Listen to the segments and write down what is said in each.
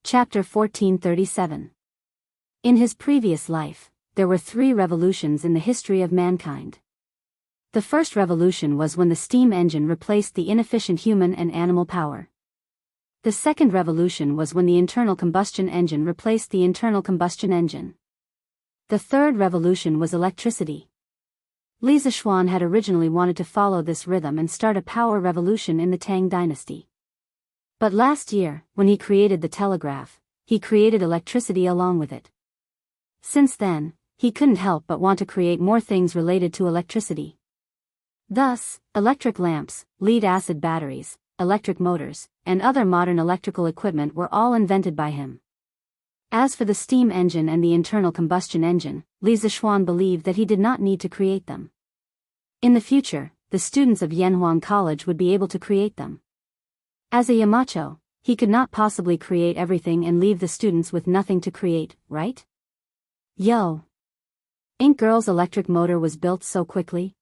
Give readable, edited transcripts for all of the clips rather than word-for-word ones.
Chapter 1437. In his previous life, there were 3 revolutions in the history of mankind. The first revolution was when the steam engine replaced the inefficient human and animal power. The second revolution was when the internal combustion engine replaced the internal combustion engine. The third revolution was electricity. Li Zishuan had originally wanted to follow this rhythm and start a power revolution in the Tang dynasty. But last year, when he created the telegraph, he created electricity along with it. Since then, he couldn't help but want to create more things related to electricity. Thus, electric lamps, lead-acid batteries, electric motors, and other modern electrical equipment were all invented by him. As for the steam engine and the internal combustion engine, Li Zishuan believed that he did not need to create them. In the future, the students of Yanhuang College would be able to create them. As a Yamacho, he could not possibly create everything and leave the students with nothing to create, right? Yo! Ink Girl's electric motor was built so quickly.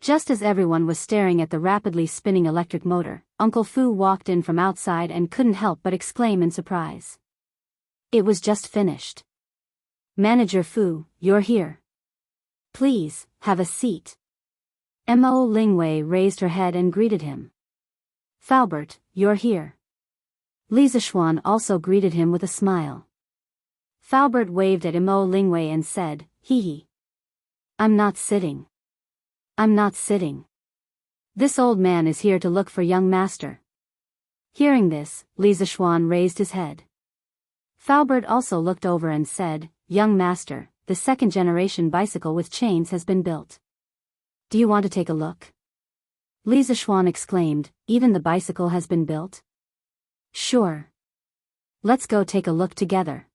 Just as everyone was staring at the rapidly spinning electric motor, Uncle Fu walked in from outside and couldn't help but exclaim in surprise. It was just finished. Manager Fu, you're here. Please, have a seat. Mo Lingwei raised her head and greeted him. Faubert, you're here. Li Zishuan also greeted him with a smile. Faubert waved at Mo Lingwei and said, hee. I'm not sitting. I'm not sitting. This old man is here to look for young master. Hearing this, Li Zishuan raised his head. Faubert also looked over and said, young master, the second-generation bicycle with chains has been built. Do you want to take a look? Li Zishuan exclaimed, even the bicycle has been built? Sure. Let's go take a look together.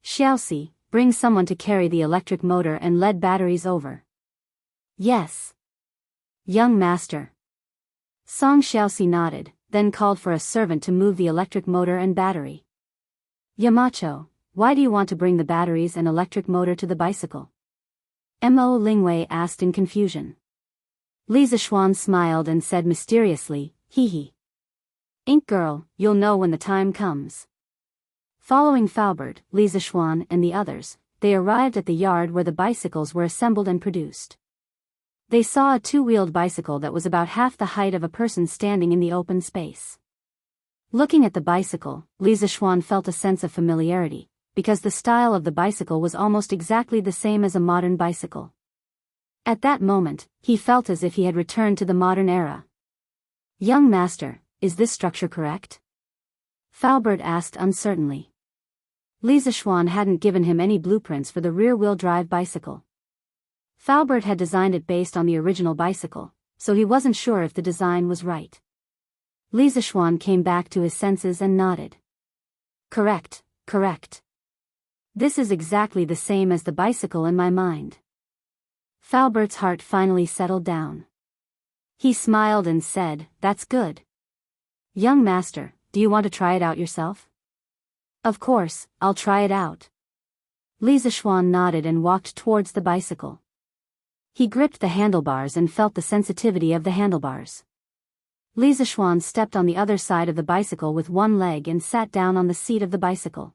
Xiaoxi, bring someone to carry the electric motor and lead batteries over. Yes. Young master. Song Xiaoxi nodded, then called for a servant to move the electric motor and battery. Yamacho, why do you want to bring the batteries and electric motor to the bicycle? Mo Lingwei asked in confusion. Li Zishuan smiled and said mysteriously, hee. Ink Girl, you'll know when the time comes. Following Faubert, Li Zishuan, and the others, they arrived at the yard where the bicycles were assembled and produced. They saw a 2-wheeled bicycle that was about half the height of a person standing in the open space. Looking at the bicycle, Li Zishuan felt a sense of familiarity, because the style of the bicycle was almost exactly the same as a modern bicycle. At that moment, he felt as if he had returned to the modern era. Young master, is this structure correct? Faubert asked uncertainly. Li Zishuan hadn't given him any blueprints for the rear-wheel drive bicycle. Faubert had designed it based on the original bicycle, so he wasn't sure if the design was right. Li Zishuan came back to his senses and nodded. Correct, correct. This is exactly the same as the bicycle in my mind. Faubert's heart finally settled down. He smiled and said, that's good. Young master, do you want to try it out yourself? Of course, I'll try it out. Li Zishuan nodded and walked towards the bicycle. He gripped the handlebars and felt the sensitivity of the handlebars. Li Zishuan stepped on the other side of the bicycle with one leg and sat down on the seat of the bicycle.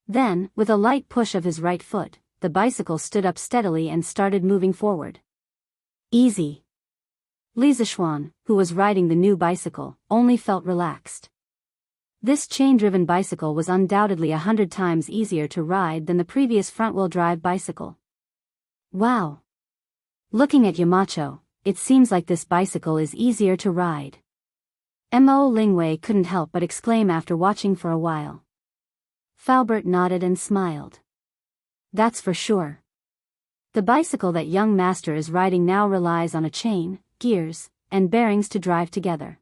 Then, with a light push of his right foot, the bicycle stood up steadily and started moving forward. Easy. Li Zishuan, who was riding the new bicycle, only felt relaxed. This chain-driven bicycle was undoubtedly 100 times easier to ride than the previous front-wheel drive bicycle. Wow! Looking at Yamacho, it seems like this bicycle is easier to ride. Mo Lingwei couldn't help but exclaim after watching for a while. Faubert nodded and smiled. That's for sure. The bicycle that young master is riding now relies on a chain, gears, and bearings to drive together.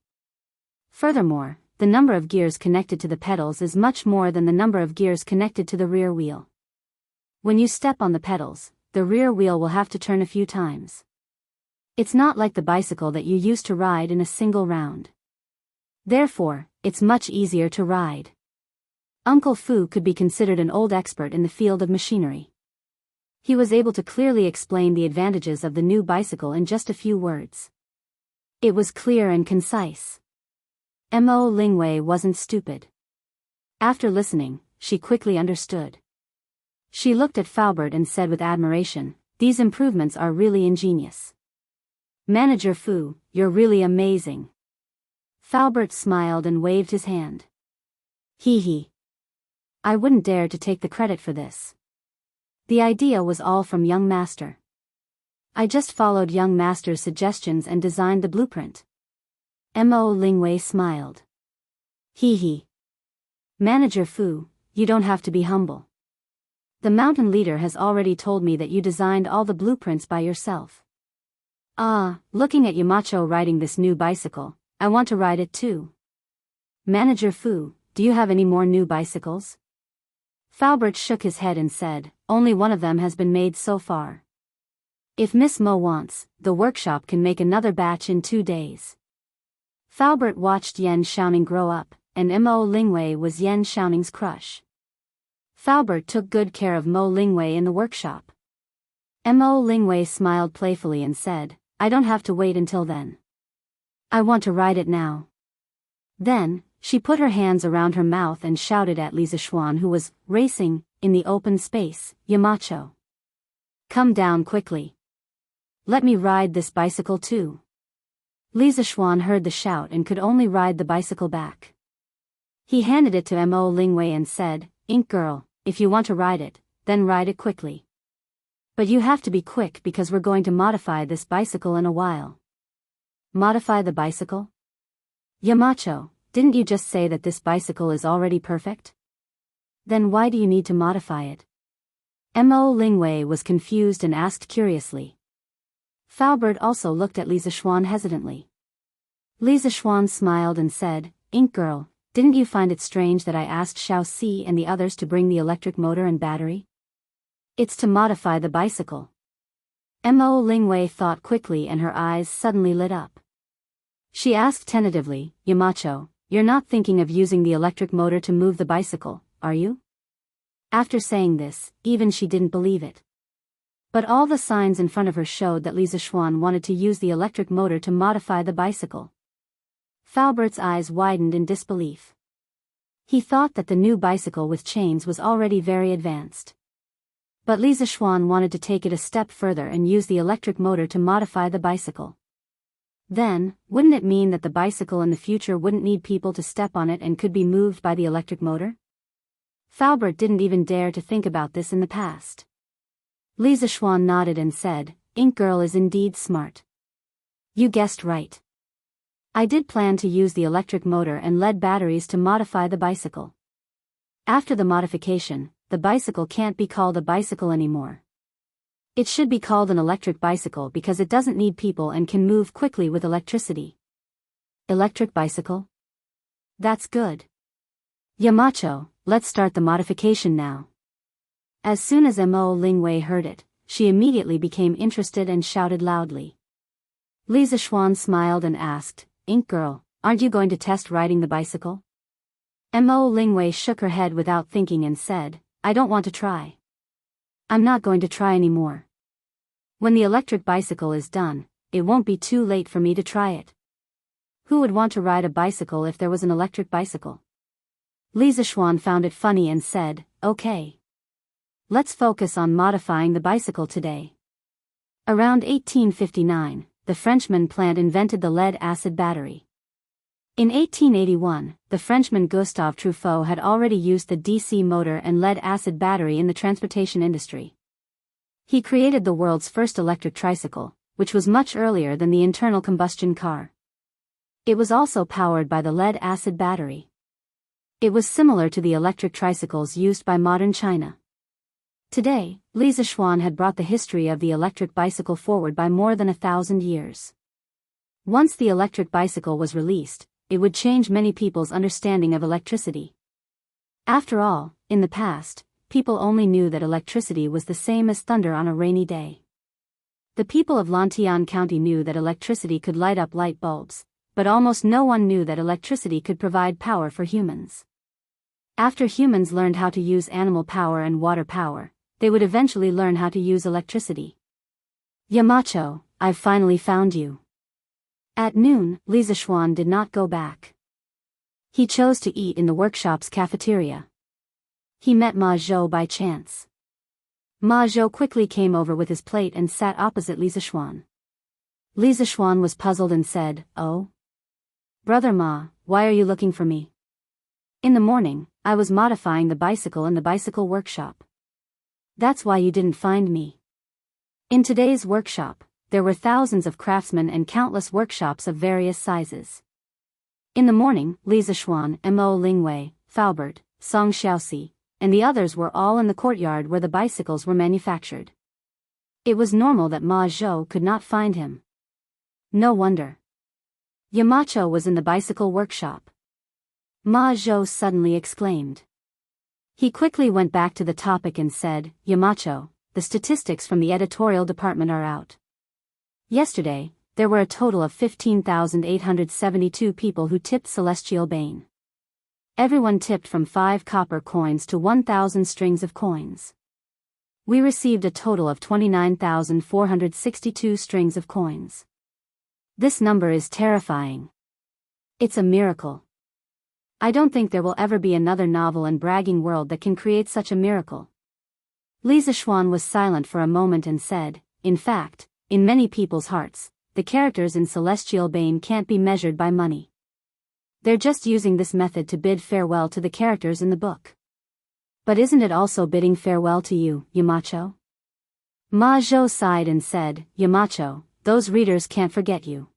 Furthermore, the number of gears connected to the pedals is much more than the number of gears connected to the rear wheel. When you step on the pedals, the rear wheel will have to turn a few times. It's not like the bicycle that you used to ride in a single round. Therefore, it's much easier to ride. Uncle Fu could be considered an old expert in the field of machinery. He was able to clearly explain the advantages of the new bicycle in just a few words. It was clear and concise. Mo Lingwei wasn't stupid. After listening, she quickly understood. She looked at Faubert and said with admiration, "These improvements are really ingenious. Manager Fu, you're really amazing." Faubert smiled and waved his hand. Hee hee. I wouldn't dare to take the credit for this. The idea was all from young master. I just followed young master's suggestions and designed the blueprint. Mo Lingwei smiled. Hee hee. Manager Fu, you don't have to be humble. The mountain leader has already told me that you designed all the blueprints by yourself. Looking at Yamacho riding this new bicycle, I want to ride it too. Manager Fu, do you have any more new bicycles? Faubert shook his head and said, only one of them has been made so far. If Miss Mo wants, the workshop can make another batch in 2 days. Faubert watched Yan Xiaoning grow up, and Mo Lingwei was Yan Xiaoning's crush. Faubert took good care of Mo Lingwei in the workshop. Mo Lingwei smiled playfully and said, I don't have to wait until then. I want to ride it now. Then, she put her hands around her mouth and shouted at Li Zishuan, who was racing in the open space, Yamacho. Come down quickly. Let me ride this bicycle too. Li Zishuan heard the shout and could only ride the bicycle back. He handed it to Mo Lingwei and said, Ink girl, if you want to ride it, then ride it quickly. But you have to be quick because we're going to modify this bicycle in a while. Modify the bicycle? Yamacho, didn't you just say that this bicycle is already perfect? Then why do you need to modify it? Mo Lingwei was confused and asked curiously. Faubert also looked at Li Zishuan hesitantly. Li Zishuan smiled and said, Ink girl, didn't you find it strange that I asked Xiao Si and the others to bring the electric motor and battery? It's to modify the bicycle. Mo Lingwei thought quickly and her eyes suddenly lit up. She asked tentatively, Yamacho, you're not thinking of using the electric motor to move the bicycle, are you? After saying this, even she didn't believe it. But all the signs in front of her showed that Li Zishuan wanted to use the electric motor to modify the bicycle. Faubert's eyes widened in disbelief. He thought that the new bicycle with chains was already very advanced. But Li Zishuan wanted to take it a step further and use the electric motor to modify the bicycle. Then, wouldn't it mean that the bicycle in the future wouldn't need people to step on it and could be moved by the electric motor? Faubert didn't even dare to think about this in the past. Li Zishuan nodded and said, Ink girl is indeed smart. You guessed right. I did plan to use the electric motor and lead batteries to modify the bicycle. After the modification, the bicycle can't be called a bicycle anymore. It should be called an electric bicycle because it doesn't need people and can move quickly with electricity. Electric bicycle? That's good. Yamacho, let's start the modification now. As soon as Mo Lingwei heard it, she immediately became interested and shouted loudly. Li Zishuan smiled and asked, Ink girl, aren't you going to test riding the bicycle? Mo Lingwei shook her head without thinking and said, I don't want to try. I'm not going to try anymore. When the electric bicycle is done, it won't be too late for me to try it. Who would want to ride a bicycle if there was an electric bicycle? Li Zishuan found it funny and said, okay. Let's focus on modifying the bicycle today. Around 1859, the Frenchman Plant invented the lead-acid battery. In 1881, the Frenchman Gustave Truffaut had already used the DC motor and lead-acid battery in the transportation industry. He created the world's first electric tricycle, which was much earlier than the internal combustion car. It was also powered by the lead-acid battery. It was similar to the electric tricycles used by modern China. Today, Li Zishuan had brought the history of the electric bicycle forward by more than 1,000 years. Once the electric bicycle was released, it would change many people's understanding of electricity. After all, in the past, people only knew that electricity was the same as thunder on a rainy day. The people of Lantian County knew that electricity could light up light bulbs, but almost no one knew that electricity could provide power for humans. After humans learned how to use animal power and water power, they would eventually learn how to use electricity. Yamacho, I've finally found you. At noon, Li Zishuan did not go back. He chose to eat in the workshop's cafeteria. He met Ma Zhou by chance. Ma Zhou quickly came over with his plate and sat opposite Li Zixuan. Li Zixuan was puzzled and said, "Oh? Brother Ma, why are you looking for me?" "In the morning, I was modifying the bicycle in the bicycle workshop. That's why you didn't find me." In today's workshop, there were thousands of craftsmen and countless workshops of various sizes. In the morning, Li Zixuan, Mo Lingwei, Faubert, Song Xiaoxi, and the others were all in the courtyard where the bicycles were manufactured. It was normal that Ma Zhou could not find him. No wonder. Yamacho was in the bicycle workshop. Ma Zhou suddenly exclaimed. He quickly went back to the topic and said, "Yamacho, the statistics from the editorial department are out. Yesterday, there were a total of 15,872 people who tipped Celestial Bane. Everyone tipped from 5 copper coins to 1,000 strings of coins. We received a total of 29,462 strings of coins. This number is terrifying. It's a miracle. I don't think there will ever be another novel and bragging world that can create such a miracle." Li Zixuan was silent for a moment and said, "In fact, in many people's hearts, the characters in Celestial Bane can't be measured by money. They're just using this method to bid farewell to the characters in the book. But isn't it also bidding farewell to you, Yamacho?" Ma Zhou sighed and said, "Yamacho, those readers can't forget you.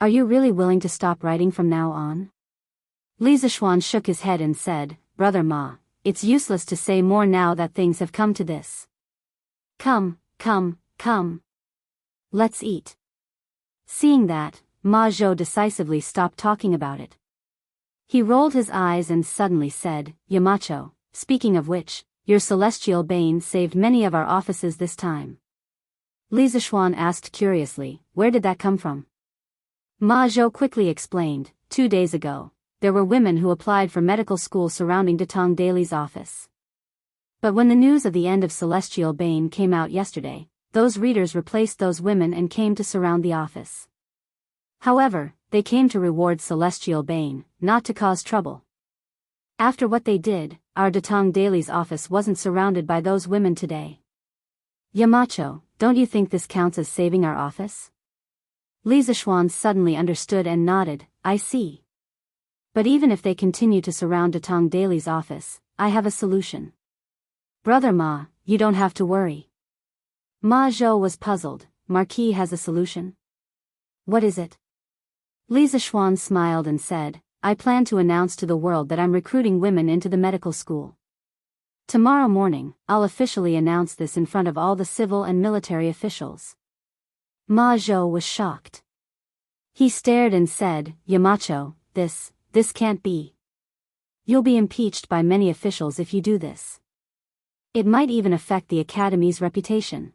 Are you really willing to stop writing from now on?" Li Zixuan shook his head and said, "Brother Ma, it's useless to say more now that things have come to this. Come. Let's eat." Seeing that, Ma Zhou decisively stopped talking about it. He rolled his eyes and suddenly said, "Yamacho, speaking of which, your Celestial Bane saved many of our offices this time." Li Zixuan asked curiously, "Where did that come from?" Ma Zhou quickly explained, 2 days ago, there were women who applied for medical school surrounding Datong Daily's office. But when the news of the end of Celestial Bane came out yesterday, those readers replaced those women and came to surround the office. However, they came to reward Celestial Bane, not to cause trouble. After what they did, our Datong Daily's office wasn't surrounded by those women today. Yamacho, don't you think this counts as saving our office? Li Zixuan suddenly understood and nodded, "I see. But even if they continue to surround Datong Daily's office, I have a solution. Brother Ma, you don't have to worry." Ma Zhou was puzzled. "Marquis has a solution? What is it?" Li Zixuan smiled and said, "I plan to announce to the world that I'm recruiting women into the medical school. Tomorrow morning, I'll officially announce this in front of all the civil and military officials." Ma Zhou was shocked. He stared and said, "Yamacho, this can't be. You'll be impeached by many officials if you do this. It might even affect the Academy's reputation."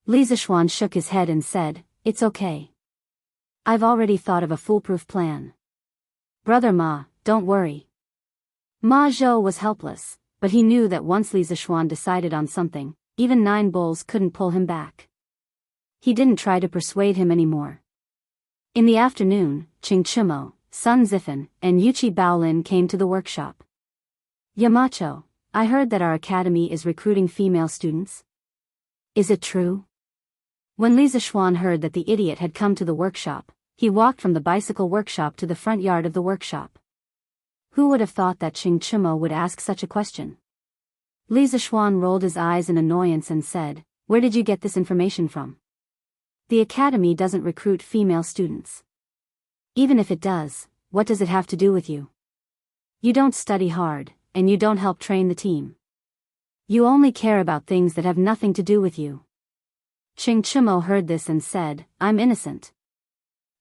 Li Zixuan shook his head and said, "It's okay. I've already thought of a foolproof plan. Brother Ma, don't worry." Ma Zhou was helpless, but he knew that once Li Zixuan decided on something, even 9 bulls couldn't pull him back. He didn't try to persuade him anymore. In the afternoon, Qing Chimo, Sun Zifan, and Yuchi Baolin came to the workshop. "Yamacho, I heard that our academy is recruiting female students. Is it true?" When Li Zixuan heard that the idiot had come to the workshop, he walked from the bicycle workshop to the front yard of the workshop. Who would have thought that Qing Chimo would ask such a question? Li Zixuan rolled his eyes in annoyance and said, "Where did you get this information from? The academy doesn't recruit female students. Even if it does, what does it have to do with you? You don't study hard, and you don't help train the team. You only care about things that have nothing to do with you." Qing Chimo heard this and said, "I'm innocent."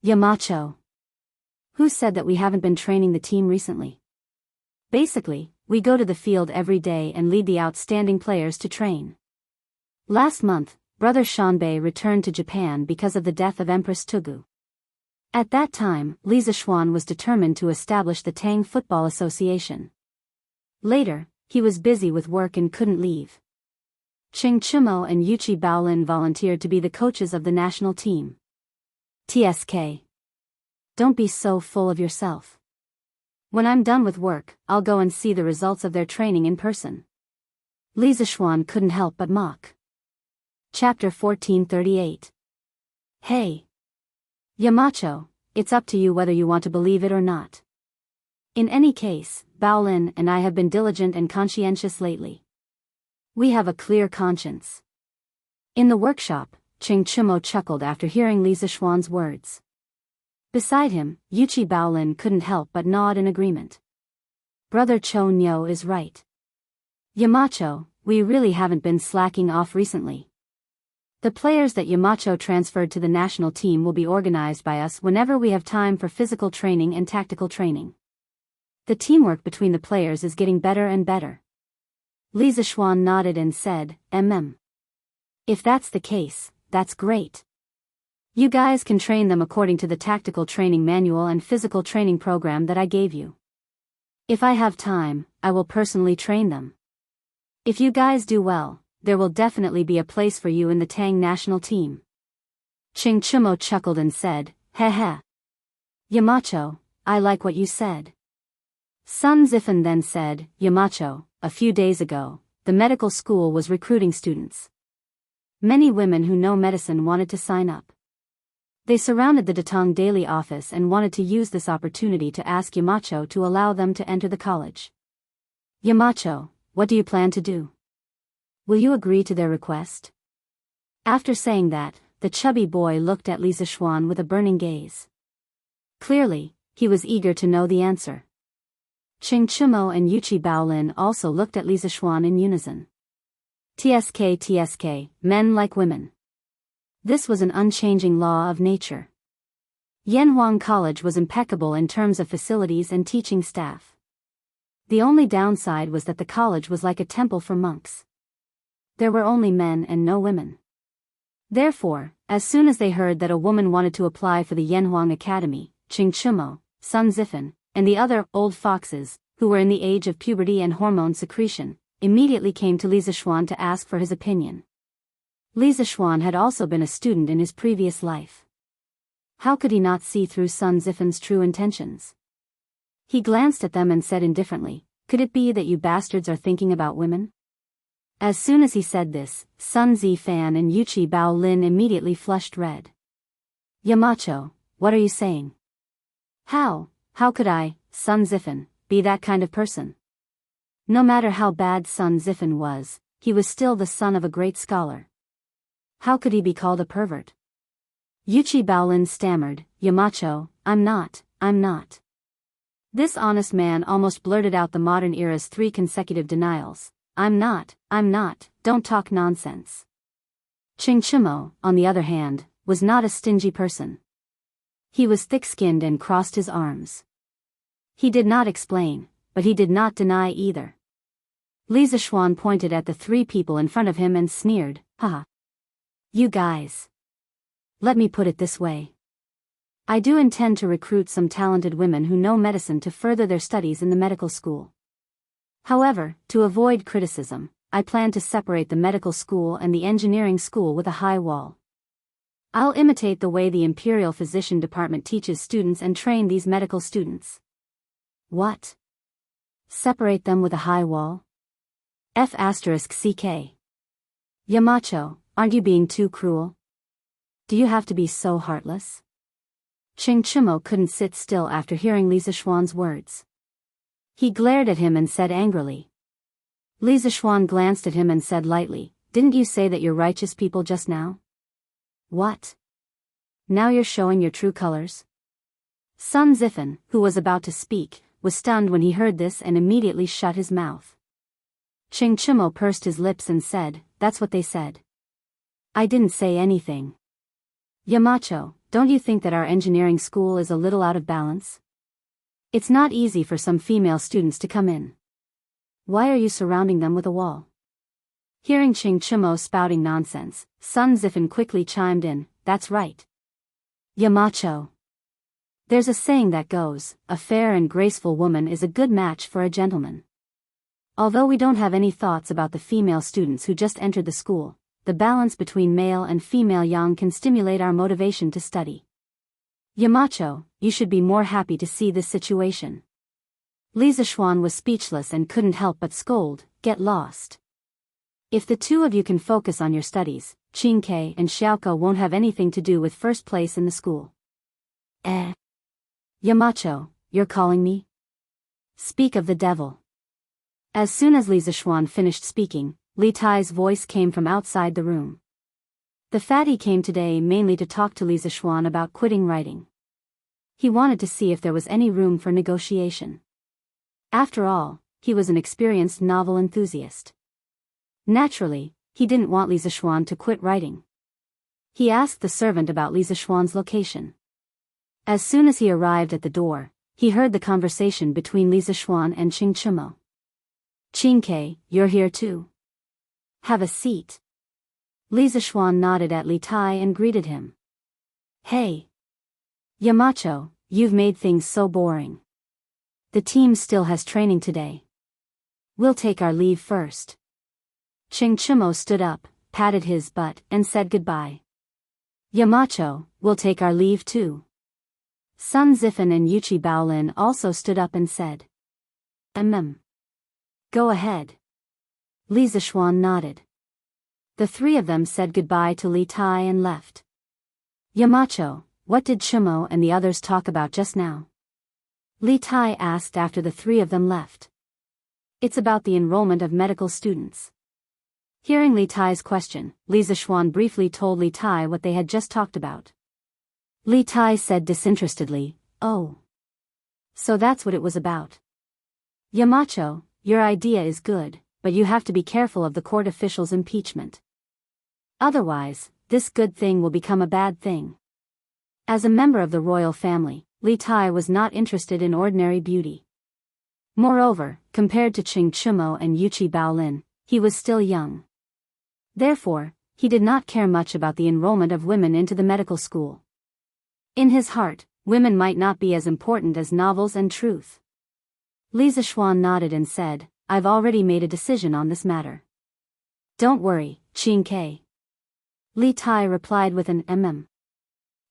"Yamacho. Who said that we haven't been training the team recently? Basically, we go to the field every day and lead the outstanding players to train. Last month, Brother Shanbei returned to Japan because of the death of Empress Tugu. At that time, Li Zixuan was determined to establish the Tang Football Association. Later, he was busy with work and couldn't leave. Qing Chimo and Yuchi Baolin volunteered to be the coaches of the national team. TSK. Don't be so full of yourself. When I'm done with work, I'll go and see the results of their training in person. Li Zishuan couldn't help but mock. Chapter 1438. Hey! Yamacho, it's up to you whether you want to believe it or not. In any case, Baolin and I have been diligent and conscientious lately. We have a clear conscience. In the workshop, Ching Chumo chuckled after hearing Li Zishuan's words. Beside him, Yuchi Baolin couldn't help but nod in agreement. Brother Cho Nyo is right. Yamacho, we really haven't been slacking off recently. The players that Yamacho transferred to the national team will be organized by us whenever we have time for physical training and tactical training. The teamwork between the players is getting better and better. Li Zishuan nodded and said, If that's the case, that's great. You guys can train them according to the tactical training manual and physical training program that I gave you. If I have time, I will personally train them. If you guys do well, there will definitely be a place for you in the Tang national team. Ching Chumo chuckled and said, Heh. Yamacho, I like what you said. Sun Zifan then said, Yamacho, a few days ago, the medical school was recruiting students. Many women who know medicine wanted to sign up. They surrounded the Datong Daily office and wanted to use this opportunity to ask Yamacho to allow them to enter the college. Yamacho, what do you plan to do? Will you agree to their request? After saying that, the chubby boy looked at Li Zishuan with a burning gaze. Clearly, he was eager to know the answer. Ching Chumo and Yuchi Baolin also looked at Li Zishuan in unison. TSK, men like women. This was an unchanging law of nature. Yanhuang College was impeccable in terms of facilities and teaching staff. The only downside was that the college was like a temple for monks. There were only men and no women. Therefore, as soon as they heard that a woman wanted to apply for the Yanhuang Academy, Ching Chumo, Sun Zifan, and the other old foxes, who were in the age of puberty and hormone secretion, immediately came to Li Zishuan to ask for his opinion. Li Zishuan had also been a student in his previous life. How could he not see through Sun Zifan's true intentions? He glanced at them and said indifferently, Could it be that you bastards are thinking about women? As soon as he said this, Sun Zifan and Yuchi Baolin immediately flushed red. Yamacho, what are you saying? How could I, Sun Zifan, be that kind of person? No matter how bad Sun Zifan was, he was still the son of a great scholar. How could he be called a pervert? Yuchi Baolin stammered, Yamacho, I'm not. This honest man almost blurted out the modern era's 3 consecutive denials. I'm not, don't talk nonsense. Ching Chumo, on the other hand, was not a stingy person. He was thick-skinned and crossed his arms. He did not explain, but he did not deny either. Li Zishuan pointed at the 3 people in front of him and sneered, Haha. You guys. Let me put it this way. I do intend to recruit some talented women who know medicine to further their studies in the medical school. However, to avoid criticism, I plan to separate the medical school and the engineering school with a high wall. I'll imitate the way the Imperial Physician Department teaches students and train these medical students. What? Separate them with a high wall? F***CK. Yamacho, aren't you being too cruel? Do you have to be so heartless? Ching Chumo couldn't sit still after hearing Li Zishuan's words. He glared at him and said angrily. Li Zishuan glanced at him and said lightly, Didn't you say that you're righteous people just now? What? Now you're showing your true colors? Sun Zifan, who was about to speak, was stunned when he heard this and immediately shut his mouth. Ching Chumo pursed his lips and said, That's what they said. I didn't say anything. Yamacho, don't you think that our engineering school is a little out of balance? It's not easy for some female students to come in. Why are you surrounding them with a wall? Hearing Ching Chumo spouting nonsense, Sun Zifan quickly chimed in, That's right. Yamacho. There's a saying that goes, a fair and graceful woman is a good match for a gentleman. Although we don't have any thoughts about the female students who just entered the school, the balance between male and female yang can stimulate our motivation to study. Yamacho, you should be more happy to see this situation. Li Zishuan was speechless and couldn't help but scold, "Get lost. If the two of you can focus on your studies, Qingke and Xiaoko won't have anything to do with first place in the school." Yamacho, you're calling me? Speak of the devil. As soon as Li Zishuan finished speaking, Li Tai's voice came from outside the room. The fatty came today mainly to talk to Li Zishuan about quitting writing. He wanted to see if there was any room for negotiation. After all, he was an experienced novel enthusiast. Naturally, he didn't want Li Zishuan to quit writing. He asked the servant about Li Zishuan's location. As soon as he arrived at the door, he heard the conversation between Li Zishuan and Qing Chimo. "Qingke, you're here too? Have a seat." Li Zishuan nodded at Li Tai and greeted him. "Hey. Yamacho, you've made things so boring. The team still has training today. We'll take our leave first." Qing Chimo stood up, patted his butt, and said goodbye. "Yamacho, we'll take our leave too." Sun Zifan and Yuchi Baolin also stood up and said, Go ahead." Li Zishuan nodded. The three of them said goodbye to Li Tai and left. "Yamacho, what did Chimo and the others talk about just now?" Li Tai asked after the three of them left. "It's about the enrollment of medical students." Hearing Li Tai's question, Li Zishuan briefly told Li Tai what they had just talked about. Li Tai said disinterestedly, "Oh. So that's what it was about. Yamacho, your idea is good, but you have to be careful of the court officials' impeachment. Otherwise, this good thing will become a bad thing." As a member of the royal family, Li Tai was not interested in ordinary beauty. Moreover, compared to Qing Chimo and Yuchi Baolin, he was still young. Therefore, he did not care much about the enrollment of women into the medical school. In his heart, women might not be as important as novels and truth. Li Zishuan nodded and said, "I've already made a decision on this matter." "Don't worry, Qingke." Li Tai replied with an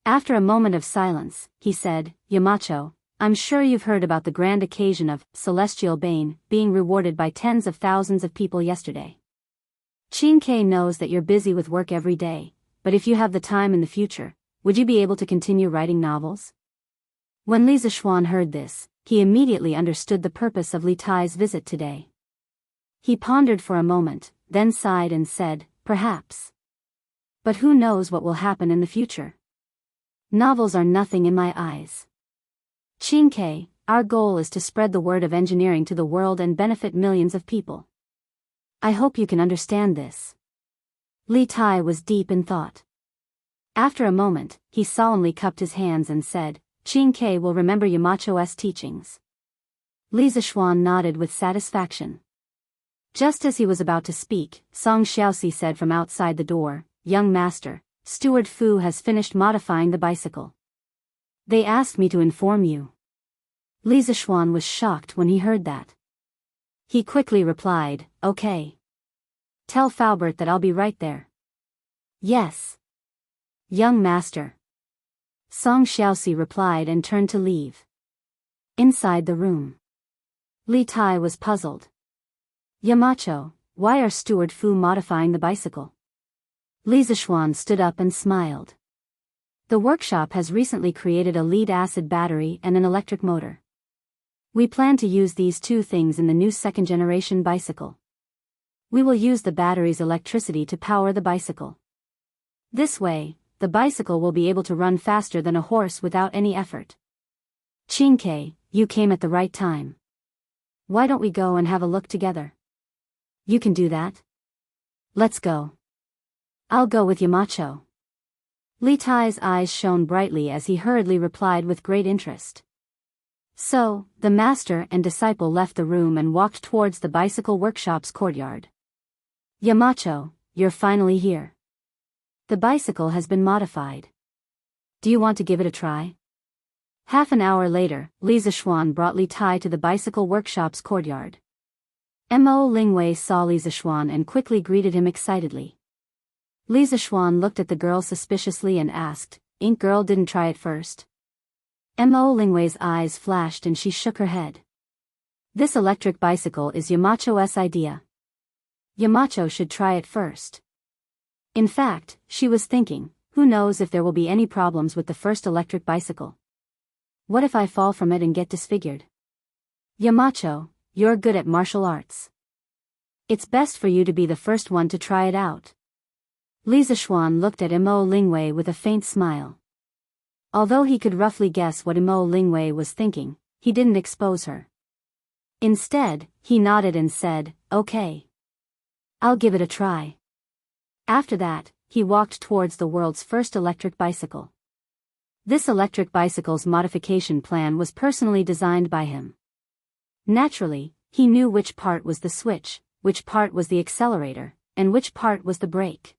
After a moment of silence, he said, "Yamacho, I'm sure you've heard about the grand occasion of Celestial Bane being rewarded by tens of thousands of people yesterday. Qingke knows that you're busy with work every day, but if you have the time in the future, would you be able to continue writing novels?" When Li Zishuan heard this, he immediately understood the purpose of Li Tai's visit today. He pondered for a moment, then sighed and said, "Perhaps. But who knows what will happen in the future? Novels are nothing in my eyes. Qingke, our goal is to spread the word of engineering to the world and benefit millions of people. I hope you can understand this." Li Tai was deep in thought. After a moment, he solemnly cupped his hands and said, "Qingke will remember Yamacho's teachings." Li Zishuan nodded with satisfaction. Just as he was about to speak, Song Xiaoxi said from outside the door, "Young master, Steward Fu has finished modifying the bicycle. They asked me to inform you." Li Zishuan was shocked when he heard that. He quickly replied, "Okay. Tell Faubert that I'll be right there." "Yes. Young master." Song Xiaoxi replied and turned to leave. Inside the room, Li Tai was puzzled. "Yamacho, why are Steward Fu modifying the bicycle?" Li Zishuan stood up and smiled. "The workshop has recently created a lead-acid battery and an electric motor. We plan to use these two things in the new second-generation bicycle. We will use the battery's electricity to power the bicycle. This way, the bicycle will be able to run faster than a horse without any effort. Qingke, you came at the right time. Why don't we go and have a look together?" "You can do that. Let's go." "I'll go with Yamacho." Li Tai's eyes shone brightly as he hurriedly replied with great interest. So, the master and disciple left the room and walked towards the bicycle workshop's courtyard. "Yamacho, you're finally here. The bicycle has been modified. Do you want to give it a try?" Half an hour later, Li Zishuan brought Li Tai to the bicycle workshop's courtyard. Mo Lingwei saw Li Zishuan and quickly greeted him excitedly. Li Zishuan looked at the girl suspiciously and asked, "Ink girl didn't try it first?" Mo Lingwei's eyes flashed and she shook her head. This electric bicycle is Yamacho's idea. Yamacho should try it first. In fact, she was thinking, who knows if there will be any problems with the first electric bicycle. What if I fall from it and get disfigured? Yamacho, you're good at martial arts. It's best for you to be the first one to try it out. Li Zishuan looked at Imo Lingwei with a faint smile. Although he could roughly guess what Imo Lingwei was thinking, he didn't expose her. Instead, he nodded and said, okay. I'll give it a try. After that, he walked towards the world's first electric bicycle. This electric bicycle's modification plan was personally designed by him. Naturally, he knew which part was the switch, which part was the accelerator, and which part was the brake.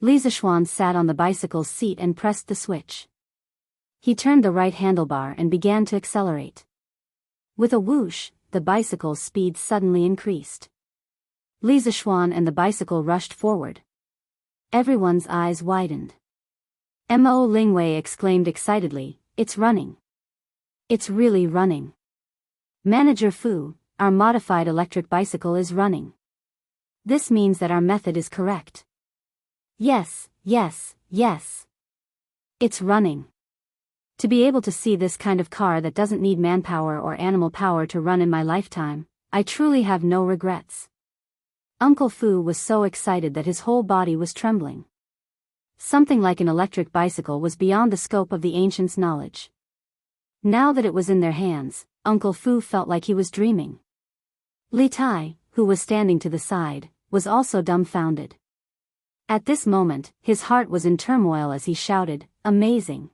Li Zishuan sat on the bicycle's seat and pressed the switch. He turned the right handlebar and began to accelerate. With a whoosh, the bicycle's speed suddenly increased. Li Zishuan and the bicycle rushed forward. Everyone's eyes widened. Mo Lingwei exclaimed excitedly, "It's running. It's really running. Manager Fu, our modified electric bicycle is running. This means that our method is correct. Yes, yes, yes. It's running. To be able to see this kind of car that doesn't need manpower or animal power to run in my lifetime, I truly have no regrets." Uncle Fu was so excited that his whole body was trembling. Something like an electric bicycle was beyond the scope of the ancients' knowledge. Now that it was in their hands, Uncle Fu felt like he was dreaming. Li Tai, who was standing to the side, was also dumbfounded. At this moment, his heart was in turmoil as he shouted, "Amazing!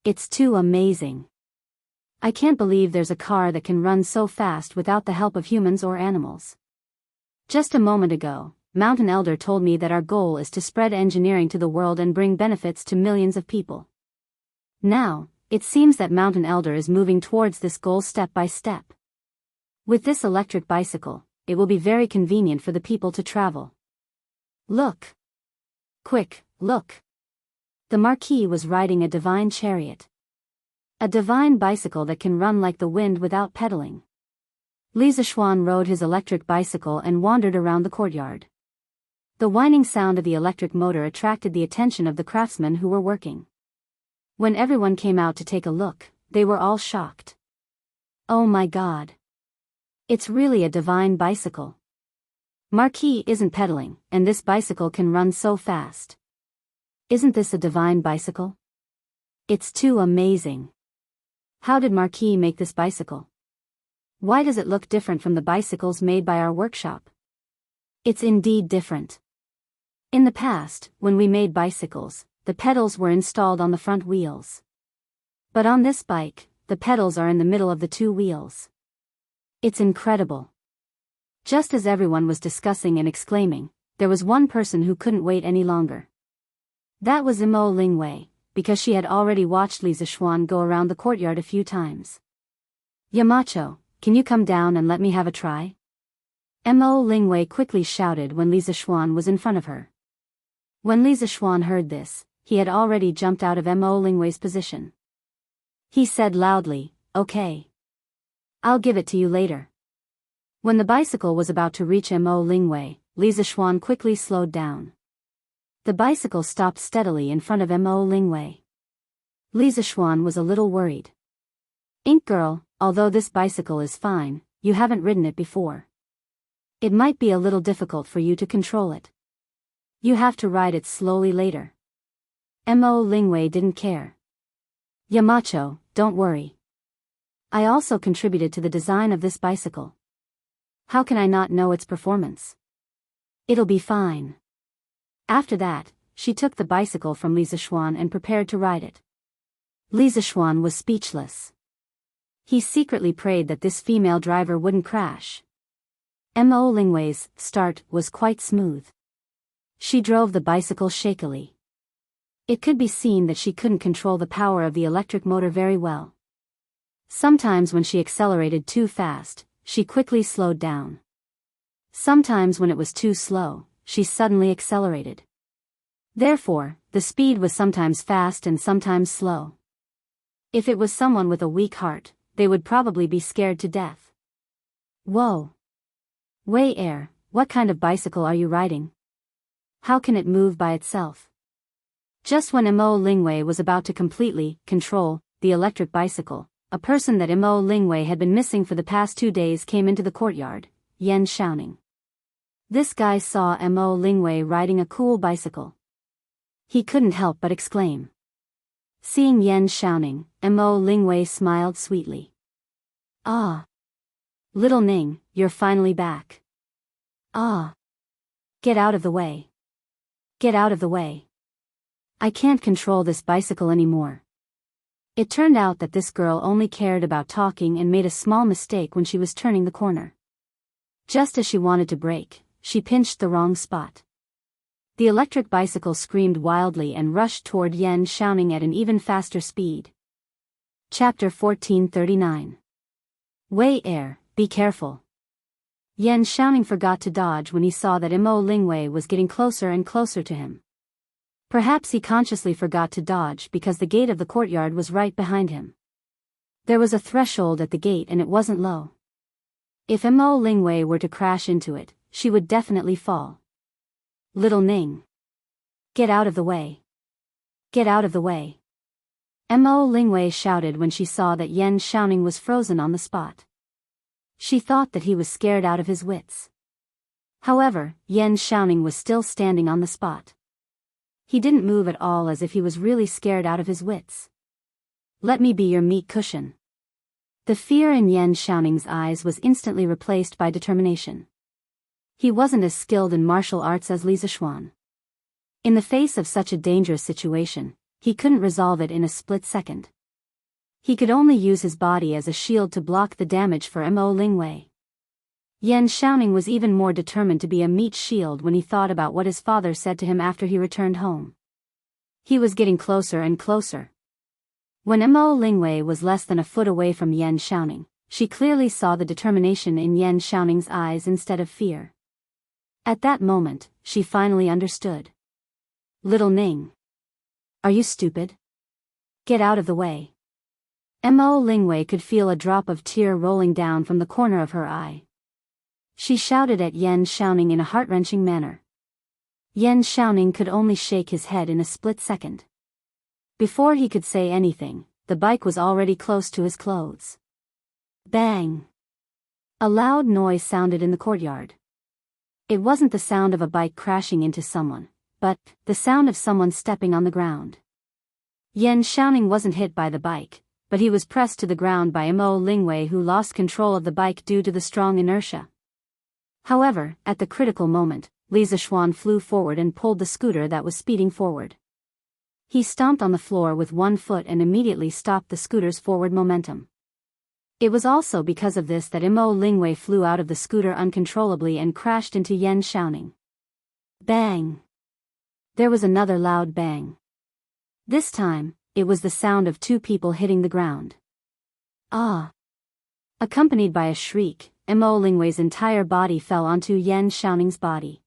It's too amazing! I can't believe there's a car that can run so fast without the help of humans or animals. Just a moment ago, Mountain Elder told me that our goal is to spread engineering to the world and bring benefits to millions of people. Now, it seems that Mountain Elder is moving towards this goal step by step. With this electric bicycle, it will be very convenient for the people to travel. Look! Quick, look! The Marquis was riding a divine chariot. A divine bicycle that can run like the wind without pedaling. Li Zishuan rode his electric bicycle and wandered around the courtyard. The whining sound of the electric motor attracted the attention of the craftsmen who were working. When everyone came out to take a look, they were all shocked. Oh my God! It's really a divine bicycle. Marquis isn't pedaling, and this bicycle can run so fast. Isn't this a divine bicycle? It's too amazing. How did Marquis make this bicycle? Why does it look different from the bicycles made by our workshop? It's indeed different. In the past, when we made bicycles, the pedals were installed on the front wheels. But on this bike, the pedals are in the middle of the two wheels. It's incredible. Just as everyone was discussing and exclaiming, there was one person who couldn't wait any longer. That was Imo Lingwei, because she had already watched Li Zishuan go around the courtyard a few times. "Yamacho, can you come down and let me have a try?" Mo Lingwei quickly shouted when Li Zishuan was in front of her. When Li Zishuan heard this, he had already jumped out of Mo Lingwei's position. He said loudly, "Okay. I'll give it to you later." When the bicycle was about to reach Mo Lingwei, Li Zishuan quickly slowed down. The bicycle stopped steadily in front of Mo Lingwei. Li Zishuan was a little worried. "Ink Girl, although this bicycle is fine, you haven't ridden it before. It might be a little difficult for you to control it. You have to ride it slowly later." Mo Lingwei didn't care. "Yamacho, don't worry. I also contributed to the design of this bicycle. How can I not know its performance? It'll be fine." After that, she took the bicycle from Li Zishuan and prepared to ride it. Li Zishuan was speechless. He secretly prayed that this female driver wouldn't crash. Mo Lingwei's start was quite smooth. She drove the bicycle shakily. It could be seen that she couldn't control the power of the electric motor very well. Sometimes when she accelerated too fast, she quickly slowed down. Sometimes when it was too slow, she suddenly accelerated. Therefore, the speed was sometimes fast and sometimes slow. If it was someone with a weak heart, they would probably be scared to death. Whoa. Wei Air, what kind of bicycle are you riding? How can it move by itself? Just when Mo Lingwei was about to completely control the electric bicycle, a person that Mo Lingwei had been missing for the past 2 days came into the courtyard, Yan Xiaoning. This guy saw Mo Lingwei riding a cool bicycle. He couldn't help but exclaim. Seeing Yan Xiaoning, Mo Lingwei smiled sweetly. Ah. Little Ning, you're finally back. Ah. Get out of the way. Get out of the way. I can't control this bicycle anymore. It turned out that this girl only cared about talking and made a small mistake when she was turning the corner. Just as she wanted to brake, she pinched the wrong spot. The electric bicycle screamed wildly and rushed toward Yan Xiaoning at an even faster speed. Chapter 1439. Wei Air, be careful. Yan Xiaoning forgot to dodge when he saw that Mo Lingwei was getting closer and closer to him. Perhaps he consciously forgot to dodge because the gate of the courtyard was right behind him. There was a threshold at the gate and it wasn't low. If Mo Lingwei were to crash into it, she would definitely fall. Little Ning. Get out of the way. Get out of the way. Mo Lingwei shouted when she saw that Yan Xiaoning was frozen on the spot. She thought that he was scared out of his wits. However, Yan Xiaoning was still standing on the spot. He didn't move at all as if he was really scared out of his wits. Let me be your meat cushion. The fear in Yan Xiaoning's eyes was instantly replaced by determination. He wasn't as skilled in martial arts as Li Zishuan. In the face of such a dangerous situation, he couldn't resolve it in a split second. He could only use his body as a shield to block the damage for Mo Lingwei. Yan Xiaoning was even more determined to be a meat shield when he thought about what his father said to him after he returned home. He was getting closer and closer. When Mo Lingwei was less than a foot away from Yan Xiaoning, she clearly saw the determination in Yan Xiaoning's eyes instead of fear. At that moment, she finally understood. Little Ning. Are you stupid? Get out of the way. Mo Lingwei could feel a drop of tear rolling down from the corner of her eye. She shouted at Yan Xiaoning in a heart-wrenching manner. Yan Xiaoning could only shake his head in a split second. Before he could say anything, the bike was already close to his clothes. Bang! A loud noise sounded in the courtyard. It wasn't the sound of a bike crashing into someone, but the sound of someone stepping on the ground. Yan Xiaoning wasn't hit by the bike, but he was pressed to the ground by Mo Lingwei, who lost control of the bike due to the strong inertia. However, at the critical moment, Li Zishuan flew forward and pulled the scooter that was speeding forward. He stomped on the floor with one foot and immediately stopped the scooter's forward momentum. It was also because of this that Mo Lingwei flew out of the scooter uncontrollably and crashed into Yan Xiaoning. Bang! There was another loud bang. This time, it was the sound of 2 people hitting the ground. Ah! Accompanied by a shriek, Mo Lingwei's entire body fell onto Yan Xiaoning's body.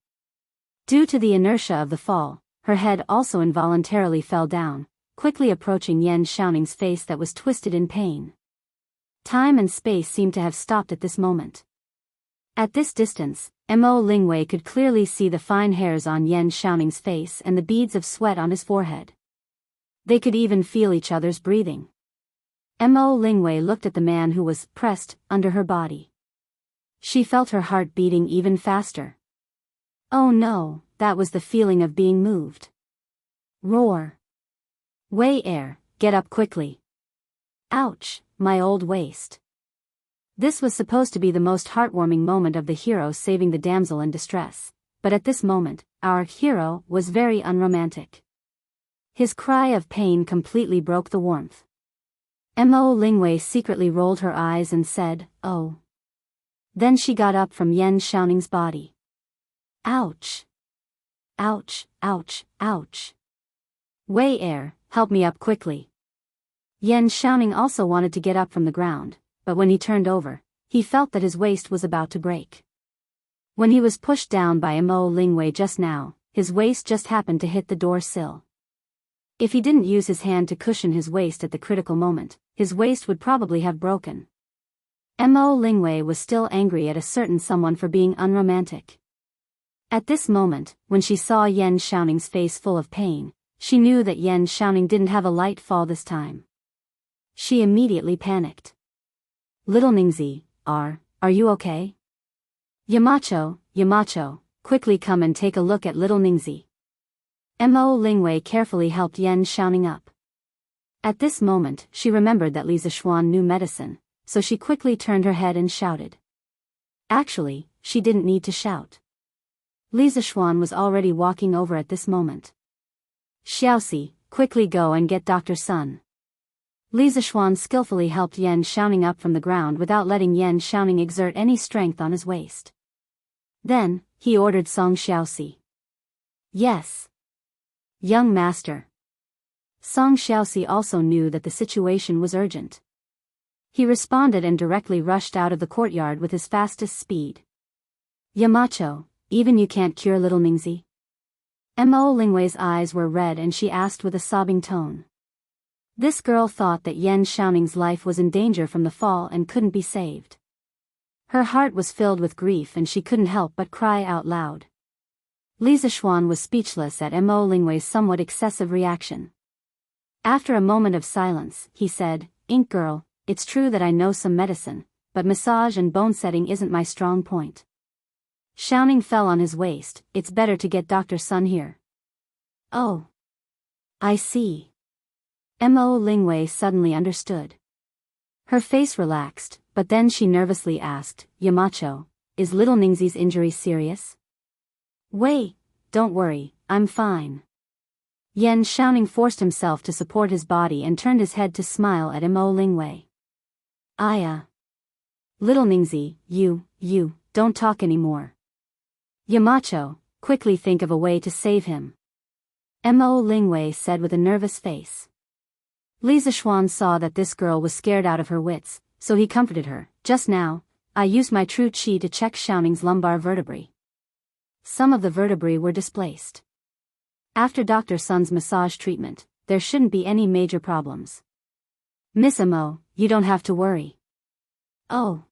Due to the inertia of the fall, her head also involuntarily fell down, quickly approaching Yan Xiaoning's face that was twisted in pain. Time and space seemed to have stopped at this moment. At this distance, Mo Lingwei could clearly see the fine hairs on Yan Xiaoning's face and the beads of sweat on his forehead. They could even feel each other's breathing. Mo Lingwei looked at the man who was pressed under her body. She felt her heart beating even faster. Oh no, that was the feeling of being moved. Roar. Wei Air, get up quickly. Ouch, my old waist. This was supposed to be the most heartwarming moment of the hero saving the damsel in distress, but at this moment, our hero was very unromantic. His cry of pain completely broke the warmth. Mo Lingwei secretly rolled her eyes and said, "Oh." Then she got up from Yan Xiaoning's body. Ouch. Ouch, ouch, ouch. Wei Air, help me up quickly. Yan Xiaoning also wanted to get up from the ground, but when he turned over, he felt that his waist was about to break. When he was pushed down by Mo Lingwei just now, his waist just happened to hit the door sill. If he didn't use his hand to cushion his waist at the critical moment, his waist would probably have broken. Mo Lingwei was still angry at a certain someone for being unromantic. At this moment, when she saw Yan Xiaoning's face full of pain, she knew that Yan Xiaoning didn't have a light fall this time. She immediately panicked. Little Ningzi, are you okay? Yamacho, quickly come and take a look at little Ningzi. Mo Lingwei carefully helped Yan Xiaoning up. At this moment, she remembered that Li Zixuan knew medicine, so she quickly turned her head and shouted. Actually, she didn't need to shout. Li Zixuan was already walking over at this moment. Xiaoxi, quickly go and get Dr. Sun. Li Zixuan skillfully helped Yan Xiaoning up from the ground without letting Yan Xiaoning exert any strength on his waist. Then, he ordered Song Xiaoxi. Yes. Young master. Song Xiaoxi also knew that the situation was urgent. He responded and directly rushed out of the courtyard with his fastest speed. Yamacho, even you can't cure little Ningzi? Mo Lingwei's eyes were red and she asked with a sobbing tone. This girl thought that Yan Xiaoning's life was in danger from the fall and couldn't be saved. Her heart was filled with grief and she couldn't help but cry out loud. Li Zixuan was speechless at Mo Lingwei's somewhat excessive reaction. After a moment of silence, he said, Ink girl, it's true that I know some medicine, but massage and bone setting isn't my strong point. Xiaoning fell on his waist, it's better to get Dr. Sun here. Oh. I see. Mo Lingwei suddenly understood. Her face relaxed, but then she nervously asked, Yamacho, is little Ningzi's injury serious? Wait, don't worry, I'm fine. Yan Xiaoning forced himself to support his body and turned his head to smile at Mo Lingwei. Little Ningzi, you, don't talk anymore. Yamacho, quickly think of a way to save him. Mo Lingwei said with a nervous face. Li Zixuan saw that this girl was scared out of her wits, so he comforted her. Just now, I used my true qi to check Xiaoning's lumbar vertebrae. Some of the vertebrae were displaced. After Dr. Sun's massage treatment, there shouldn't be any major problems. Miss Mo, you don't have to worry. Oh.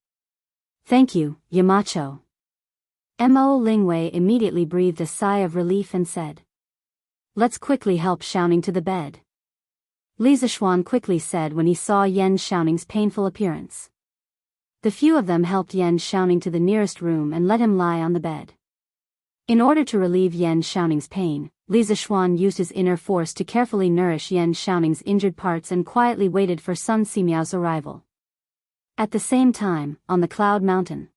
Thank you, Yamacho. Mo Lingwei immediately breathed a sigh of relief and said. Let's quickly help Xiaoning to the bed. Li Zixuan quickly said when he saw Yan Xiaoning's painful appearance. The few of them helped Yan Xiaoning to the nearest room and let him lie on the bed. In order to relieve Yan Xiaoning's pain, Li Zixuan used his inner force to carefully nourish Yan Xiaoning's injured parts and quietly waited for Sun Simiao's arrival. At the same time, on the Cloud Mountain,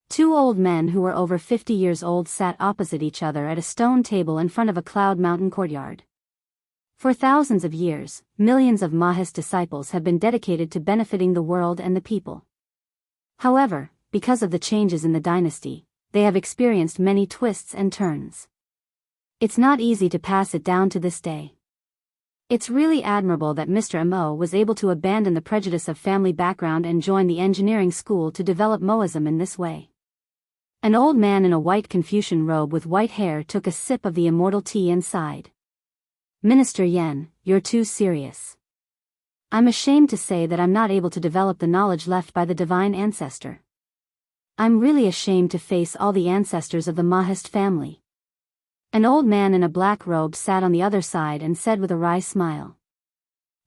two old men who were over 50 years old sat opposite each other at a stone table in front of a Cloud Mountain courtyard. For thousands of years, millions of Mahist disciples have been dedicated to benefiting the world and the people. However, because of the changes in the dynasty, they have experienced many twists and turns. It's not easy to pass it down to this day. It's really admirable that Mr. Mo was able to abandon the prejudice of family background and join the engineering school to develop Moism in this way. An old man in a white Confucian robe with white hair took a sip of the immortal tea and sighed. Minister Yan, you're too serious. I'm ashamed to say that I'm not able to develop the knowledge left by the divine ancestor. I'm really ashamed to face all the ancestors of the Mahist family. An old man in a black robe sat on the other side and said with a wry smile.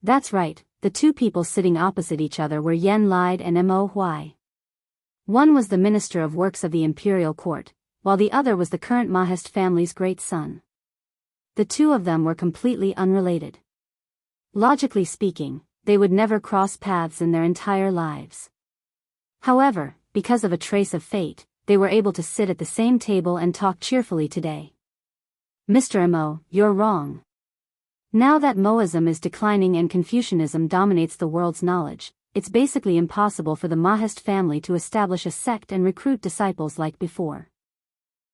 That's right, the two people sitting opposite each other were Yan Lide and Mo Huai. One was the Minister of Works of the Imperial Court, while the other was the current Mahist family's great son. The two of them were completely unrelated. Logically speaking, they would never cross paths in their entire lives. However, because of a trace of fate, they were able to sit at the same table and talk cheerfully today. Mr. Mo, you're wrong. Now that Moism is declining and Confucianism dominates the world's knowledge, it's basically impossible for the Mahist family to establish a sect and recruit disciples like before.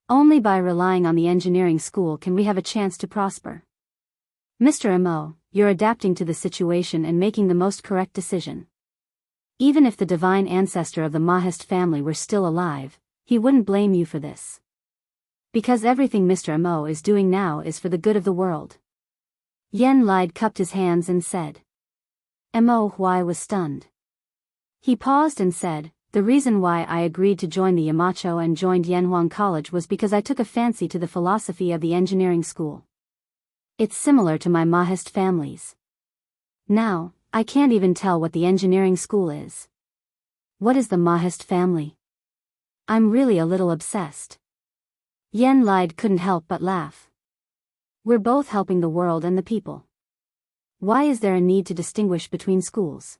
Only by relying on the engineering school can we have a chance to prosper. Mr. Mo, you're adapting to the situation and making the most correct decision. Even if the divine ancestor of the Mahist family were still alive, he wouldn't blame you for this. Because everything Mr. Mo is doing now is for the good of the world. Yan Lide cupped his hands and said. Mo Huai was stunned. He paused and said, "The reason why I agreed to join the Yamacho and joined Yanhuang College was because I took a fancy to the philosophy of the engineering school. It's similar to my Mahist family's. Now, I can't even tell what the engineering school is. What is the Mahist family? I'm really a little obsessed." Yen Lide couldn't help but laugh. "We're both helping the world and the people. Why is there a need to distinguish between schools?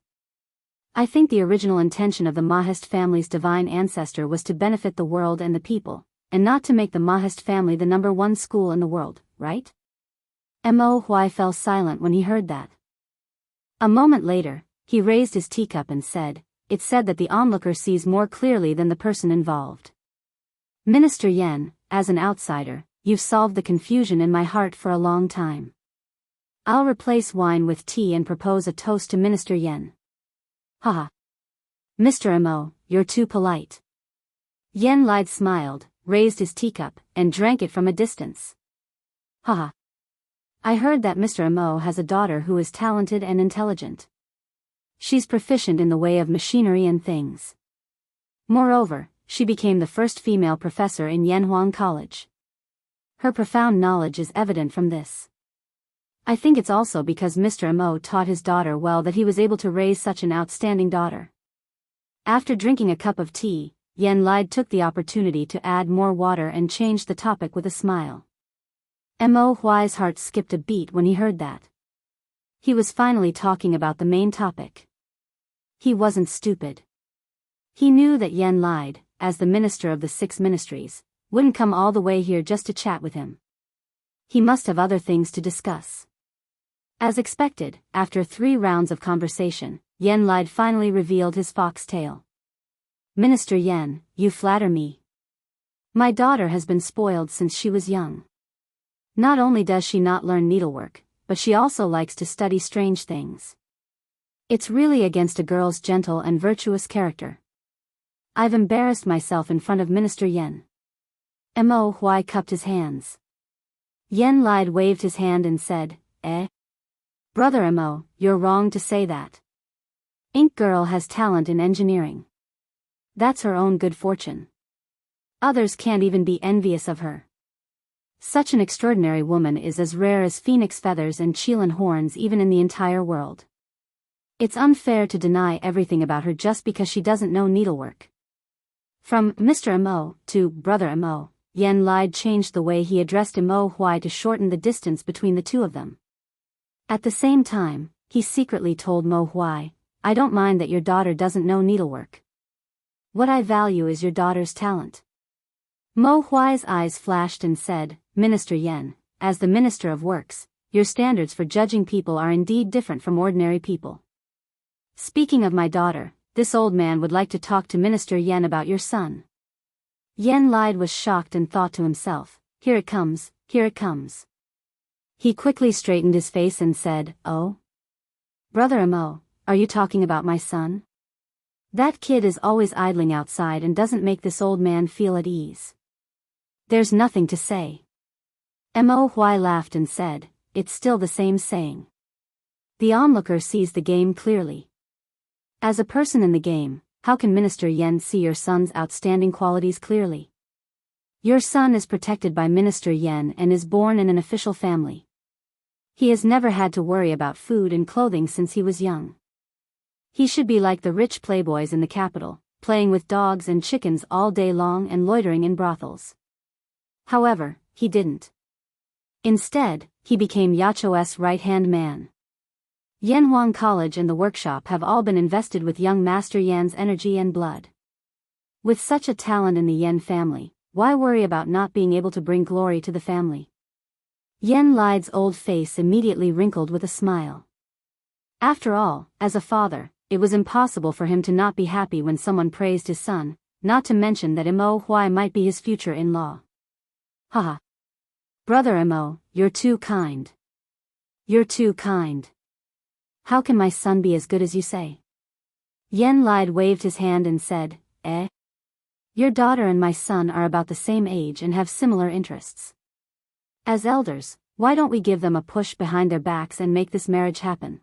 I think the original intention of the Mahist family's divine ancestor was to benefit the world and the people, and not to make the Mahist family the #1 school in the world, right?" Mo Huai fell silent when he heard that. A moment later, he raised his teacup and said, "It's said that the onlooker sees more clearly than the person involved. Minister Yen, as an outsider, you've solved the confusion in my heart for a long time. I'll replace wine with tea and propose a toast to Minister Yen." "Haha. Mr. Mo, you're too polite." Yen Lide smiled, raised his teacup, and drank it from a distance. "Haha. I heard that Mr. Mo has a daughter who is talented and intelligent. She's proficient in the way of machinery and things. Moreover, she became the first female professor in Yanhuang College. Her profound knowledge is evident from this. I think it's also because Mr. Mo taught his daughter well that he was able to raise such an outstanding daughter." After drinking a cup of tea, Yen Lide took the opportunity to add more water and changed the topic with a smile. Mo Huai's heart skipped a beat when he heard that. He was finally talking about the main topic. He wasn't stupid. He knew that Yen Lide, as the minister of the 6 ministries, wouldn't come all the way here just to chat with him. He must have other things to discuss. As expected, after 3 rounds of conversation, Yen Lide finally revealed his foxtail. "Minister Yen, you flatter me. My daughter has been spoiled since she was young. Not only does she not learn needlework, but she also likes to study strange things. It's really against a girl's gentle and virtuous character. I've embarrassed myself in front of Minister Yen." Mo Huai cupped his hands. Yen Lide waved his hand and said, Brother Mo, you're wrong to say that. Ink Girl has talent in engineering. That's her own good fortune. Others can't even be envious of her. Such an extraordinary woman is as rare as phoenix feathers and Chilan horns even in the entire world. It's unfair to deny everything about her just because she doesn't know needlework." From Mr. Mo to Brother Mo, Yen Lide changed the way he addressed Mo Huai to shorten the distance between the two of them. At the same time, he secretly told Mo Huai, "I don't mind that your daughter doesn't know needlework. What I value is your daughter's talent." Mo Huai's eyes flashed and said, "Minister Yen, as the Minister of Works, your standards for judging people are indeed different from ordinary people. Speaking of my daughter, this old man would like to talk to Minister Yen about your son." Yen Lide was shocked and thought to himself, here it comes, here it comes. He quickly straightened his face and said, "Oh? Brother Mo, are you talking about my son? That kid is always idling outside and doesn't make this old man feel at ease." "There's nothing to say." Mo Huai laughed and said, "It's still the same saying. The onlooker sees the game clearly. As a person in the game, how can Minister Yen see your son's outstanding qualities clearly? Your son is protected by Minister Yen and is born in an official family. He has never had to worry about food and clothing since he was young. He should be like the rich playboys in the capital, playing with dogs and chickens all day long and loitering in brothels. However, he didn't. Instead, he became Yacho's right-hand man. Yanhuang College and the workshop have all been invested with young Master Yan's energy and blood. With such a talent in the Yen family, why worry about not being able to bring glory to the family?" Yen Lide's old face immediately wrinkled with a smile. After all, as a father, it was impossible for him to not be happy when someone praised his son, not to mention that Mo Huai might be his future in-law. "Haha. Brother Mo, you're too kind. You're too kind. How can my son be as good as you say?" Yen Lide waved his hand and said, Your daughter and my son are about the same age and have similar interests. As elders, why don't we give them a push behind their backs and make this marriage happen?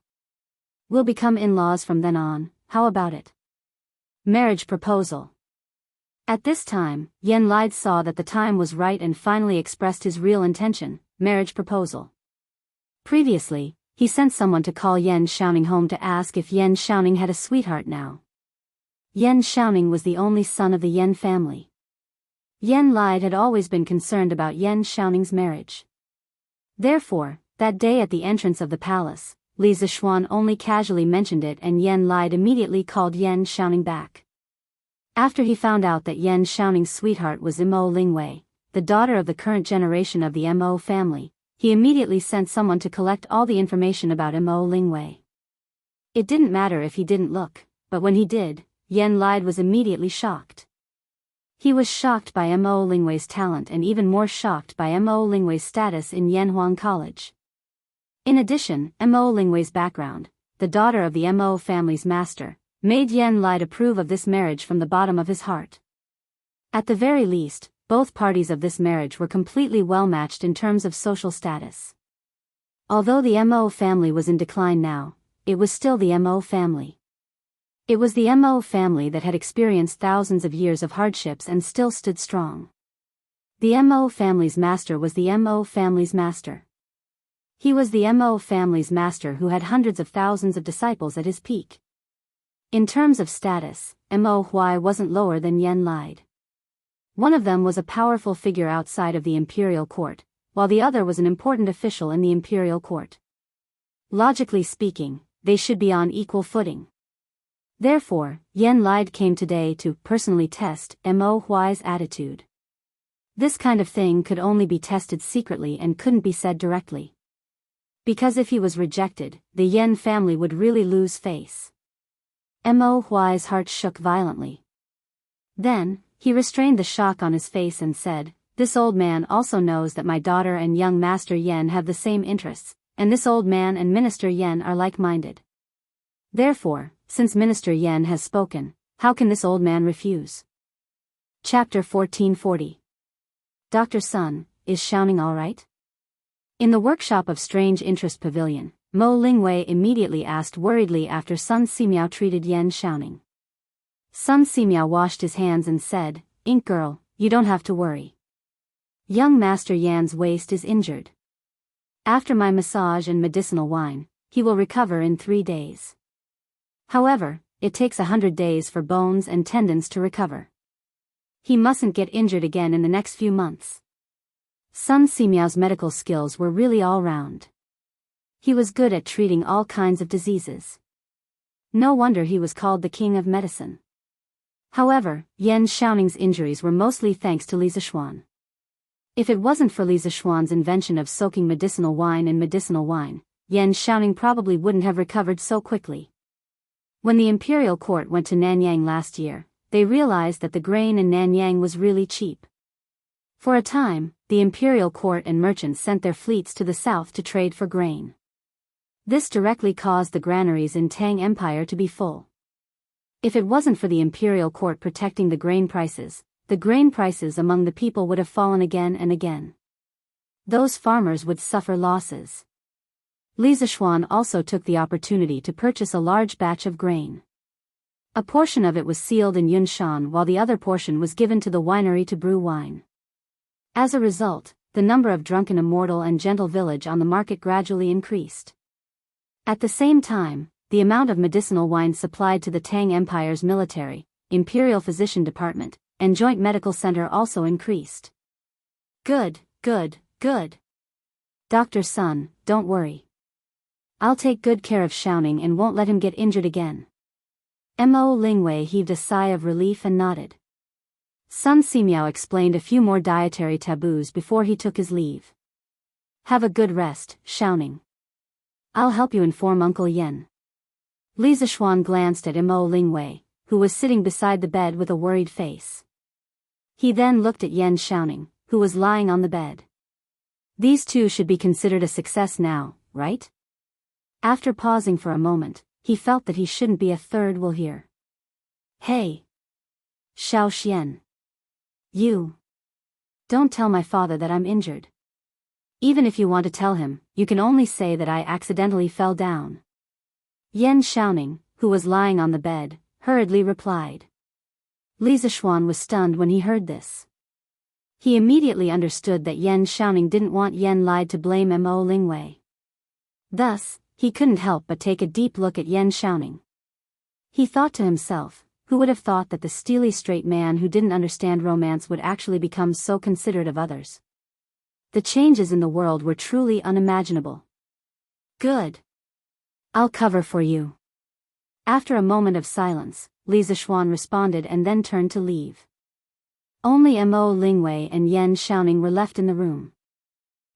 We'll become in-laws from then on, how about it?" Marriage proposal. At this time, Yan Lide saw that the time was right and finally expressed his real intention, marriage proposal. Previously, he sent someone to call Yan Xiaoning home to ask if Yan Xiaoning had a sweetheart now. Yan Xiaoning was the only son of the Yan family. Yan Lide had always been concerned about Yan Xiaoning's marriage. Therefore, that day at the entrance of the palace, Li Zixuan only casually mentioned it and Yan Lide immediately called Yan Xiaoning back. After he found out that Yan Xiaoning's sweetheart was Mo Lingwei, the daughter of the current generation of the Mo family, he immediately sent someone to collect all the information about Mo Lingwei. It didn't matter if he didn't look, but when he did, Yan Lide was immediately shocked. He was shocked by Mo Lingwei's talent and even more shocked by Mo Lingwei's status in Yanhuang College. In addition, Mo Lingwei's background, the daughter of the Mo family's master, made Yan Lide approve of this marriage from the bottom of his heart. At the very least, both parties of this marriage were completely well-matched in terms of social status. Although the Mo family was in decline now, it was still the Mo family. It was the Mo family that had experienced thousands of years of hardships and still stood strong. The Mo family's master was the Mo family's master. He was the Mo family's master who had hundreds of thousands of disciples at his peak. In terms of status, Mo Huai wasn't lower than Yan Lide. One of them was a powerful figure outside of the imperial court, while the other was an important official in the imperial court. Logically speaking, they should be on equal footing. Therefore, Yan Lide came today to personally test Mo Huai's attitude. This kind of thing could only be tested secretly and couldn't be said directly. Because if he was rejected, the Yan family would really lose face. Mo Huai's heart shook violently. Then, he restrained the shock on his face and said, "This old man also knows that my daughter and young Master Yan have the same interests, and this old man and Minister Yan are like-minded. Therefore, since Minister Yan has spoken, how can this old man refuse?" Chapter 1440. Dr. Sun, is Xiaoning all right? In the workshop of Strange Interest Pavilion, Mo Lingwei immediately asked worriedly after Sun Simiao treated Yan Xiaoning. Sun Simiao washed his hands and said, "Ink girl, you don't have to worry. Young Master Yan's waist is injured. After my massage and medicinal wine, he will recover in 3 days. However, it takes 100 days for bones and tendons to recover. He mustn't get injured again in the next few months." Sun Simiao's medical skills were really all-round. He was good at treating all kinds of diseases. No wonder he was called the king of medicine. However, Yan Xiaoning's injuries were mostly thanks to Li Zixuan. If it wasn't for Li Zixuan's invention of soaking medicinal wine in medicinal wine, Yan Xiaoning probably wouldn't have recovered so quickly. When the imperial court went to Nanyang last year, they realized that the grain in Nanyang was really cheap. For a time, the imperial court and merchants sent their fleets to the south to trade for grain. This directly caused the granaries in Tang Empire to be full. If it wasn't for the imperial court protecting the grain prices among the people would have fallen again and again. Those farmers would suffer losses. Li Zixuan also took the opportunity to purchase a large batch of grain. A portion of it was sealed in Yunshan while the other portion was given to the winery to brew wine. As a result, the number of drunken immortal and gentle village on the market gradually increased. At the same time, the amount of medicinal wine supplied to the Tang Empire's military, imperial physician department, and joint medical center also increased. Good, good, good. Dr. Sun, don't worry. I'll take good care of Xiaoning and won't let him get injured again. Mo Lingwei heaved a sigh of relief and nodded. Sun Simiao explained a few more dietary taboos before he took his leave. Have a good rest, Xiaoning. I'll help you inform Uncle Yen. Li Zixuan glanced at Mo Lingwei, who was sitting beside the bed with a worried face. He then looked at Yan Xiaoning, who was lying on the bed. These two should be considered a success now, right? After pausing for a moment, he felt that he shouldn't be a third wheel here. Hey! Xiao Xian. You! Don't tell my father that I'm injured. Even if you want to tell him, you can only say that I accidentally fell down. Yan Xiaoning, who was lying on the bed, hurriedly replied. Li Zishuan was stunned when he heard this. He immediately understood that Yan Xiaoning didn't want Yan lied to blame Mo Lingwei. Thus, he couldn't help but take a deep look at Yan Xiaoning. He thought to himself, who would have thought that the steely straight man who didn't understand romance would actually become so considerate of others? The changes in the world were truly unimaginable. Good. I'll cover for you. After a moment of silence, Li Zishuan responded and then turned to leave. Only Mo Lingwei and Yan Xiaoning were left in the room.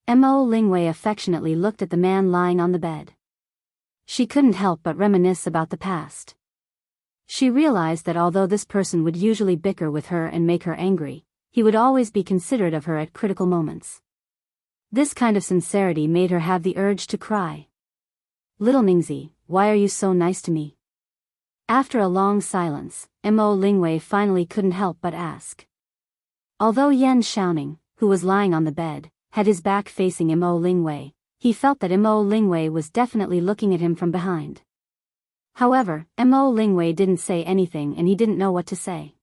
Mo Lingwei affectionately looked at the man lying on the bed. She couldn't help but reminisce about the past. She realized that although this person would usually bicker with her and make her angry, he would always be considerate of her at critical moments. This kind of sincerity made her have the urge to cry. Little Ningzi, why are you so nice to me? After a long silence, Mo Lingwei finally couldn't help but ask. Although Yan Xiaoning, who was lying on the bed, had his back facing Mo Lingwei, he felt that Mo Lingwei was definitely looking at him from behind. However, Mo Lingwei didn't say anything and he didn't know what to say.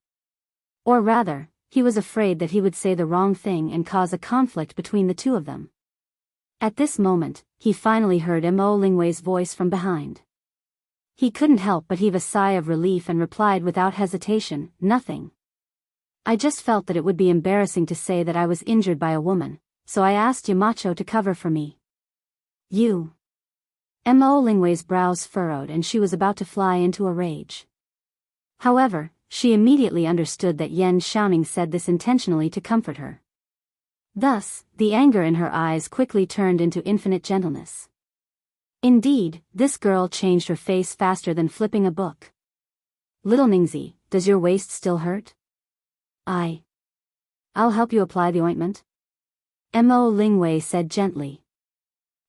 Or rather, he was afraid that he would say the wrong thing and cause a conflict between the two of them. At this moment, he finally heard Mo Lingwei's voice from behind. He couldn't help but heave a sigh of relief and replied without hesitation, nothing. I just felt that it would be embarrassing to say that I was injured by a woman, so I asked Yamacho to cover for me. You. Mo Lingwei's brows furrowed and she was about to fly into a rage. However, she immediately understood that Yan Xiaoning said this intentionally to comfort her. Thus, the anger in her eyes quickly turned into infinite gentleness. Indeed, this girl changed her face faster than flipping a book. Little Ningzi, does your waist still hurt? I'll help you apply the ointment. Mo Lingwei said gently.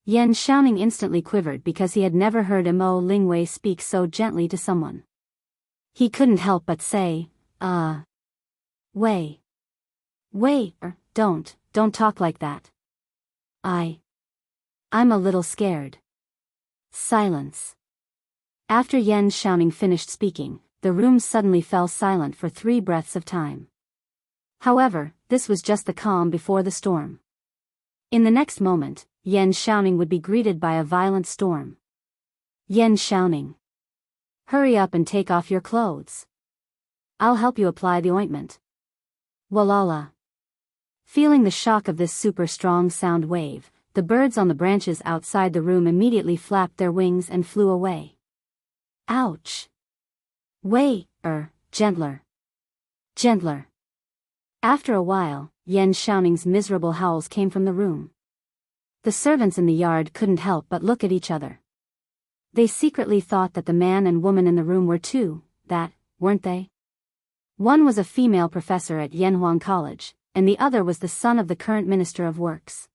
Yan Xiaoning instantly quivered because he had never heard Mo Lingwei speak so gently to someone. He couldn't help but say, Wei, don't talk like that. I'm a little scared. Silence. After Yan Xiaoning finished speaking, the room suddenly fell silent for 3 breaths of time. However, this was just the calm before the storm. In the next moment, Yan Xiaoning would be greeted by a violent storm. Yan Xiaoning. Hurry up and take off your clothes. I'll help you apply the ointment. Walala. Feeling the shock of this super strong sound wave, the birds on the branches outside the room immediately flapped their wings and flew away. Ouch! Gentler. Gentler. After a while, Yan Xiaoning's miserable howls came from the room. The servants in the yard couldn't help but look at each other. They secretly thought that the man and woman in the room were two, weren't they? One was a female professor at Yanhuang College, and the other was the son of the current Minister of Works.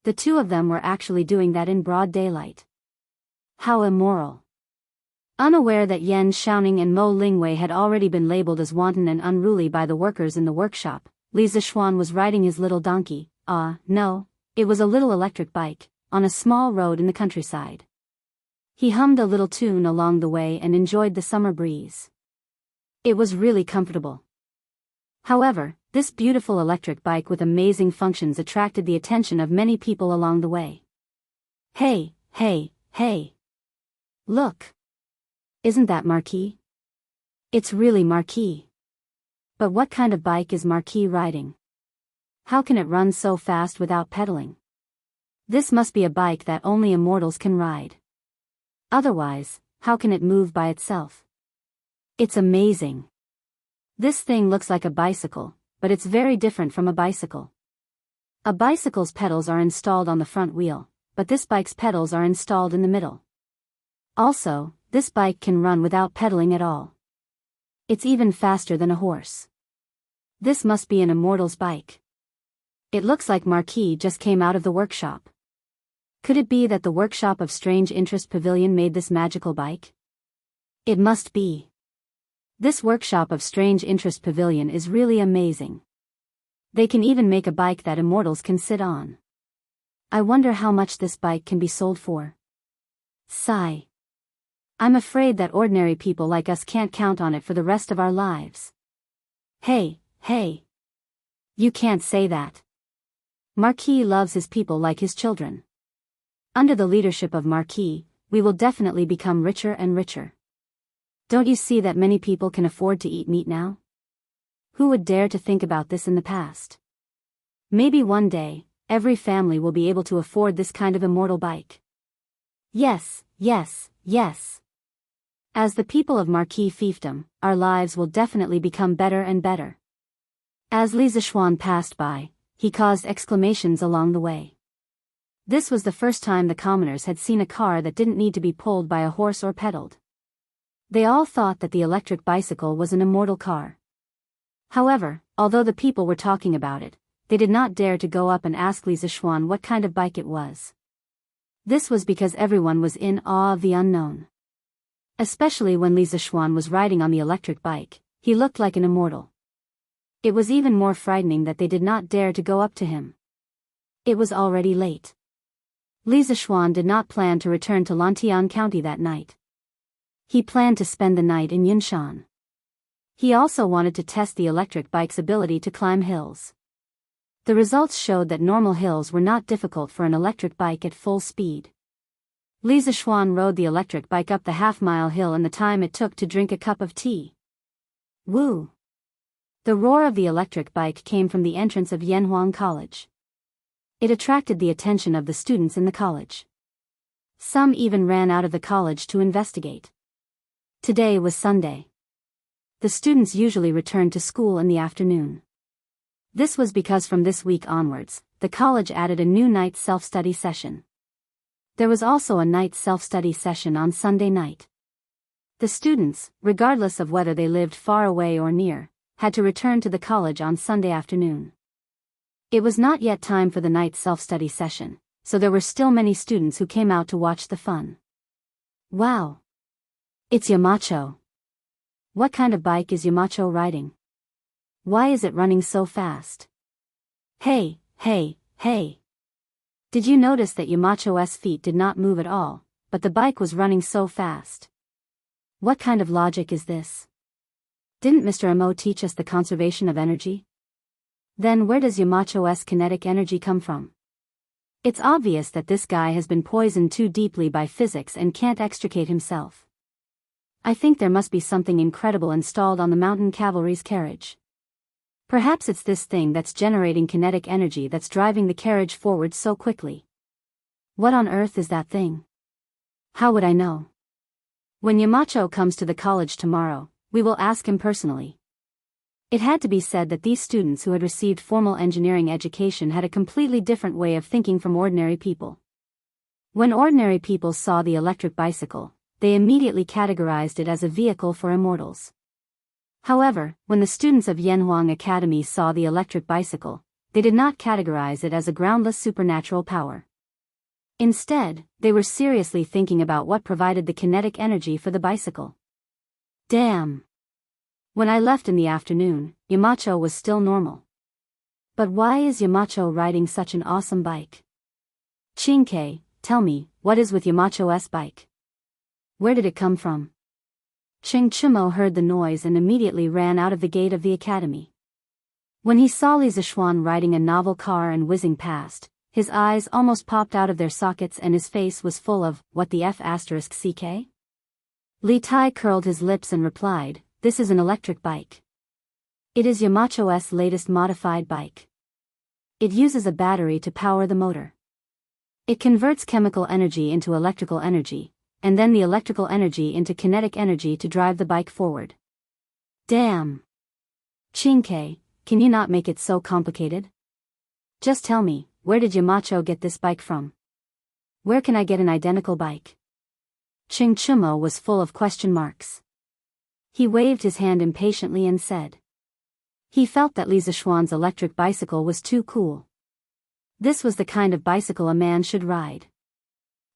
The two of them were actually doing that in broad daylight. How immoral. Unaware that Yan Xiaoning and Mo Lingwei had already been labeled as wanton and unruly by the workers in the workshop, Li Zishuan was riding his little donkey, no, it was a little electric bike, on a small road in the countryside. He hummed a little tune along the way and enjoyed the summer breeze. It was really comfortable. However, this beautiful electric bike with amazing functions attracted the attention of many people along the way. Hey! Look! Isn't that Marquis? It's really Marquis. But what kind of bike is Marquis riding? How can it run so fast without pedaling? This must be a bike that only immortals can ride. Otherwise, how can it move by itself? It's amazing. This thing looks like a bicycle, but it's very different from a bicycle. A bicycle's pedals are installed on the front wheel, but this bike's pedals are installed in the middle. Also, this bike can run without pedaling at all. It's even faster than a horse. This must be an immortal's bike. It looks like Marquis just came out of the workshop. Could it be that the workshop of Strange Interest Pavilion made this magical bike? It must be. This workshop of Strange Interest Pavilion is really amazing. They can even make a bike that immortals can sit on. I wonder how much this bike can be sold for. Sigh. I'm afraid that ordinary people like us can't count on it for the rest of our lives. Hey, hey. You can't say that. Marquis loves his people like his children. Under the leadership of Marquis, we will definitely become richer and richer. Don't you see that many people can afford to eat meat now? Who would dare to think about this in the past? Maybe one day, every family will be able to afford this kind of immortal bike. Yes, yes, yes. As the people of Marquis fiefdom, our lives will definitely become better and better. As Li Zishuan passed by, he caused exclamations along the way. This was the first time the commoners had seen a car that didn't need to be pulled by a horse or pedaled. They all thought that the electric bicycle was an immortal car. However, although the people were talking about it, they did not dare to go up and ask Li Zishuan what kind of bike it was. This was because everyone was in awe of the unknown. Especially when Li Zishuan was riding on the electric bike, he looked like an immortal. It was even more frightening that they did not dare to go up to him. It was already late. Li Zishuan did not plan to return to Lantian County that night. He planned to spend the night in Yunshan. He also wanted to test the electric bike's ability to climb hills. The results showed that normal hills were not difficult for an electric bike at full speed. Li Zishuan rode the electric bike up the half-mile hill in the time it took to drink a cup of tea. Woo! The roar of the electric bike came from the entrance of Yanhuang College. It attracted the attention of the students in the college. Some even ran out of the college to investigate. Today was Sunday. The students usually returned to school in the afternoon. This was because from this week onwards, the college added a new night self-study session. There was also a night self-study session on Sunday night. The students, regardless of whether they lived far away or near, had to return to the college on Sunday afternoon. It was not yet time for the night self-study session, so there were still many students who came out to watch the fun. Wow! It's Yamacho. What kind of bike is Yamacho riding? Why is it running so fast? Hey, hey, hey! Did you notice that Yamacho's feet did not move at all, but the bike was running so fast? What kind of logic is this? Didn't Mr. Mo teach us the conservation of energy? Then where does Yamacho's kinetic energy come from? It's obvious that this guy has been poisoned too deeply by physics and can't extricate himself. I think there must be something incredible installed on the mountain cavalry's carriage. Perhaps it's this thing that's generating kinetic energy that's driving the carriage forward so quickly. What on earth is that thing? How would I know? When Yamacho comes to the college tomorrow, we will ask him personally. It had to be said that these students who had received formal engineering education had a completely different way of thinking from ordinary people. When ordinary people saw the electric bicycle, they immediately categorized it as a vehicle for immortals. However, when the students of Yanhuang Academy saw the electric bicycle, they did not categorize it as a groundless supernatural power. Instead, they were seriously thinking about what provided the kinetic energy for the bicycle. Damn! When I left in the afternoon, Yamacho was still normal. But why is Yamacho riding such an awesome bike? Chinkei, tell me, what is with Yamacho's bike? Where did it come from? Ching Chimo heard the noise and immediately ran out of the gate of the academy. When he saw Li Zishuan riding a novel car and whizzing past, his eyes almost popped out of their sockets and his face was full of, what the F***ck? Li Tai curled his lips and replied, this is an electric bike. It is Yamacho's latest modified bike. It uses a battery to power the motor. It converts chemical energy into electrical energy, and then the electrical energy into kinetic energy to drive the bike forward. Damn! Chinkei, can you not make it so complicated? Just tell me, where did Yamacho get this bike from? Where can I get an identical bike? Ching Chumo was full of question marks. He waved his hand impatiently and said. He felt that Li Zishuan's electric bicycle was too cool. This was the kind of bicycle a man should ride.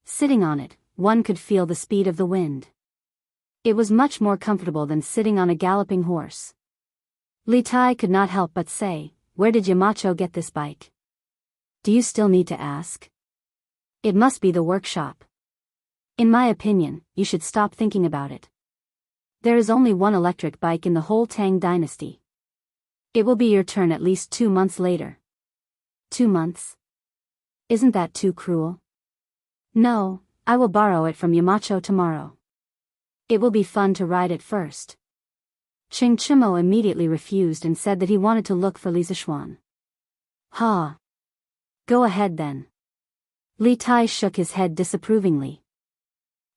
Sitting on it, one could feel the speed of the wind. It was much more comfortable than sitting on a galloping horse. Li Tai could not help but say, where did Yamacho get this bike? Do you still need to ask? It must be the workshop. In my opinion, you should stop thinking about it. There is only one electric bike in the whole Tang dynasty. It will be your turn at least 2 months later. 2 months? Isn't that too cruel? No, I will borrow it from Yamacho tomorrow. It will be fun to ride it first. Cheng Chimo immediately refused and said that he wanted to look for Li Zixuan. Ha! Go ahead then. Li Tai shook his head disapprovingly.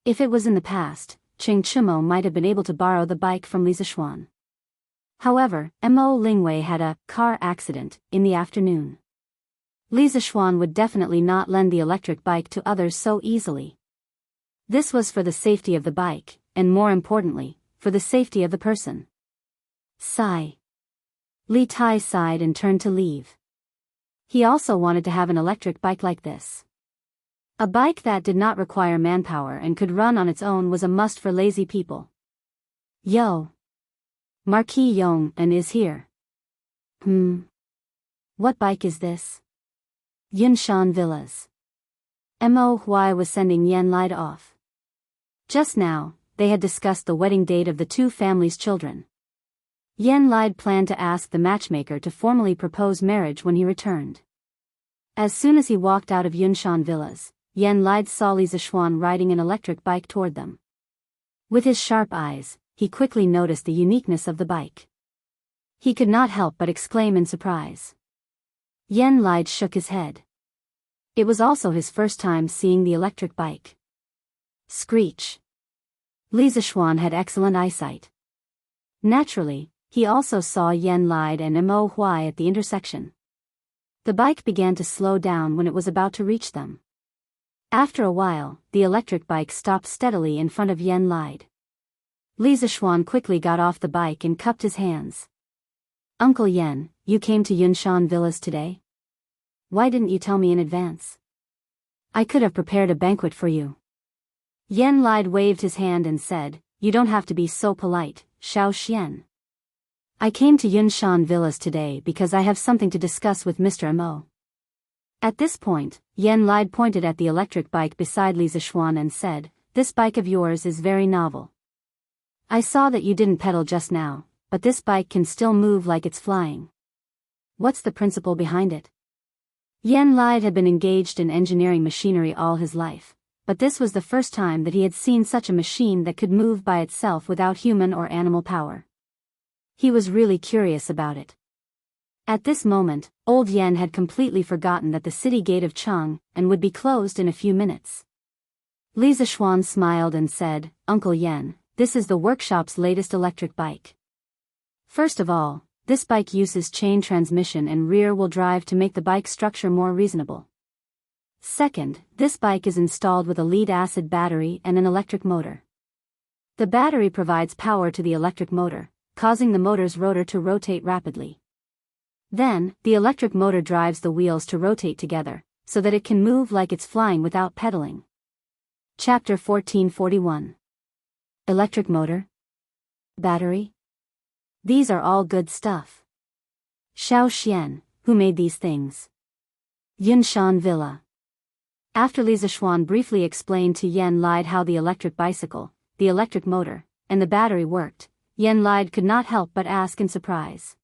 If it was in the past, Cheng Chimo might have been able to borrow the bike from Li Zixuan. However, Mo Lingwei had a car accident in the afternoon. Li Zixuan would definitely not lend the electric bike to others so easily. This was for the safety of the bike, and more importantly, for the safety of the person. Sigh. Li Tai sighed and turned to leave. He also wanted to have an electric bike like this. A bike that did not require manpower and could run on its own was a must for lazy people. Yo! Marquis Yong and is here. What bike is this? Yunshan Villas. Mo Huai was sending Yan Lide off. Just now, they had discussed the wedding date of the two families' children. Yan Lide planned to ask the matchmaker to formally propose marriage when he returned. As soon as he walked out of Yunshan Villas, Yan Lide saw Li Zixuan riding an electric bike toward them. With his sharp eyes, he quickly noticed the uniqueness of the bike. He could not help but exclaim in surprise. Yan Lide shook his head. It was also his first time seeing the electric bike. Screech. Li Zixuan had excellent eyesight. Naturally, he also saw Yan Lide and Mo Huai at the intersection. The bike began to slow down when it was about to reach them. After a while, the electric bike stopped steadily in front of Yan Lide. Li Zixuan quickly got off the bike and cupped his hands. Uncle Yan, you came to Yunshan Villas today? Why didn't you tell me in advance? I could have prepared a banquet for you. Yan Lide waved his hand and said, You don't have to be so polite, Xiao Xian. I came to Yunshan Villas today because I have something to discuss with Mr. Mo. At this point, Yan Lide pointed at the electric bike beside Li Zixuan and said, This bike of yours is very novel. I saw that you didn't pedal just now, but this bike can still move like it's flying. What's the principle behind it? Yan Lide had been engaged in engineering machinery all his life, but this was the first time that he had seen such a machine that could move by itself without human or animal power. He was really curious about it. At this moment, old Yan had completely forgotten that the city gate of Chang and would be closed in a few minutes. Li Zixuan smiled and said, Uncle Yan, this is the workshop's latest electric bike. First of all, this bike uses chain transmission and rear-wheel drive to make the bike structure more reasonable. Second, this bike is installed with a lead-acid battery and an electric motor. The battery provides power to the electric motor, causing the motor's rotor to rotate rapidly. Then, the electric motor drives the wheels to rotate together, so that it can move like it's flying without pedaling. Chapter 1441. Electric motor? Battery? These are all good stuff. Xiao Xian, who made these things? Yunshan Villa. After Li Zixuan briefly explained to Yan Lide how the electric bicycle, the electric motor, and the battery worked, Yan Lide could not help but ask in surprise.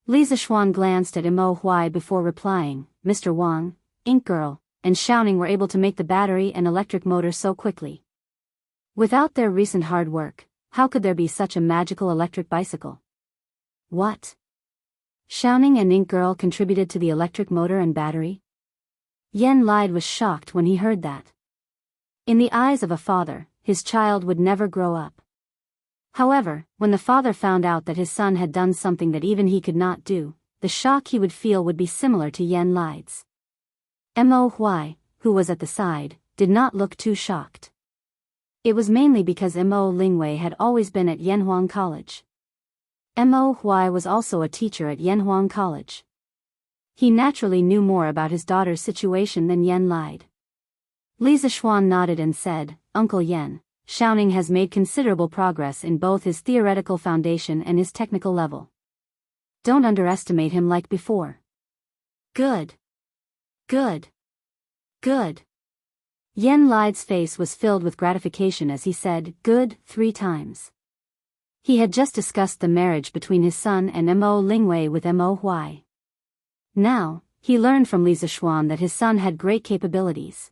Li Zixuan glanced at Mo Huai before replying, Mr. Wang, Ink Girl, and Xiaoning were able to make the battery and electric motor so quickly. Without their recent hard work, how could there be such a magical electric bicycle? What? Xiaoning and Ink Girl contributed to the electric motor and battery? Yan Lide was shocked when he heard that. In the eyes of a father, his child would never grow up. However, when the father found out that his son had done something that even he could not do, the shock he would feel would be similar to Yan Lide's. Mo Huai, who was at the side, did not look too shocked. It was mainly because Mo Lingwei had always been at Yanhuang College. Mo Huai was also a teacher at Yanhuang College. He naturally knew more about his daughter's situation than Yan Lide. Li Zixuan nodded and said, Uncle Yan, Xiaoning has made considerable progress in both his theoretical foundation and his technical level. Don't underestimate him like before. Good. Good. Good. Yan Lide's face was filled with gratification as he said, good, 3 times. He had just discussed the marriage between his son and Mo Lingwei with Mo Huai. Now, he learned from Li Zishuan that his son had great capabilities.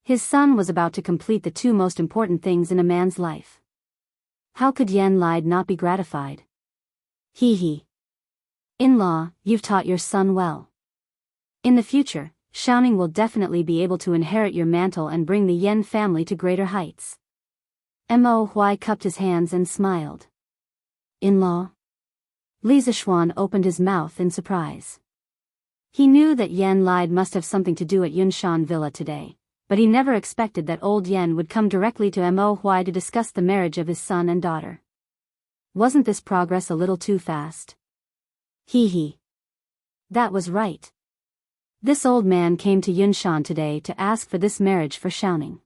His son was about to complete the two most important things in a man's life. How could Yan Lide not be gratified? He. In-law, you've taught your son well. In the future, Xiaoning will definitely be able to inherit your mantle and bring the Yan family to greater heights. Mo Huai cupped his hands and smiled. In-law? Li Zishuan opened his mouth in surprise. He knew that Yan Lide must have something to do at Yunshan Villa today, but he never expected that old Yan would come directly to Mo Huai to discuss the marriage of his son and daughter. Wasn't this progress a little too fast? He. That was right. This old man came to Yunshan today to ask for this marriage for Xiaoning.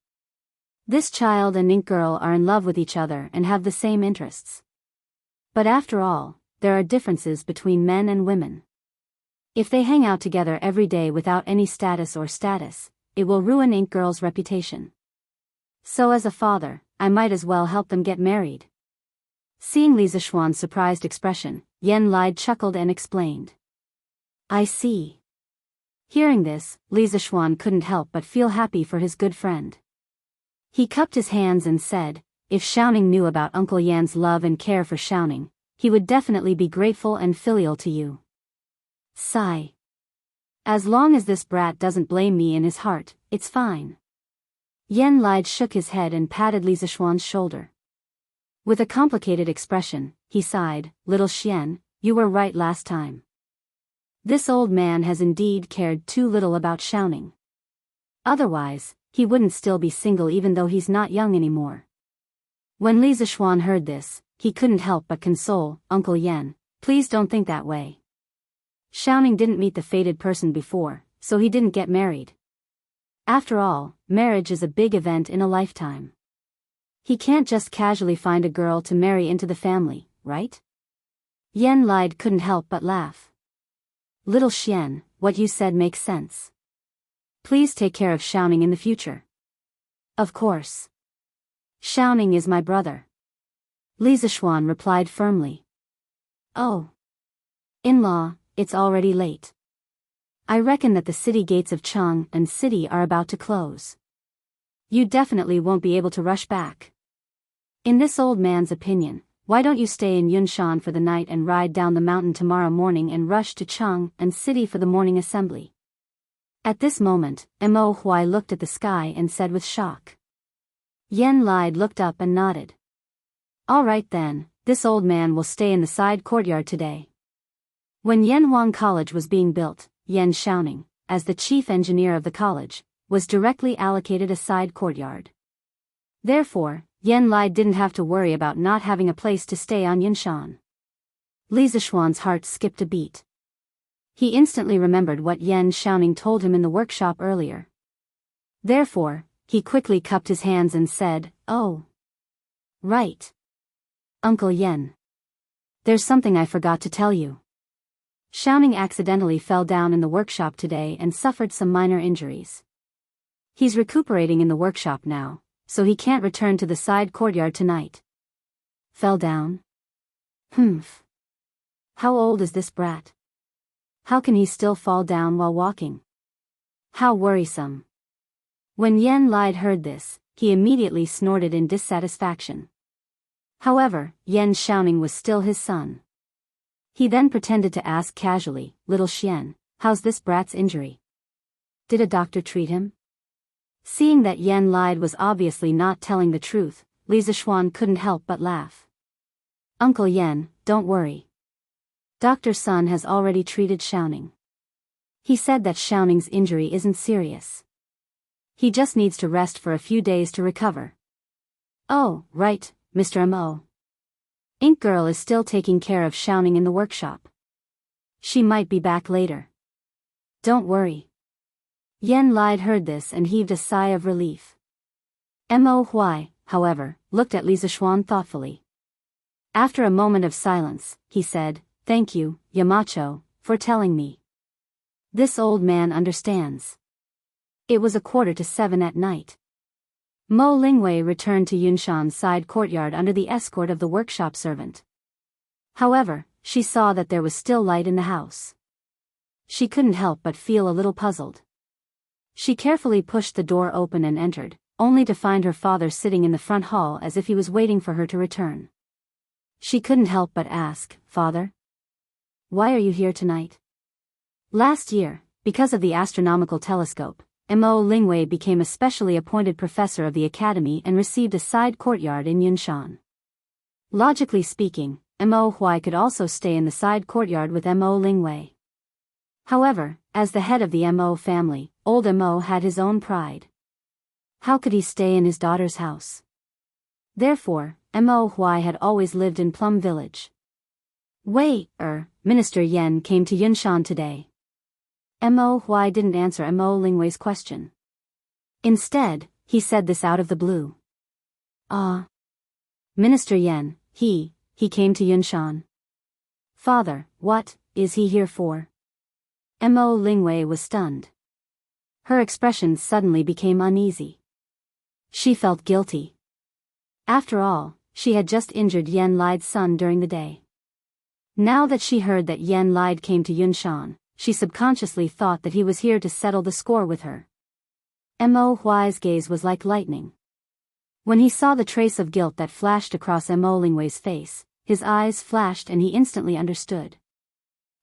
This child and Ink girl are in love with each other and have the same interests. But after all, there are differences between men and women. If they hang out together every day without any status, it will ruin Ink girl's reputation. So as a father, I might as well help them get married. Seeing Li Zishuan's surprised expression, Yan Lide chuckled and explained. I see. Hearing this, Li Zishuan couldn't help but feel happy for his good friend. He cupped his hands and said, if Xiaoning knew about Uncle Yan's love and care for Xiaoning, he would definitely be grateful and filial to you. Sigh. As long as this brat doesn't blame me in his heart, it's fine. Yan Lide shook his head and patted Li Zishuan's shoulder. With a complicated expression, he sighed, Little Xian, you were right last time. This old man has indeed cared too little about Xiaoning. Otherwise, he wouldn't still be single even though he's not young anymore. When Li Zishuan heard this, he couldn't help but console, Uncle Yan, please don't think that way. Xiaoning didn't meet the fated person before, so he didn't get married. After all, marriage is a big event in a lifetime. He can't just casually find a girl to marry into the family, right? Yan Lide couldn't help but laugh. Little Xian, what you said makes sense. Please take care of Xiaoning in the future. Of course. Xiaoning is my brother. Li Zishuan replied firmly. Oh. In-law, it's already late. I reckon that the city gates of Chang and City are about to close. You definitely won't be able to rush back. In this old man's opinion, why don't you stay in Yunshan for the night and ride down the mountain tomorrow morning and rush to Chang and City for the morning assembly? At this moment, Mo Huai looked at the sky and said with shock. Yan Lide looked up and nodded. All right then, this old man will stay in the side courtyard today. When Yanhuang College was being built, Yan Xiaoning, as the chief engineer of the college, was directly allocated a side courtyard. Therefore, Yan Lide didn't have to worry about not having a place to stay on Yunshan. Li Zishuan's heart skipped a beat. He instantly remembered what Yan Xiaoning told him in the workshop earlier. Therefore, he quickly cupped his hands and said, Oh. Right. Uncle Yan. There's something I forgot to tell you. Xiaoning accidentally fell down in the workshop today and suffered some minor injuries. He's recuperating in the workshop now, so he can't return to the side courtyard tonight. Fell down? Humph. How old is this brat? How can he still fall down while walking? How worrisome. When Yan Lide heard this, he immediately snorted in dissatisfaction. However, Yan Xiaoning was still his son. He then pretended to ask casually, Little Xian, how's this brat's injury? Did a doctor treat him? Seeing that Yan Lide was obviously not telling the truth, Li Zishuan couldn't help but laugh. Uncle Yan, don't worry. Dr. Sun has already treated Xiaoning. He said that Xiaoning's injury isn't serious. He just needs to rest for a few days to recover. Oh, right, Mr. Mo. Ink Girl is still taking care of Xiaoning in the workshop. She might be back later. Don't worry. Yan Lide heard this and heaved a sigh of relief. Mo Huai, however, looked at Li Zishuan thoughtfully. After a moment of silence, he said, Thank you, Yamacho, for telling me. This old man understands. It was 6:45 at night. Mo Lingwei returned to Yunshan's side courtyard under the escort of the workshop servant. However, she saw that there was still light in the house. She couldn't help but feel a little puzzled. She carefully pushed the door open and entered, only to find her father sitting in the front hall as if he was waiting for her to return. She couldn't help but ask, "Father? Why are you here tonight?" Last year, because of the astronomical telescope, Mo Lingwei became a specially appointed professor of the academy and received a side courtyard in Yunshan. Logically speaking, Mo Huai could also stay in the side courtyard with Mo Lingwei. However, as the head of the Mo family, old Mo had his own pride. How could he stay in his daughter's house? Therefore, Mo Huai had always lived in Plum Village. Minister Yen came to Yunshan today. Mo Huai didn't answer Mo Lingwei's question. Instead, he said this out of the blue. Minister Yen, he came to Yunshan. Father, what is he here for? Mo Lingwei was stunned. Her expression suddenly became uneasy. She felt guilty. After all, she had just injured Yen Lide's son during the day. Now that she heard that Yen Lide came to Yunshan, she subconsciously thought that he was here to settle the score with her. Mo Huai's gaze was like lightning. When he saw the trace of guilt that flashed across Mo Lingwei's face, his eyes flashed and he instantly understood.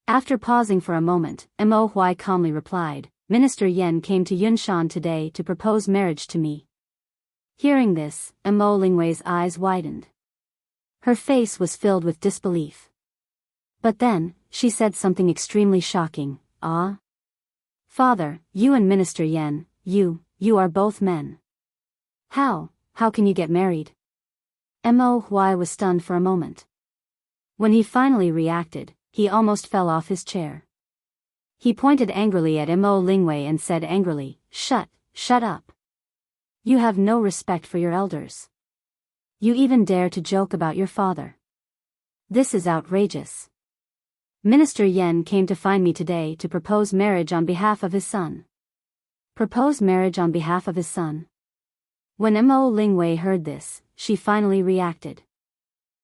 After pausing for a moment, Mo Huai calmly replied, "Minister Yen came to Yunshan today to propose marriage to me." Hearing this, Mo Lingwei's eyes widened. Her face was filled with disbelief. But then, she said something extremely shocking. Father, you and Minister Yen, you are both men. How can you get married? Mo Huai was stunned for a moment. When he finally reacted, he almost fell off his chair. He pointed angrily at Mo Lingwei and said angrily, Shut up. You have no respect for your elders. You even dare to joke about your father. This is outrageous. Minister Yen came to find me today to propose marriage on behalf of his son. Propose marriage on behalf of his son? When Mo Lingwei heard this, she finally reacted.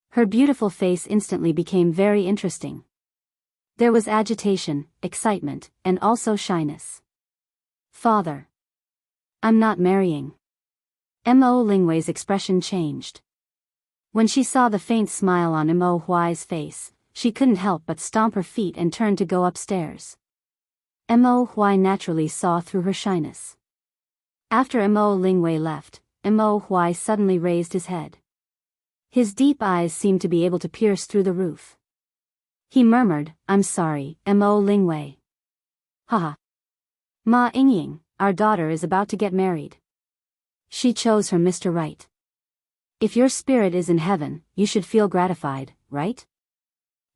Her beautiful face instantly became very interesting. There was agitation, excitement, and also shyness. Father. I'm not marrying. Mo Lingwei's expression changed. When she saw the faint smile on Mo Huai's face, she couldn't help but stomp her feet and turn to go upstairs. Mo Huai naturally saw through her shyness. After Mo Lingwei left, Mo Huai suddenly raised his head. His deep eyes seemed to be able to pierce through the roof. He murmured, "I'm sorry, Mo Lingwei." Haha. Ma Yingying, our daughter is about to get married. She chose her Mr. Right. If your spirit is in heaven, you should feel gratified, right?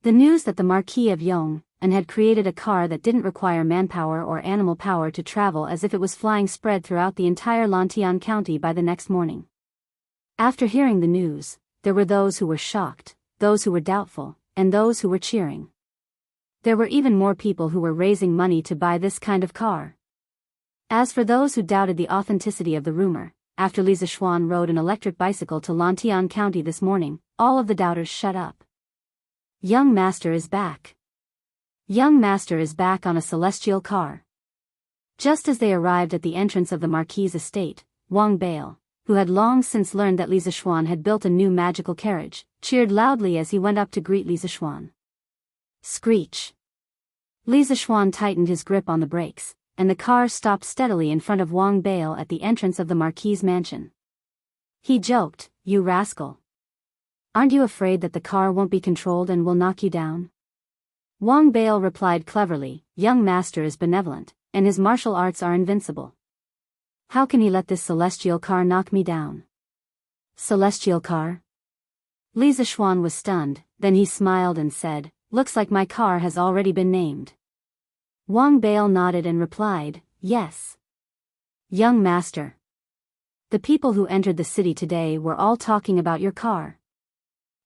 The news that the Marquis of Yong had created a car that didn't require manpower or animal power to travel as if it was flying spread throughout the entire Lantian County by the next morning. After hearing the news, there were those who were shocked, those who were doubtful, and those who were cheering. There were even more people who were raising money to buy this kind of car. As for those who doubted the authenticity of the rumor, after Li Zishuan rode an electric bicycle to Lantian County this morning, all of the doubters shut up. Young Master is back. Young Master is back on a celestial car. Just as they arrived at the entrance of the Marquis' estate, Wang Bale, who had long since learned that Li Zishuan had built a new magical carriage, cheered loudly as he went up to greet Li Zishuan. Screech. Li Zishuan tightened his grip on the brakes, and the car stopped steadily in front of Wang Bale at the entrance of the Marquis' mansion. He joked, "You rascal. Aren't you afraid that the car won't be controlled and will knock you down?" Wang Bale replied cleverly, "Young Master is benevolent, and his martial arts are invincible. How can he let this celestial car knock me down?" Celestial car? Li Zishuan was stunned, then he smiled and said, "Looks like my car has already been named." Wang Bale nodded and replied, "Yes. Young Master. The people who entered the city today were all talking about your car.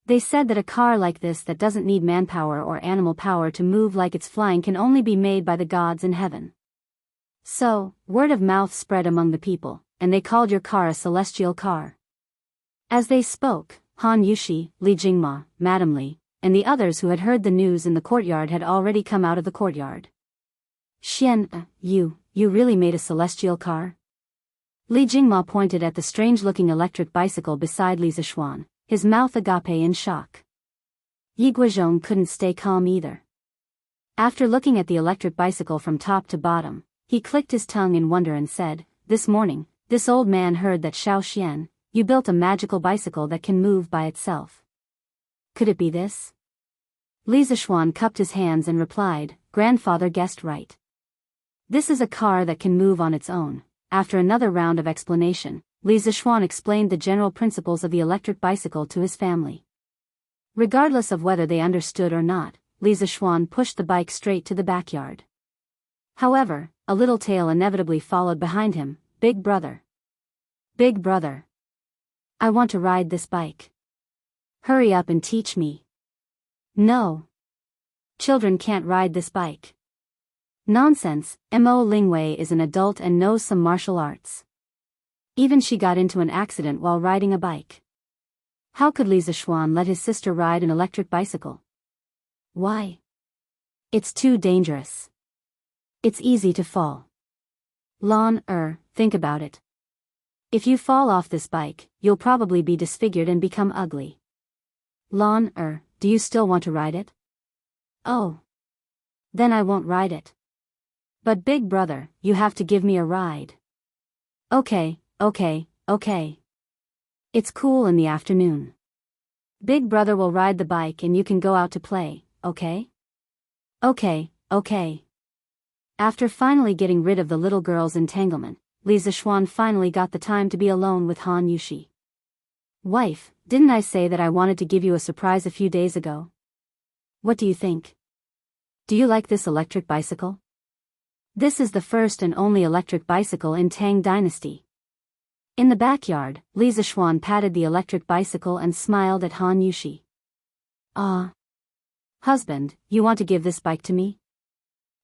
They said that a car like this that doesn't need manpower or animal power to move like it's flying can only be made by the gods in heaven." So, word of mouth spread among the people, and they called your car a celestial car." As they spoke, Han Yushi, Li Jingma, Madame Li, and the others who had heard the news in the courtyard had already come out of the courtyard. "Xian, you really made a celestial car?" Li Jingma pointed at the strange-looking electric bicycle beside Li Zishuan, his mouth agape in shock. Yi Guozhong couldn't stay calm either. After looking at the electric bicycle from top to bottom, he clicked his tongue in wonder and said, "This morning, this old man heard that Xiao Xian, you built a magical bicycle that can move by itself. Could it be this?" Li Zishuan cupped his hands and replied, "Grandfather guessed right. This is a car that can move on its own." After another round of explanation, Li Zishuan explained the general principles of the electric bicycle to his family. Regardless of whether they understood or not, Li Zishuan pushed the bike straight to the backyard. However, a little tail inevitably followed behind him. "Big brother. Big brother. I want to ride this bike. Hurry up and teach me." "No. Children can't ride this bike." "Nonsense, Mo Lingwei is an adult and knows some martial arts. Even she got into an accident while riding a bike. How could Li Zishuan let his sister ride an electric bicycle? Why? It's too dangerous. It's easy to fall. Think about it. If you fall off this bike, you'll probably be disfigured and become ugly. Do you still want to ride it?" "Oh. Then I won't ride it. But big brother, you have to give me a ride." Okay. It's cool in the afternoon. Big brother will ride the bike and you can go out to play, okay?" Okay. After finally getting rid of the little girl's entanglement, Li Zishuan finally got the time to be alone with Han Yushi. "Wife, didn't I say that I wanted to give you a surprise a few days ago? What do you think? Do you like this electric bicycle? This is the first and only electric bicycle in Tang Dynasty." In the backyard, Li Zishuan patted the electric bicycle and smiled at Han Yushi. "Ah. Husband, you want to give this bike to me?"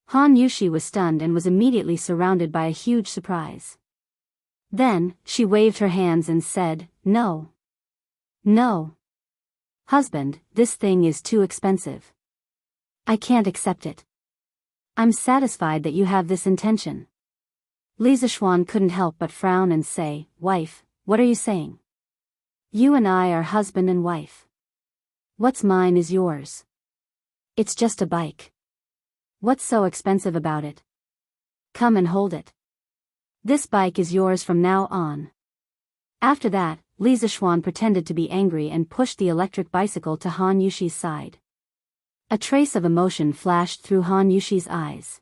Han Yushi was stunned and was immediately surrounded by a huge surprise. Then, she waved her hands and said, No. Husband, this thing is too expensive. I can't accept it. I'm satisfied that you have this intention." Li Zishuan couldn't help but frown and say, "Wife, what are you saying? You and I are husband and wife. What's mine is yours. It's just a bike. What's so expensive about it? Come and hold it. This bike is yours from now on." After that, Li Zishuan pretended to be angry and pushed the electric bicycle to Han Yushi's side. A trace of emotion flashed through Han Yushi's eyes.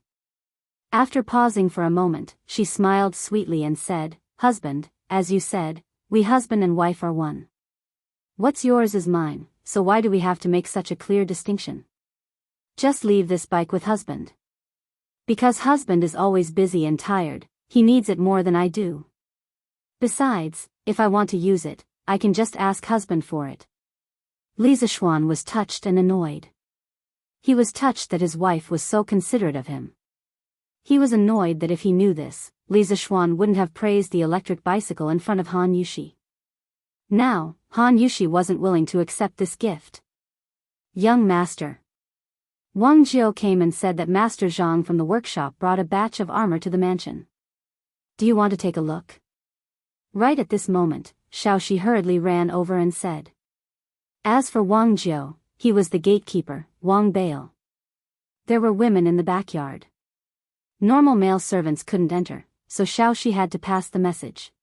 After pausing for a moment, she smiled sweetly and said, "Husband, as you said, we husband and wife are one. What's yours is mine, so why do we have to make such a clear distinction? Just leave this bike with husband. Because husband is always busy and tired, he needs it more than I do. Besides, if I want to use it, I can just ask husband for it." Li Zishuan was touched and annoyed. He was touched that his wife was so considerate of him. He was annoyed that if he knew this, Li Zishuan wouldn't have praised the electric bicycle in front of Han Yushi. Now, Han Yushi wasn't willing to accept this gift. "Young master." Wang Jiao came and said that Master Zhang from the workshop brought a batch of armor to the mansion. "Do you want to take a look?" Right at this moment, Xiaoxi hurriedly ran over and said. As for Wang Jiao, he was the gatekeeper, Wang Bail. There were women in the backyard. Normal male servants couldn't enter, so Xiaoxi had to pass the message.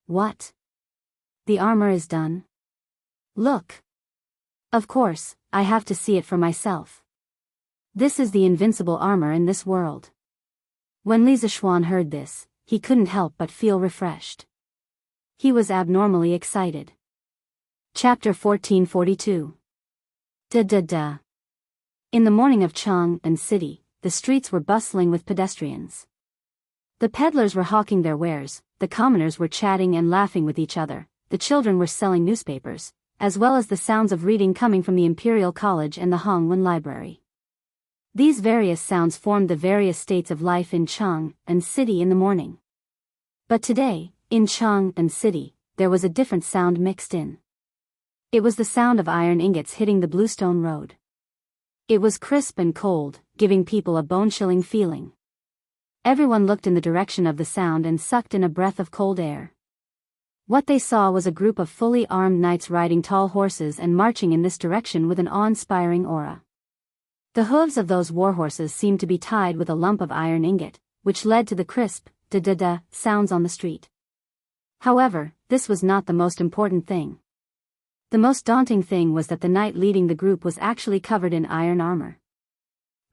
"What? The armor is done? Look. Of course, I have to see it for myself. This is the invincible armor in this world." When Li Zishuan heard this, he couldn't help but feel refreshed. He was abnormally excited. Chapter 1442. In the morning of Chang'an City, the streets were bustling with pedestrians. The peddlers were hawking their wares, the commoners were chatting and laughing with each other, the children were selling newspapers, as well as the sounds of reading coming from the Imperial College and the Hongwen Library. These various sounds formed the various states of life in Chang'an City in the morning. But today, in Jianghu city, there was a different sound mixed in. It was the sound of iron ingots hitting the bluestone road. It was crisp and cold, giving people a bone-chilling feeling. Everyone looked in the direction of the sound and sucked in a breath of cold air. What they saw was a group of fully armed knights riding tall horses and marching in this direction with an awe-inspiring aura. The hooves of those warhorses seemed to be tied with a lump of iron ingot, which led to the crisp, da-da-da, sounds on the street. However, this was not the most important thing. The most daunting thing was that the knight leading the group was actually covered in iron armor.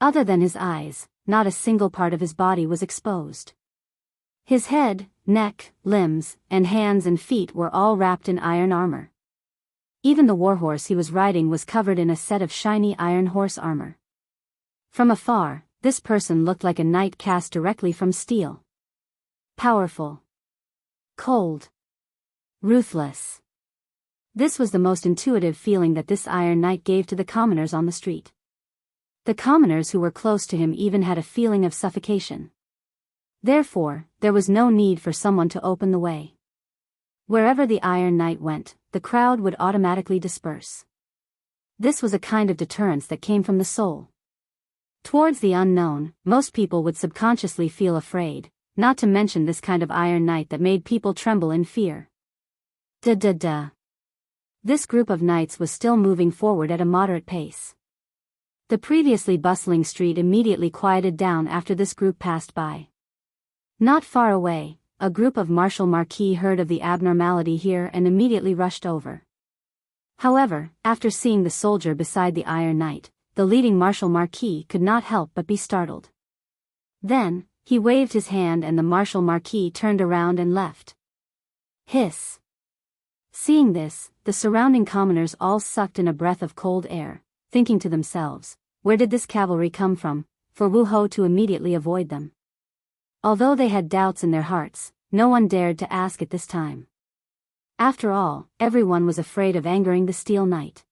Other than his eyes, not a single part of his body was exposed. His head, neck, limbs, and hands and feet were all wrapped in iron armor. Even the warhorse he was riding was covered in a set of shiny iron horse armor. From afar, this person looked like a knight cast directly from steel. Powerful. Cold. Ruthless. This was the most intuitive feeling that this Iron Knight gave to the commoners on the street. The commoners who were close to him even had a feeling of suffocation. Therefore, there was no need for someone to open the way. Wherever the Iron Knight went, the crowd would automatically disperse. This was a kind of deterrence that came from the soul. Towards the unknown, most people would subconsciously feel afraid, not to mention this kind of Iron Knight that made people tremble in fear. Da-da-da. This group of knights was still moving forward at a moderate pace. The previously bustling street immediately quieted down after this group passed by. Not far away, a group of martial marquis heard of the abnormality here and immediately rushed over. However, after seeing the soldier beside the Iron Knight, the leading martial marquis could not help but be startled. Then, he waved his hand and the martial marquis turned around and left. Hiss. Seeing this, the surrounding commoners all sucked in a breath of cold air, thinking to themselves, where did this cavalry come from, for Wu Ho to immediately avoid them? Although they had doubts in their hearts, no one dared to ask at this time. After all, everyone was afraid of angering the Steel Knight.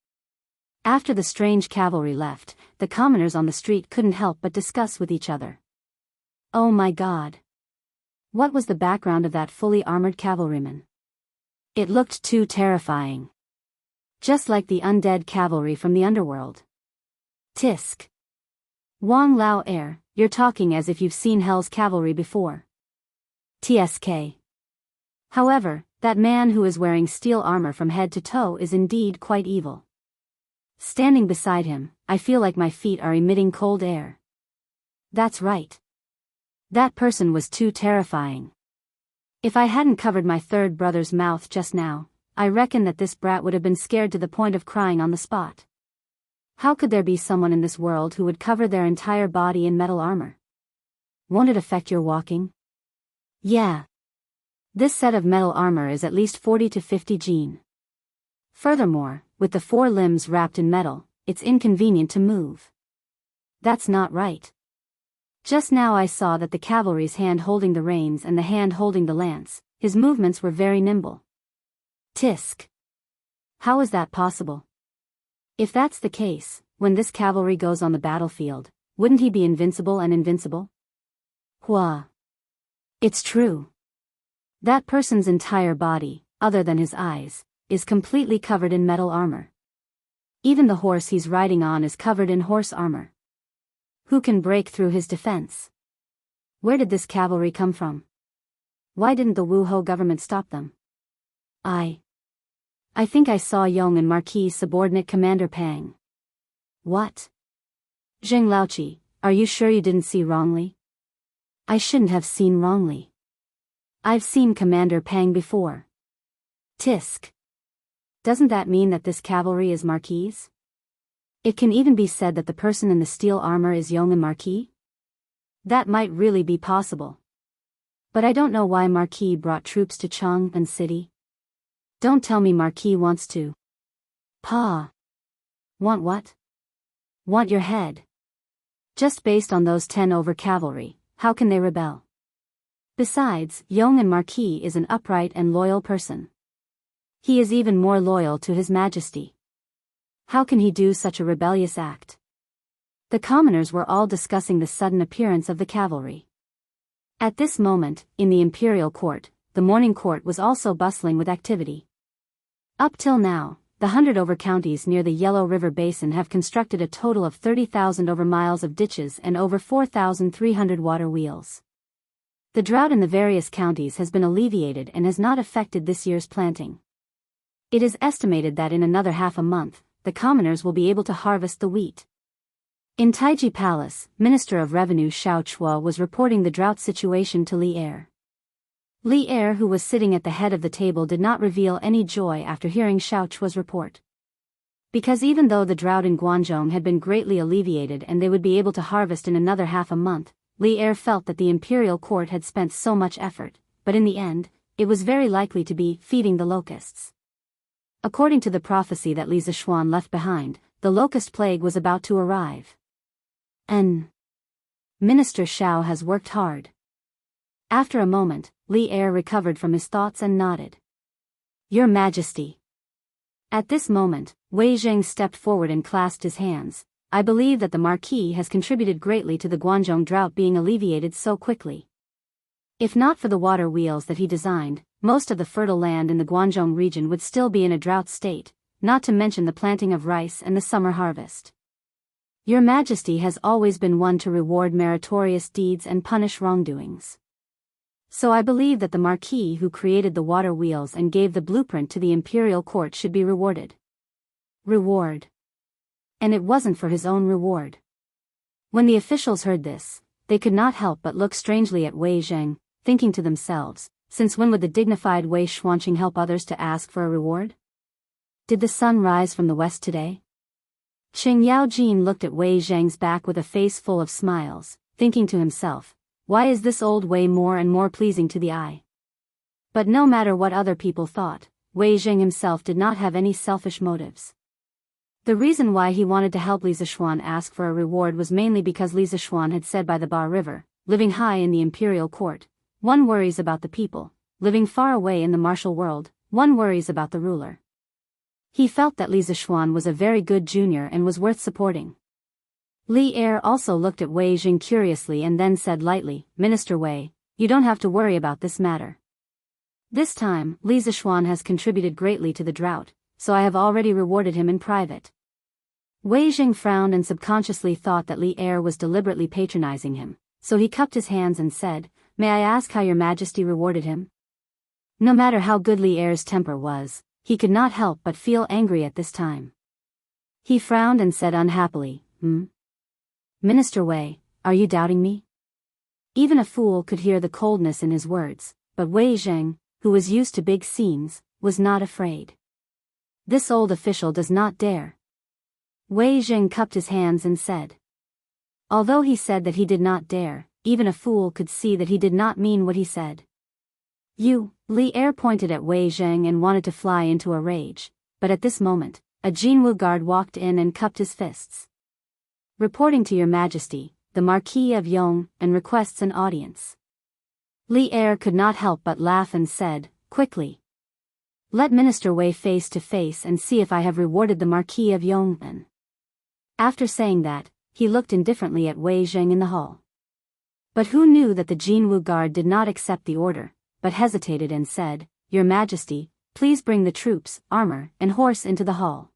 After the strange cavalry left, the commoners on the street couldn't help but discuss with each other. Oh my God! What was the background of that fully armored cavalryman? It looked too terrifying. Just like the undead cavalry from the underworld. Tisk. Wang Lao Air, you're talking as if you've seen Hell's cavalry before. TSK. However, that man who is wearing steel armor from head to toe is indeed quite evil. Standing beside him, I feel like my feet are emitting cold air. That's right. That person was too terrifying. If I hadn't covered my third brother's mouth just now, I reckon that this brat would have been scared to the point of crying on the spot. How could there be someone in this world who would cover their entire body in metal armor? Won't it affect your walking? Yeah. This set of metal armor is at least 40 to 50 gene. Furthermore, with the four limbs wrapped in metal, it's inconvenient to move. That's not right. Just now I saw that the cavalry's hand holding the reins and the hand holding the lance, his movements were very nimble. Tisk. How is that possible? If that's the case, when this cavalry goes on the battlefield, wouldn't he be invincible and invincible? Hua. It's true. That person's entire body, other than his eyes, is completely covered in metal armor. Even the horse he's riding on is covered in horse armor. Who can break through his defense? Where did this cavalry come from? Why didn't the Wu Ho government stop them? I think I saw Yong and Marquis subordinate Commander Pang. What? Zheng Laoqi, are you sure you didn't see wrongly? I shouldn't have seen wrongly. I've seen Commander Pang before. Tisk. Doesn't that mean that this cavalry is Marquis? It can even be said that the person in the steel armor is Yong and Marquis? That might really be possible. But I don't know why Marquis brought troops to Jianghu city. Don't tell me Marquis wants to. Pa. Want what? Want your head. Just based on those 10 over cavalry, how can they rebel? Besides, Yong and Marquis is an upright and loyal person. He is even more loyal to His Majesty. How can he do such a rebellious act? The commoners were all discussing the sudden appearance of the cavalry. At this moment, in the imperial court, the morning court was also bustling with activity. Up till now, the 100 over counties near the Yellow River Basin have constructed a total of 30,000 over miles of ditches and over 4,300 water wheels. The drought in the various counties has been alleviated and has not affected this year's planting. It is estimated that in another half a month, the commoners will be able to harvest the wheat. In Taiji Palace, Minister of Revenue Xiao Chua was reporting the drought situation to Li Er. Li Er, who was sitting at the head of the table, did not reveal any joy after hearing Xiao Chua's report. Because even though the drought in Guangzhou had been greatly alleviated and they would be able to harvest in another half a month, Li Er felt that the imperial court had spent so much effort, but in the end, it was very likely to be feeding the locusts. According to the prophecy that Li Zishuan left behind, the locust plague was about to arrive. Minister Xiao has worked hard. After a moment, Li Er recovered from his thoughts and nodded. Your Majesty. At this moment, Wei Zheng stepped forward and clasped his hands. I believe that the Marquis has contributed greatly to the Guangzhou drought being alleviated so quickly. If not for the water wheels that he designed, most of the fertile land in the Guangzhou region would still be in a drought state, not to mention the planting of rice and the summer harvest. Your Majesty has always been one to reward meritorious deeds and punish wrongdoings. So I believe that the Marquis who created the water wheels and gave the blueprint to the imperial court should be rewarded. Reward. And it wasn't for his own reward. When the officials heard this, they could not help but look strangely at Wei Zheng, thinking to themselves, since when would the dignified Wei Xuanqing help others to ask for a reward? Did the sun rise from the west today? Qing Yaojin looked at Wei Zheng's back with a face full of smiles, thinking to himself, why is this old Wei more and more pleasing to the eye? But no matter what other people thought, Wei Zheng himself did not have any selfish motives. The reason why he wanted to help Li Zishuan ask for a reward was mainly because Li Zishuan had said by the Ba River, living high in the imperial court, one worries about the people, living far away in the martial world, one worries about the ruler. He felt that Li Zishuan was a very good junior and was worth supporting. Li Er also looked at Wei Jing curiously and then said lightly, Minister Wei, you don't have to worry about this matter. This time, Li Zishuan has contributed greatly to the drought, so I have already rewarded him in private. Wei Jing frowned and subconsciously thought that Li Er was deliberately patronizing him, so he cupped his hands and said, May I ask how your Majesty rewarded him? No matter how good Li Er's temper was, he could not help but feel angry at this time. He frowned and said unhappily, Minister Wei, are you doubting me? Even a fool could hear the coldness in his words, but Wei Zheng, who was used to big scenes, was not afraid. This old official does not dare. Wei Zheng cupped his hands and said. Although he said that he did not dare, even a fool could see that he did not mean what he said. You, Li Er pointed at Wei Zheng and wanted to fly into a rage, but at this moment, a Jianghu guard walked in and cupped his fists. Reporting to your Majesty, the Marquis of Yong, and requests an audience. Li Er could not help but laugh and said, quickly. Let Minister Wei face to face and see if I have rewarded the Marquis of Yong then. After saying that, he looked indifferently at Wei Zheng in the hall. But who knew that the Jianghu guard did not accept the order, but hesitated and said, Your Majesty, please bring the troops, armor, and horse into the hall.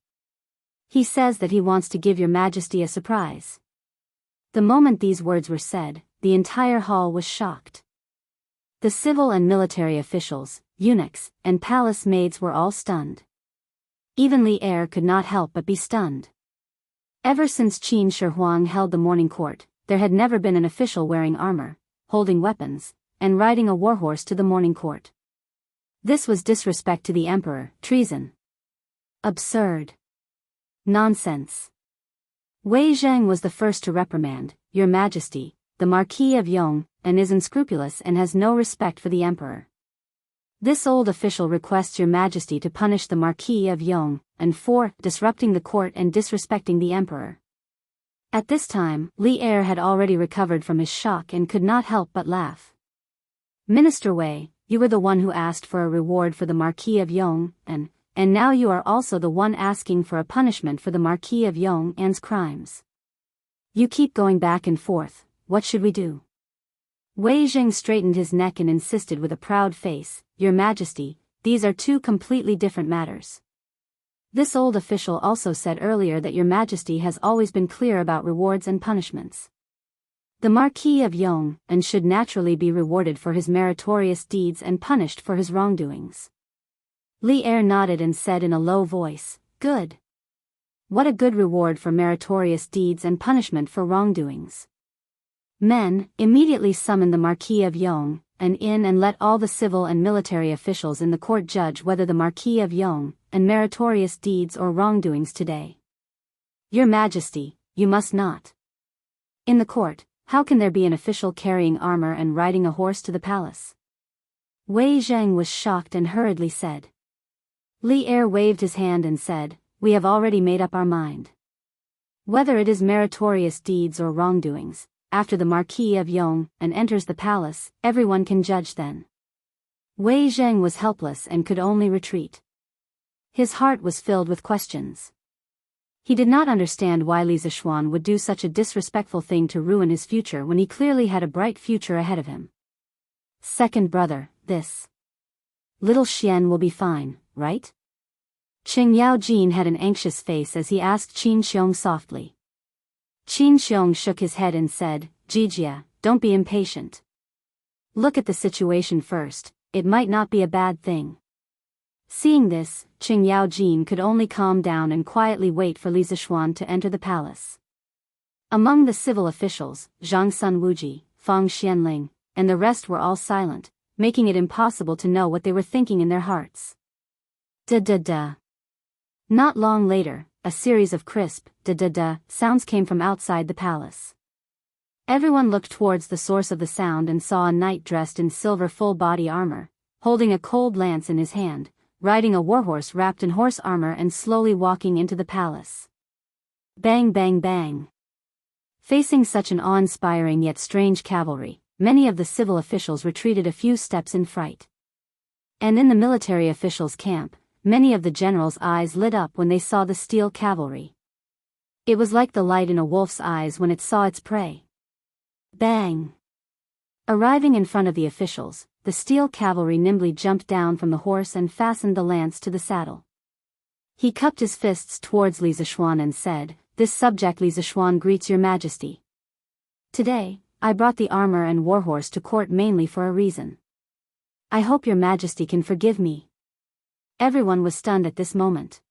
He says that he wants to give your Majesty a surprise. The moment these words were said, the entire hall was shocked. The civil and military officials, eunuchs, and palace maids were all stunned. Even Li Er could not help but be stunned. Ever since Qin Shi Huang held the morning court, there had never been an official wearing armor, holding weapons, and riding a warhorse to the morning court. This was disrespect to the emperor, treason. Absurd. Nonsense. Wei Zheng was the first to reprimand, Your Majesty, the Marquis of Yong, and is unscrupulous and has no respect for the emperor. This old official requests Your Majesty to punish the Marquis of Yong, and for disrupting the court and disrespecting the emperor. At this time, Li Er had already recovered from his shock and could not help but laugh. Minister Wei, you were the one who asked for a reward for the Marquis of Yong, and now you are also the one asking for a punishment for the Marquis of Yong and's crimes. You keep going back and forth, what should we do? Wei Zheng straightened his neck and insisted with a proud face, "Your Majesty, these are two completely different matters. This old official also said earlier that Your Majesty has always been clear about rewards and punishments. The Marquis of Yong and should naturally be rewarded for his meritorious deeds and punished for his wrongdoings." Li Er nodded and said in a low voice, "Good. What a good reward for meritorious deeds and punishment for wrongdoings. Men, immediately summon the Marquis of Yong and let all the civil and military officials in the court judge whether the Marquis of Yong and meritorious deeds or wrongdoings today." "Your Majesty, you must not. In the court, how can there be an official carrying armor and riding a horse to the palace?" Wei Zheng was shocked and hurriedly said. Li Er waved his hand and said, "We have already made up our mind. Whether it is meritorious deeds or wrongdoings, after the Marquis of Yong enters the palace, everyone can judge then." Wei Zheng was helpless and could only retreat. His heart was filled with questions. He did not understand why Li Zishuan would do such a disrespectful thing to ruin his future when he clearly had a bright future ahead of him. "Second brother, this little Xian will be fine, right?" Qing Yaojin had an anxious face as he asked Qin Xiong softly. Qin Xiong shook his head and said, "Jijia, don't be impatient. Look at the situation first, it might not be a bad thing." Seeing this, Qing Yaojin could only calm down and quietly wait for Li Zishuan to enter the palace. Among the civil officials, Zhang Sun Wuji, Fang Xianling, and the rest were all silent, making it impossible to know what they were thinking in their hearts. Da-da-da. Not long later, a series of crisp, da-da-da, sounds came from outside the palace. Everyone looked towards the source of the sound and saw a knight dressed in silver full-body armor, holding a cold lance in his hand, riding a warhorse wrapped in horse armor and slowly walking into the palace. Bang bang bang. Facing such an awe-inspiring yet strange cavalry, many of the civil officials retreated a few steps in fright. And in the military officials' camp, many of the generals' eyes lit up when they saw the steel cavalry. It was like the light in a wolf's eyes when it saw its prey. Bang! Arriving in front of the officials, the steel cavalry nimbly jumped down from the horse and fastened the lance to the saddle. He cupped his fists towards Li Zishuan and said, "This subject Li Zishuan greets Your Majesty. Today, I brought the armor and warhorse to court mainly for a reason. I hope Your Majesty can forgive me." Everyone was stunned at this moment.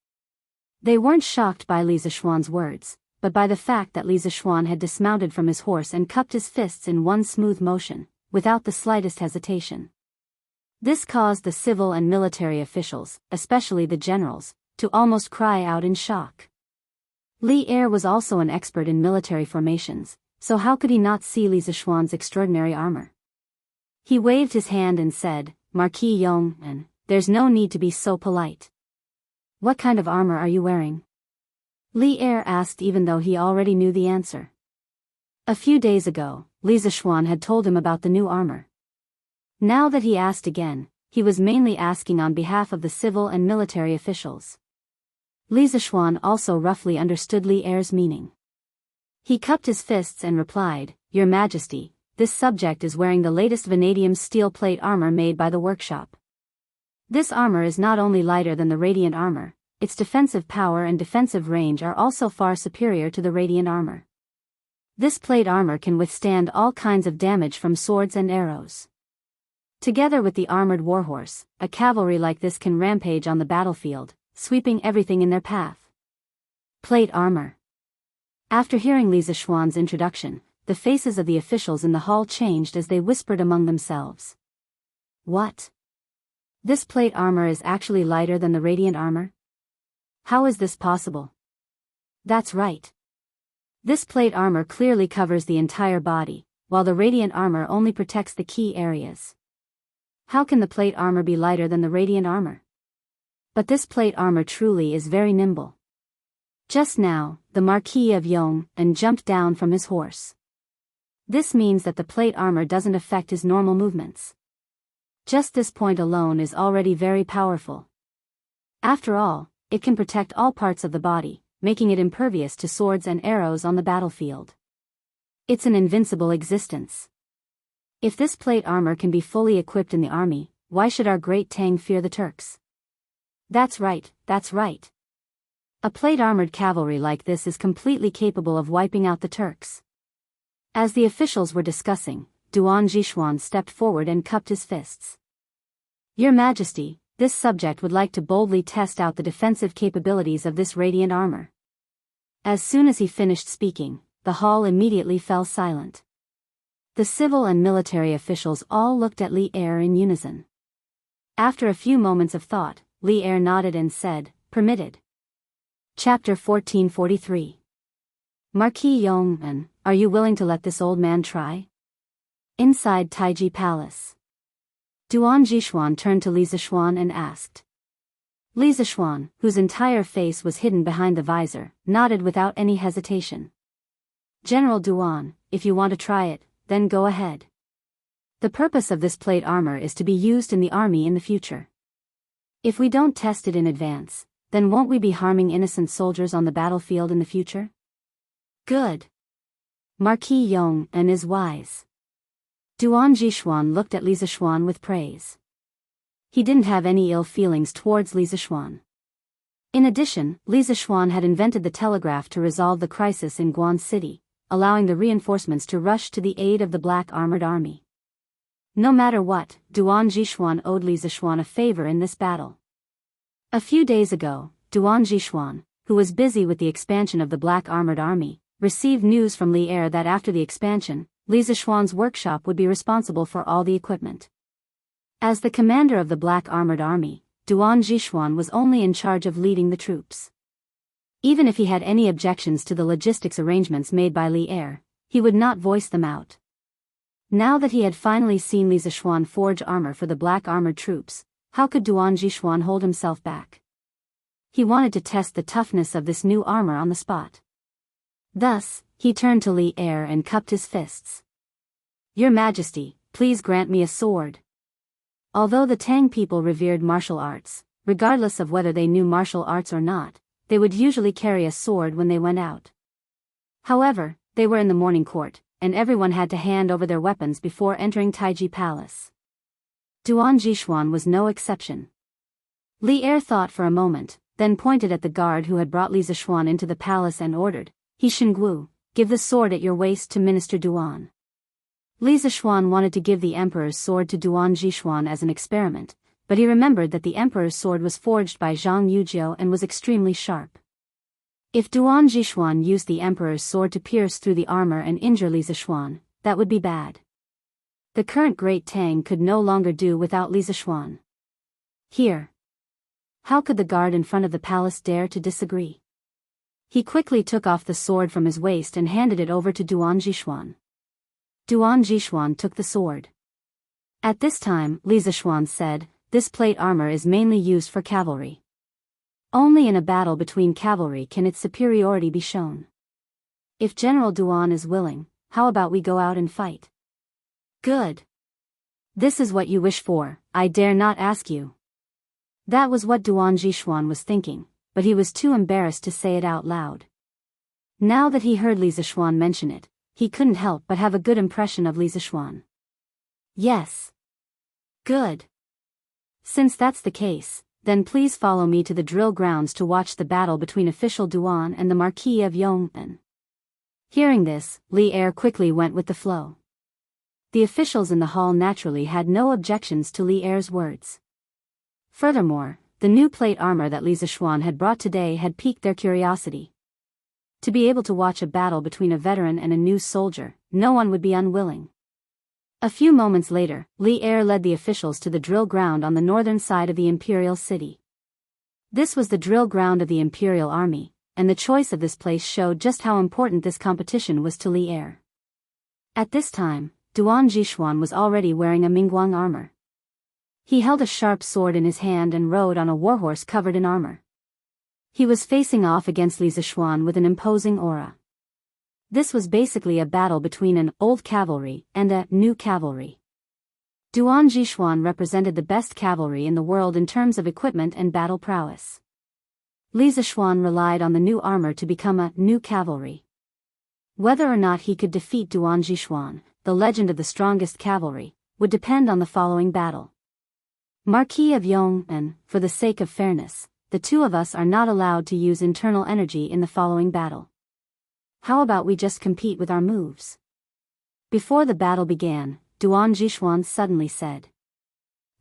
They weren't shocked by Li Zishuan's words, but by the fact that Li Zishuan had dismounted from his horse and cupped his fists in one smooth motion, without the slightest hesitation. This caused the civil and military officials, especially the generals, to almost cry out in shock. Li Er was also an expert in military formations, so how could he not see Li Zishuan's extraordinary armor? He waved his hand and said, "Marquis Yong, there's no need to be so polite. What kind of armor are you wearing?" Li Er asked even though he already knew the answer. A few days ago, Li Zishuan had told him about the new armor. Now that he asked again, he was mainly asking on behalf of the civil and military officials. Li Zishuan also roughly understood Li Er's meaning. He cupped his fists and replied, "Your Majesty, this subject is wearing the latest vanadium steel plate armor made by the workshop. This armor is not only lighter than the radiant armor, its defensive power and defensive range are also far superior to the radiant armor. This plate armor can withstand all kinds of damage from swords and arrows. Together with the armored warhorse, a cavalry like this can rampage on the battlefield, sweeping everything in their path." Plate armor. After hearing Li Zishuan's introduction, the faces of the officials in the hall changed as they whispered among themselves. "What? This plate armor is actually lighter than the radiant armor? How is this possible?" "That's right. This plate armor clearly covers the entire body, while the radiant armor only protects the key areas. How can the plate armor be lighter than the radiant armor? But this plate armor truly is very nimble." Just now, the Marquis of Yong jumped down from his horse. This means that the plate armor doesn't affect his normal movements. Just this point alone is already very powerful. After all, it can protect all parts of the body, making it impervious to swords and arrows on the battlefield. It's an invincible existence. If this plate armor can be fully equipped in the army, why should our great Tang fear the Turks? That's right, that's right. A plate-armored cavalry like this is completely capable of wiping out the Turks. As the officials were discussing, Duan Zhishuan stepped forward and cupped his fists. Your Majesty, this subject would like to boldly test out the defensive capabilities of this radiant armor. As soon as he finished speaking, the hall immediately fell silent. The civil and military officials all looked at Li Er in unison. After a few moments of thought, Li Er nodded and said, "Permitted." Chapter 1443. Marquis Yong'an, are you willing to let this old man try? Inside Taiji Palace. Duan Zhishuan turned to Li Zishuan and asked. Li Zishuan, whose entire face was hidden behind the visor, nodded without any hesitation. General Duan, if you want to try it, then go ahead. The purpose of this plate armor is to be used in the army in the future. If we don't test it in advance, then won't we be harming innocent soldiers on the battlefield in the future? Good. Marquis Yong'an is wise. Duan Zhishuan looked at Li Zishuan with praise. He didn't have any ill feelings towards Li Zishuan. In addition, Li Zishuan had invented the telegraph to resolve the crisis in Guan City, allowing the reinforcements to rush to the aid of the black armored army. No matter what, Duan Zhishuan owed Li Zishuan a favor in this battle. A few days ago, Duan Zhishuan, who was busy with the expansion of the black armored army, received news from Li Er that after the expansion, Li Zishuan's workshop would be responsible for all the equipment. As the commander of the black armored army, Duan Zhishuan was only in charge of leading the troops. Even if he had any objections to the logistics arrangements made by Li Er, he would not voice them out. Now that he had finally seen Li Zishuan forge armor for the black armored troops, how could Duan Zhishuan hold himself back? He wanted to test the toughness of this new armor on the spot. Thus, he turned to Li Er and cupped his fists. Your Majesty, please grant me a sword. Although the Tang people revered martial arts, regardless of whether they knew martial arts or not, they would usually carry a sword when they went out. However, they were in the morning court, and everyone had to hand over their weapons before entering Taiji Palace. Duan Zhishuan was no exception. Li Er thought for a moment, then pointed at the guard who had brought Li Zishuan into the palace and ordered, He Shenggu, give the sword at your waist to Minister Duan. Li Zishuan wanted to give the emperor's sword to Duan Zhishuan as an experiment, but he remembered that the emperor's sword was forged by Zhang Yujiu and was extremely sharp. If Duan Zhishuan used the emperor's sword to pierce through the armor and injure Li Zishuan, that would be bad. The current Great Tang could no longer do without Li Zishuan. Here. How could the guard in front of the palace dare to disagree? He quickly took off the sword from his waist and handed it over to Duan Zhishuan. Duan Zhishuan took the sword. At this time, Li Zishuan said, this plate armor is mainly used for cavalry. Only in a battle between cavalry can its superiority be shown. If General Duan is willing, how about we go out and fight? Good. This is what you wish for, I dare not ask you. That was what Duan Zhishuan was thinking, but he was too embarrassed to say it out loud. Now that he heard Li Zishuan mention it, he couldn't help but have a good impression of Li Zishuan. Yes. Good. Since that's the case, then please follow me to the drill grounds to watch the battle between official Duan and the Marquis of Yong'an. Hearing this, Li Er quickly went with the flow. The officials in the hall naturally had no objections to Li Er's words. Furthermore, the new plate armor that Li Zishuan had brought today had piqued their curiosity. To be able to watch a battle between a veteran and a new soldier, no one would be unwilling. A few moments later, Li Er led the officials to the drill ground on the northern side of the imperial city. This was the drill ground of the imperial army, and the choice of this place showed just how important this competition was to Li Er. At this time, Duan Zhishuan was already wearing a Mingguang armor. He held a sharp sword in his hand and rode on a warhorse covered in armor. He was facing off against Li Zishuan with an imposing aura. This was basically a battle between an old cavalry and a new cavalry. Duan Zhishuan represented the best cavalry in the world in terms of equipment and battle prowess. Li Zishuan relied on the new armor to become a new cavalry. Whether or not he could defeat Duan Zhishuan, the legend of the strongest cavalry, would depend on the following battle. Marquis of Yong, and, for the sake of fairness, the two of us are not allowed to use internal energy in the following battle. How about we just compete with our moves? Before the battle began, Duan Jishuan suddenly said.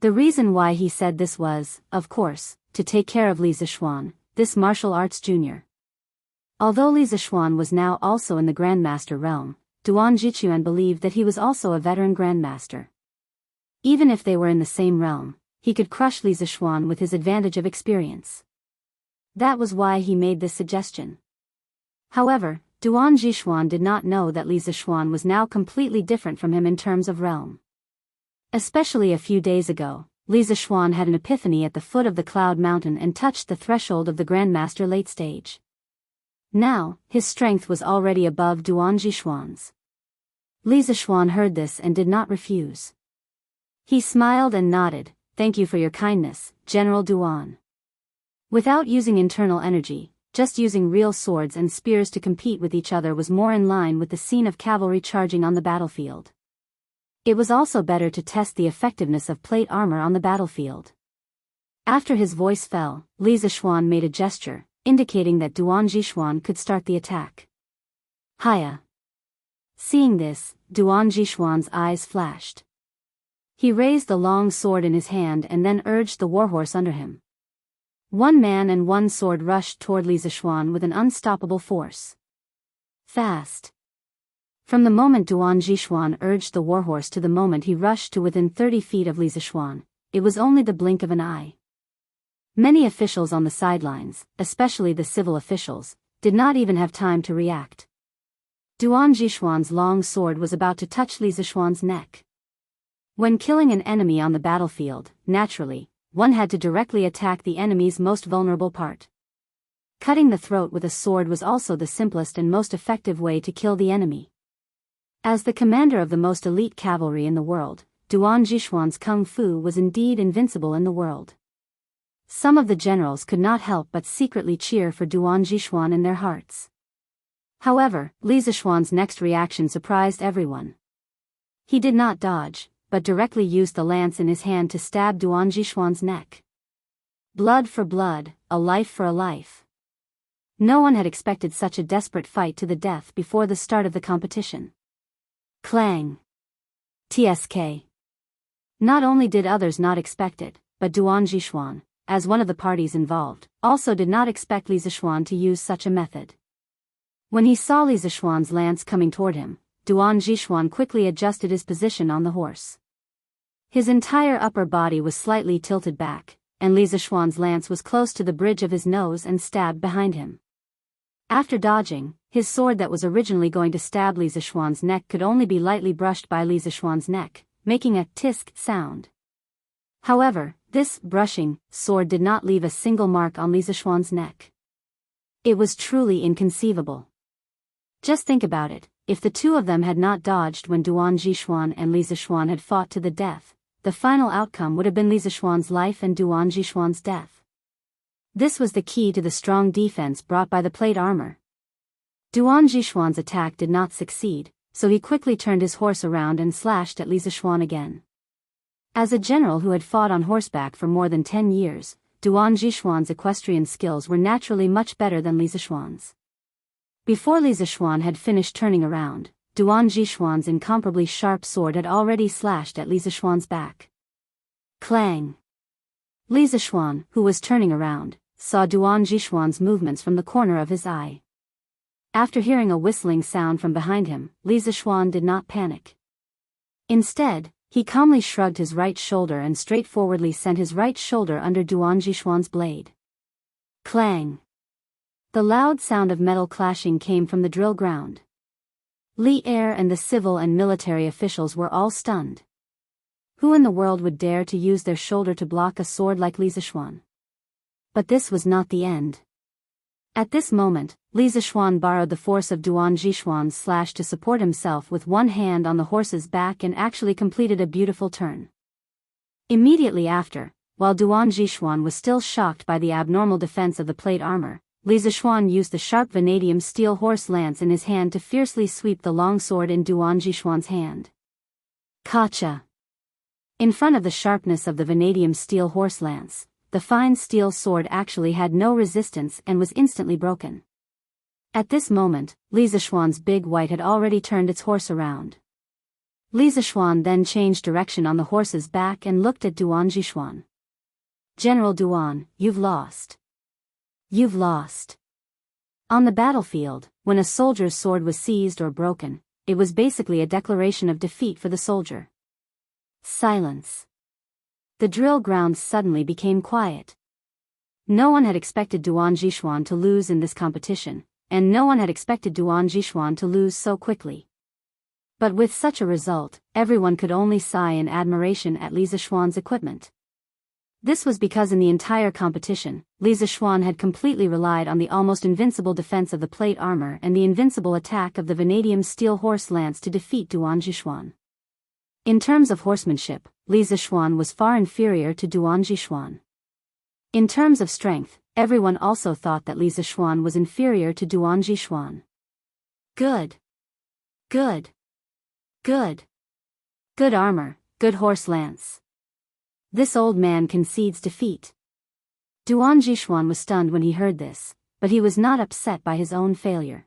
The reason why he said this was, of course, to take care of Li Zishuan, this martial arts junior. Although Li Zishuan was now also in the Grandmaster realm, Duan Jichuan believed that he was also a veteran Grandmaster. Even if they were in the same realm, he could crush Li Zishuan with his advantage of experience. That was why he made this suggestion. However, Duan Jishuan did not know that Li Zishuan was now completely different from him in terms of realm. Especially a few days ago, Li Zishuan had an epiphany at the foot of the Cloud Mountain and touched the threshold of the Grandmaster late stage. Now, his strength was already above Duan Jishuan's. Li Zishuan heard this and did not refuse. He smiled and nodded, "Thank you for your kindness, General Duan." Without using internal energy, just using real swords and spears to compete with each other was more in line with the scene of cavalry charging on the battlefield. It was also better to test the effectiveness of plate armor on the battlefield. After his voice fell, Li Zishuan made a gesture, indicating that Duan Jishuan could start the attack. Hiya! Seeing this, Duan Jishuan's eyes flashed. He raised the long sword in his hand and then urged the warhorse under him. One man and one sword rushed toward Li Zishuan with an unstoppable force. Fast. From the moment Duan Jishuan urged the warhorse to the moment he rushed to within 30 feet of Li Zishuan, it was only the blink of an eye. Many officials on the sidelines, especially the civil officials, did not even have time to react. Duan Jishuan's long sword was about to touch Li Zishuan's neck. When killing an enemy on the battlefield, naturally, one had to directly attack the enemy's most vulnerable part. Cutting the throat with a sword was also the simplest and most effective way to kill the enemy. As the commander of the most elite cavalry in the world, Duan Jishuan's kung fu was indeed invincible in the world. Some of the generals could not help but secretly cheer for Duan Jishuan in their hearts. However, Li Zishuan's next reaction surprised everyone. He did not dodge, but directly used the lance in his hand to stab Duan Jishuan's neck. Blood for blood, a life for a life. No one had expected such a desperate fight to the death before the start of the competition. Clang. TSK. Not only did others not expect it, but Duan Jishuan, as one of the parties involved, also did not expect Li Zishuan to use such a method. When he saw Li Zishuan's lance coming toward him, Duan Jishuan quickly adjusted his position on the horse. His entire upper body was slightly tilted back, and Li Zishuan's lance was close to the bridge of his nose and stabbed behind him. After dodging, his sword that was originally going to stab Li Zishuan's neck could only be lightly brushed by Li Zishuan's neck, making a tisk sound. However, this brushing sword did not leave a single mark on Li Zishuan's neck. It was truly inconceivable. Just think about it, if the two of them had not dodged when Duan Jishuan and Li Zishuan had fought to the death, the final outcome would have been Li Zishuan's life and Duan Jishuan's death. This was the key to the strong defense brought by the plate armor. Duan Jishuan's attack did not succeed, so he quickly turned his horse around and slashed at Li Zishuan again. As a general who had fought on horseback for more than 10 years, Duan Jishuan's equestrian skills were naturally much better than Li Zishuan's. Before Li Zishuan had finished turning around, Duan Jishuan's incomparably sharp sword had already slashed at Li Zishuan's back. Clang! Li Zishuan, who was turning around, saw Duan Jishuan's movements from the corner of his eye. After hearing a whistling sound from behind him, Li Zishuan did not panic. Instead, he calmly shrugged his right shoulder and straightforwardly sent his right shoulder under Duan Jishuan's blade. Clang! The loud sound of metal clashing came from the drill ground. Li Er and the civil and military officials were all stunned. Who in the world would dare to use their shoulder to block a sword like Li Zishuan? But this was not the end. At this moment, Li Zishuan borrowed the force of Duan Jishuan's slash to support himself with one hand on the horse's back and actually completed a beautiful turn. Immediately after, while Duan Jishuan was still shocked by the abnormal defense of the plate armor, Li Zishuan used the sharp vanadium steel horse lance in his hand to fiercely sweep the long sword in Duan Jishuan's hand. Kacha! In front of the sharpness of the vanadium steel horse lance, the fine steel sword actually had no resistance and was instantly broken. At this moment, Li Zishuan's big white had already turned its horse around. Li Zishuan then changed direction on the horse's back and looked at Duan Jishuan. General Duan, you've lost. You've lost. On the battlefield, when a soldier's sword was seized or broken, it was basically a declaration of defeat for the soldier. Silence. The drill ground suddenly became quiet. No one had expected Duan Jishuan to lose in this competition, and no one had expected Duan Jishuan to lose so quickly. But with such a result, everyone could only sigh in admiration at Li Zishuan's equipment. This was because in the entire competition, Li Zishuan had completely relied on the almost invincible defense of the plate armor and the invincible attack of the vanadium steel horse lance to defeat Duan Jishuan. In terms of horsemanship, Li Zishuan was far inferior to Duan Jishuan. In terms of strength, everyone also thought that Li Zishuan was inferior to Duan Jishuan. Good. Good. Good. Good armor, good horse lance. This old man concedes defeat. Duan Jishuan was stunned when he heard this, but he was not upset by his own failure.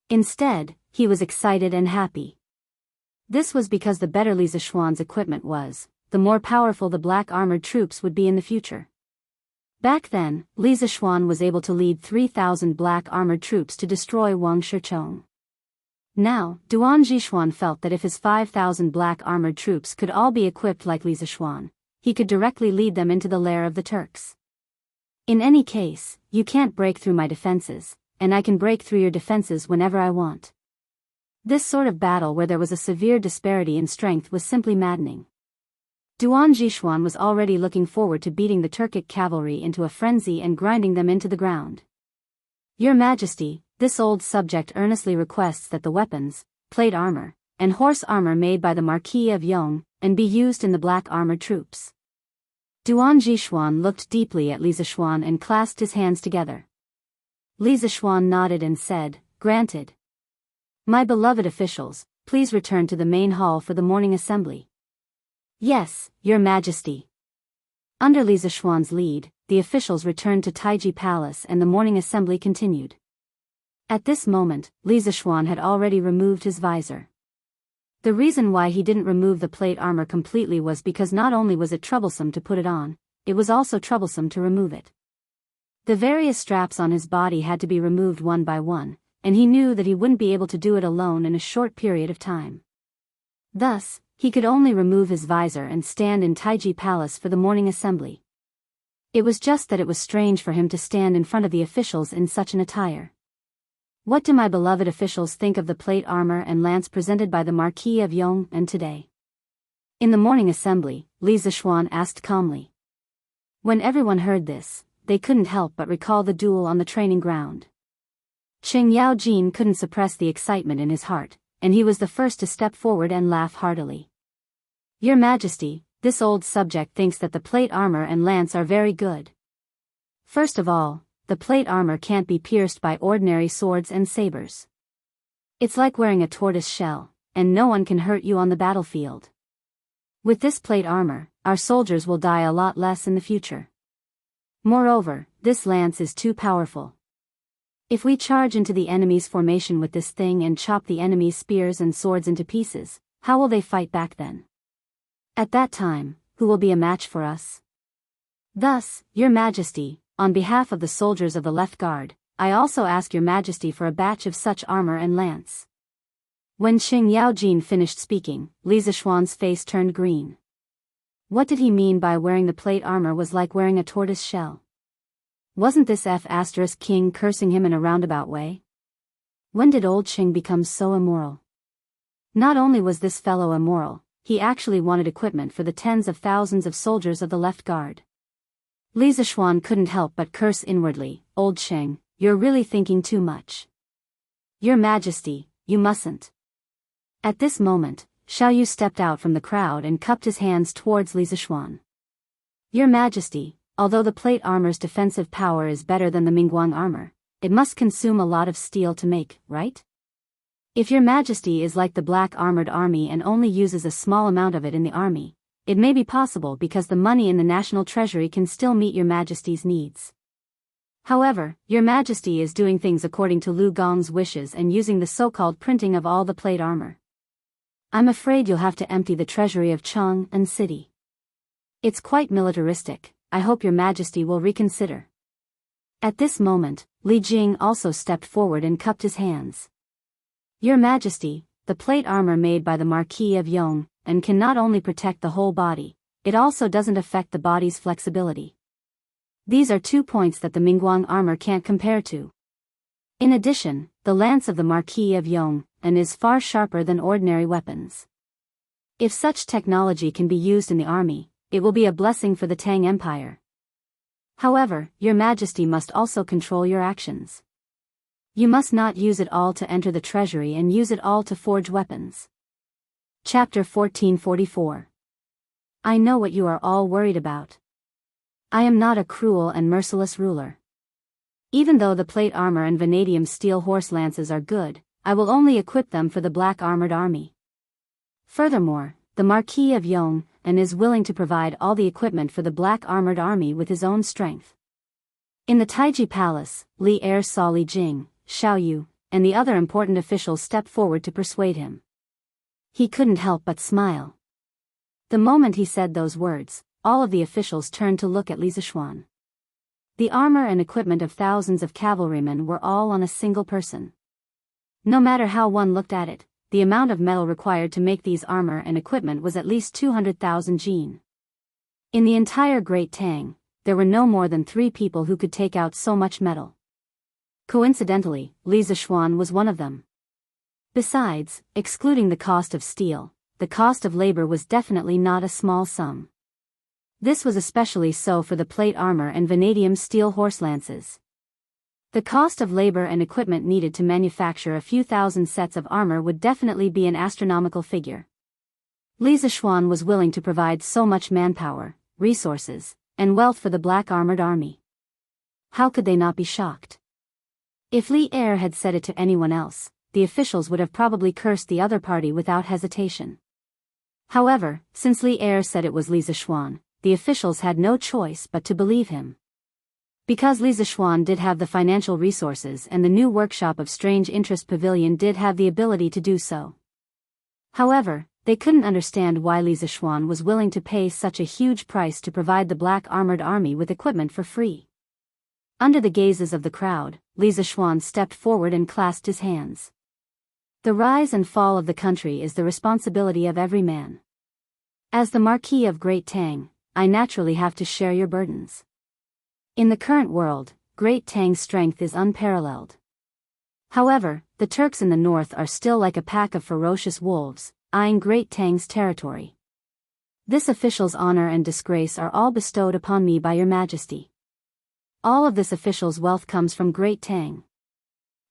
Instead, he was excited and happy. This was because the better Li Zishuan's equipment was, the more powerful the black armored troops would be in the future. Back then, Li Zishuan was able to lead 3,000 black armored troops to destroy Wang Shichong. Now, Duan Jishuan felt that if his 5,000 black armored troops could all be equipped like Li Zishuan, he could directly lead them into the lair of the Turks. In any case, you can't break through my defenses, and I can break through your defenses whenever I want. This sort of battle where there was a severe disparity in strength was simply maddening. Duan Jishuan was already looking forward to beating the Turkic cavalry into a frenzy and grinding them into the ground. Your Majesty, this old subject earnestly requests that the weapons, plate armor, and horse armor made by the Marquis of Yong, and be used in the black armored troops. Duan Jishuan looked deeply at Li Zishuan and clasped his hands together. Li Zishuan nodded and said, "Granted. My beloved officials, please return to the main hall for the morning assembly." "Yes, Your Majesty." Under Li Zishuan's lead, the officials returned to Taiji Palace and the morning assembly continued. At this moment, Li Zishuan had already removed his visor. The reason why he didn't remove the plate armor completely was because not only was it troublesome to put it on, it was also troublesome to remove it. The various straps on his body had to be removed one by one, and he knew that he wouldn't be able to do it alone in a short period of time. Thus, he could only remove his visor and stand in Taiji Palace for the morning assembly. It was just that it was strange for him to stand in front of the officials in such an attire. What do my beloved officials think of the plate armor and lance presented by the Marquis of Yong and today? In the morning assembly, Li Zishuan asked calmly. When everyone heard this, they couldn't help but recall the duel on the training ground. Qing Yaojin couldn't suppress the excitement in his heart, and he was the first to step forward and laugh heartily. Your Majesty, this old subject thinks that the plate armor and lance are very good. First of all, the plate armor can't be pierced by ordinary swords and sabers. It's like wearing a tortoise shell, and no one can hurt you on the battlefield. With this plate armor, our soldiers will die a lot less in the future. Moreover, this lance is too powerful. If we charge into the enemy's formation with this thing and chop the enemy's spears and swords into pieces, how will they fight back then? At that time, who will be a match for us? Thus, Your Majesty, on behalf of the soldiers of the left guard, I also ask Your Majesty for a batch of such armor and lance. When Qing Yaojin finished speaking, Li Zishuan's face turned green. What did he mean by wearing the plate armor was like wearing a tortoise shell? Wasn't this King cursing him in a roundabout way? When did old Qing become so immoral? Not only was this fellow immoral, he actually wanted equipment for the tens of thousands of soldiers of the left guard. Li Zishuan couldn't help but curse inwardly, "Old Qing, you're really thinking too much. Your Majesty, you mustn't." At this moment, Xiaoyu stepped out from the crowd and cupped his hands towards Li Zishuan. Your Majesty, Although the plate armor's defensive power is better than the Mingguang armor, it must consume a lot of steel to make, right? If your majesty is like the black armored army and only uses a small amount of it in the army, it may be possible because the money in the national treasury can still meet your majesty's needs. However, your majesty is doing things according to Lu Gong's wishes and using the so-called printing of all the plate armor. I'm afraid you'll have to empty the treasury of Chang and city. It's quite militaristic. I hope your majesty will reconsider. At this moment, Li Jing also stepped forward and cupped his hands. Your majesty, the plate armor made by the Marquis of Yong, and can not only protect the whole body, it also doesn't affect the body's flexibility. These are 2 points that the Mingguang armor can't compare to. In addition, the lance of the Marquis of Yong and is far sharper than ordinary weapons. If such technology can be used in the army, it will be a blessing for the Tang Empire. However, your majesty must also control your actions. You must not use it all to enter the treasury and use it all to forge weapons. Chapter 1444. I know what you are all worried about. I am not a cruel and merciless ruler. Even though the plate armor and vanadium steel horse lances are good, I will only equip them for the black armored army. Furthermore, the Marquis of Yong and is willing to provide all the equipment for the black armored army with his own strength. In the Taiji Palace, Li Er saw Li Jing, Xiao Yu, and the other important officials step forward to persuade him. He couldn't help but smile. The moment he said those words, all of the officials turned to look at Li Zishuan. The armor and equipment of thousands of cavalrymen were all on a single person. No matter how one looked at it, the amount of metal required to make these armor and equipment was at least 200,000 jin. In the entire Great Tang, there were no more than 3 people who could take out so much metal. Coincidentally, Li Zishuan was one of them. Besides, excluding the cost of steel, the cost of labor was definitely not a small sum. This was especially so for the plate armor and vanadium steel horse lances. The cost of labor and equipment needed to manufacture a few thousand sets of armor would definitely be an astronomical figure. Li Zishuan was willing to provide so much manpower, resources, and wealth for the black armored army. How could they not be shocked? If Li Er had said it to anyone else, the officials would have probably cursed the other party without hesitation. However, since Li Er said it was Li Zishuan, the officials had no choice but to believe him. Because Li Zishuan did have the financial resources and the new workshop of Strange Interest Pavilion did have the ability to do so. However, they couldn't understand why Li Zishuan was willing to pay such a huge price to provide the black armored army with equipment for free. Under the gazes of the crowd, Li Zishuan stepped forward and clasped his hands. The rise and fall of the country is the responsibility of every man. As the Marquis of Great Tang, I naturally have to share your burdens. In the current world, Great Tang's strength is unparalleled. However, the Turks in the north are still like a pack of ferocious wolves, eyeing Great Tang's territory. This official's honor and disgrace are all bestowed upon me by your majesty. All of this official's wealth comes from Great Tang.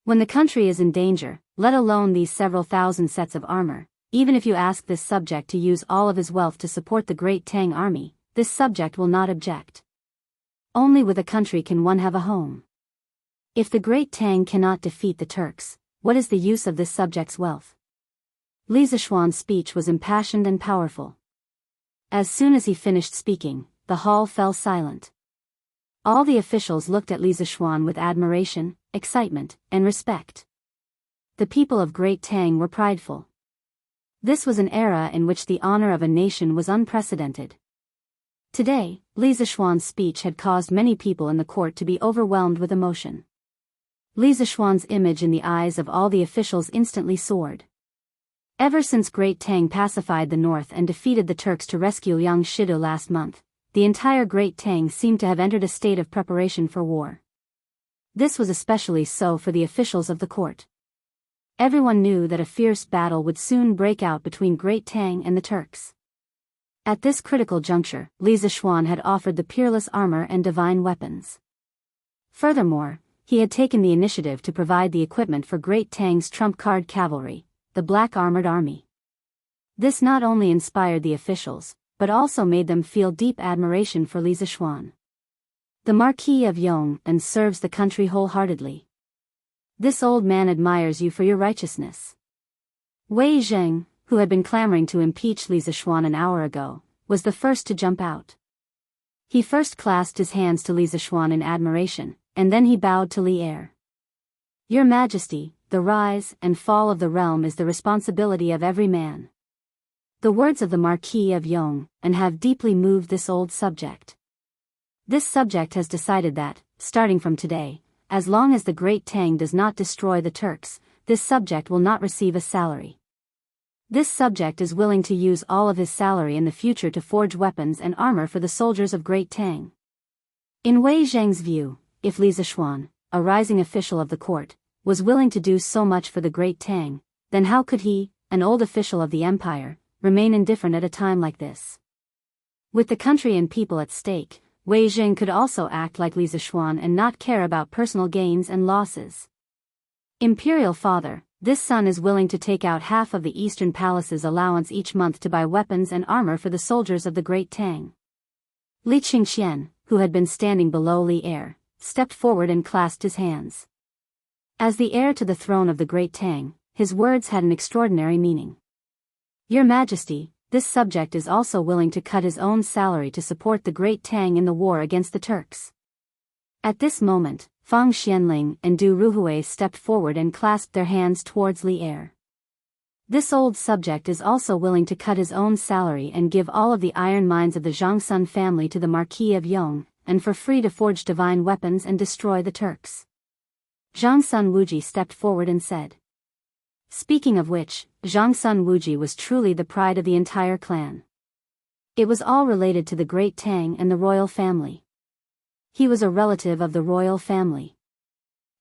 When the country is in danger, let alone these several thousand sets of armor, even if you ask this subject to use all of his wealth to support the Great Tang army, this subject will not object. Only with a country can one have a home. If the Great Tang cannot defeat the Turks, what is the use of this subject's wealth? Li Zishuan's speech was impassioned and powerful. As soon as he finished speaking, the hall fell silent. All the officials looked at Li Zishuan with admiration, excitement, and respect. The people of Great Tang were prideful. This was an era in which the honor of a nation was unprecedented. Today, Li Zishuan's speech had caused many people in the court to be overwhelmed with emotion. Li Zishuan's image in the eyes of all the officials instantly soared. Ever since Great Tang pacified the north and defeated the Turks to rescue Yang Shido last month, the entire Great Tang seemed to have entered a state of preparation for war. This was especially so for the officials of the court. Everyone knew that a fierce battle would soon break out between Great Tang and the Turks. At this critical juncture, Li Zishuan had offered the peerless armor and divine weapons. Furthermore, he had taken the initiative to provide the equipment for Great Tang's trump-card cavalry, the Black Armored Army. This not only inspired the officials, but also made them feel deep admiration for Li Zishuan. The Marquis of Yong and serves the country wholeheartedly. This old man admires you for your righteousness. Wei Zheng, who had been clamoring to impeach Li Zixuan an hour ago, was the first to jump out. He first clasped his hands to Li Zixuan in admiration, and then he bowed to Li Er. Your Majesty, the rise and fall of the realm is the responsibility of every man. The words of the Marquis of Yong and have deeply moved this old subject. This subject has decided that, starting from today, as long as the Great Tang does not destroy the Turks, this subject will not receive a salary. This subject is willing to use all of his salary in the future to forge weapons and armor for the soldiers of Great Tang. In Wei Zheng's view, if Li Zixuan, a rising official of the court, was willing to do so much for the Great Tang, then how could he, an old official of the empire, remain indifferent at a time like this? With the country and people at stake, Wei Zheng could also act like Li Zixuan and not care about personal gains and losses. Imperial Father, this son is willing to take out half of the Eastern Palace's allowance each month to buy weapons and armor for the soldiers of the Great Tang. Li Qingxian, who had been standing below Li Er, stepped forward and clasped his hands. As the heir to the throne of the Great Tang, his words had an extraordinary meaning. Your Majesty, this subject is also willing to cut his own salary to support the Great Tang in the war against the Turks. At this moment, Fang Xianling and Du Ruhui stepped forward and clasped their hands towards Li Er. This old subject is also willing to cut his own salary and give all of the iron mines of the Jiangsun family to the Marquis of Yong, and for free to forge divine weapons and destroy the Turks. Zhang Sun Wuji stepped forward and said. Speaking of which, Zhang Sun Wuji was truly the pride of the entire clan. It was all related to the Great Tang and the royal family. He was a relative of the royal family.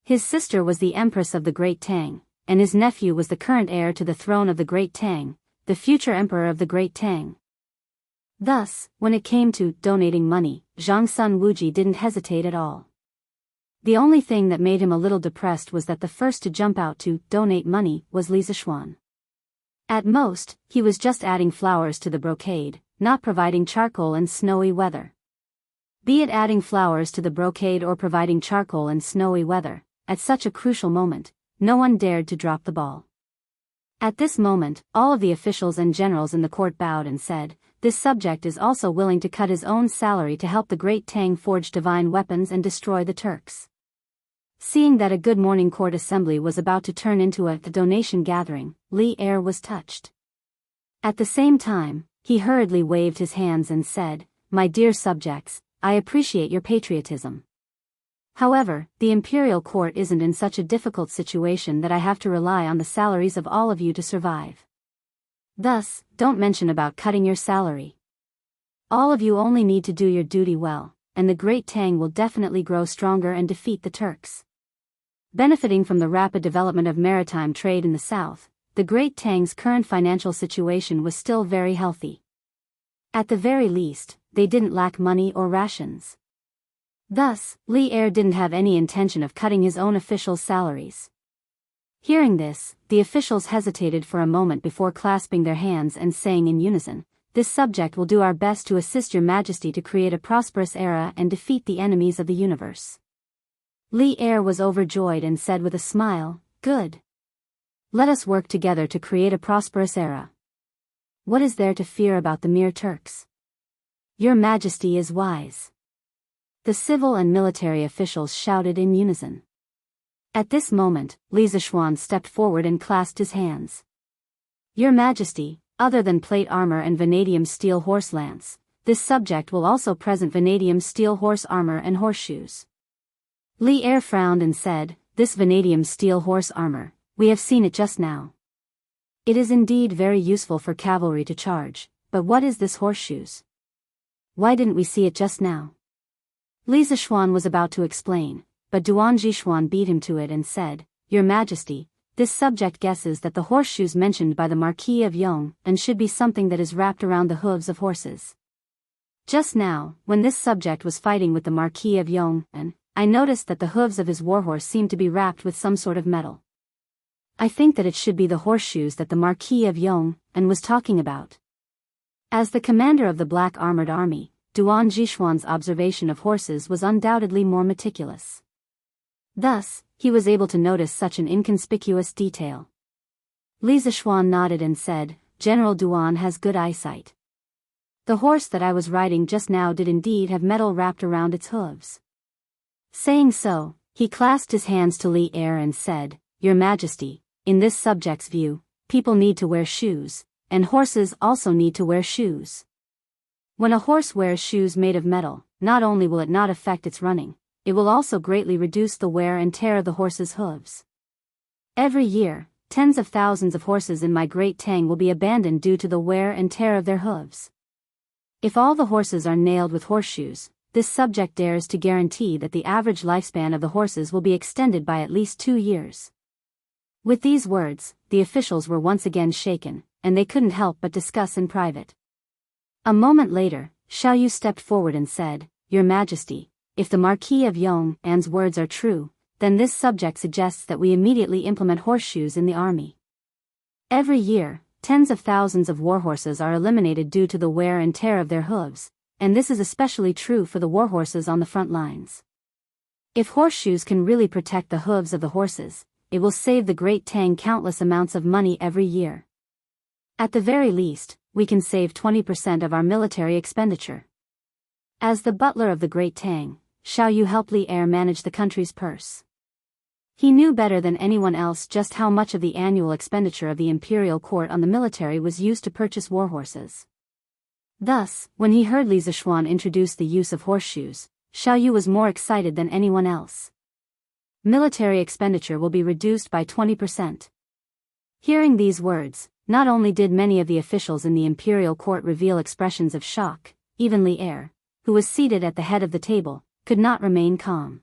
His sister was the Empress of the Great Tang, and his nephew was the current heir to the throne of the Great Tang, the future emperor of the Great Tang. Thus, when it came to donating money, Zhang Sun Wuji didn't hesitate at all. The only thing that made him a little depressed was that the first to jump out to donate money was Li Zixuan. At most, he was just adding flowers to the brocade, not providing charcoal in snowy weather. Be it adding flowers to the brocade or providing charcoal in snowy weather, at such a crucial moment, no one dared to drop the ball. At this moment, all of the officials and generals in the court bowed and said, this subject is also willing to cut his own salary to help the Great Tang forge divine weapons and destroy the Turks. Seeing that a good morning court assembly was about to turn into a donation gathering, Li Er was touched. At the same time, he hurriedly waved his hands and said, my dear subjects, I appreciate your patriotism. However, the imperial court isn't in such a difficult situation that I have to rely on the salaries of all of you to survive. Thus, don't mention about cutting your salary. All of you only need to do your duty well, and the Great Tang will definitely grow stronger and defeat the Turks. Benefiting from the rapid development of maritime trade in the south, the Great Tang's current financial situation was still very healthy. At the very least, they didn't lack money or rations. Thus, Li Er didn't have any intention of cutting his own officials' salaries. Hearing this, the officials hesitated for a moment before clasping their hands and saying in unison, this subject will do our best to assist your Majesty to create a prosperous era and defeat the enemies of the universe. Li Er was overjoyed and said with a smile, good. Let us work together to create a prosperous era. What is there to fear about the mere Turks? Your Majesty is wise. The civil and military officials shouted in unison. At this moment, Li Zixuan stepped forward and clasped his hands. Your Majesty, other than plate armor and vanadium steel horse lance, this subject will also present vanadium steel horse armor and horseshoes. Li Er frowned and said, this vanadium steel horse armor, we have seen it just now. It is indeed very useful for cavalry to charge, but what is this horseshoes? Why didn't we see it just now? Li Zixuan was about to explain, but Duan Zixuan beat him to it and said, Your Majesty, this subject guesses that the horseshoes mentioned by the Marquis of Yong and should be something that is wrapped around the hooves of horses. Just now, when this subject was fighting with the Marquis of Yong, and I noticed that the hooves of his warhorse seemed to be wrapped with some sort of metal. I think that it should be the horseshoes that the Marquis of Yong and was talking about. As the commander of the Black Armored Army, Duan Zhishuan's observation of horses was undoubtedly more meticulous. Thus, he was able to notice such an inconspicuous detail. Li Zishuan nodded and said, General Duan has good eyesight. The horse that I was riding just now did indeed have metal wrapped around its hooves. Saying so, he clasped his hands to Li Er and said, Your Majesty, in this subject's view, people need to wear shoes, and horses also need to wear shoes. When a horse wears shoes made of metal, not only will it not affect its running, it will also greatly reduce the wear and tear of the horse's hooves. Every year, tens of thousands of horses in my Great Tang will be abandoned due to the wear and tear of their hooves. If all the horses are nailed with horseshoes, this subject dares to guarantee that the average lifespan of the horses will be extended by at least 2 years. With these words, the officials were once again shaken, and they couldn't help but discuss in private. A moment later, Xiaoyu stepped forward and said, Your Majesty, if the Marquis of Yong'an's words are true, then this subject suggests that we immediately implement horseshoes in the army. Every year, tens of thousands of warhorses are eliminated due to the wear and tear of their hooves, and this is especially true for the warhorses on the front lines. If horseshoes can really protect the hooves of the horses, it will save the Great Tang countless amounts of money every year. At the very least, we can save 20% of our military expenditure. As the butler of the Great Tang, Xiaoyu helped Li Er manage the country's purse. He knew better than anyone else just how much of the annual expenditure of the imperial court on the military was used to purchase warhorses. Thus, when he heard Li Zishuan introduce the use of horseshoes, Xiaoyu was more excited than anyone else. Military expenditure will be reduced by 20%. Hearing these words, not only did many of the officials in the imperial court reveal expressions of shock, even Li Er, who was seated at the head of the table, could not remain calm.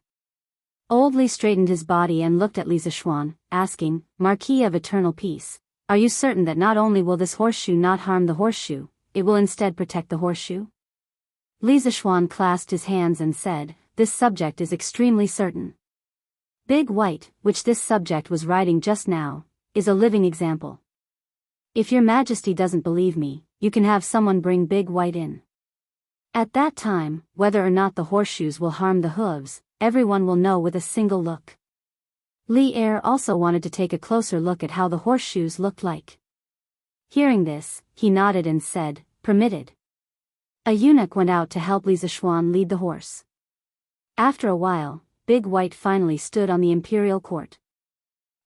Old Li straightened his body and looked at Li Zishuan, asking, Marquis of Eternal Peace, are you certain that not only will this horseshoe not harm the horseshoe, it will instead protect the horseshoe? Li Zishuan clasped his hands and said, This subject is extremely certain. Big White, which this subject was riding just now, is a living example. If your Majesty doesn't believe me, you can have someone bring Big White in. At that time, whether or not the horseshoes will harm the hooves, everyone will know with a single look. Li Er also wanted to take a closer look at how the horseshoes looked like. Hearing this, he nodded and said, Permitted. A eunuch went out to help Li Zishuan lead the horse. After a while, Big White finally stood on the imperial court.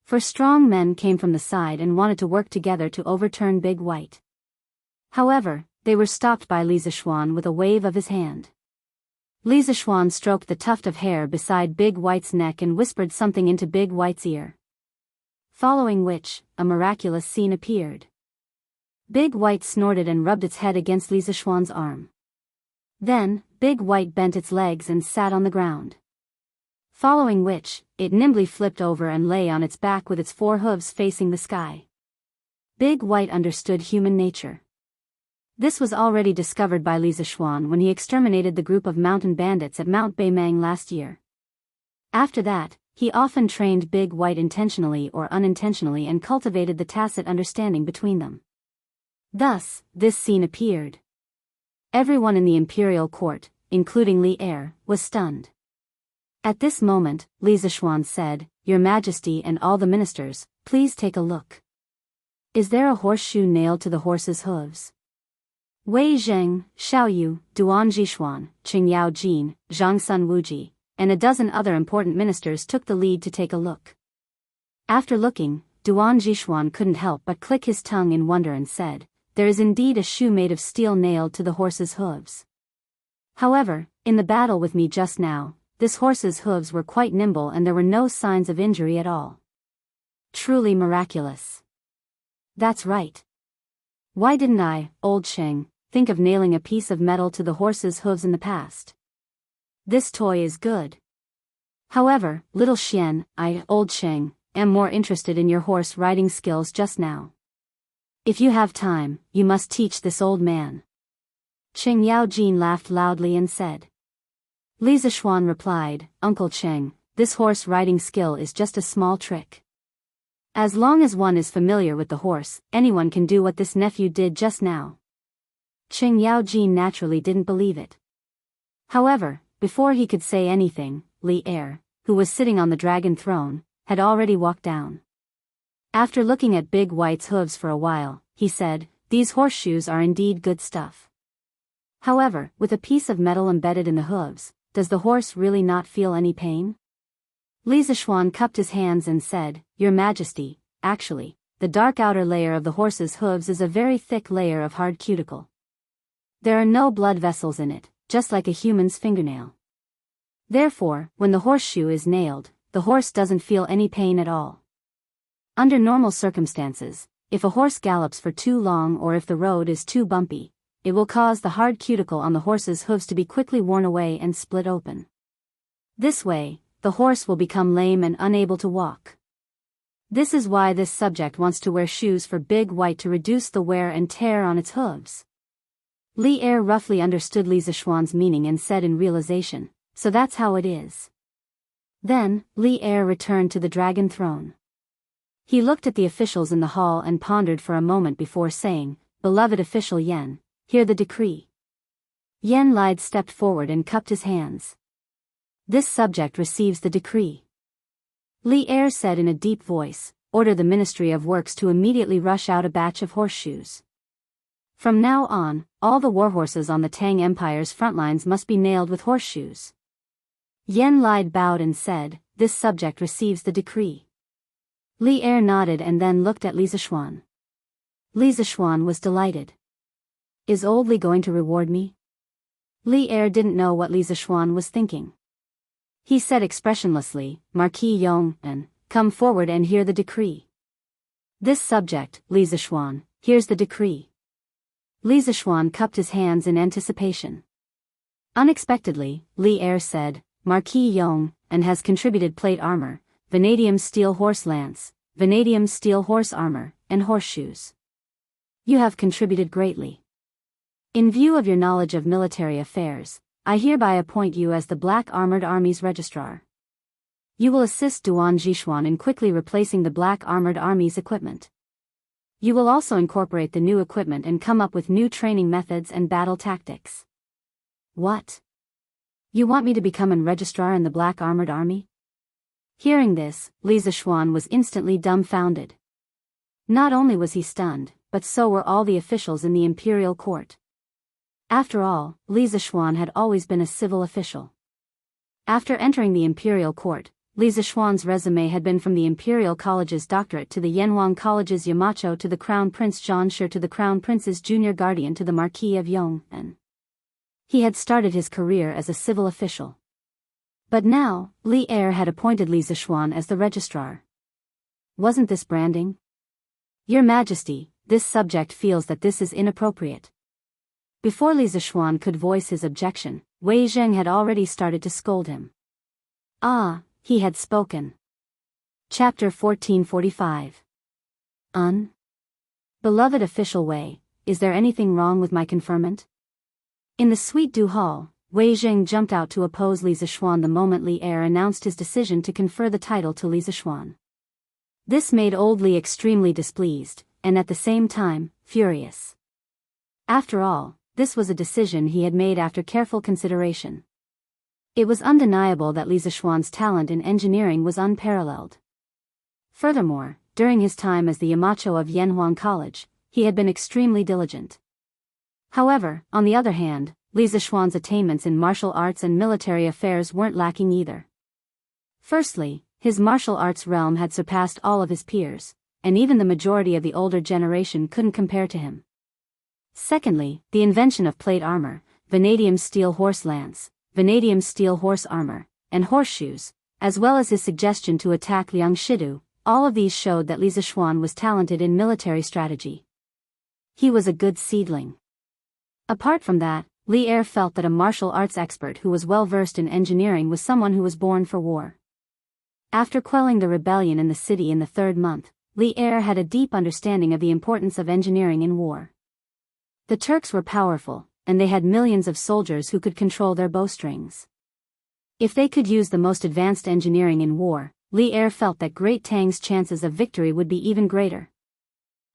For strong men came from the side and wanted to work together to overturn Big White. However, they were stopped by Li Zishuan with a wave of his hand. Li Zishuan stroked the tuft of hair beside Big White's neck and whispered something into Big White's ear. Following which, a miraculous scene appeared. Big White snorted and rubbed its head against Li Zishuan's arm. Then, Big White bent its legs and sat on the ground. Following which, it nimbly flipped over and lay on its back with its 4 hooves facing the sky. Big White understood human nature. This was already discovered by Li Zishuan when he exterminated the group of mountain bandits at Mount Baimang last year. After that, he often trained Big White intentionally or unintentionally and cultivated the tacit understanding between them. Thus, this scene appeared. Everyone in the imperial court, including Li Er, was stunned. At this moment, Li Zishuan said, Your Majesty and all the ministers, please take a look. Is there a horseshoe nailed to the horse's hooves? Wei Zheng, Xiaoyu, Duan Zhishuan, Qingyao Jin, Zhang Sun Wuji, and a dozen other important ministers took the lead to take a look. After looking, Duan Zhishuan couldn't help but click his tongue in wonder and said, There is indeed a shoe made of steel nailed to the horse's hooves. However, in the battle with me just now, this horse's hooves were quite nimble and there were no signs of injury at all. Truly miraculous. That's right. Why didn't I, old Sheng, think of nailing a piece of metal to the horse's hooves in the past? This toy is good. However, little Xian, I, old Sheng, am more interested in your horse riding skills just now. If you have time, you must teach this old man. Cheng Yao Jin laughed loudly and said. Li Zishuan replied, Uncle Cheng, this horse riding skill is just a small trick. As long as one is familiar with the horse, anyone can do what this nephew did just now. Cheng Yao Jin naturally didn't believe it. However, before he could say anything, Li Er, who was sitting on the dragon throne, had already walked down. After looking at Big White's hooves for a while, he said, "These horseshoes are indeed good stuff. However, with a piece of metal embedded in the hooves, does the horse really not feel any pain?" Li Zishuan cupped his hands and said, "Your Majesty, actually, the dark outer layer of the horse's hooves is a very thick layer of hard cuticle. There are no blood vessels in it, just like a human's fingernail. Therefore, when the horseshoe is nailed, the horse doesn't feel any pain at all. Under normal circumstances, if a horse gallops for too long or if the road is too bumpy, it will cause the hard cuticle on the horse's hooves to be quickly worn away and split open. This way, the horse will become lame and unable to walk. This is why this subject wants to wear shoes for Big White to reduce the wear and tear on its hooves." Li Er roughly understood Li Zishuan's meaning and said in realization, "So that's how it is." Then, Li Er returned to the dragon throne. He looked at the officials in the hall and pondered for a moment before saying, "Beloved official Yan, hear the decree." Yan Lide stepped forward and cupped his hands. "This subject receives the decree." Li Er said in a deep voice, "Order the Ministry of Works to immediately rush out a batch of horseshoes. From now on, all the warhorses on the Tang Empire's front lines must be nailed with horseshoes." Yan Lide bowed and said, "This subject receives the decree." Li Er nodded and then looked at Li Zishuan. Li Zishuan was delighted. "Is old Li going to reward me?" Li Er didn't know what Li Zishuan was thinking. He said expressionlessly, "Marquis Yong, come forward and hear the decree." "This subject, Li Zishuan, hears the decree." Li Zishuan cupped his hands in anticipation. Unexpectedly, Li Er said, "Marquis Yong, has contributed plate armor, vanadium steel horse lance, vanadium steel horse armor, and horseshoes. You have contributed greatly. In view of your knowledge of military affairs, I hereby appoint you as the Black Armored Army's registrar. You will assist Duan Jishuan in quickly replacing the Black Armored Army's equipment. You will also incorporate the new equipment and come up with new training methods and battle tactics." "What? You want me to become a registrar in the Black Armored Army?" Hearing this, Li Zishuan was instantly dumbfounded. Not only was he stunned, but so were all the officials in the imperial court. After all, Li Zishuan had always been a civil official. After entering the imperial court, Li Zishuan's resume had been from the Imperial College's doctorate to the Yanhuang College's Yamacho to the Crown Prince Zhangshi to the Crown Prince's junior guardian to the Marquis of Yong'an. He had started his career as a civil official. But now, Li Er had appointed Li Zishuan as the registrar. Wasn't this branding? "Your Majesty, this subject feels that this is inappropriate." Before Li Zishuan could voice his objection, Wei Zheng had already started to scold him. Ah, he had spoken. Chapter 1445. Beloved official Wei, is there anything wrong with my conferment? In the Suite du Hall, Wei Zheng jumped out to oppose Li Zishuan the moment Li Er announced his decision to confer the title to Li Zishuan. This made old Li extremely displeased, and at the same time, furious. After all, this was a decision he had made after careful consideration. It was undeniable that Li Zishuan's talent in engineering was unparalleled. Furthermore, during his time as the Yamacho of Yanhuang College, he had been extremely diligent. However, on the other hand, Li Zishuan's attainments in martial arts and military affairs weren't lacking either. Firstly, his martial arts realm had surpassed all of his peers, and even the majority of the older generation couldn't compare to him. Secondly, the invention of plate armor, vanadium steel horse lance, vanadium steel horse armor, and horseshoes, as well as his suggestion to attack Liang Shidu, all of these showed that Li Zishuan was talented in military strategy. He was a good seedling. Apart from that, Li Er felt that a martial arts expert who was well versed in engineering was someone who was born for war. After quelling the rebellion in the city in the 3rd month, Li Er had a deep understanding of the importance of engineering in war. The Turks were powerful, and they had millions of soldiers who could control their bowstrings. If they could use the most advanced engineering in war, Li Er felt that Great Tang's chances of victory would be even greater.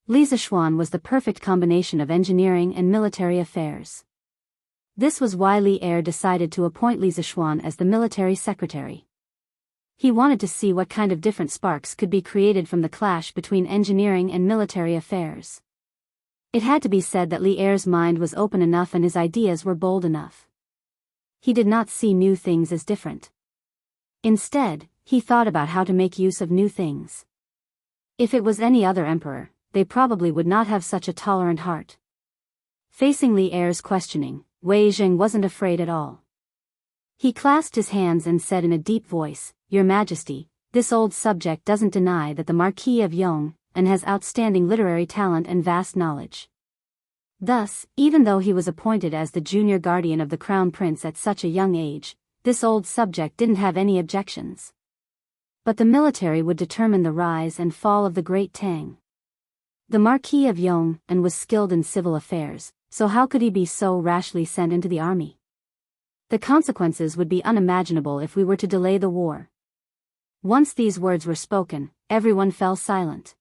Li Zishuan was the perfect combination of engineering and military affairs. This was why Li Er decided to appoint Li Zishuan as the military secretary. He wanted to see what kind of different sparks could be created from the clash between engineering and military affairs. It had to be said that Li Er's mind was open enough and his ideas were bold enough. He did not see new things as different. Instead, he thought about how to make use of new things. If it was any other emperor, they probably would not have such a tolerant heart. Facing Li Er's questioning, Wei Zheng wasn't afraid at all. He clasped his hands and said in a deep voice, "Your Majesty, this old subject doesn't deny that the Marquis of Yong and has outstanding literary talent and vast knowledge. Thus, even though he was appointed as the junior guardian of the crown prince at such a young age, this old subject didn't have any objections. But the military would determine the rise and fall of the great Tang. The Marquis of Yong and was skilled in civil affairs, so how could he be so rashly sent into the army? The consequences would be unimaginable if we were to delay the war." Once these words were spoken, everyone fell silent.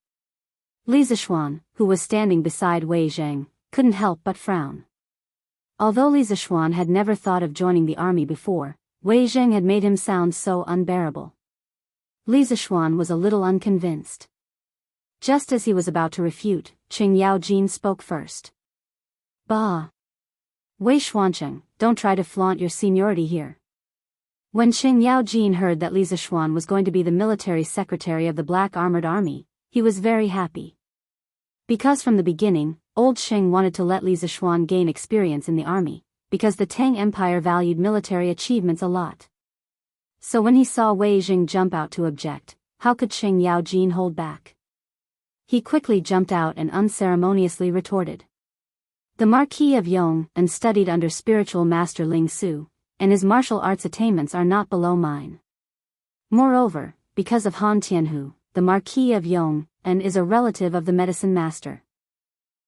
Li Zishuan, who was standing beside Wei Zheng, couldn't help but frown. Although Li Zishuan had never thought of joining the army before, Wei Zheng had made him sound so unbearable. Li Zishuan was a little unconvinced. Just as he was about to refute, Qing Yaojin spoke first. "Bah! Wei Xuancheng, don't try to flaunt your seniority here." When Qing Yaojin heard that Li Zishuan was going to be the military secretary of the Black Armored Army, he was very happy. Because from the beginning, old Qing wanted to let Li Zishuan gain experience in the army, because the Tang Empire valued military achievements a lot. So when he saw Wei Jing jump out to object, how could Qing Yaojin hold back? He quickly jumped out and unceremoniously retorted. "The Marquis of Yong and studied under spiritual master Ling Su, and his martial arts attainments are not below mine. Moreover, because of Han Tianhu, the Marquis of Yong and is a relative of the medicine master.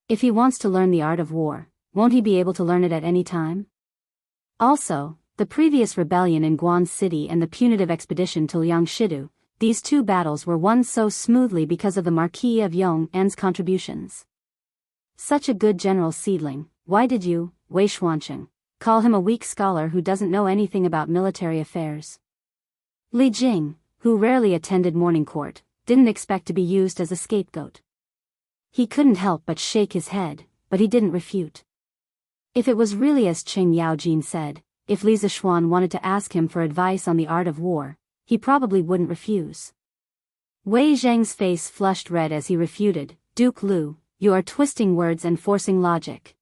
If he wants to learn the art of war, won't he be able to learn it at any time? Also, the previous rebellion in Guan City and the punitive expedition to Liangshidu, these two battles were won so smoothly because of the Marquis of Yong and's contributions. Such a good general seedling, why did you, Wei Xuancheng, call him a weak scholar who doesn't know anything about military affairs?" Li Jing, who rarely attended morning court, didn't expect to be used as a scapegoat. He couldn't help but shake his head, but he didn't refute. If it was really as Qing Yaojin said, if Li Zishuan wanted to ask him for advice on the art of war, he probably wouldn't refuse. Wei Zheng's face flushed red as he refuted, "Duke Lu, you are twisting words and forcing logic.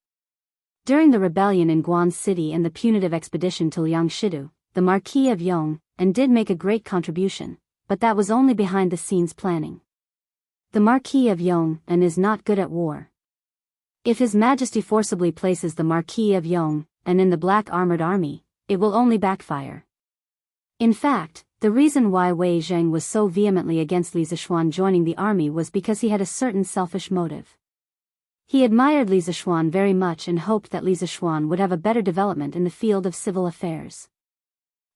During the rebellion in Guan City and the punitive expedition to Liangshidu, the Marquis of Yong and did make a great contribution, but that was only behind the scenes planning. The Marquis of Yong and is not good at war. If His Majesty forcibly places the Marquis of Yong and in the Black Armored Army, it will only backfire." In fact, the reason why Wei Zheng was so vehemently against Li Zishuan joining the army was because he had a certain selfish motive. He admired Li Zishuan very much and hoped that Li Zishuan would have a better development in the field of civil affairs.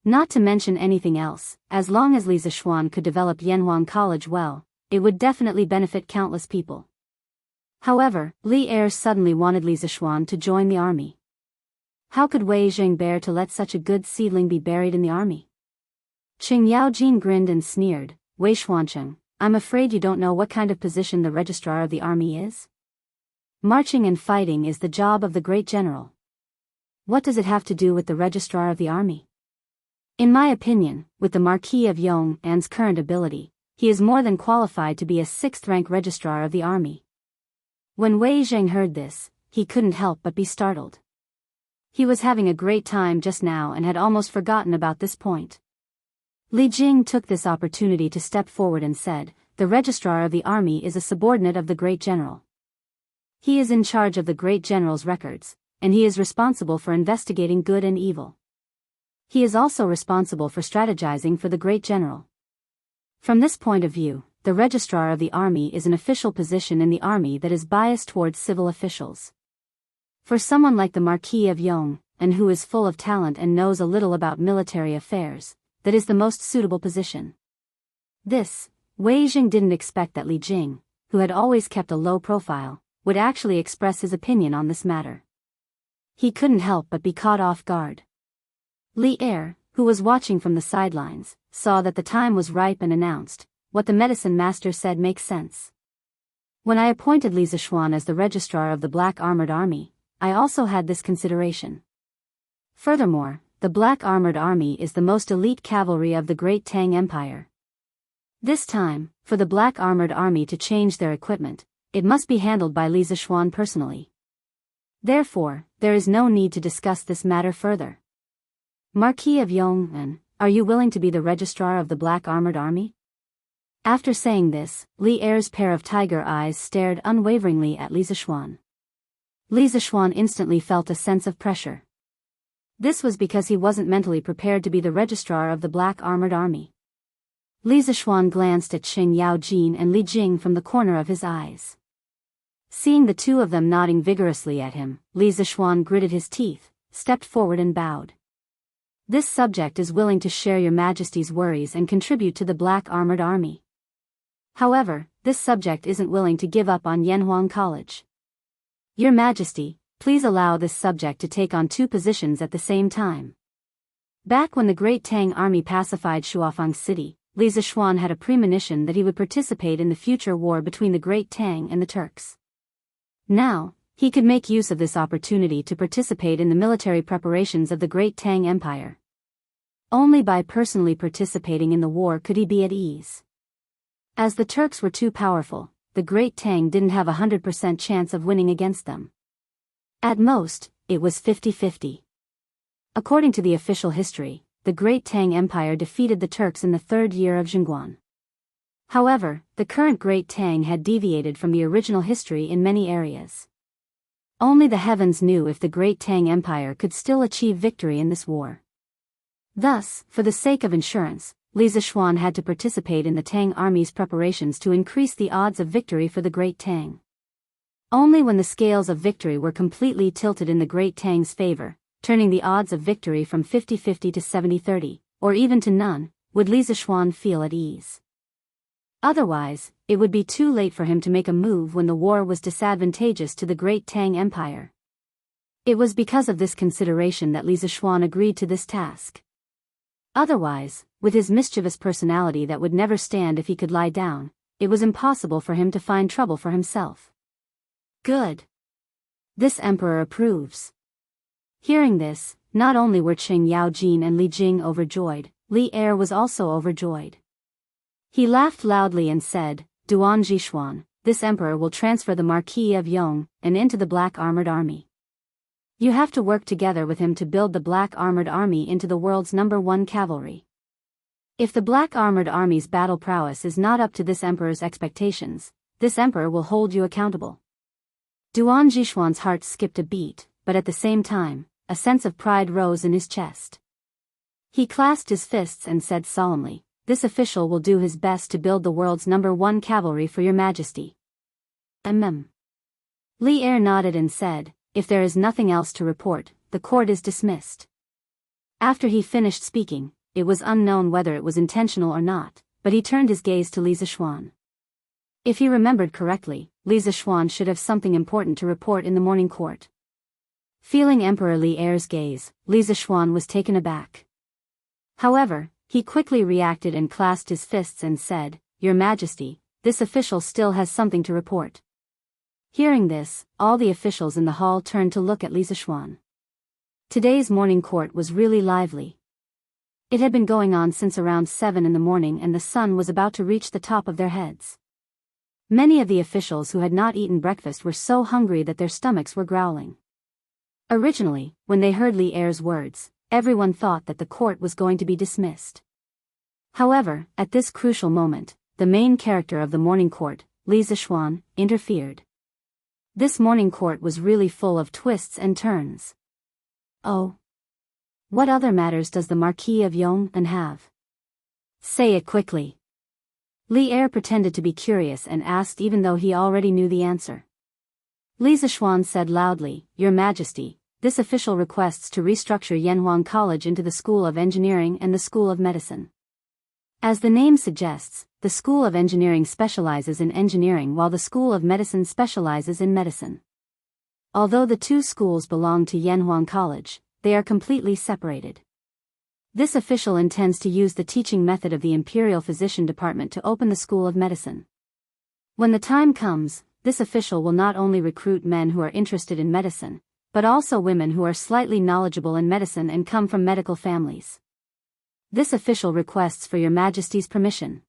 Not to mention anything else, as long as Li Zishuan could develop Yanhuang College well, it would definitely benefit countless people. However, Li Er suddenly wanted Li Zishuan to join the army. How could Wei Zheng bear to let such a good seedling be buried in the army? Qing Yaojin grinned and sneered, "Wei Xuancheng, I'm afraid you don't know what kind of position the registrar of the army is? Marching and fighting is the job of the great general. What does it have to do with the registrar of the army? In my opinion, with the Marquis of Yong and's current ability, he is more than qualified to be a 6th-rank registrar of the army." When Wei Zheng heard this, he couldn't help but be startled. He was having a great time just now and had almost forgotten about this point. Li Jing took this opportunity to step forward and said, "The registrar of the army is a subordinate of the great general. He is in charge of the great general's records, and he is responsible for investigating good and evil. He is also responsible for strategizing for the great general. From this point of view, the registrar of the army is an official position in the army that is biased towards civil officials. For someone like the Marquis of Yong, and who is full of talent and knows a little about military affairs, that is the most suitable position." This, Wei Jing didn't expect that Li Jing, who had always kept a low profile, would actually express his opinion on this matter. he couldn't help but be caught off guard. Li Er, who was watching from the sidelines, saw that the time was ripe and announced, "What the medicine master said makes sense. When I appointed Li Zishuan as the registrar of the Black Armored Army, I also had this consideration. Furthermore, the Black Armored Army is the most elite cavalry of the Great Tang Empire. This time, for the Black Armored Army to change their equipment, it must be handled by Li Zishuan personally. Therefore, there is no need to discuss this matter further. Marquis of Yong'an, are you willing to be the registrar of the Black Armored Army?" After saying this, Li Er's pair of tiger eyes stared unwaveringly at Li Zishuan. Li Zishuan instantly felt a sense of pressure. This was because he wasn't mentally prepared to be the registrar of the Black Armored Army. Li Zishuan glanced at Xing Yaojin and Li Jing from the corner of his eyes. Seeing the two of them nodding vigorously at him, Li Zishuan gritted his teeth, stepped forward and bowed. "This subject is willing to share your Majesty's worries and contribute to the Black Armored Army. However, this subject isn't willing to give up on Yanhuang College. Your Majesty, please allow this subject to take on two positions at the same time." Back when the Great Tang Army pacified Shuafang City, Li Zishuan had a premonition that he would participate in the future war between the Great Tang and the Turks. Now, he could make use of this opportunity to participate in the military preparations of the Great Tang Empire. Only by personally participating in the war could he be at ease. As the Turks were too powerful, the Great Tang didn't have a 100% chance of winning against them. At most, it was 50-50. According to the official history, the Great Tang Empire defeated the Turks in the third year of Zhengguan. However, the current Great Tang had deviated from the original history in many areas. Only the heavens knew if the Great Tang Empire could still achieve victory in this war. Thus, for the sake of insurance, Li Zishuan had to participate in the Tang army's preparations to increase the odds of victory for the Great Tang. Only when the scales of victory were completely tilted in the Great Tang's favor, turning the odds of victory from 50-50 to 70-30, or even to none, would Li Zishuan feel at ease. Otherwise, it would be too late for him to make a move when the war was disadvantageous to the Great Tang Empire. It was because of this consideration that Li Zishuan agreed to this task. Otherwise, with his mischievous personality that would never stand if he could lie down, it was impossible for him to find trouble for himself. "Good. This emperor approves." Hearing this, not only were Xing Yaojin and Li Jing overjoyed, Li Er was also overjoyed. He laughed loudly and said, "Duan Jishuan, this emperor will transfer the Marquis of Yong and into the Black Armored Army. You have to work together with him to build the Black Armored Army into the world's #1 cavalry. If the Black Armored Army's battle prowess is not up to this emperor's expectations, this emperor will hold you accountable." Duan Jishuan's heart skipped a beat, but at the same time, a sense of pride rose in his chest. He clasped his fists and said solemnly, "This official will do his best to build the world's #1 cavalry for your Majesty." Li Er nodded and said, "If there is nothing else to report, the court is dismissed." After he finished speaking, it was unknown whether it was intentional or not, but he turned his gaze to Li Zishuan. If he remembered correctly, Li Zishuan should have something important to report in the morning court. Feeling Emperor Li Er's gaze, Li Zishuan was taken aback. However, he quickly reacted and clasped his fists and said, "Your Majesty, this official still has something to report." Hearing this, all the officials in the hall turned to look at Li Zishuan. Today's morning court was really lively. It had been going on since around 7 in the morning and the sun was about to reach the top of their heads. Many of the officials who had not eaten breakfast were so hungry that their stomachs were growling. Originally, when they heard Li Er's words, everyone thought that the court was going to be dismissed. However, at this crucial moment, the main character of the morning court, Li Zishuan, interfered. This morning court was really full of twists and turns. "Oh. What other matters does the Marquis of Yong'an have? Say it quickly." Li Er pretended to be curious and asked even though he already knew the answer. Li Zishuan said loudly, "Your Majesty, this official requests to restructure Yanhuang College into the School of Engineering and the School of Medicine. As the name suggests, the School of Engineering specializes in engineering while the School of Medicine specializes in medicine. Although the two schools belong to Yanhuang College, they are completely separated. This official intends to use the teaching method of the Imperial Physician Department to open the School of Medicine. When the time comes, this official will not only recruit men who are interested in medicine, but also women who are slightly knowledgeable in medicine and come from medical families. This official requests for your Majesty's permission.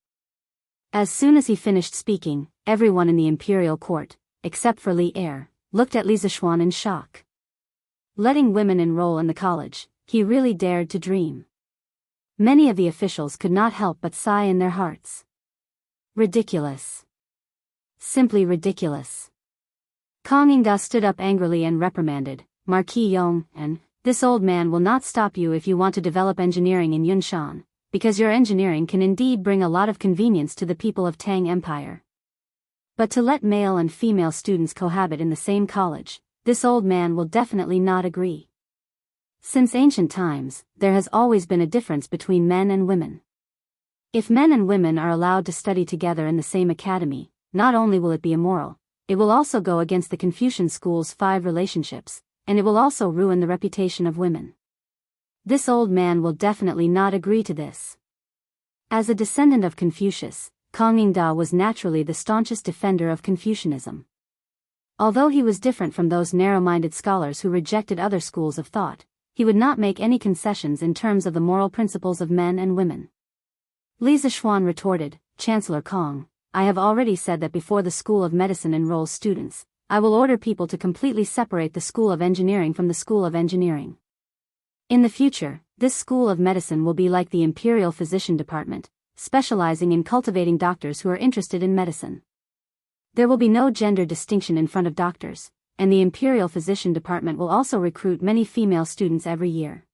As soon as he finished speaking, everyone in the imperial court, except for Li Er, looked at Li Zixuan in shock. Letting women enroll in the college, he really dared to dream. Many of the officials could not help but sigh in their hearts. Ridiculous. Simply ridiculous. Kang Yingda stood up angrily and reprimanded, Marquis Yong, and, "This old man will not stop you if you want to develop engineering in Yunshan, because your engineering can indeed bring a lot of convenience to the people of Tang Empire. But to let male and female students cohabit in the same college, this old man will definitely not agree. Since ancient times, there has always been a difference between men and women. If men and women are allowed to study together in the same academy, not only will it be immoral, it will also go against the Confucian school's 5 relationships, and it will also ruin the reputation of women. This old man will definitely not agree to this." As a descendant of Confucius, Kang Yingda was naturally the staunchest defender of Confucianism. Although he was different from those narrow-minded scholars who rejected other schools of thought, he would not make any concessions in terms of the moral principles of men and women. Li Zixuan retorted, "Chancellor Kang, I have already said that before the School of Medicine enrolls students, I will order people to completely separate the School of Engineering from the School of Engineering. In the future, this School of Medicine will be like the Imperial Physician Department, specializing in cultivating doctors who are interested in medicine. There will be no gender distinction in front of doctors, and the Imperial Physician Department will also recruit many female students every year.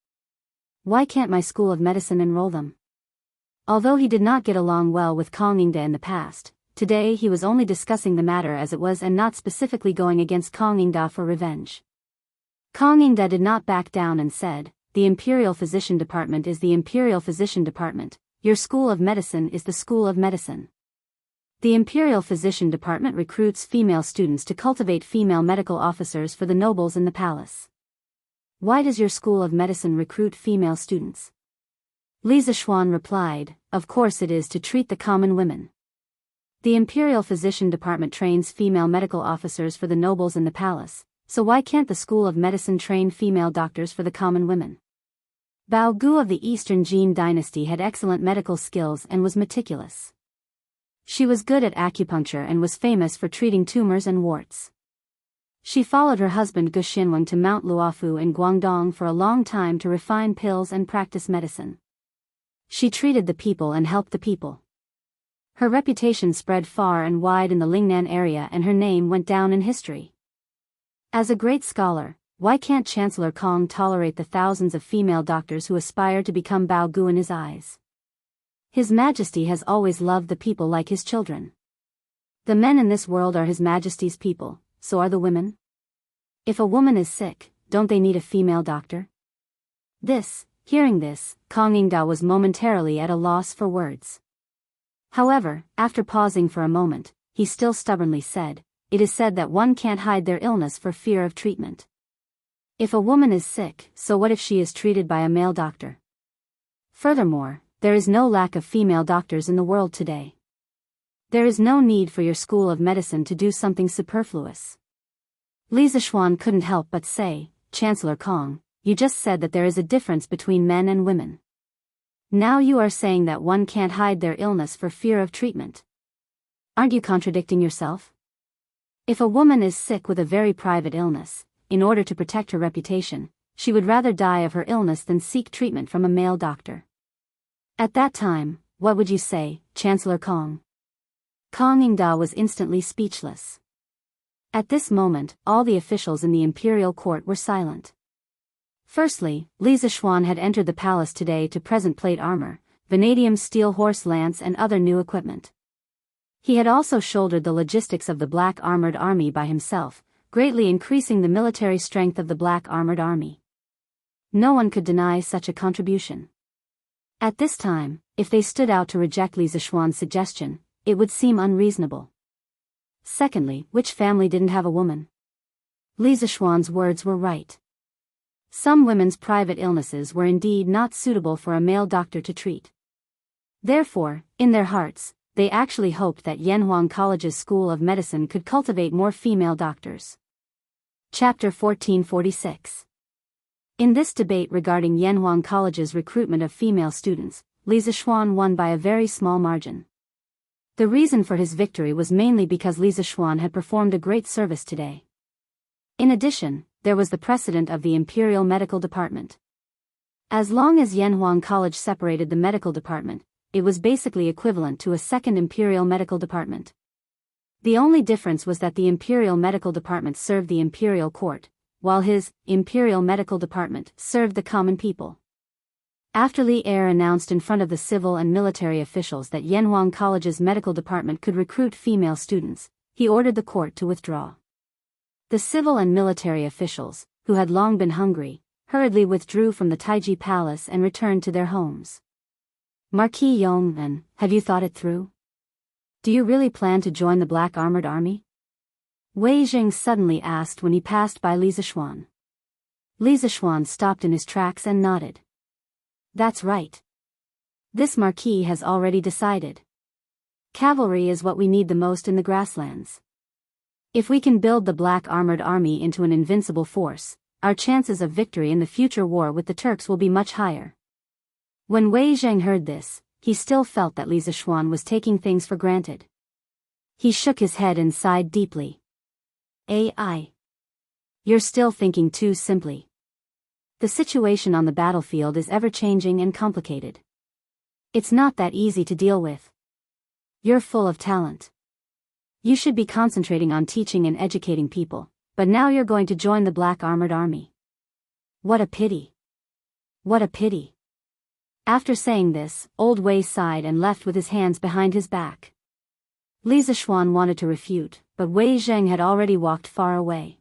Why can't my School of Medicine enroll them?" Although he did not get along well with Kang Yingda in the past, today he was only discussing the matter as it was and not specifically going against Kang Yingda for revenge. Kang Yingda did not back down and said, "The Imperial Physician Department is the Imperial Physician Department, your School of Medicine is the School of Medicine. The Imperial Physician Department recruits female students to cultivate female medical officers for the nobles in the palace. Why does your School of Medicine recruit female students?" Li Zixuan replied, "Of course it is to treat the common women. The Imperial Physician Department trains female medical officers for the nobles in the palace, so why can't the School of Medicine train female doctors for the common women?" Bao Gu of the Eastern Jin dynasty had excellent medical skills and was meticulous. She was good at acupuncture and was famous for treating tumors and warts. She followed her husband Gu Xinwang to Mount Luofu in Guangdong for a long time to refine pills and practice medicine. She treated the people and helped the people. Her reputation spread far and wide in the Lingnan area and her name went down in history. As a great scholar, why can't Chancellor Kang tolerate the thousands of female doctors who aspire to become Bao Gu in his eyes? His Majesty has always loved the people like his children. The men in this world are His Majesty's people, so are the women. If a woman is sick, don't they need a female doctor? Hearing this, Kang Yingda was momentarily at a loss for words. However, after pausing for a moment, he still stubbornly said, "It is said that one can't hide their illness for fear of treatment. If a woman is sick, so what if she is treated by a male doctor? Furthermore, there is no lack of female doctors in the world today. There is no need for your School of Medicine to do something superfluous." Li Zixuan couldn't help but say, "Chancellor Kang, you just said that there is a difference between men and women. Now you are saying that one can't hide their illness for fear of treatment. Aren't you contradicting yourself? If a woman is sick with a very private illness, in order to protect her reputation, she would rather die of her illness than seek treatment from a male doctor. At that time, what would you say, Chancellor Kang?" Kang Yingda was instantly speechless. At this moment, all the officials in the imperial court were silent. Firstly, Li Zixuan had entered the palace today to present plate armor, vanadium steel horse lance and other new equipment. He had also shouldered the logistics of the Black Armored Army by himself, greatly increasing the military strength of the Black Armored Army. No one could deny such a contribution. At this time, if they stood out to reject Li Zixuan's suggestion, it would seem unreasonable. Secondly, which family didn't have a woman? Li Zishuan's words were right. Some women's private illnesses were indeed not suitable for a male doctor to treat. Therefore, in their hearts, they actually hoped that Yanhuang College's School of Medicine could cultivate more female doctors. Chapter 1446. In this debate regarding Yanhuang College's recruitment of female students, Li Zishuan won by a very small margin. The reason for his victory was mainly because Li Zishuan had performed a great service today. In addition, there was the precedent of the Imperial Medical Department. As long as Yanhuang College separated the medical department, it was basically equivalent to a second Imperial Medical Department. The only difference was that the Imperial Medical Department served the Imperial Court, while his Imperial Medical Department served the common people. After Li Er announced in front of the civil and military officials that Yanhuang College's medical department could recruit female students, he ordered the court to withdraw. The civil and military officials, who had long been hungry, hurriedly withdrew from the Taiji Palace and returned to their homes. Marquis Yong'an, have you thought it through? Do you really plan to join the Black Armored Army? Wei Jing suddenly asked when he passed by Li Zishuan. Li Zishuan stopped in his tracks and nodded. That's right. This marquis has already decided. Cavalry is what we need the most in the grasslands. If we can build the Black Armored Army into an invincible force, our chances of victory in the future war with the Turks will be much higher. When Wei Zheng heard this, he still felt that Li Zishuan was taking things for granted. He shook his head and sighed deeply. AI. You're still thinking too simply. The situation on the battlefield is ever-changing and complicated. It's not that easy to deal with. You're full of talent. You should be concentrating on teaching and educating people, but now you're going to join the Black Armored Army. What a pity. What a pity. After saying this, Old Wei sighed and left with his hands behind his back. Li Zishuan wanted to refute, but Wei Zheng had already walked far away.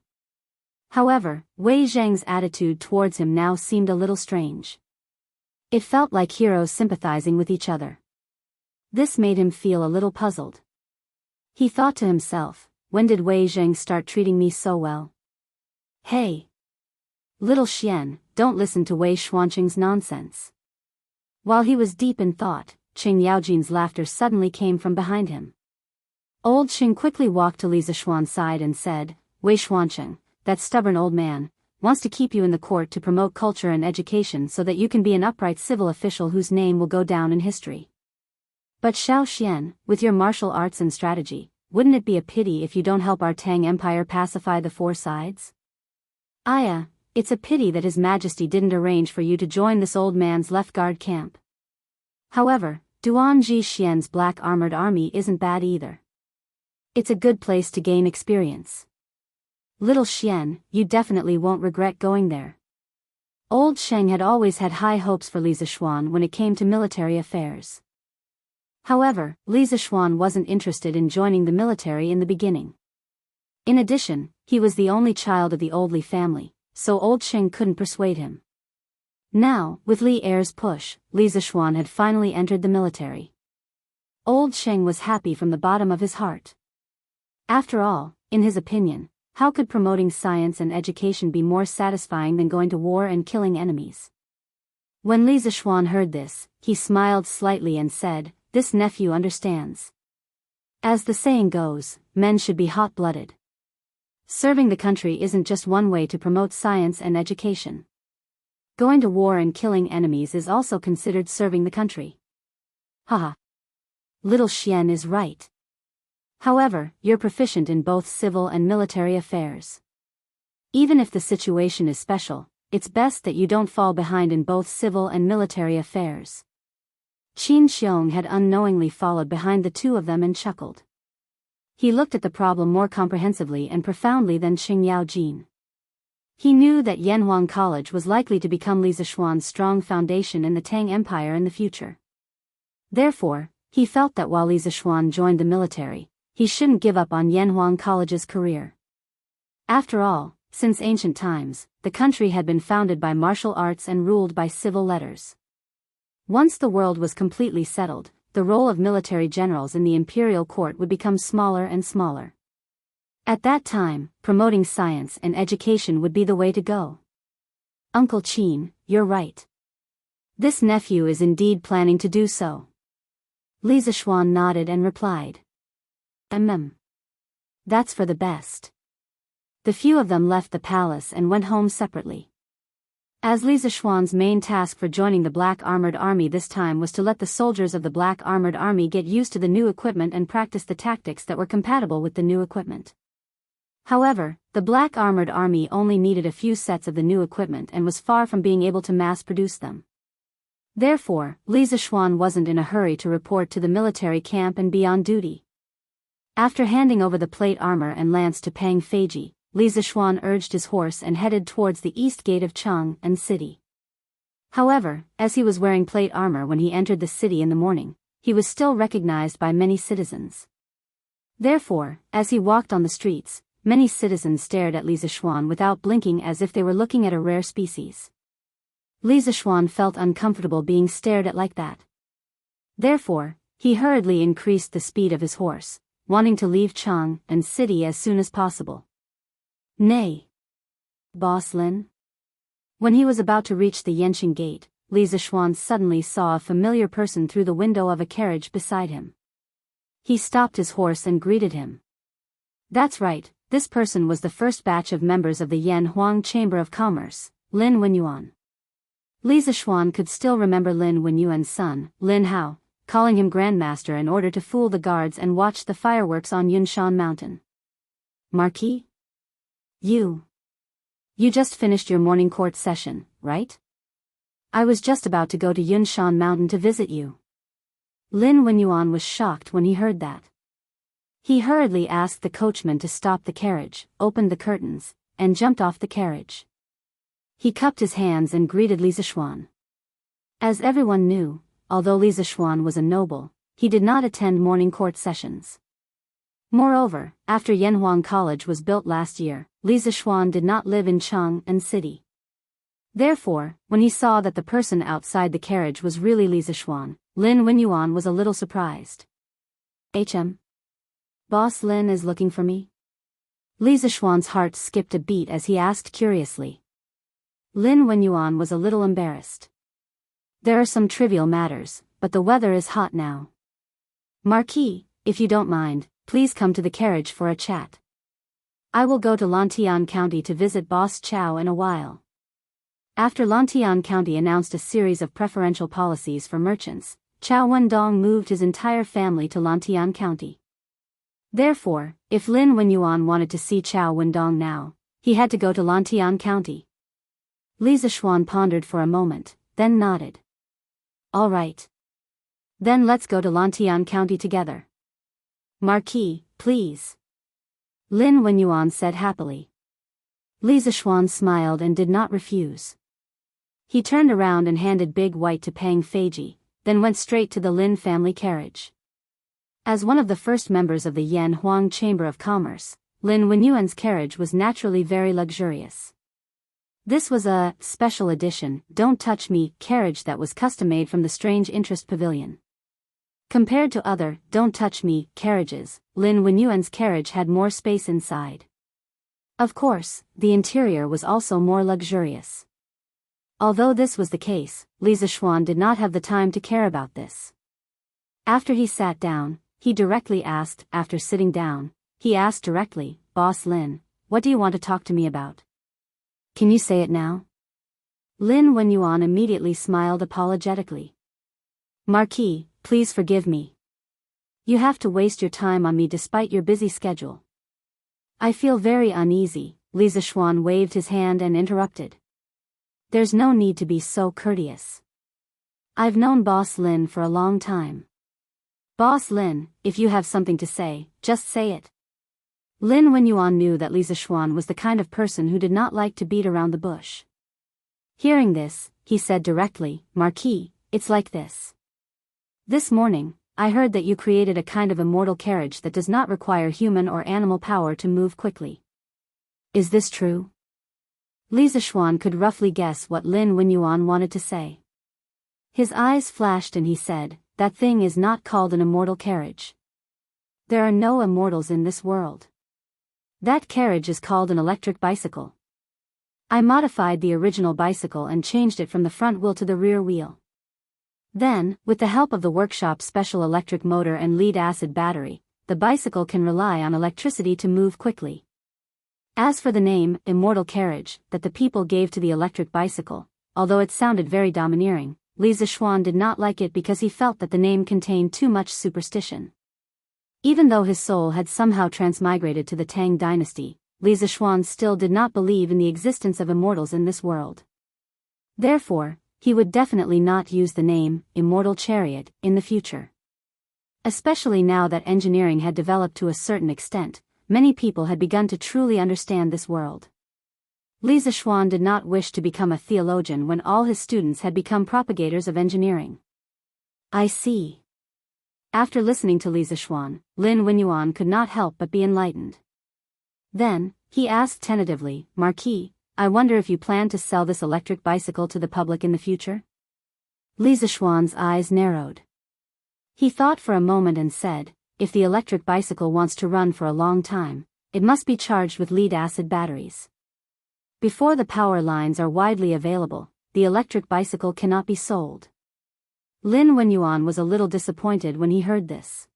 However, Wei Zheng's attitude towards him now seemed a little strange. It felt like heroes sympathizing with each other. This made him feel a little puzzled. He thought to himself, when did Wei Zheng start treating me so well? Hey! Little Xian, don't listen to Wei Xuanqing's nonsense. While he was deep in thought, Qing Yaojin's laughter suddenly came from behind him. Old Qing quickly walked to Li Zishuan's side and said, Wei Xuanqing, that stubborn old man, wants to keep you in the court to promote culture and education so that you can be an upright civil official whose name will go down in history. But Xiao Xian, with your martial arts and strategy, wouldn't it be a pity if you don't help our Tang Empire pacify the four sides? Aya, it's a pity that His Majesty didn't arrange for you to join this old man's left guard camp. However, Duan Ji Xian's Black Armored Army isn't bad either. It's a good place to gain experience. Little Xian, you definitely won't regret going there. Old Sheng had always had high hopes for Li Zishuan when it came to military affairs. However, Li Zishuan wasn't interested in joining the military in the beginning. In addition, he was the only child of the old Li family, so Old Sheng couldn't persuade him. Now, with Li Er's push, Li Zishuan had finally entered the military. Old Sheng was happy from the bottom of his heart. After all, in his opinion, how could promoting science and education be more satisfying than going to war and killing enemies? When Li Zishuan heard this, he smiled slightly and said, This nephew understands. As the saying goes, men should be hot-blooded. Serving the country isn't just one way to promote science and education. Going to war and killing enemies is also considered serving the country. Haha. Little Xian is right. However, you're proficient in both civil and military affairs. Even if the situation is special, it's best that you don't fall behind in both civil and military affairs. Qin Xiong had unknowingly followed behind the two of them and chuckled. He looked at the problem more comprehensively and profoundly than Qing Yaojin. He knew that Yanhuang College was likely to become Li Zishuan's strong foundation in the Tang Empire in the future. Therefore, he felt that while Li Zishuan joined the military, he shouldn't give up on Yanhuang College's career. After all, since ancient times, the country had been founded by martial arts and ruled by civil letters. Once the world was completely settled, the role of military generals in the imperial court would become smaller and smaller. At that time, promoting science and education would be the way to go. Uncle Qin, you're right. This nephew is indeed planning to do so. Li Zishuan nodded and replied. That's for the best. The few of them left the palace and went home separately. As Li Zishuan's main task for joining the Black Armored Army this time was to let the soldiers of the Black Armored Army get used to the new equipment and practice the tactics that were compatible with the new equipment. However, the Black Armored Army only needed a few sets of the new equipment and was far from being able to mass-produce them. Therefore, Li Zishuan wasn't in a hurry to report to the military camp and be on duty. After handing over the plate armor and lance to Pang Feiji, Li Zishuan urged his horse and headed towards the east gate of Chang'an City. However, as he was wearing plate armor when he entered the city in the morning, he was still recognized by many citizens. Therefore, as he walked on the streets, many citizens stared at Li Zishuan without blinking as if they were looking at a rare species. Li Zishuan felt uncomfortable being stared at like that. Therefore, he hurriedly increased the speed of his horse, wanting to leave Chang'an City as soon as possible. Nay. Boss Lin? When he was about to reach the Yanqing gate, Li Zishuan suddenly saw a familiar person through the window of a carriage beside him. He stopped his horse and greeted him. That's right, this person was the first batch of members of the Yanhuang Chamber of Commerce, Lin Wenyuan. Li Zishuan could still remember Lin Wenyuan's son, Lin Hao, calling him Grandmaster in order to fool the guards and watch the fireworks on Yunshan Mountain. Marquis? You just finished your morning court session, right? I was just about to go to Yunshan Mountain to visit you. Lin Wenyuan was shocked when he heard that. He hurriedly asked the coachman to stop the carriage, opened the curtains, and jumped off the carriage. He cupped his hands and greeted Li Zishuan. As everyone knew, although Li Zishuan was a noble, he did not attend morning court sessions. Moreover, after Yanhuang College was built last year, Li Zishuan did not live in Chang'an City. Therefore, when he saw that the person outside the carriage was really Li Zishuan, Lin Wenyuan was a little surprised. Boss Lin is looking for me? Li Zishuan's heart skipped a beat as he asked curiously. Lin Wenyuan was a little embarrassed. There are some trivial matters, but the weather is hot now. Marquis, if you don't mind, please come to the carriage for a chat. I will go to Lantian County to visit Boss Chow in a while. After Lantian County announced a series of preferential policies for merchants, Chow Wendong moved his entire family to Lantian County. Therefore, if Lin Wenyuan wanted to see Chow Wendong now, he had to go to Lantian County. Li Zishuan pondered for a moment, then nodded. All right. Then let's go to Lantian County together. Marquis, please. Lin Wenyuan said happily. Li Zishuan smiled and did not refuse. He turned around and handed Big White to Pang Feiji, then went straight to the Lin family carriage. As one of the first members of the Yanhuang Chamber of Commerce, Lin Wenyuan's carriage was naturally very luxurious. This was a special edition, Don't Touch Me carriage that was custom-made from the Strange Interest Pavilion. Compared to other Don't Touch Me carriages, Lin Wenyuan's carriage had more space inside. Of course, the interior was also more luxurious. Although this was the case, Li Zishuan did not have the time to care about this. After he sat down, after sitting down, he asked directly, Boss Lin, what do you want to talk to me about? Can you say it now? Lin Wenyuan immediately smiled apologetically. Marquis, please forgive me. You have to waste your time on me despite your busy schedule. I feel very uneasy. Li Zishuan waved his hand and interrupted. There's no need to be so courteous. I've known Boss Lin for a long time. Boss Lin, if you have something to say, just say it. Lin Wenyuan knew that Li Zishuan was the kind of person who did not like to beat around the bush. Hearing this, he said directly, Marquis, it's like this. This morning, I heard that you created a kind of immortal carriage that does not require human or animal power to move quickly. Is this true? Li Zishuan could roughly guess what Lin Wenyuan wanted to say. His eyes flashed and he said, that thing is not called an immortal carriage. There are no immortals in this world. That carriage is called an electric bicycle. I modified the original bicycle and changed it from the front wheel to the rear wheel. Then, with the help of the workshop's special electric motor and lead-acid battery, the bicycle can rely on electricity to move quickly. As for the name, Immortal Carriage, that the people gave to the electric bicycle, although it sounded very domineering, Li Zixuan did not like it because he felt that the name contained too much superstition. Even though his soul had somehow transmigrated to the Tang dynasty, Li Zixuan still did not believe in the existence of immortals in this world. Therefore, he would definitely not use the name, Immortal Chariot, in the future. Especially now that engineering had developed to a certain extent, many people had begun to truly understand this world. Li Zixuan did not wish to become a theologian when all his students had become propagators of engineering. I see. After listening to Li Zixuan, Lin Wenyuan could not help but be enlightened. Then, he asked tentatively, Marquis, I wonder if you plan to sell this electric bicycle to the public in the future? Li Zixuan's eyes narrowed. He thought for a moment and said, if the electric bicycle wants to run for a long time, it must be charged with lead-acid batteries. Before the power lines are widely available, the electric bicycle cannot be sold. Lin Wenyuan was a little disappointed when he heard this.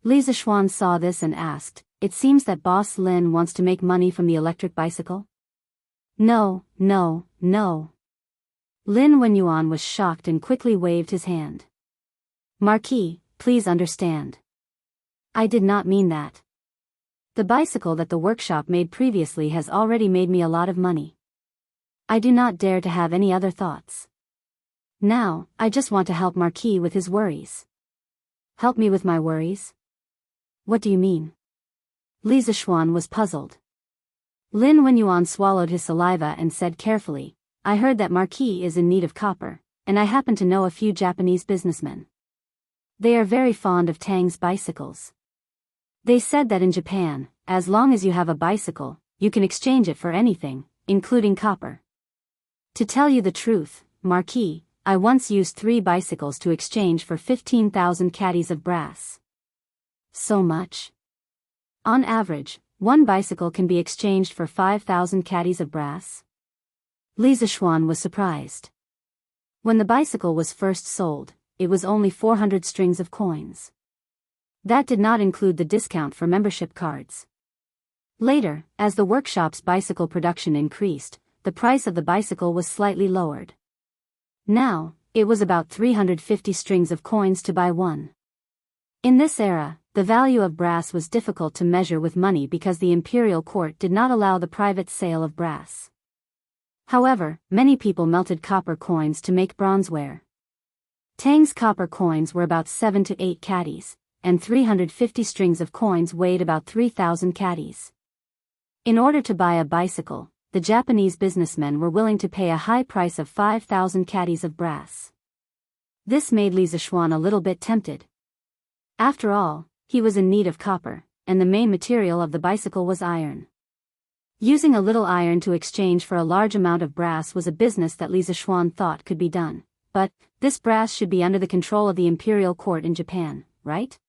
Li Zixuan saw this and asked, it seems that Boss Lin wants to make money from the electric bicycle? No, no, no. Lin Wenyuan was shocked and quickly waved his hand. Marquis, please understand. I did not mean that. The bicycle that the workshop made previously has already made me a lot of money. I do not dare to have any other thoughts. Now, I just want to help Marquis with his worries. Help me with my worries? What do you mean? Li Zixuan was puzzled. Lin Wenyuan swallowed his saliva and said carefully, I heard that Marquis is in need of copper, and I happen to know a few Japanese businessmen. They are very fond of Tang's bicycles. They said that in Japan, as long as you have a bicycle, you can exchange it for anything, including copper. To tell you the truth, Marquis, I once used 3 bicycles to exchange for 15,000 caddies of brass. So much? On average, 1 bicycle can be exchanged for 5,000 caddies of brass? Li Zixuan was surprised. When the bicycle was first sold, it was only 400 strings of coins. That did not include the discount for membership cards. Later, as the workshop's bicycle production increased, the price of the bicycle was slightly lowered. Now, it was about 350 strings of coins to buy one. In this era, the value of brass was difficult to measure with money because the imperial court did not allow the private sale of brass. However, many people melted copper coins to make bronzeware. Tang's copper coins were about 7 to 8 caddies, and 350 strings of coins weighed about 3,000 caddies. In order to buy a bicycle, the Japanese businessmen were willing to pay a high price of 5,000 caddies of brass. This made Li Zixuan a little bit tempted. After all, he was in need of copper, and the main material of the bicycle was iron. Using a little iron to exchange for a large amount of brass was a business that Li Zixuan thought could be done, but this brass should be under the control of the imperial court in Japan, right?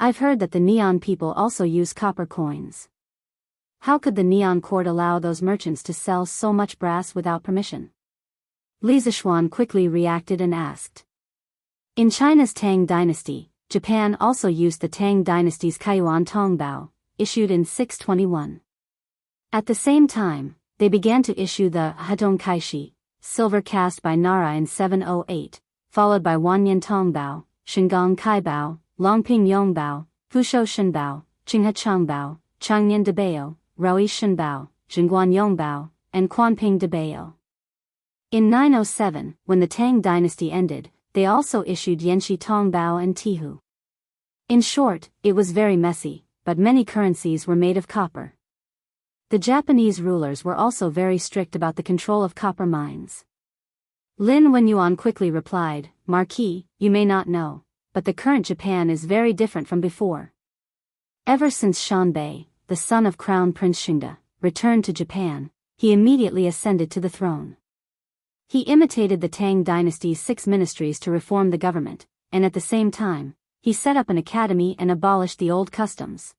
I've heard that the Neon people also use copper coins. How could the Neon court allow those merchants to sell so much brass without permission? Li Zixuan quickly reacted and asked. In China's Tang dynasty, Japan also used the Tang dynasty's Kaiyuan Tongbao, issued in 621. At the same time, they began to issue the Hatong Kaishi, silver cast by Nara in 708, followed by Wanyan Tongbao, Shingang Kaibao, Longping Yongbao, Fusho Shenbao, Qinghe Changbao, Changnian Debao, Raoi Shenbao, Jingguan Yongbao, and Quanping Debao. In 907, when the Tang dynasty ended, they also issued Yanshi Tongbao and Tihu. In short, it was very messy, but many currencies were made of copper. The Japanese rulers were also very strict about the control of copper mines. Lin Wenyuan quickly replied, Marquis, you may not know, but the current Japan is very different from before. Ever since Shanbei, the son of Crown Prince Xingde, returned to Japan, he immediately ascended to the throne. He imitated the Tang dynasty's 6 ministries to reform the government, and at the same time, he set up an academy and abolished the old customs.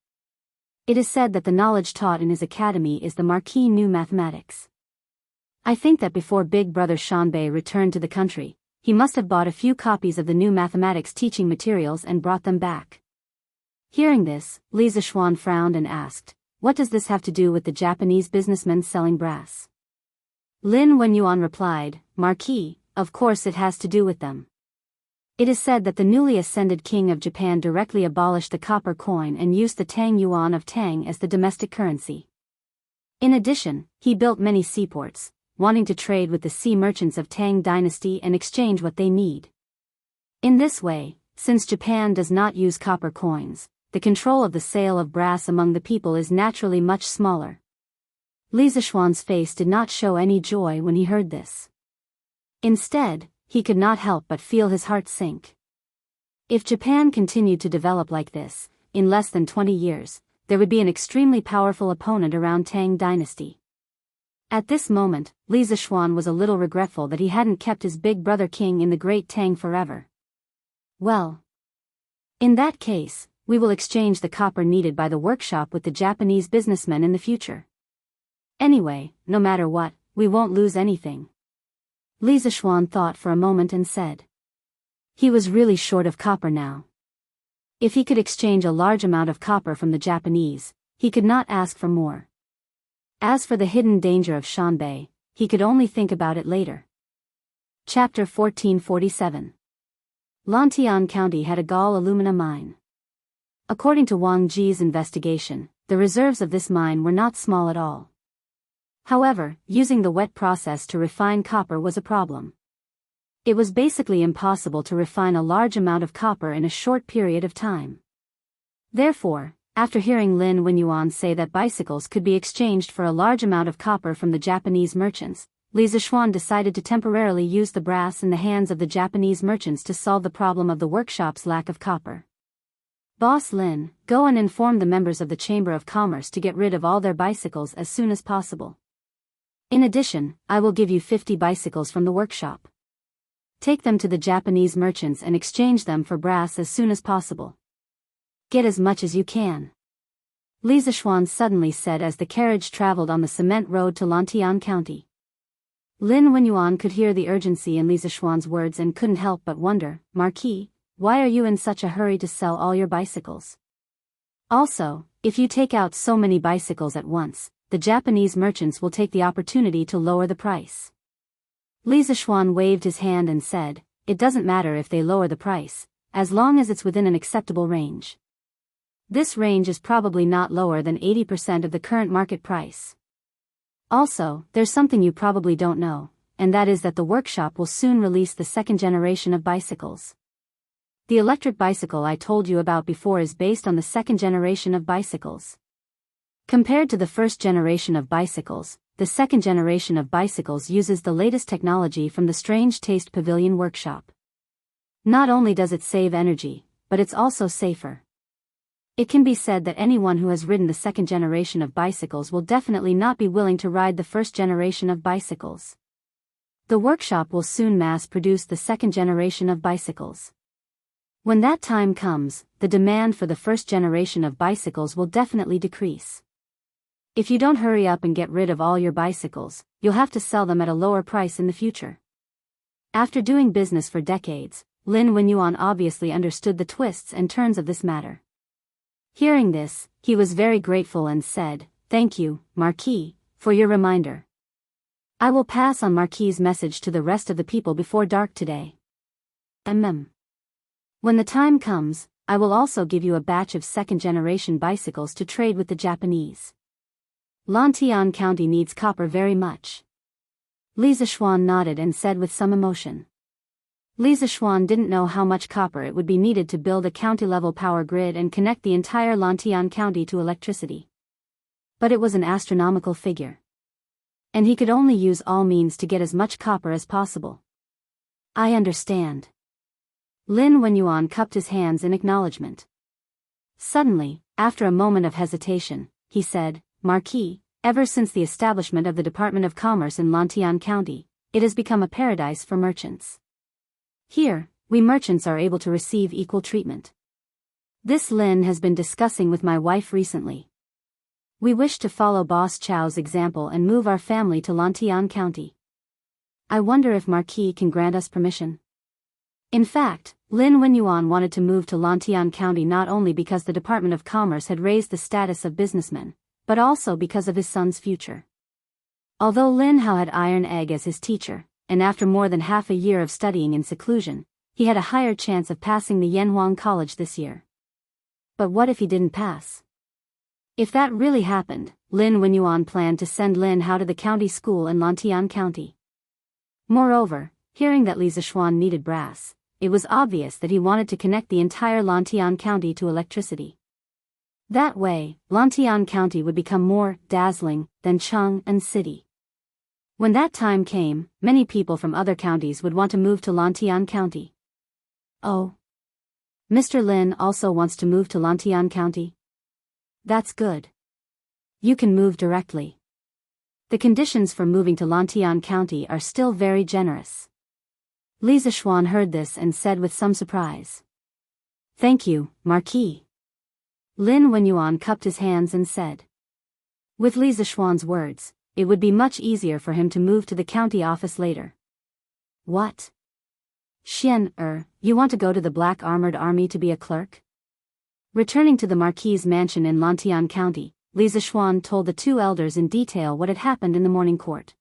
It is said that the knowledge taught in his academy is the Marquis New Mathematics. I think that before Big Brother Shanbei returned to the country, he must have bought a few copies of the new mathematics teaching materials and brought them back. Hearing this, Li Zishuan frowned and asked, "What does this have to do with the Japanese businessmen selling brass?" Lin Wenyuan replied, "Marquis, of course it has to do with them. It is said that the newly ascended king of Japan directly abolished the copper coin and used the Tang yuan of Tang as the domestic currency. In addition, he built many seaports, wanting to trade with the sea merchants of Tang dynasty and exchange what they need. In this way, since Japan does not use copper coins, the control of the sale of brass among the people is naturally much smaller." Li Zishuan's face did not show any joy when he heard this. Instead, he could not help but feel his heart sink. If Japan continued to develop like this, in less than 20 years, there would be an extremely powerful opponent around Tang dynasty. At this moment, Li Zishuan was a little regretful that he hadn't kept his big brother king in the Great Tang forever. "Well, in that case, we will exchange the copper needed by the workshop with the Japanese businessmen in the future. Anyway, no matter what, we won't lose anything." Li Zishuan thought for a moment and said. He was really short of copper now. If he could exchange a large amount of copper from the Japanese, he could not ask for more. As for the hidden danger of Shanbei, he could only think about it later. Chapter 1447. Lantian County had a gall alumina mine. According to Wang Ji's investigation, the reserves of this mine were not small at all. However, using the wet process to refine copper was a problem. It was basically impossible to refine a large amount of copper in a short period of time. Therefore, after hearing Lin Wenyuan say that bicycles could be exchanged for a large amount of copper from the Japanese merchants, Li Zishuan decided to temporarily use the brass in the hands of the Japanese merchants to solve the problem of the workshop's lack of copper. "Boss Lin, go and inform the members of the Chamber of Commerce to get rid of all their bicycles as soon as possible. In addition, I will give you 50 bicycles from the workshop. Take them to the Japanese merchants and exchange them for brass as soon as possible. Get as much as you can." Li Zishuan suddenly said as the carriage traveled on the cement road to Lantian County. Lin Wenyuan could hear the urgency in Li Zishuan's words and couldn't help but wonder, "Marquis, why are you in such a hurry to sell all your bicycles? Also, if you take out so many bicycles at once, the Japanese merchants will take the opportunity to lower the price." Li Zishuan waved his hand and said, "It doesn't matter if they lower the price, as long as it's within an acceptable range. This range is probably not lower than 80% of the current market price. Also, there's something you probably don't know, and that is that the workshop will soon release the second generation of bicycles. The electric bicycle I told you about before is based on the second generation of bicycles. Compared to the first generation of bicycles, the second generation of bicycles uses the latest technology from the Strange Taste Pavilion workshop. Not only does it save energy, but it's also safer. It can be said that anyone who has ridden the second generation of bicycles will definitely not be willing to ride the first generation of bicycles. The workshop will soon mass-produce the second generation of bicycles. When that time comes, the demand for the first generation of bicycles will definitely decrease. If you don't hurry up and get rid of all your bicycles, you'll have to sell them at a lower price in the future." After doing business for decades, Lin Wenyuan obviously understood the twists and turns of this matter. Hearing this, he was very grateful and said, "Thank you, Marquis, for your reminder. I will pass on Marquis's message to the rest of the people before dark today. When the time comes, I will also give you a batch of second-generation bicycles to trade with the Japanese. Lantian County needs copper very much." Li Zishuan nodded and said with some emotion. Li Zishuan didn't know how much copper it would be needed to build a county-level power grid and connect the entire Lantian County to electricity. But it was an astronomical figure. And he could only use all means to get as much copper as possible. "I understand." Lin Wenyuan cupped his hands in acknowledgement. Suddenly, after a moment of hesitation, he said, "Marquis, ever since the establishment of the Department of Commerce in Lantian County, it has become a paradise for merchants. Here, we merchants are able to receive equal treatment. This Lin has been discussing with my wife recently. We wish to follow Boss Chow's example and move our family to Lantian County. I wonder if Marquis can grant us permission. In fact, Lin Wenyuan wanted to move to Lantian County not only because the Department of Commerce had raised the status of businessmen, but also because of his son's future. Although Lin Hao had Iron Egg as his teacher, and after more than half a year of studying in seclusion, he had a higher chance of passing the Yanhuang College this year. But what if he didn't pass? If that really happened, Lin Wenyuan planned to send Lin Hao to the county school in Lantian County. Moreover, hearing that Li Zishuan needed brass, it was obvious that he wanted to connect the entire Lantian County to electricity. That way, Lantian County would become more dazzling than Chang'an City. When that time came, many people from other counties would want to move to Lantian County. Oh. Mr. Lin also wants to move to Lantian County? That's good. You can move directly. The conditions for moving to Lantian County are still very generous. Li Zishuan heard this and said with some surprise. Thank you, Marquis. Lin Wenyuan cupped his hands and said. With Li Zishuan's words, it would be much easier for him to move to the county office later. What? You want to go to the Black Armored Army to be a clerk? Returning to the Marquis's mansion in Lantian County, Li Zishuan told the two elders in detail what had happened in the morning court.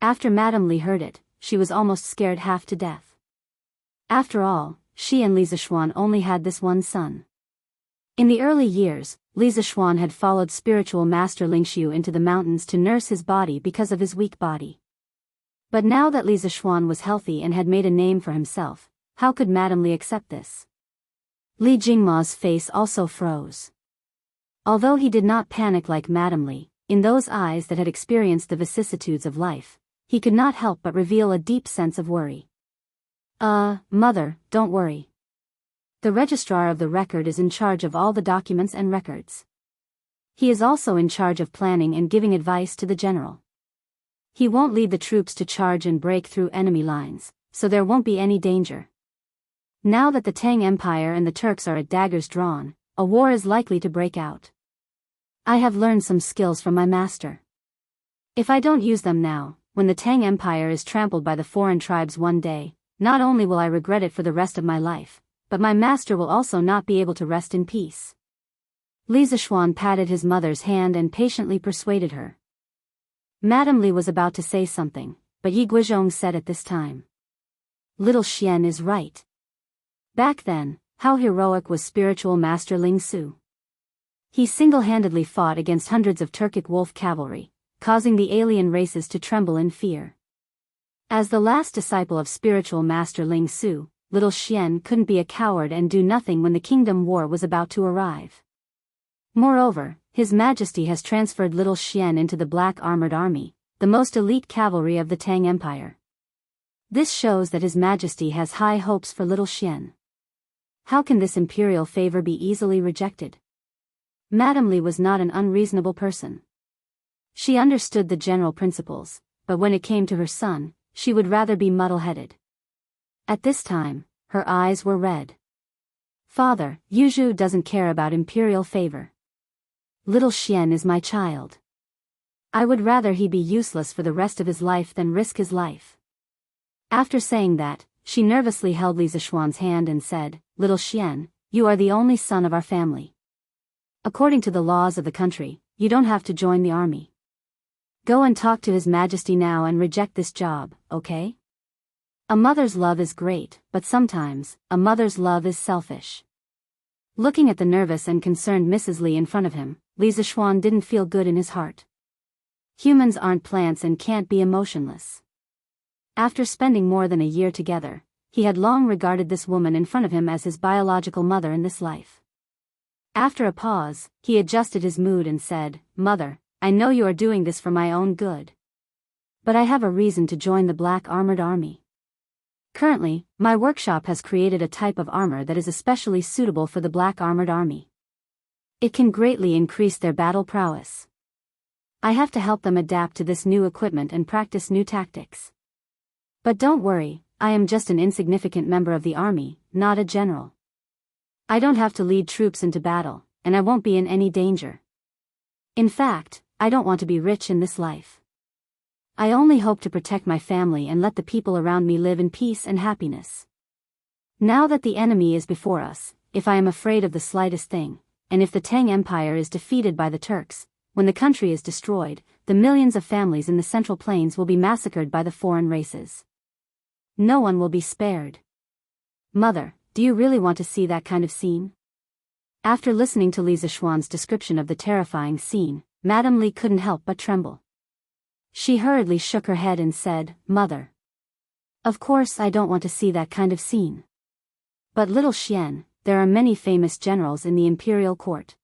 After Madame Li heard it, she was almost scared half to death. After all, she and Li Zishuan only had this one son. In the early years, Li Zishuan had followed spiritual master Lingxiu into the mountains to nurse his body because of his weak body. But now that Li Zishuan was healthy and had made a name for himself, how could Madame Li accept this? Li Jingma's face also froze. Although he did not panic like Madame Li, in those eyes that had experienced the vicissitudes of life, he could not help but reveal a deep sense of worry. Mother, don't worry. The registrar of the record is in charge of all the documents and records. He is also in charge of planning and giving advice to the general. He won't lead the troops to charge and break through enemy lines, so there won't be any danger. Now that the Tang Empire and the Turks are at daggers drawn, a war is likely to break out. I have learned some skills from my master. If I don't use them now, when the Tang Empire is trampled by the foreign tribes one day, not only will I regret it for the rest of my life, but my master will also not be able to rest in peace. Li Zishuan patted his mother's hand and patiently persuaded her. Madame Li was about to say something, but Yi Guizhong said at this time. Little Xian is right. Back then, how heroic was spiritual master Ling Su. He single-handedly fought against hundreds of Turkic wolf cavalry, causing the alien races to tremble in fear. As the last disciple of spiritual master Ling Su, little Xian couldn't be a coward and do nothing when the kingdom war was about to arrive. Moreover, His Majesty has transferred little Xian into the Black Armored Army, the most elite cavalry of the Tang Empire. This shows that His Majesty has high hopes for little Xian. How can this imperial favor be easily rejected? Madame Li was not an unreasonable person. She understood the general principles, but when it came to her son, she would rather be muddle-headed. At this time, her eyes were red. Father, Yuzhu doesn't care about imperial favor. Little Xian is my child. I would rather he be useless for the rest of his life than risk his life. After saying that, she nervously held Li Zishuan's hand and said, Little Xian, you are the only son of our family. According to the laws of the country, you don't have to join the army. Go and talk to His Majesty now and reject this job, okay? A mother's love is great, but sometimes, a mother's love is selfish. Looking at the nervous and concerned Mrs. Li in front of him, Li Zishuan didn't feel good in his heart. Humans aren't plants and can't be emotionless. After spending more than a year together, he had long regarded this woman in front of him as his biological mother in this life. After a pause, he adjusted his mood and said, Mother, I know you are doing this for my own good. But I have a reason to join the Black Armored Army. Currently, my workshop has created a type of armor that is especially suitable for the Black Armored Army. It can greatly increase their battle prowess. I have to help them adapt to this new equipment and practice new tactics. But don't worry, I am just an insignificant member of the army, not a general. I don't have to lead troops into battle, and I won't be in any danger. In fact, I don't want to be rich in this life. I only hope to protect my family and let the people around me live in peace and happiness. Now that the enemy is before us, if I am afraid of the slightest thing, and if the Tang Empire is defeated by the Turks, when the country is destroyed, the millions of families in the Central Plains will be massacred by the foreign races. No one will be spared. Mother, do you really want to see that kind of scene? After listening to Li Zishuan's description of the terrifying scene, Madame Li couldn't help but tremble. She hurriedly shook her head and said, Mother. Of course I don't want to see that kind of scene. But little Xian, there are many famous generals in the imperial court.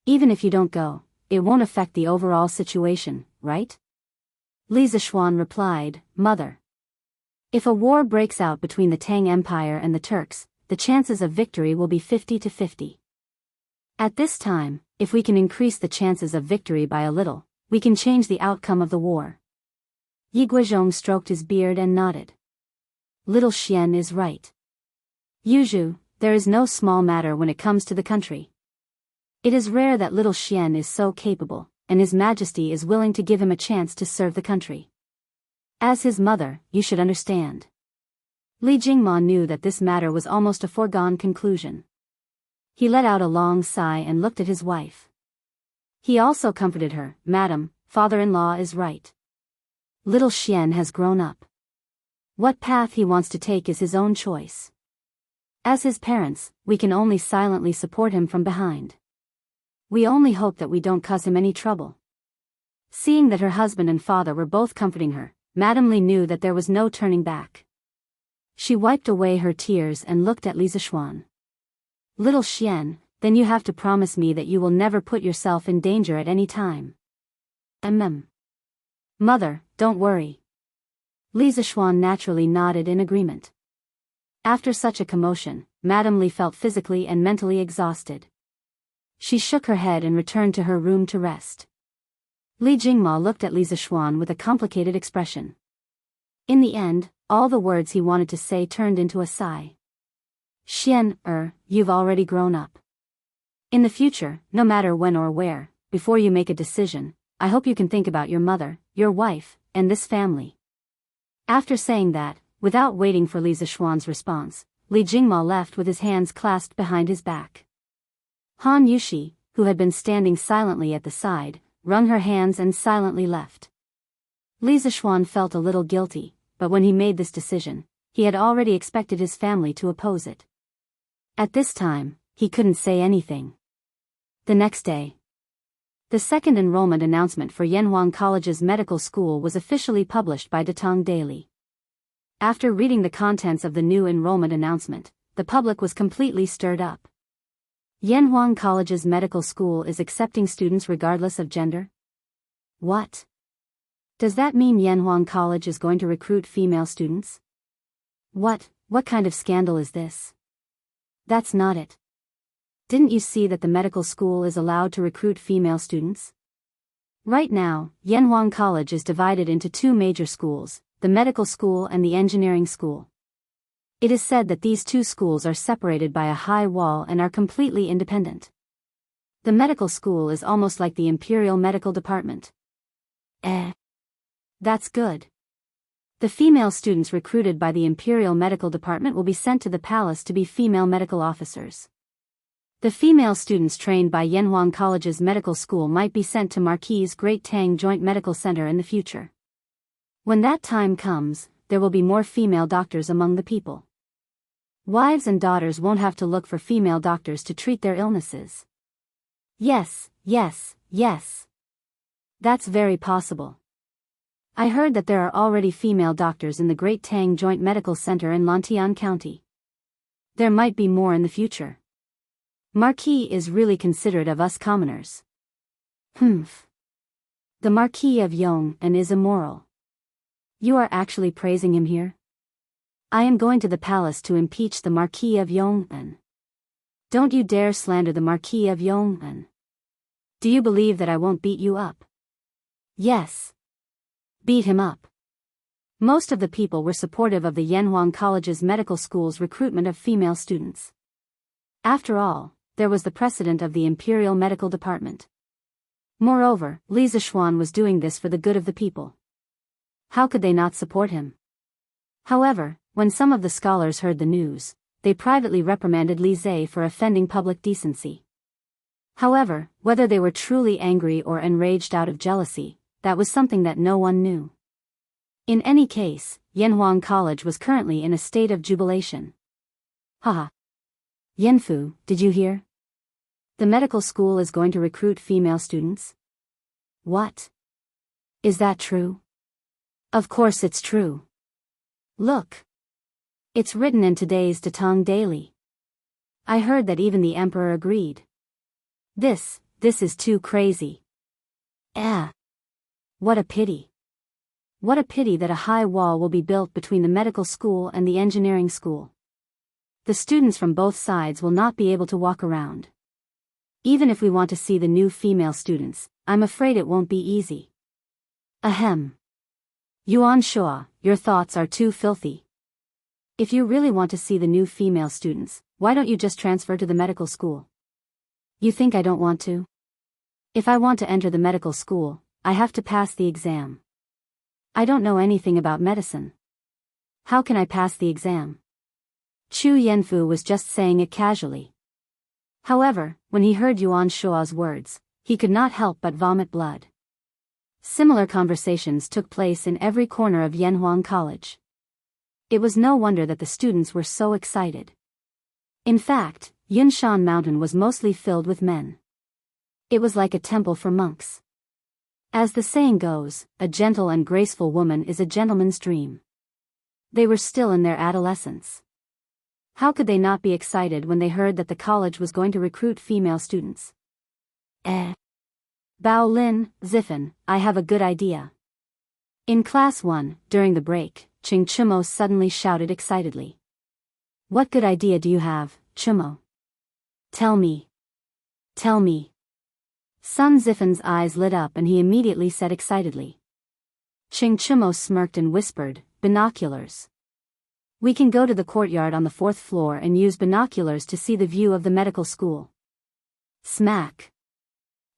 Even if you don't go, it won't affect the overall situation, right? Li Zishuan replied, Mother. If a war breaks out between the Tang Empire and the Turks, the chances of victory will be 50-50. At this time, if we can increase the chances of victory by a little, we can change the outcome of the war. Yi Guizhong stroked his beard and nodded. Little Xian is right. Yuzhu, there is no small matter when it comes to the country. It is rare that little Xian is so capable, and His Majesty is willing to give him a chance to serve the country. As his mother, you should understand. Li Jingma knew that this matter was almost a foregone conclusion. He let out a long sigh and looked at his wife. He also comforted her, Madam, father-in-law is right. Little Xian has grown up. What path he wants to take is his own choice. As his parents, we can only silently support him from behind. We only hope that we don't cause him any trouble. Seeing that her husband and father were both comforting her, Madame Li knew that there was no turning back. She wiped away her tears and looked at Li Zishuan. Little Xian, then you have to promise me that you will never put yourself in danger at any time. Mother, don't worry. Li Zishuan naturally nodded in agreement. After such a commotion, Madame Li felt physically and mentally exhausted. She shook her head and returned to her room to rest. Li Jingma looked at Li Zishuan with a complicated expression. In the end, all the words he wanted to say turned into a sigh. Xian, you've already grown up. In the future, no matter when or where, before you make a decision, I hope you can think about your mother, your wife, and this family. After saying that, without waiting for Li Zishuan's response, Li Jingma left with his hands clasped behind his back. Han Yushi, who had been standing silently at the side, wrung her hands and silently left. Li Zishuan felt a little guilty, but when he made this decision, he had already expected his family to oppose it. At this time, he couldn't say anything. The next day, the second enrollment announcement for Yanhuang College's medical school was officially published by Datong Daily. After reading the contents of the new enrollment announcement, the public was completely stirred up. Yanhuang College's medical school is accepting students regardless of gender? What? Does that mean Yanhuang College is going to recruit female students? What kind of scandal is this? That's not it. Didn't you see that the medical school is allowed to recruit female students? Right now, Yanhuang College is divided into two major schools, the medical school and the engineering school. It is said that these two schools are separated by a high wall and are completely independent. The medical school is almost like the Imperial Medical Department. That's good. The female students recruited by the Imperial Medical Department will be sent to the palace to be female medical officers. The female students trained by Yanhuang College's medical school might be sent to Marquis' Great Tang Joint Medical Center in the future. When that time comes, there will be more female doctors among the people. Wives and daughters won't have to look for female doctors to treat their illnesses. Yes. That's very possible. I heard that there are already female doctors in the Great Tang Joint Medical Center in Lantian County. There might be more in the future. Marquis is really considerate of us commoners. The Marquis of Yong'an is immoral. You are actually praising him here? I am going to the palace to impeach the Marquis of Yong'an. Don't you dare slander the Marquis of Yong'an. Do you believe that I won't beat you up? Yes. Beat him up. Most of the people were supportive of the Yanhuang College's medical school's recruitment of female students. After all, there was the precedent of the Imperial Medical Department. Moreover, Li Zishuan was doing this for the good of the people. How could they not support him? However, when some of the scholars heard the news, they privately reprimanded Li Zhe for offending public decency. However, whether they were truly angry or enraged out of jealousy, that was something that no one knew. In any case, Yanhuang College was currently in a state of jubilation. Haha. Yanfu, did you hear? The medical school is going to recruit female students? What? Is that true? Of course it's true. Look. It's written in today's Datong Daily. I heard that even the emperor agreed. This is too crazy. What a pity. What a pity that a high wall will be built between the medical school and the engineering school. The students from both sides will not be able to walk around. Even if we want to see the new female students, I'm afraid it won't be easy. Ahem. Yuan Shua, your thoughts are too filthy. If you really want to see the new female students, why don't you just transfer to the medical school? You think I don't want to? If I want to enter the medical school, I have to pass the exam. I don't know anything about medicine. How can I pass the exam? Chu Yanfu was just saying it casually. However, when he heard Yuan Shua's words, he could not help but vomit blood. Similar conversations took place in every corner of Yanhuang College. It was no wonder that the students were so excited. In fact, Yunshan Mountain was mostly filled with men. It was like a temple for monks. As the saying goes, a gentle and graceful woman is a gentleman's dream. They were still in their adolescence. How could they not be excited when they heard that the college was going to recruit female students? Bao Lin, Zifen, I have a good idea. In Class 1, during the break, Ching Chumo suddenly shouted excitedly. What good idea do you have, Chumo? Tell me. Tell me. Sun Zifen's eyes lit up and he immediately said excitedly. Ching Chumo smirked and whispered, binoculars. We can go to the courtyard on the 4th floor and use binoculars to see the view of the medical school. Smack.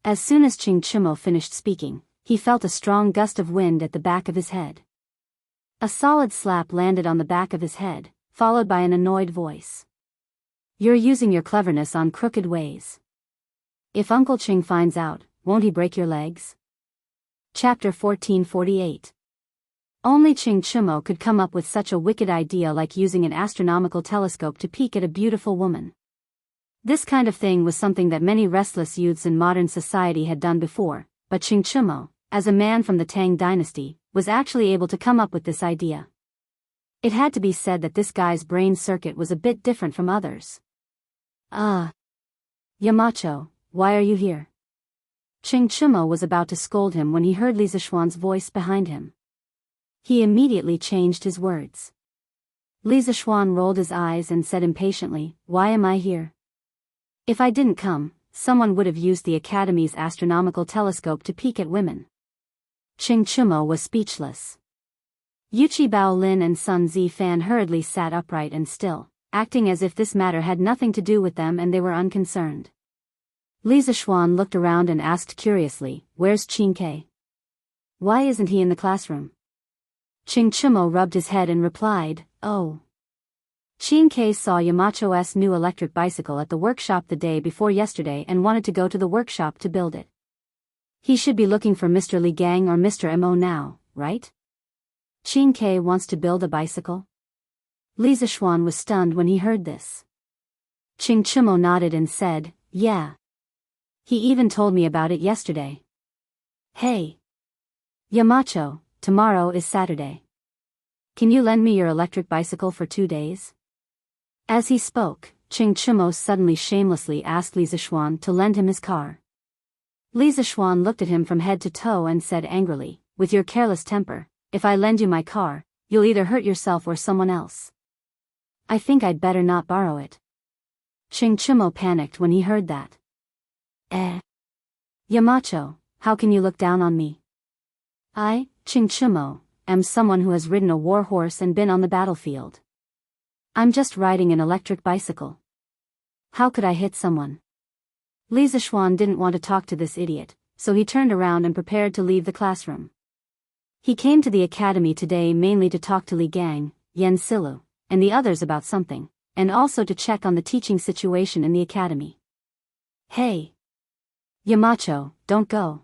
As soon as Ching Chumo finished speaking, he felt a strong gust of wind at the back of his head. A solid slap landed on the back of his head, followed by an annoyed voice. You're using your cleverness on crooked ways. If Uncle Ching finds out, won't he break your legs? Chapter 1448. Only Ching Chumo could come up with such a wicked idea like using an astronomical telescope to peek at a beautiful woman. This kind of thing was something that many restless youths in modern society had done before, but Ching Chumo, as a man from the Tang dynasty, was actually able to come up with this idea. It had to be said that this guy's brain circuit was a bit different from others. Yamacho, why are you here? Ching Chumo was about to scold him when he heard Li Zishuan's voice behind him. He immediately changed his words. Li Zishuan rolled his eyes and said impatiently, why am I here? If I didn't come, someone would have used the Academy's astronomical telescope to peek at women. Ching Chumo was speechless. Yuchi Baolin and Sun Zifan hurriedly sat upright and still, acting as if this matter had nothing to do with them and they were unconcerned. Li Zishuan looked around and asked curiously, where's Qin Ke? Why isn't he in the classroom? Ching Chumo rubbed his head and replied, oh. Qin Ke saw Yamacho's new electric bicycle at the workshop the day before yesterday and wanted to go to the workshop to build it. He should be looking for Mr. Li Gang or Mr. Mo now, right? Qin Ke wants to build a bicycle? Li Zishuan was stunned when he heard this. Ching Chumo nodded and said, yeah. He even told me about it yesterday. Hey. Yamacho, tomorrow is Saturday. Can you lend me your electric bicycle for 2 days? As he spoke, Ching Chumo suddenly shamelessly asked Li Zishuan to lend him his car. Li Zishuan looked at him from head to toe and said angrily, with your careless temper, if I lend you my car, you'll either hurt yourself or someone else. I think I'd better not borrow it. Ching Chumo panicked when he heard that. Yamacho, how can you look down on me? I, Ching Chumo, am someone who has ridden a war horse and been on the battlefield. I'm just riding an electric bicycle. How could I hit someone? Li Zishuan didn't want to talk to this idiot, so he turned around and prepared to leave the classroom. He came to the academy today mainly to talk to Li Gang, Yen Silu, and the others about something, and also to check on the teaching situation in the academy. Hey! Yamacho, don't go.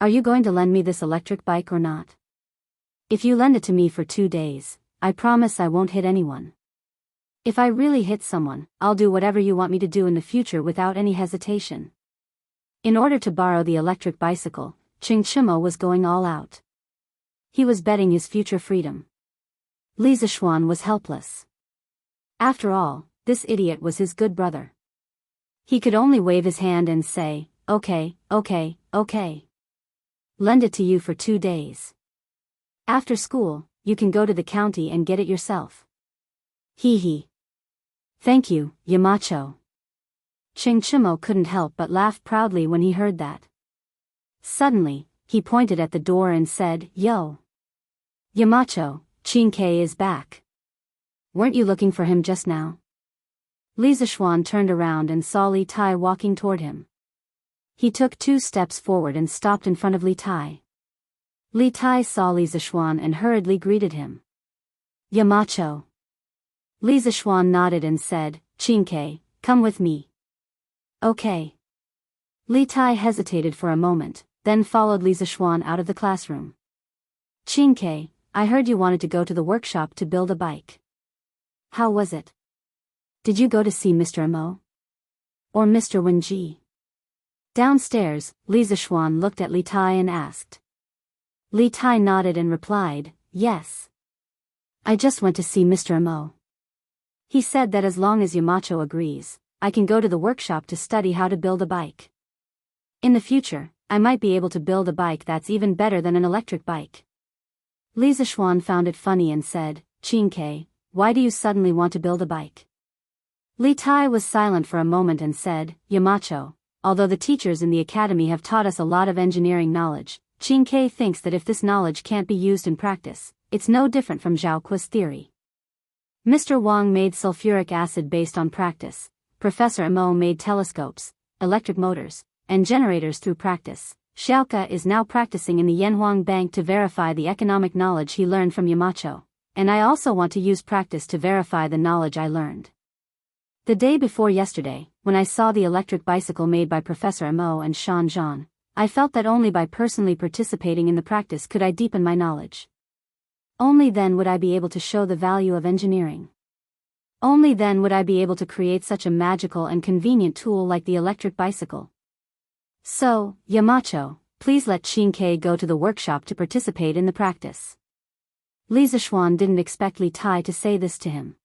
Are you going to lend me this electric bike or not? If you lend it to me for 2 days, I promise I won't hit anyone. If I really hit someone, I'll do whatever you want me to do in the future without any hesitation. In order to borrow the electric bicycle, Ching Chimo was going all out. He was betting his future freedom. Li Zishuan was helpless. After all, this idiot was his good brother. He could only wave his hand and say, okay. Lend it to you for 2 days. After school, you can go to the county and get it yourself. Hee. Thank you, Yamacho. Ching Chimo couldn't help but laugh proudly when he heard that. Suddenly, he pointed at the door and said, Yo! Yamacho, Chin-Kei is back. Weren't you looking for him just now? Li Zishuan turned around and saw Li Tai walking toward him. He took 2 steps forward and stopped in front of Li Tai. Li Tai saw Li Zishuan and hurriedly greeted him. Yamacho. Li Zishuan nodded and said, Chin-Kei, come with me. Okay. Li Tai hesitated for a moment, then followed Li Zishuan out of the classroom. Chin-Kei, I heard you wanted to go to the workshop to build a bike. How was it? Did you go to see Mr. Amo? Or Mr. Wenji? Downstairs, Li Zishuan looked at Li Tai and asked. Li Tai nodded and replied, yes. I just went to see Mr. Amo. He said that as long as Yamacho agrees, I can go to the workshop to study how to build a bike. In the future, I might be able to build a bike that's even better than an electric bike. Li Zishuan found it funny and said, Chin-Kei, why do you suddenly want to build a bike? Li Tai was silent for a moment and said, Yamacho, although the teachers in the academy have taught us a lot of engineering knowledge, Chin-Kei thinks that if this knowledge can't be used in practice, it's no different from Zhaoqua's theory. Mr. Wang made sulfuric acid based on practice, Professor Amo made telescopes, electric motors, and generators through practice. Xiaoka is now practicing in the Yanhuang Bank to verify the economic knowledge he learned from Yamacho, and I also want to use practice to verify the knowledge I learned. The day before yesterday, when I saw the electric bicycle made by Professor Amo and Shan Zhan, I felt that only by personally participating in the practice could I deepen my knowledge. Only then would I be able to show the value of engineering. Only then would I be able to create such a magical and convenient tool like the electric bicycle. So, Yamacho, please let Chin-Kei go to the workshop to participate in the practice. Li Zishuan didn't expect Li Tai to say this to him.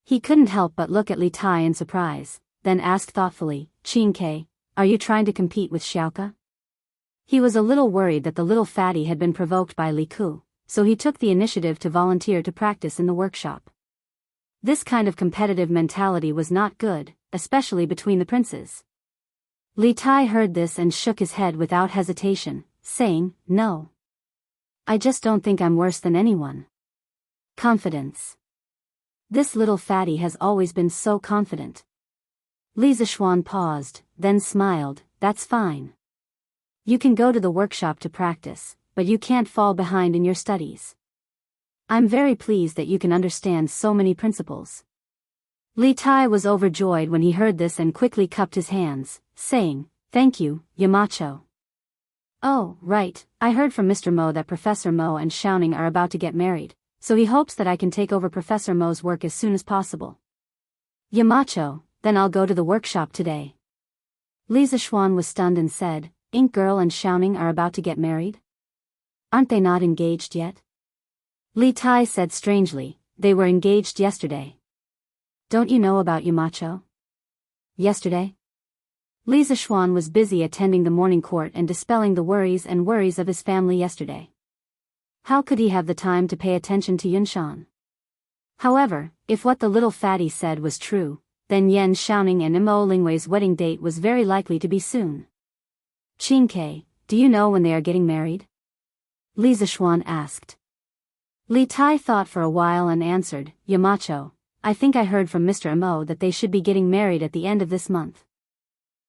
He couldn't help but look at Li Tai in surprise, then asked thoughtfully, Chin-Kei, are you trying to compete with Xiaoka? He was a little worried that the little fatty had been provoked by Li Ku, so he took the initiative to volunteer to practice in the workshop. This kind of competitive mentality was not good, especially between the princes. Li Tai heard this and shook his head without hesitation, saying, no. I just don't think I'm worse than anyone. Confidence. This little fatty has always been so confident. Li Zishuan paused, then smiled, that's fine. You can go to the workshop to practice, but you can't fall behind in your studies. I'm very pleased that you can understand so many principles. Li Tai was overjoyed when he heard this and quickly cupped his hands, saying, thank you, Yamacho. Oh, right, I heard from Mr. Mo that Professor Mo and Xiaoning are about to get married, so he hopes that I can take over Professor Mo's work as soon as possible. Yamacho, then I'll go to the workshop today. Li Zishuan was stunned and said, Ink Girl and Xiaoning are about to get married? Aren't they not engaged yet? Li Tai said strangely, they were engaged yesterday. Don't you know about Yamacho? Yesterday? Li Zishuan was busy attending the morning court and dispelling the worries of his family yesterday. How could he have the time to pay attention to Yunshan? However, if what the little fatty said was true, then Yan Xiaoning and Mo Lingwei's wedding date was very likely to be soon. Chin-Kei, do you know when they are getting married? Li Zishuan asked. Li Tai thought for a while and answered, Yamacho, I think I heard from Mr. Amo that they should be getting married at the end of this month.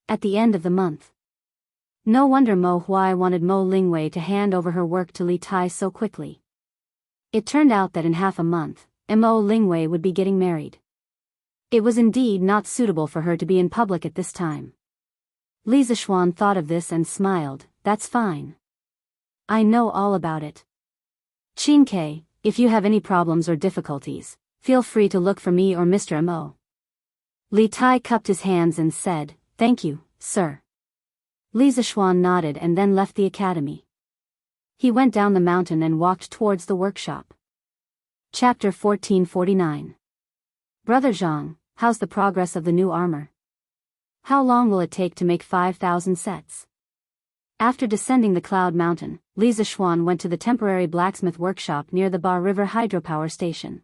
At the end of the month. No wonder Mo Huai wanted Mo Lingwei to hand over her work to Li Tai so quickly. It turned out that in half a month, Mo Lingwei would be getting married. It was indeed not suitable for her to be in public at this time. Li Zishuan thought of this and smiled. That's fine. I know all about it. Qin, if you have any problems or difficulties, feel free to look for me or Mr. Mo. Li Tai cupped his hands and said, Thank you, sir. Li Zishuan nodded and then left the academy. He went down the mountain and walked towards the workshop. Chapter 1449. Brother Zhang, how's the progress of the new armor? How long will it take to make 5,000 sets? After descending the Cloud Mountain, Li Zishuan went to the temporary blacksmith workshop near the Ba River hydropower station.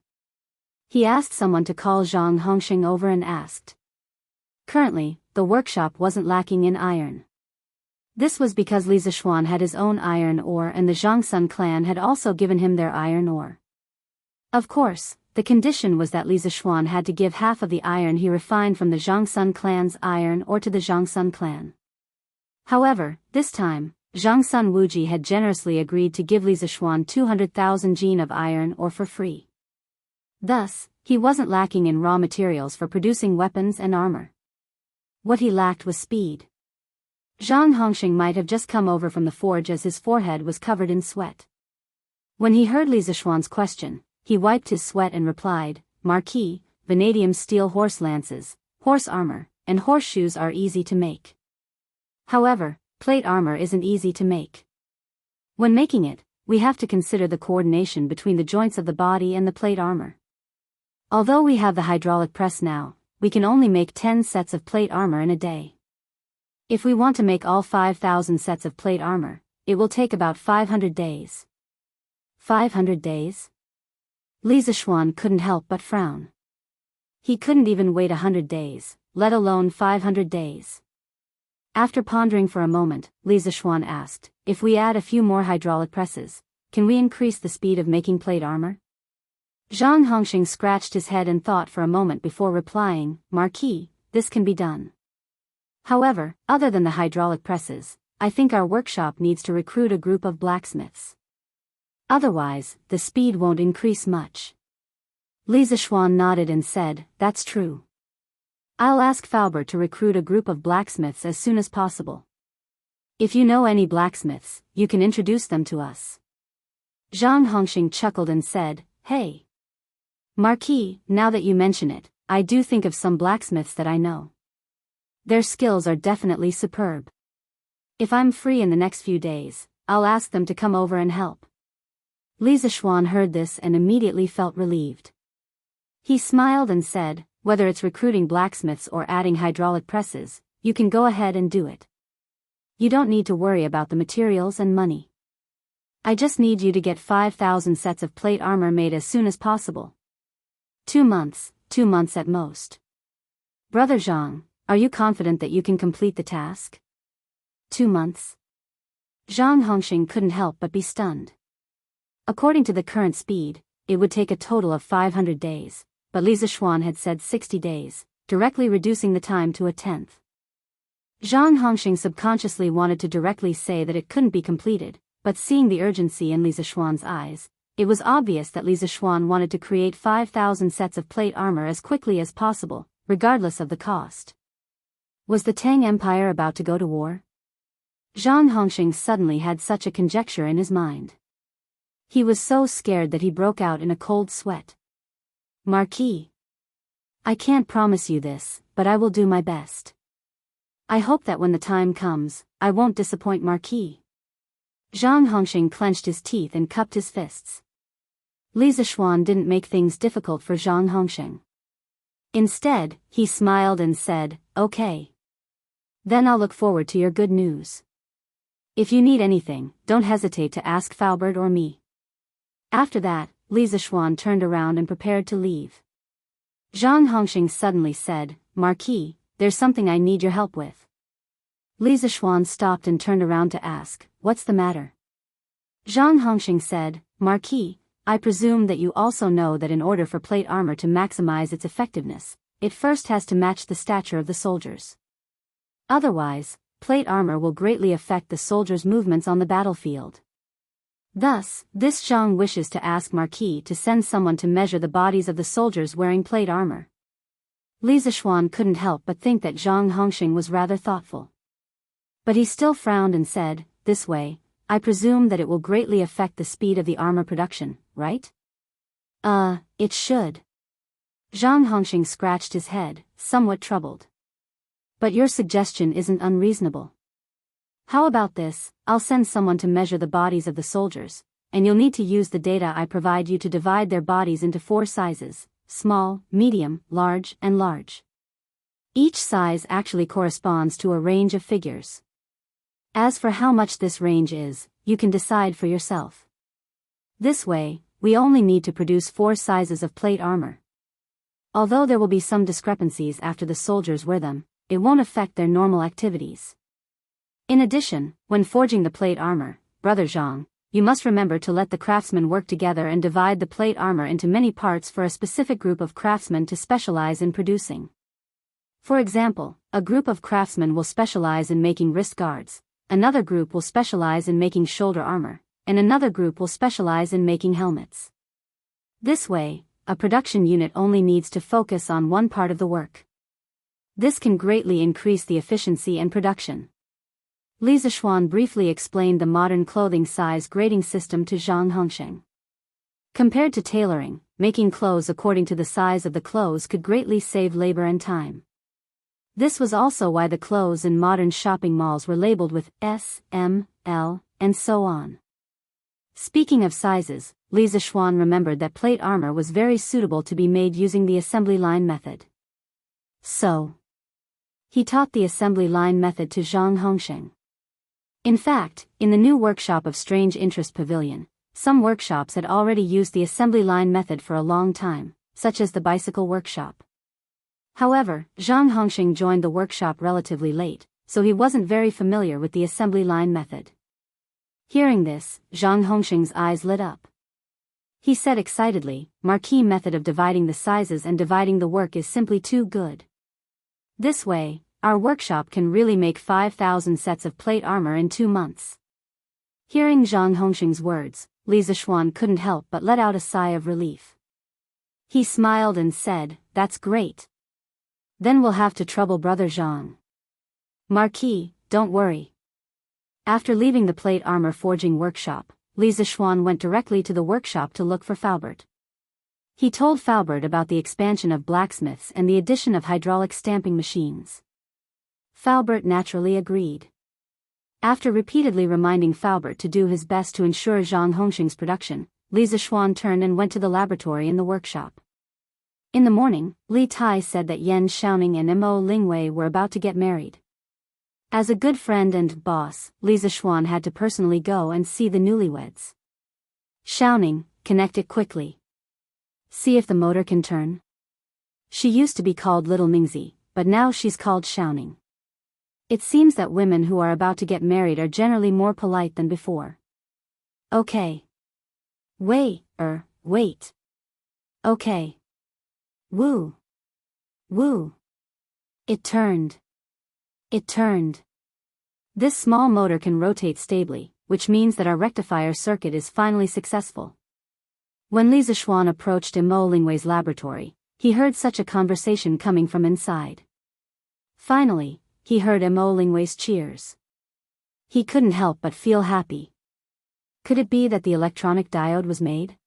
He asked someone to call Zhang Hongxing over and asked. Currently, the workshop wasn't lacking in iron. This was because Li Zishuan had his own iron ore and the Zhangsun clan had also given him their iron ore. Of course, the condition was that Li Zishuan had to give half of the iron he refined from the Zhangsun clan's iron ore to the Zhangsun clan. However, this time, Zhangsun Wuji had generously agreed to give Li Zishuan 200,000 jin of iron ore for free. Thus, he wasn't lacking in raw materials for producing weapons and armor. What he lacked was speed. Zhang Hongxing might have just come over from the forge as his forehead was covered in sweat. When he heard Li Zishuan's question, he wiped his sweat and replied, Marquis, vanadium steel horse lances, horse armor, and horseshoes are easy to make. However, plate armor isn't easy to make. When making it, we have to consider the coordination between the joints of the body and the plate armor. Although we have the hydraulic press now, we can only make 10 sets of plate armor in a day. If we want to make all 5,000 sets of plate armor, it will take about 500 days. 500 days? Li Zishuan couldn't help but frown. He couldn't even wait 100 days, let alone 500 days. After pondering for a moment, Li Zishuan asked, if we add a few more hydraulic presses, can we increase the speed of making plate armor? Zhang Hongxing scratched his head and thought for a moment before replying, Marquis, this can be done. However, other than the hydraulic presses, I think our workshop needs to recruit a group of blacksmiths. Otherwise, the speed won't increase much. Li Zishuan nodded and said, that's true. I'll ask Faubert to recruit a group of blacksmiths as soon as possible. If you know any blacksmiths, you can introduce them to us. Zhang Hongxing chuckled and said, hey. Marquis, now that you mention it, I do think of some blacksmiths that I know. Their skills are definitely superb. If I'm free in the next few days, I'll ask them to come over and help. Li Zishuan heard this and immediately felt relieved. He smiled and said, whether it's recruiting blacksmiths or adding hydraulic presses, you can go ahead and do it. You don't need to worry about the materials and money. I just need you to get 5,000 sets of plate armor made as soon as possible. 2 months at most. Brother Zhang, are you confident that you can complete the task? 2 months? Zhang Hongxing couldn't help but be stunned. According to the current speed, it would take a total of 500 days, but Li Zishuan had said 60 days, directly reducing the time to a tenth. Zhang Hongxing subconsciously wanted to directly say that it couldn't be completed, but seeing the urgency in Li Zishuan's eyes, it was obvious that Li Zishuan wanted to create 5,000 sets of plate armor as quickly as possible, regardless of the cost. Was the Tang Empire about to go to war? Zhang Hongxing suddenly had such a conjecture in his mind. He was so scared that he broke out in a cold sweat. Marquis. I can't promise you this, but I will do my best. I hope that when the time comes, I won't disappoint Marquis. Zhang Hongxing clenched his teeth and cupped his fists. Li Zishuan didn't make things difficult for Zhang Hongxing. Instead, he smiled and said, okay. Then I'll look forward to your good news. If you need anything, don't hesitate to ask Faubert or me. After that, Li Zishuan turned around and prepared to leave. Zhang Hongxing suddenly said, Marquis, there's something I need your help with. Li Zishuan stopped and turned around to ask, what's the matter? Zhang Hongxing said, Marquis, I presume that you also know that in order for plate armor to maximize its effectiveness, it first has to match the stature of the soldiers. Otherwise, plate armor will greatly affect the soldiers' movements on the battlefield. Thus, this Zhang wishes to ask Marquis to send someone to measure the bodies of the soldiers wearing plate armor. Li Zishuan couldn't help but think that Zhang Hongxing was rather thoughtful. But he still frowned and said, "This way, I presume that it will greatly affect the speed of the armor production, right?" It should." Zhang Hongxing scratched his head, somewhat troubled. "But your suggestion isn't unreasonable. How about this? I'll send someone to measure the bodies of the soldiers, and you'll need to use the data I provide you to divide their bodies into 4 sizes: small, medium, large, and large. Each size actually corresponds to a range of figures. As for how much this range is, you can decide for yourself. This way, we only need to produce 4 sizes of plate armor. Although there will be some discrepancies after the soldiers wear them, it won't affect their normal activities. In addition, when forging the plate armor, Brother Zhang, you must remember to let the craftsmen work together and divide the plate armor into many parts for a specific group of craftsmen to specialize in producing. For example, a group of craftsmen will specialize in making wrist guards, another group will specialize in making shoulder armor, and another group will specialize in making helmets. This way, a production unit only needs to focus on one part of the work. This can greatly increase the efficiency and production. Li Zishuan briefly explained the modern clothing size grading system to Zhang Hongxing. Compared to tailoring, making clothes according to the size of the clothes could greatly save labor and time. This was also why the clothes in modern shopping malls were labeled with S, M, L, and so on. Speaking of sizes, Li Zishuan remembered that plate armor was very suitable to be made using the assembly line method. So, he taught the assembly line method to Zhang Hongxing. In fact, in the new workshop of Strange Interest Pavilion, some workshops had already used the assembly line method for a long time, such as the bicycle workshop. However, Zhang Hongxing joined the workshop relatively late, so he wasn't very familiar with the assembly line method. Hearing this, Zhang Hongxing's eyes lit up. He said excitedly, "Marquis method of dividing the sizes and dividing the work is simply too good. This way, our workshop can really make 5,000 sets of plate armor in 2 months." Hearing Zhang Hongxing's words, Li Zishuan couldn't help but let out a sigh of relief. He smiled and said, "That's great. Then we'll have to trouble Brother Zhang. Marquis, don't worry." After leaving the plate armor forging workshop, Li Zishuan went directly to the workshop to look for Faubert. He told Faubert about the expansion of blacksmiths and the addition of hydraulic stamping machines. Faubert naturally agreed. After repeatedly reminding Faubert to do his best to ensure Zhang Hongxing's production, Li Zishuan turned and went to the laboratory in the workshop. In the morning, Li Tai said that Yan Xiaoning and Mo Lingwei were about to get married. As a good friend and boss, Li Zishuan had to personally go and see the newlyweds. "Xiaoning, connect it quickly. See if the motor can turn." She used to be called Little Mingzi, but now she's called Xiaoning. It seems that women who are about to get married are generally more polite than before. "Okay. Wait. Okay. Woo. It turned. This small motor can rotate stably, which means that our rectifier circuit is finally successful." When Li Zishuan approached Mo Lingwei's laboratory, he heard such a conversation coming from inside. Finally, he heard Mo Lingwei's cheers. He couldn't help but feel happy. Could it be that the electronic diode was made?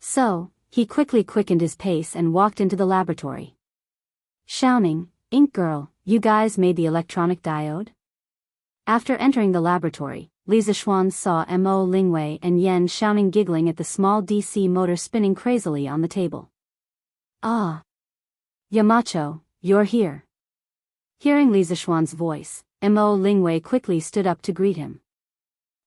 So, he quickly quickened his pace and walked into the laboratory. "Xiaoning, Ink Girl, you guys made the electronic diode?" After entering the laboratory, Li Zishuan saw Mo Lingwei and Yan Xiaoning giggling at the small DC motor spinning crazily on the table. "Ah. Yamacho, you're here." Hearing Li Zishuan's voice, Mo Lingwei quickly stood up to greet him.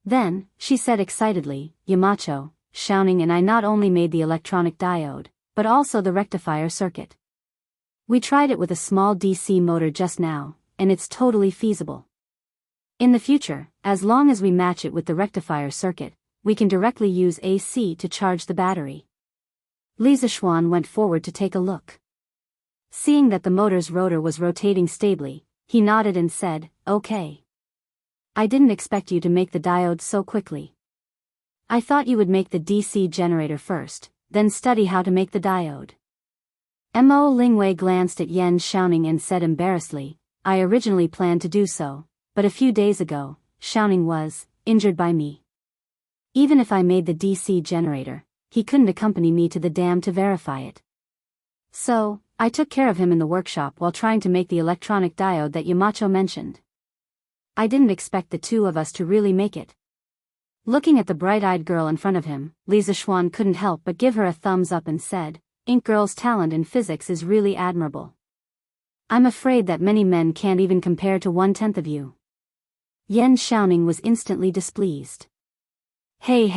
Then, she said excitedly, "Yamacho, Xiaoning and I not only made the electronic diode, but also the rectifier circuit. We tried it with a small DC motor just now, and it's totally feasible. In the future, as long as we match it with the rectifier circuit, we can directly use AC to charge the battery." Li Zishuan went forward to take a look. Seeing that the motor's rotor was rotating stably, He nodded and said, okay. I didn't expect you to make the diode so quickly. I thought you would make the DC generator first, then study how to make the diode. Mo Lingwei glanced at Yan Xiaoning and said embarrassedly, I originally planned to do so, but a few days ago, Xiaoning was injured by me. Even if I made the DC generator, he couldn't accompany me to the dam to verify it. So, I took care of him in the workshop while trying to make the electronic diode that Yamacho mentioned. I didn't expect the two of us to really make it. Looking at the bright-eyed girl in front of him, Li Zishuan couldn't help but give her a thumbs up and said, Ink Girl's talent in physics is really admirable. I'm afraid that many men can't even compare to 1/10 of you. Yan Xiaoning was instantly displeased. Hey.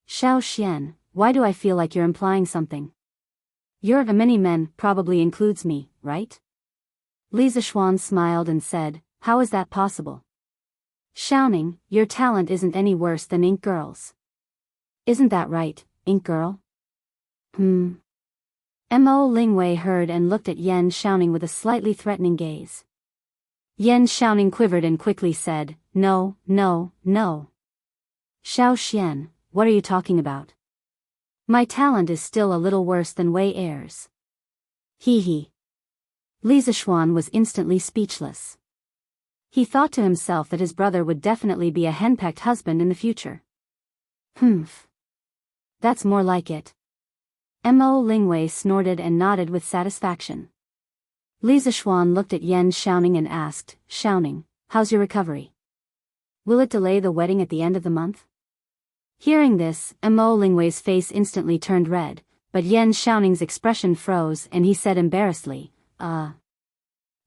Xiao Xian, why do I feel like you're implying something? Your many men probably includes me, right? Li Zishuan smiled and said, how is that possible? Xiaoning, your talent isn't any worse than Ink Girl's. Isn't that right, Ink Girl? Mo Lingwei heard and looked at Yan Xiaoning with a slightly threatening gaze. Yan Xiaoning quivered and quickly said, no. Xiao Xian, what are you talking about? My talent is still a little worse than Wei Er's. He. Li Zishuan was instantly speechless. He thought to himself that his brother would definitely be a henpecked husband in the future. That's more like it. Mo Lingwei snorted and nodded with satisfaction. Li Zishuan looked at Yan Xiaoning and asked, Xiaoning, how's your recovery? Will it delay the wedding at the end of the month? Hearing this, Mo Lingwei's face instantly turned red, but Yan Xiaoning's expression froze and he said embarrassedly,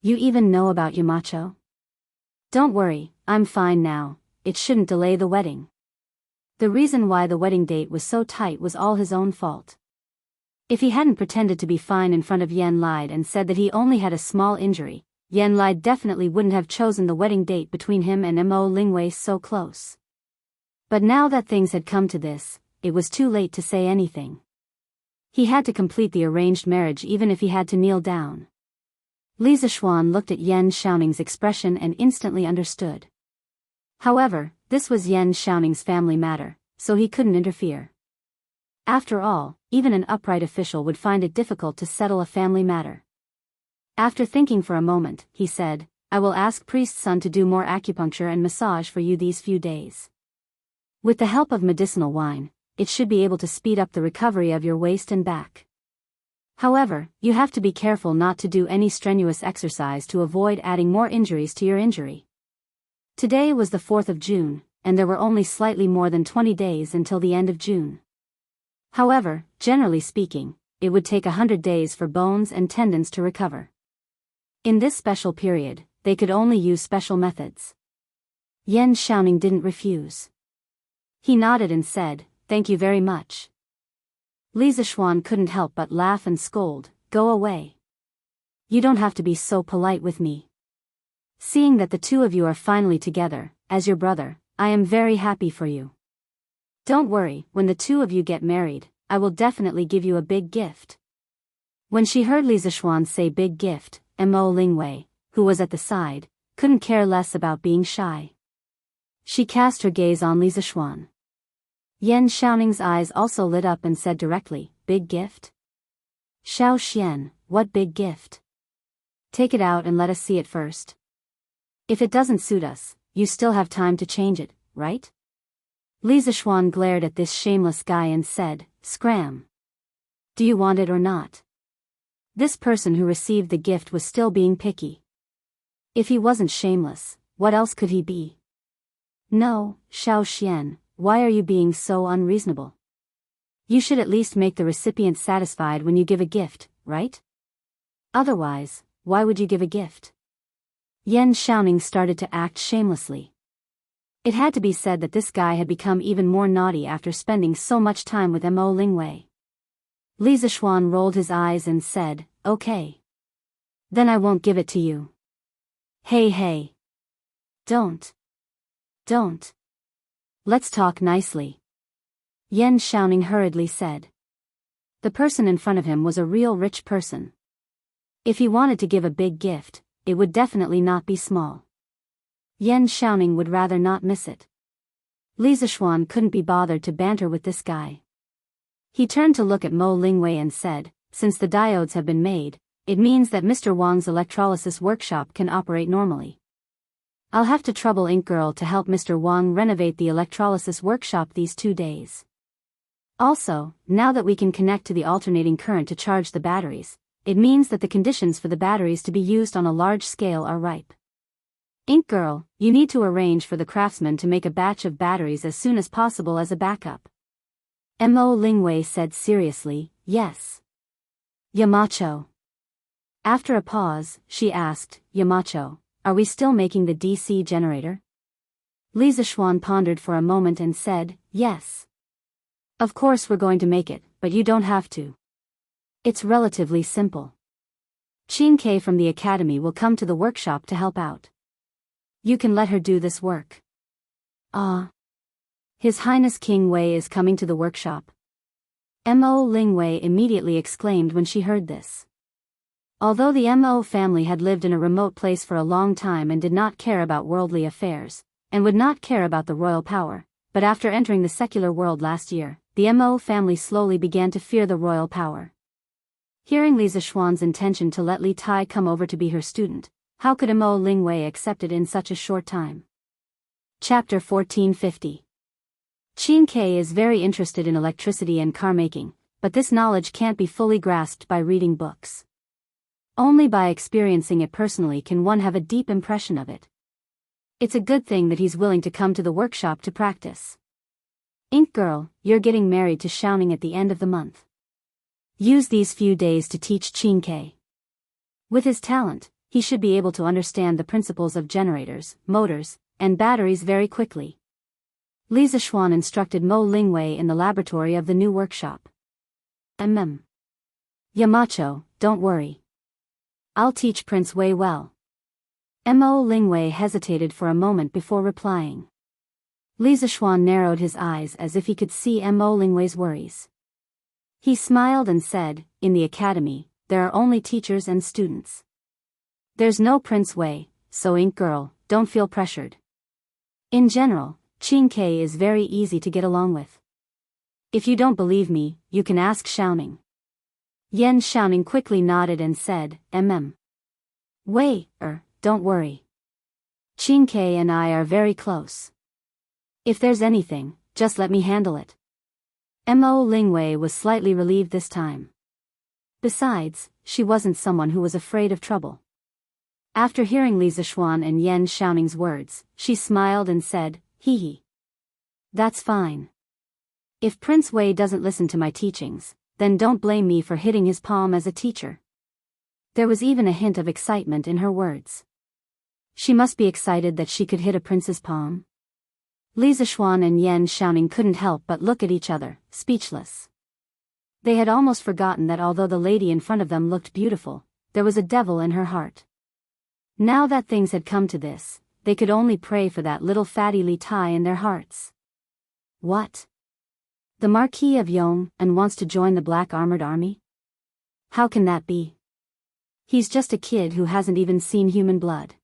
You even know about Yamacho? Don't worry, I'm fine now, it shouldn't delay the wedding. The reason why the wedding date was so tight was all his own fault. If he hadn't pretended to be fine in front of Yan Lide and said that he only had a small injury, Yan Lide definitely wouldn't have chosen the wedding date between him and Mo Lingwei so close. But now that things had come to this, it was too late to say anything. He had to complete the arranged marriage even if he had to kneel down. Li Zishuan looked at Yan Xiaoning's expression and instantly understood. However, this was Yan Xiaoning's family matter, so he couldn't interfere. After all, even an upright official would find it difficult to settle a family matter. After thinking for a moment, he said, I will ask Priest's son to do more acupuncture and massage for you these few days. With the help of medicinal wine, it should be able to speed up the recovery of your waist and back. However, you have to be careful not to do any strenuous exercise to avoid adding more injuries to your injury. Today was the 4th of June, and there were only slightly more than 20 days until the end of June. However, generally speaking, it would take 100 days for bones and tendons to recover. In this special period, they could only use special methods. Yan Xiaoning didn't refuse. He nodded and said, Thank you very much. Li Zishuan couldn't help but laugh and scold, Go away. You don't have to be so polite with me. Seeing that the two of you are finally together, as your brother, I am very happy for you. Don't worry, when the two of you get married, I will definitely give you a big gift. When she heard Li Zishuan say big gift, Mo Lingwei, who was at the side, couldn't care less about being shy. She cast her gaze on Li Zishuan. Yan Xiaoning's eyes also lit up and said directly, Big gift? Xiao Xian, what big gift? Take it out and let us see it first. If it doesn't suit us, you still have time to change it, right? Li Zishuan glared at this shameless guy and said, Scram. Do you want it or not? This person who received the gift was still being picky. If he wasn't shameless, what else could he be? No, Xiao Xian, why are you being so unreasonable? You should at least make the recipient satisfied when you give a gift, right? Otherwise, why would you give a gift? Yan Xiaoning started to act shamelessly. It had to be said that this guy had become even more naughty after spending so much time with Mo Lingwei. Li Zishuan rolled his eyes and said, Okay. Then I won't give it to you. Hey. Don't. Let's talk nicely. Yan Xiaoning hurriedly said. The person in front of him was a real rich person. If he wanted to give a big gift, it would definitely not be small. Yan Xiaoning would rather not miss it. Li Zishuan couldn't be bothered to banter with this guy. He turned to look at Mo Lingwei and said, since the diodes have been made, it means that Mr. Wang's electrolysis workshop can operate normally. I'll have to trouble Ink Girl to help Mr. Wang renovate the electrolysis workshop these 2 days. Also, now that we can connect to the alternating current to charge the batteries, it means that the conditions for the batteries to be used on a large scale are ripe. Ink Girl, you need to arrange for the craftsman to make a batch of batteries as soon as possible as a backup. Mo Lingwei said seriously, yes. Yamacho. After a pause, she asked, Yamacho, are we still making the DC generator? Li Zishuan pondered for a moment and said, yes. Of course we're going to make it, but you don't have to. It's relatively simple. Qin Ke from the academy will come to the workshop to help out. You can let her do this work. Ah. His Highness King Wei is coming to the workshop. Mo Lingwei immediately exclaimed when she heard this. Although the Mo family had lived in a remote place for a long time and did not care about worldly affairs, and would not care about the royal power, but after entering the secular world last year, the Mo family slowly began to fear the royal power. Hearing Li Zishuan's intention to let Li Tai come over to be her student, how could Mo Lingwei accept it in such a short time? Chapter 1450. Qin Ke is very interested in electricity and car making, but this knowledge can't be fully grasped by reading books. Only by experiencing it personally can one have a deep impression of it. It's a good thing that he's willing to come to the workshop to practice. Ink Girl, you're getting married to Xiaoning at the end of the month. Use these few days to teach Qin Ke. With his talent, he should be able to understand the principles of generators, motors, and batteries very quickly. Li Zishuan instructed Mo Lingwei in the laboratory of the new workshop. Yamacho, don't worry. I'll teach Prince Wei well. Mo Lingwei hesitated for a moment before replying. Li Zishuan narrowed his eyes as if he could see Mo Lingwei's worries. He smiled and said, in the academy, there are only teachers and students. There's no Prince Wei, so Ink Girl, don't feel pressured. In general, Qin Ke is very easy to get along with. If you don't believe me, you can ask Xiaoning. Yan Xiaoning quickly nodded and said, Wei, don't worry. Qin Ke and I are very close. If there's anything, just let me handle it. Mo Lingwei was slightly relieved this time. Besides, she wasn't someone who was afraid of trouble. After hearing Li Zishuan and Yan Xiaoning's words, she smiled and said, hee hee. That's fine. If Prince Wei doesn't listen to my teachings, then don't blame me for hitting his palm as a teacher. There was even a hint of excitement in her words. She must be excited that she could hit a prince's palm. Li Zishuan and Yan Xiaoning couldn't help but look at each other, speechless. They had almost forgotten that although the lady in front of them looked beautiful, there was a devil in her heart. Now that things had come to this, they could only pray for that little fatty Li Tai in their hearts. What? The Marquis of Yong and wants to join the Black Armored Army? How can that be? He's just a kid who hasn't even seen human blood.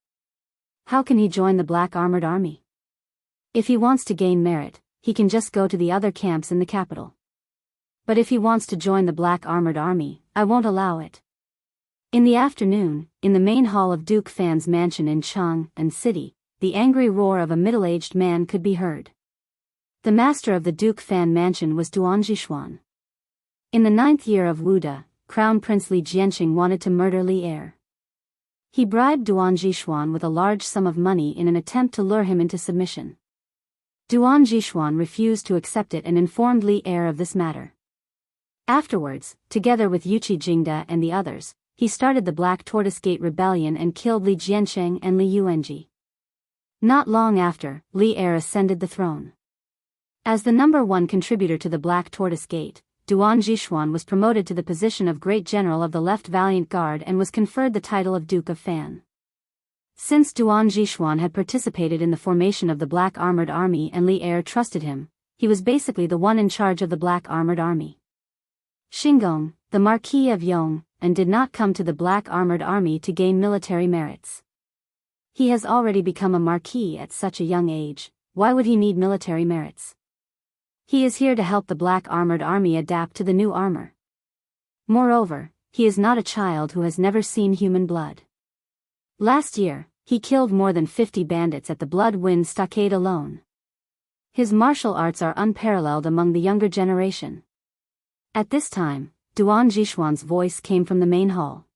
How can he join the Black Armored Army? If he wants to gain merit, he can just go to the other camps in the capital. But if he wants to join the Black Armored Army, I won't allow it. In the afternoon, in the main hall of Duke Fan's mansion in Chang'an City, the angry roar of a middle-aged man could be heard. The master of the Duke Fan mansion was Duan Jishuan. In the 9th year of Wuda, Crown Prince Li Jianqing wanted to murder Li Er. He bribed Duan Jishuan with a large sum of money in an attempt to lure him into submission. Duan Jishuan refused to accept it and informed Li Er of this matter. Afterwards, together with Yuqi Jingda and the others, he started the Black Tortoise Gate Rebellion and killed Li Jianqing and Li Yuanji. Not long after, Li Er ascended the throne. As the #1 contributor to the Black Tortoise Gate, Duan Jishuan was promoted to the position of Great General of the Left Valiant Guard and was conferred the title of Duke of Fan. Since Duan Jishuan had participated in the formation of the Black Armored Army and Li Er trusted him, he was basically the one in charge of the Black Armored Army. Xingong, the Marquis of Yong, and did not come to the Black Armored Army to gain military merits. He has already become a marquis at such a young age, why would he need military merits? He is here to help the Black Armored Army adapt to the new armor. Moreover, he is not a child who has never seen human blood. Last year, he killed more than 50 bandits at the Blood Wind Stockade alone. His martial arts are unparalleled among the younger generation. At this time, Duan Jishuan's voice came from the main hall.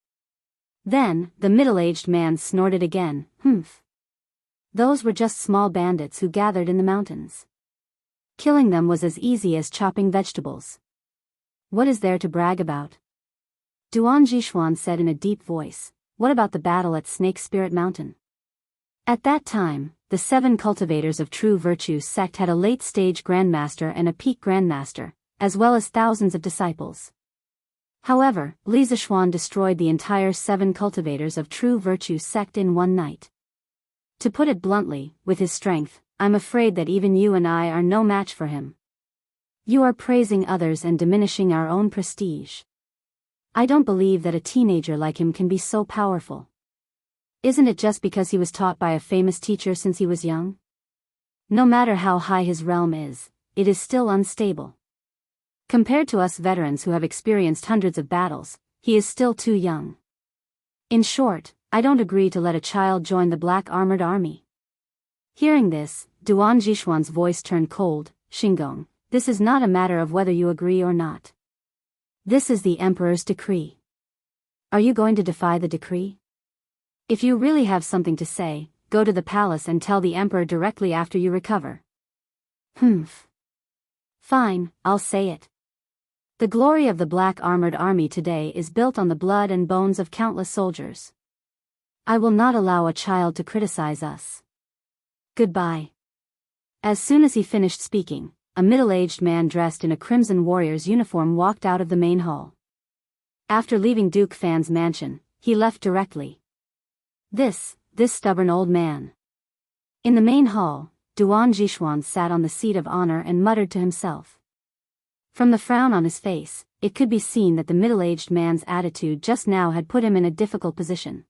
Then, the middle-aged man snorted again, "Humph. Those were just small bandits who gathered in the mountains. Killing them was as easy as chopping vegetables. What is there to brag about?" Duan Jishuan said in a deep voice, "What about the battle at Snake Spirit Mountain?" At that time, the 7 cultivators of True Virtue sect had a late-stage grandmaster and a peak grandmaster, as well as thousands of disciples. However, Li Zishuan destroyed the entire 7 cultivators of True Virtue sect in one night. To put it bluntly, with his strength, I'm afraid that even you and I are no match for him. You are praising others and diminishing our own prestige. I don't believe that a teenager like him can be so powerful. Isn't it just because he was taught by a famous teacher since he was young? No matter how high his realm is, it is still unstable. Compared to us veterans who have experienced hundreds of battles, he is still too young. In short, I don't agree to let a child join the Black Armored Army." Hearing this, Duan Jishuan's voice turned cold. "Xingong, this is not a matter of whether you agree or not. This is the Emperor's decree. Are you going to defy the decree? If you really have something to say, go to the palace and tell the Emperor directly after you recover." "Humph. Fine, I'll say it. The glory of the Black Armored Army today is built on the blood and bones of countless soldiers. I will not allow a child to criticize us. Goodbye." As soon as he finished speaking, a middle-aged man dressed in a crimson warrior's uniform walked out of the main hall. After leaving Duke Fan's mansion, he left directly. This stubborn old man. In the main hall, Duan Jishuan sat on the seat of honor and muttered to himself. From the frown on his face, it could be seen that the middle-aged man's attitude just now had put him in a difficult position.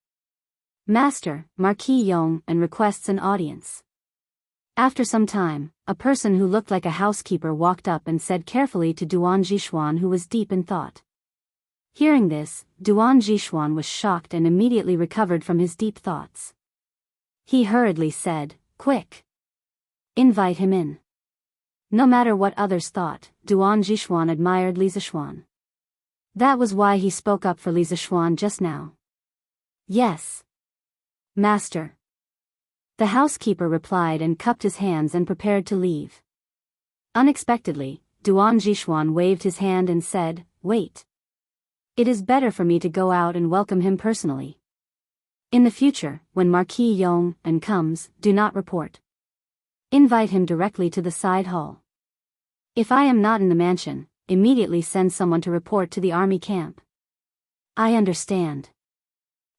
"Master, Marquis Yong and requests an audience." After some time, a person who looked like a housekeeper walked up and said carefully to Duan Jishuan, who was deep in thought. Hearing this, Duan Jishuan was shocked and immediately recovered from his deep thoughts. He hurriedly said, "Quick! Invite him in." No matter what others thought, Duan Jishuan admired Li Zishuan. That was why he spoke up for Li Zishuan just now. "Yes, Master." The housekeeper replied and cupped his hands and prepared to leave. Unexpectedly, Duan Jishuan waved his hand and said, "Wait. It is better for me to go out and welcome him personally. In the future, when Marquis Yong and comes, do not report. Invite him directly to the side hall. If I am not in the mansion, immediately send someone to report to the army camp." "I understand."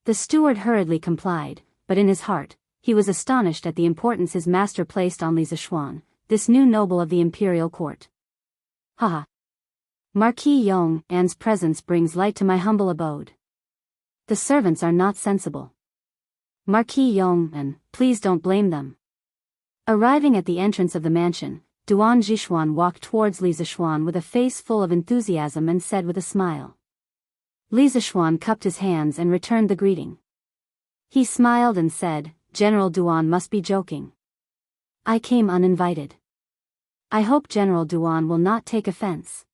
The steward hurriedly complied, but in his heart, he was astonished at the importance his master placed on Li Zishuan, this new noble of the imperial court. "Haha. Marquis Yong An's presence brings light to my humble abode. The servants are not sensible. Marquis Yong An, please don't blame them." Arriving at the entrance of the mansion, Duan Jishuan walked towards Li Zishuan with a face full of enthusiasm and said with a smile. Li Zishuan cupped his hands and returned the greeting. He smiled and said, "General Duan must be joking. I came uninvited. I hope General Duan will not take offense."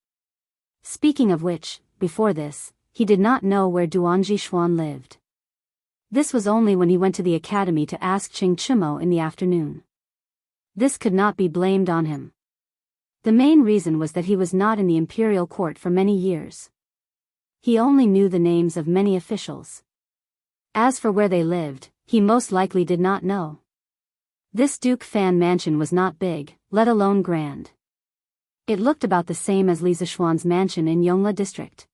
Speaking of which, before this, he did not know where Duan Jishuan lived. This was only when he went to the academy to ask Qing Chimo in the afternoon. This could not be blamed on him. The main reason was that he was not in the imperial court for many years. He only knew the names of many officials. As for where they lived, he most likely did not know. This Duke Fan mansion was not big, let alone grand. It looked about the same as Li Zishuan's mansion in Yongla district.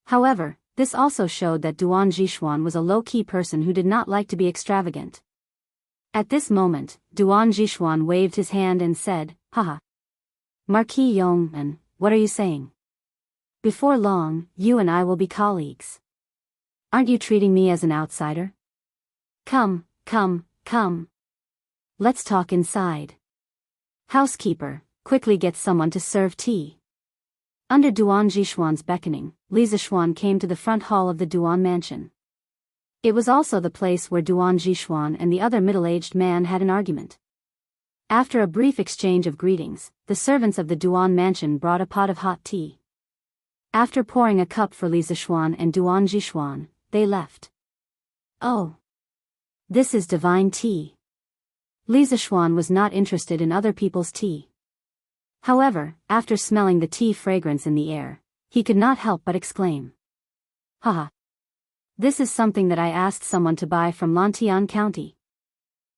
However, this also showed that Duan Jishuan was a low-key person who did not like to be extravagant. At this moment, Duan Jishuan waved his hand and said, "Haha. Marquis Yong An, what are you saying?" Before long, you and I will be colleagues. Aren't you treating me as an outsider? Come, come, come. Let's talk inside. Housekeeper, quickly get someone to serve tea. Under Duan Jishuan's beckoning, Li Zishuan came to the front hall of the Duan mansion. It was also the place where Duan Jishuan and the other middle-aged man had an argument. After a brief exchange of greetings, the servants of the Duan mansion brought a pot of hot tea. After pouring a cup for Li Zishuan and Duan Jishuan, they left. Oh! This is divine tea. Li Zishuan was not interested in other people's tea. However, after smelling the tea fragrance in the air, he could not help but exclaim. Haha! This is something that I asked someone to buy from Lantian County.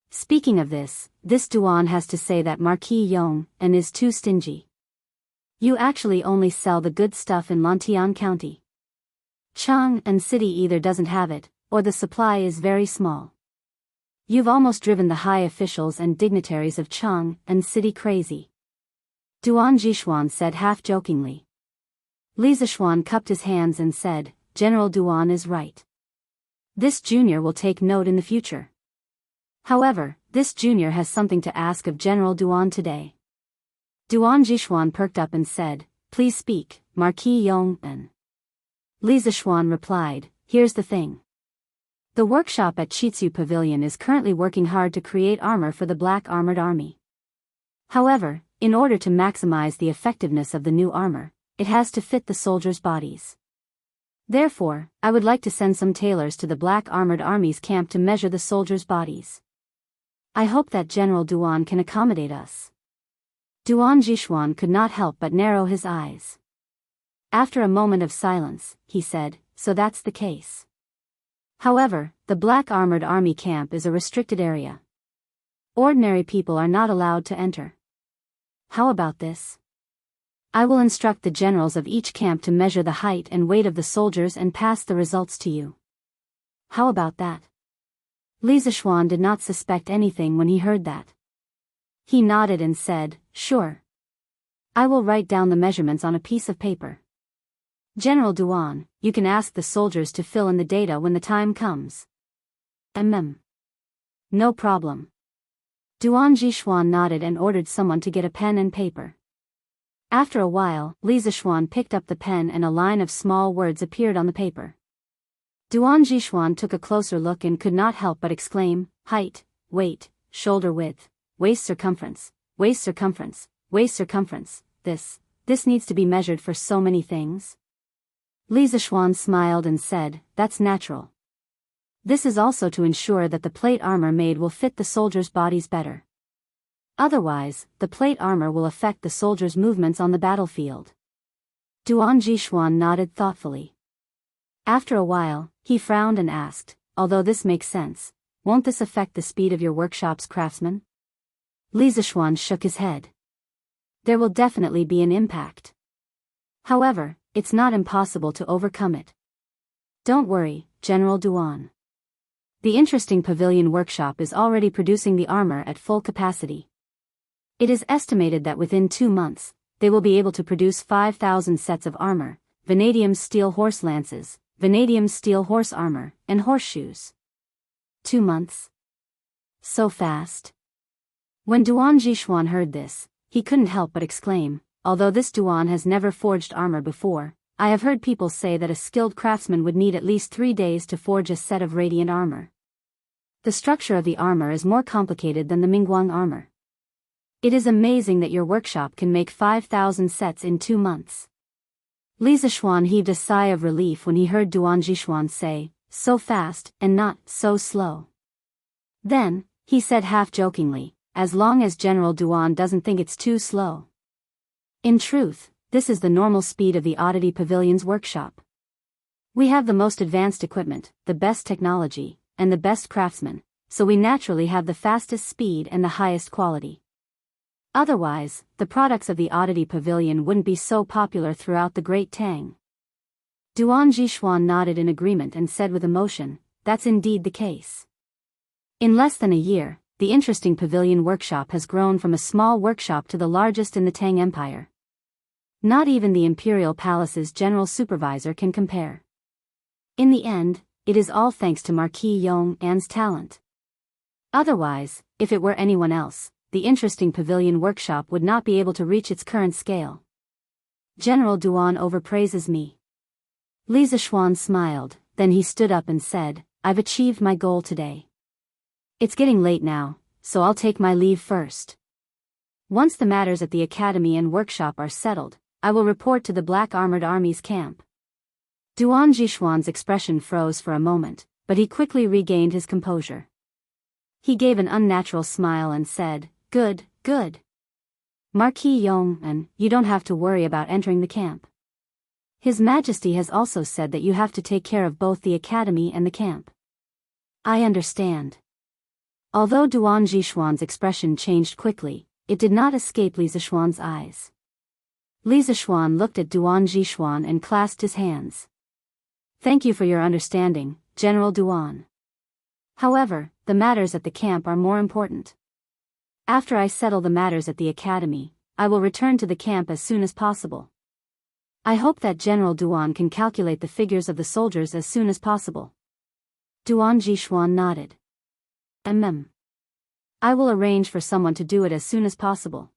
Speaking of this Duan has to say that Marquis Yong and is too stingy. You actually only sell the good stuff in Lantian County. Chang and City either doesn't have it, or the supply is very small. You've almost driven the high officials and dignitaries of Chang and City crazy. Duan Jishuan said half-jokingly. Li Zishuan cupped his hands and said, General Duan is right. This junior will take note in the future. However, this junior has something to ask of General Duan today. Duan Jishuan perked up and said, Please speak, Marquis Yong En. Li Zishuan replied, Here's the thing. The workshop at Chitsu Pavilion is currently working hard to create armor for the Black Armored Army. However, in order to maximize the effectiveness of the new armor, it has to fit the soldiers' bodies. Therefore, I would like to send some tailors to the Black Armored Army's camp to measure the soldiers' bodies. I hope that General Duan can accommodate us. Duan Jishuan could not help but narrow his eyes. After a moment of silence, he said, So that's the case. However, the Black Armored Army camp is a restricted area. Ordinary people are not allowed to enter. How about this? I will instruct the generals of each camp to measure the height and weight of the soldiers and pass the results to you. How about that? Li Zishuan did not suspect anything when he heard that. He nodded and said, Sure. I will write down the measurements on a piece of paper. General Duan, you can ask the soldiers to fill in the data when the time comes. No problem. Duan Jishuan nodded and ordered someone to get a pen and paper. After a while, Li Zishuan picked up the pen and a line of small words appeared on the paper. Duan Jishuan took a closer look and could not help but exclaim, Height, weight, shoulder width, waist circumference, waist circumference, waist circumference, this needs to be measured for so many things. Li Zishuan smiled and said, That's natural. This is also to ensure that the plate armor made will fit the soldiers' bodies better. Otherwise, the plate armor will affect the soldiers' movements on the battlefield. Duan Jishuan nodded thoughtfully. After a while, he frowned and asked, Although this makes sense, won't this affect the speed of your workshop's craftsmen? Li Zishuan shook his head. There will definitely be an impact. However, it's not impossible to overcome it. Don't worry, General Duan. The interesting pavilion workshop is already producing the armor at full capacity. It is estimated that within 2 months, they will be able to produce 5,000 sets of armor, vanadium steel horse lances, vanadium steel horse armor, and horseshoes. 2 months? So fast? When Duan Jishuan heard this, he couldn't help but exclaim, Although this Duan has never forged armor before, I have heard people say that a skilled craftsman would need at least 3 days to forge a set of radiant armor. The structure of the armor is more complicated than the Mingguang armor. It is amazing that your workshop can make 5,000 sets in 2 months. Li Zishuan heaved a sigh of relief when he heard Duan Jishuan say, So fast, and not so slow. Then, he said half-jokingly, As long as General Duan doesn't think it's too slow. In truth, this is the normal speed of the Oddity Pavilion's workshop. We have the most advanced equipment, the best technology, and the best craftsmen, so we naturally have the fastest speed and the highest quality. Otherwise, the products of the Oddity Pavilion wouldn't be so popular throughout the Great Tang. Duan Jishuan nodded in agreement and said with emotion, That's indeed the case. In less than a year, the interesting pavilion workshop has grown from a small workshop to the largest in the Tang Empire. Not even the imperial palace's general supervisor can compare. In the end, it is all thanks to Marquis Yong An's talent. Otherwise, if it were anyone else, the interesting pavilion workshop would not be able to reach its current scale. General Duan overpraises me. Li Zishuan smiled, then he stood up and said, I've achieved my goal today. It's getting late now, so I'll take my leave first. Once the matters at the academy and workshop are settled, I will report to the Black Armored Army's camp. Duan Zishuan's expression froze for a moment, but he quickly regained his composure. He gave an unnatural smile and said, Good, good. Marquis Yong, you don't have to worry about entering the camp. His Majesty has also said that you have to take care of both the academy and the camp. I understand. Although Duan Zishuan's expression changed quickly, it did not escape Li Zishuan's eyes. Li Zishuan looked at Duan Zishuan and clasped his hands. Thank you for your understanding, General Duan. However, the matters at the camp are more important. After I settle the matters at the academy, I will return to the camp as soon as possible. I hope that General Duan can calculate the figures of the soldiers as soon as possible. Duan Zishuan nodded. I will arrange for someone to do it as soon as possible.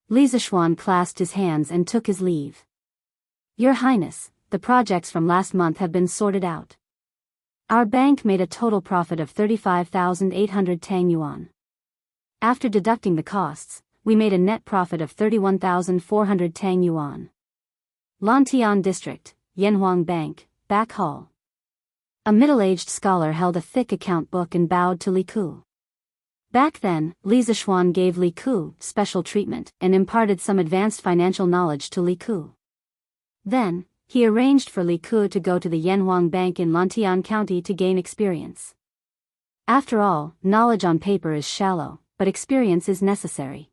Li Zishuan clasped his hands and took his leave. Your Highness, the projects from last month have been sorted out. Our bank made a total profit of 35,800 Tang Yuan. After deducting the costs, we made a net profit of 31,400 Tang Yuan. Lantian District, Yanhuang Bank, Back Hall. A middle-aged scholar held a thick account book and bowed to Li Ku. Back then, Li Zishuan gave Li Ku special treatment and imparted some advanced financial knowledge to Li Ku. Then, he arranged for Li Ku to go to the Yanhuang Bank in Lantian County to gain experience. After all, knowledge on paper is shallow, but experience is necessary.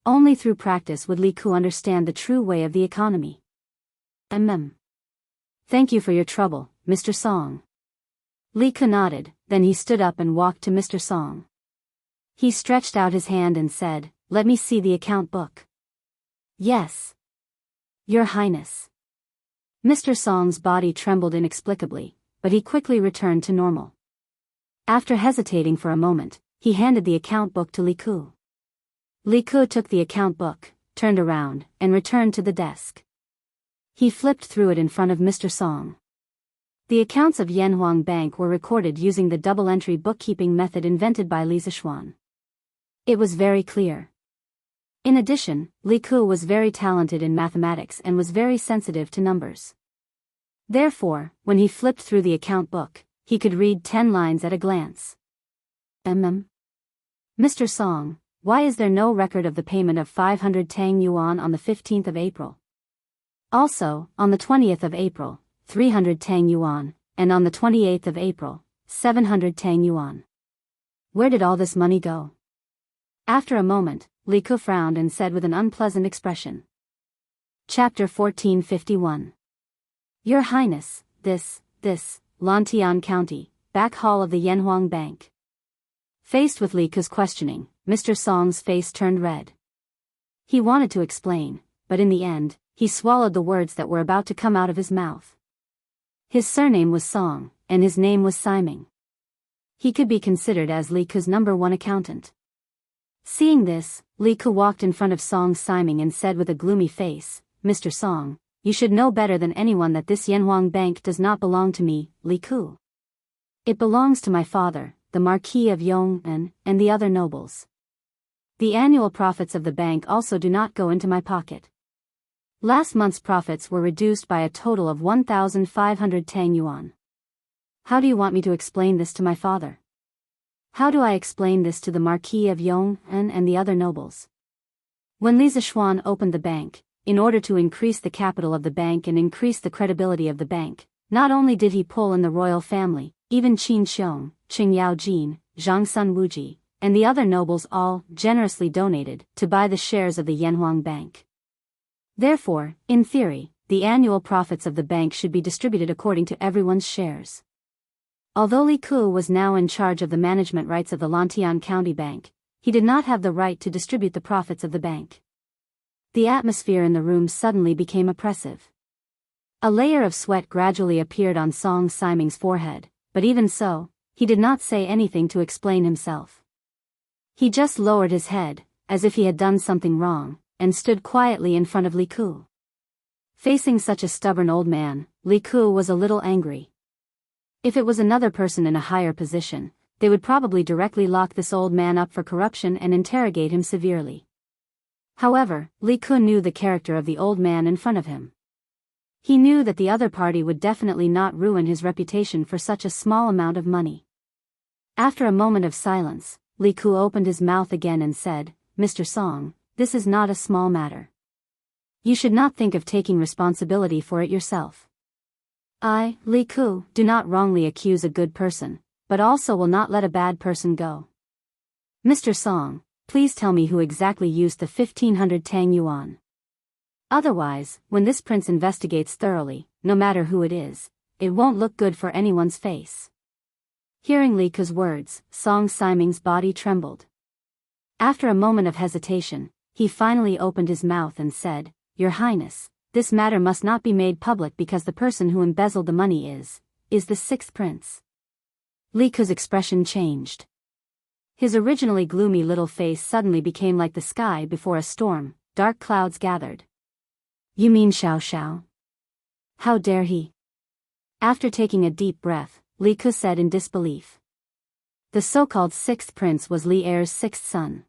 Only through practice would Li Ku understand the true way of the economy. Thank you for your trouble, Mr. Song. Li Ku nodded, then he stood up and walked to Mr. Song. He stretched out his hand and said, Let me see the account book. Yes. Your Highness. Mr. Song's body trembled inexplicably, but he quickly returned to normal. After hesitating for a moment, he handed the account book to Li Ku. Li Ku took the account book, turned around, and returned to the desk. He flipped through it in front of Mr. Song. The accounts of Yanhuang Bank were recorded using the double-entry bookkeeping method invented by Li Zishuan. It was very clear. In addition, Li Ku was very talented in mathematics and was very sensitive to numbers. Therefore, when he flipped through the account book, he could read 10 lines at a glance. Mr. Song, why is there no record of the payment of 500 Tang Yuan on the 15th of April? Also, on the 20th of April, 300 Tang Yuan, and on the 28th of April, 700 Tang Yuan. Where did all this money go? After a moment, Li Ku frowned and said with an unpleasant expression. Chapter 1451. Your Highness, this, Lantian County, back hall of the Yanhuang Bank. Faced with Li Ku's questioning, Mr. Song's face turned red. He wanted to explain, but in the end, he swallowed the words that were about to come out of his mouth. His surname was Song, and his name was Siming. He could be considered as Li Ku's #1 accountant. Seeing this, Li Ku walked in front of Song Siming and said with a gloomy face, Mr. Song, you should know better than anyone that this Yanhuang Bank does not belong to me, Li Ku. It belongs to my father, the Marquis of Yong'an, and the other nobles. The annual profits of the bank also do not go into my pocket. Last month's profits were reduced by a total of 1,500 Tang Yuan. How do you want me to explain this to my father? How do I explain this to the Marquis of Yong'an and the other nobles? When Li Zishuan opened the bank, in order to increase the capital of the bank and increase the credibility of the bank, not only did he pull in the royal family, even Qin Xiong, Qing Yaojin, Zhang Sun Wuji, and the other nobles all generously donated to buy the shares of the Yanhuang Bank. Therefore, in theory, the annual profits of the bank should be distributed according to everyone's shares. Although Li Ku was now in charge of the management rights of the Lantian County Bank, he did not have the right to distribute the profits of the bank. The atmosphere in the room suddenly became oppressive. A layer of sweat gradually appeared on Song Siming's forehead, but even so, he did not say anything to explain himself. He just lowered his head, as if he had done something wrong, and stood quietly in front of Li Ku. Facing such a stubborn old man, Li Ku was a little angry. If it was another person in a higher position, they would probably directly lock this old man up for corruption and interrogate him severely. However, Li Ku knew the character of the old man in front of him. He knew that the other party would definitely not ruin his reputation for such a small amount of money. After a moment of silence, Li Ku opened his mouth again and said, "Mr. Song, this is not a small matter. You should not think of taking responsibility for it yourself. I, Li Ku, do not wrongly accuse a good person, but also will not let a bad person go. Mr. Song, please tell me who exactly used the 1,500 Tang Yuan. Otherwise, when this prince investigates thoroughly, no matter who it is, it won't look good for anyone's face." Hearing Li Ku's words, Song Siming's body trembled. After a moment of hesitation, he finally opened his mouth and said, "Your Highness, this matter must not be made public because the person who embezzled the money is the sixth prince." Li Ku's expression changed. His originally gloomy little face suddenly became like the sky before a storm. Dark clouds gathered. "You mean Xiao Xiao? How dare he?" After taking a deep breath, Li Ku said in disbelief. The so-called sixth prince was Li Er's sixth son.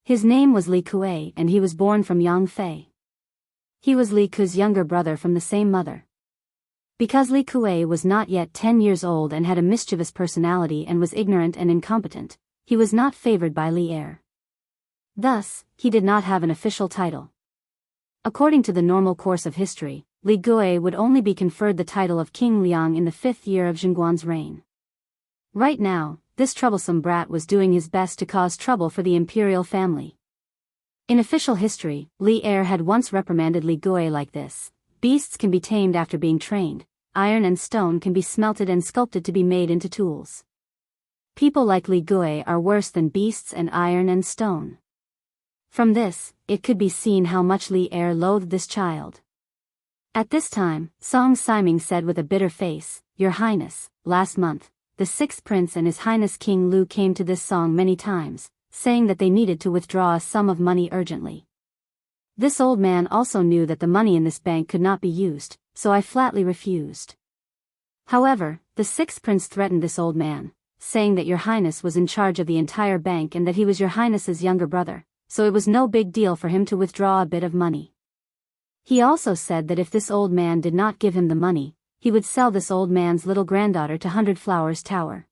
His name was Li Kuei and he was born from Yangfei. He was Li Ku's younger brother from the same mother. Because Li Kuei was not yet 10 years old and had a mischievous personality and was ignorant and incompetent, he was not favored by Li Er. Thus, he did not have an official title. According to the normal course of history, Li Kuei would only be conferred the title of King Liang in the 5th year of Zhengguan's reign. Right now, this troublesome brat was doing his best to cause trouble for the imperial family. In official history, Li Er had once reprimanded Li Kuei like this: "Beasts can be tamed after being trained, iron and stone can be smelted and sculpted to be made into tools. People like Li Kuei are worse than beasts and iron and stone." From this, it could be seen how much Li Er loathed this child. At this time, Song Siming said with a bitter face, "Your Highness, last month, the sixth prince and His Highness King Lu came to this Song many times, saying that they needed to withdraw a sum of money urgently. This old man also knew that the money in this bank could not be used, so I flatly refused. However, the sixth prince threatened this old man, saying that Your Highness was in charge of the entire bank and that he was Your Highness's younger brother, so it was no big deal for him to withdraw a bit of money. He also said that if this old man did not give him the money, he would sell this old man's little granddaughter to 100 Flowers Tower.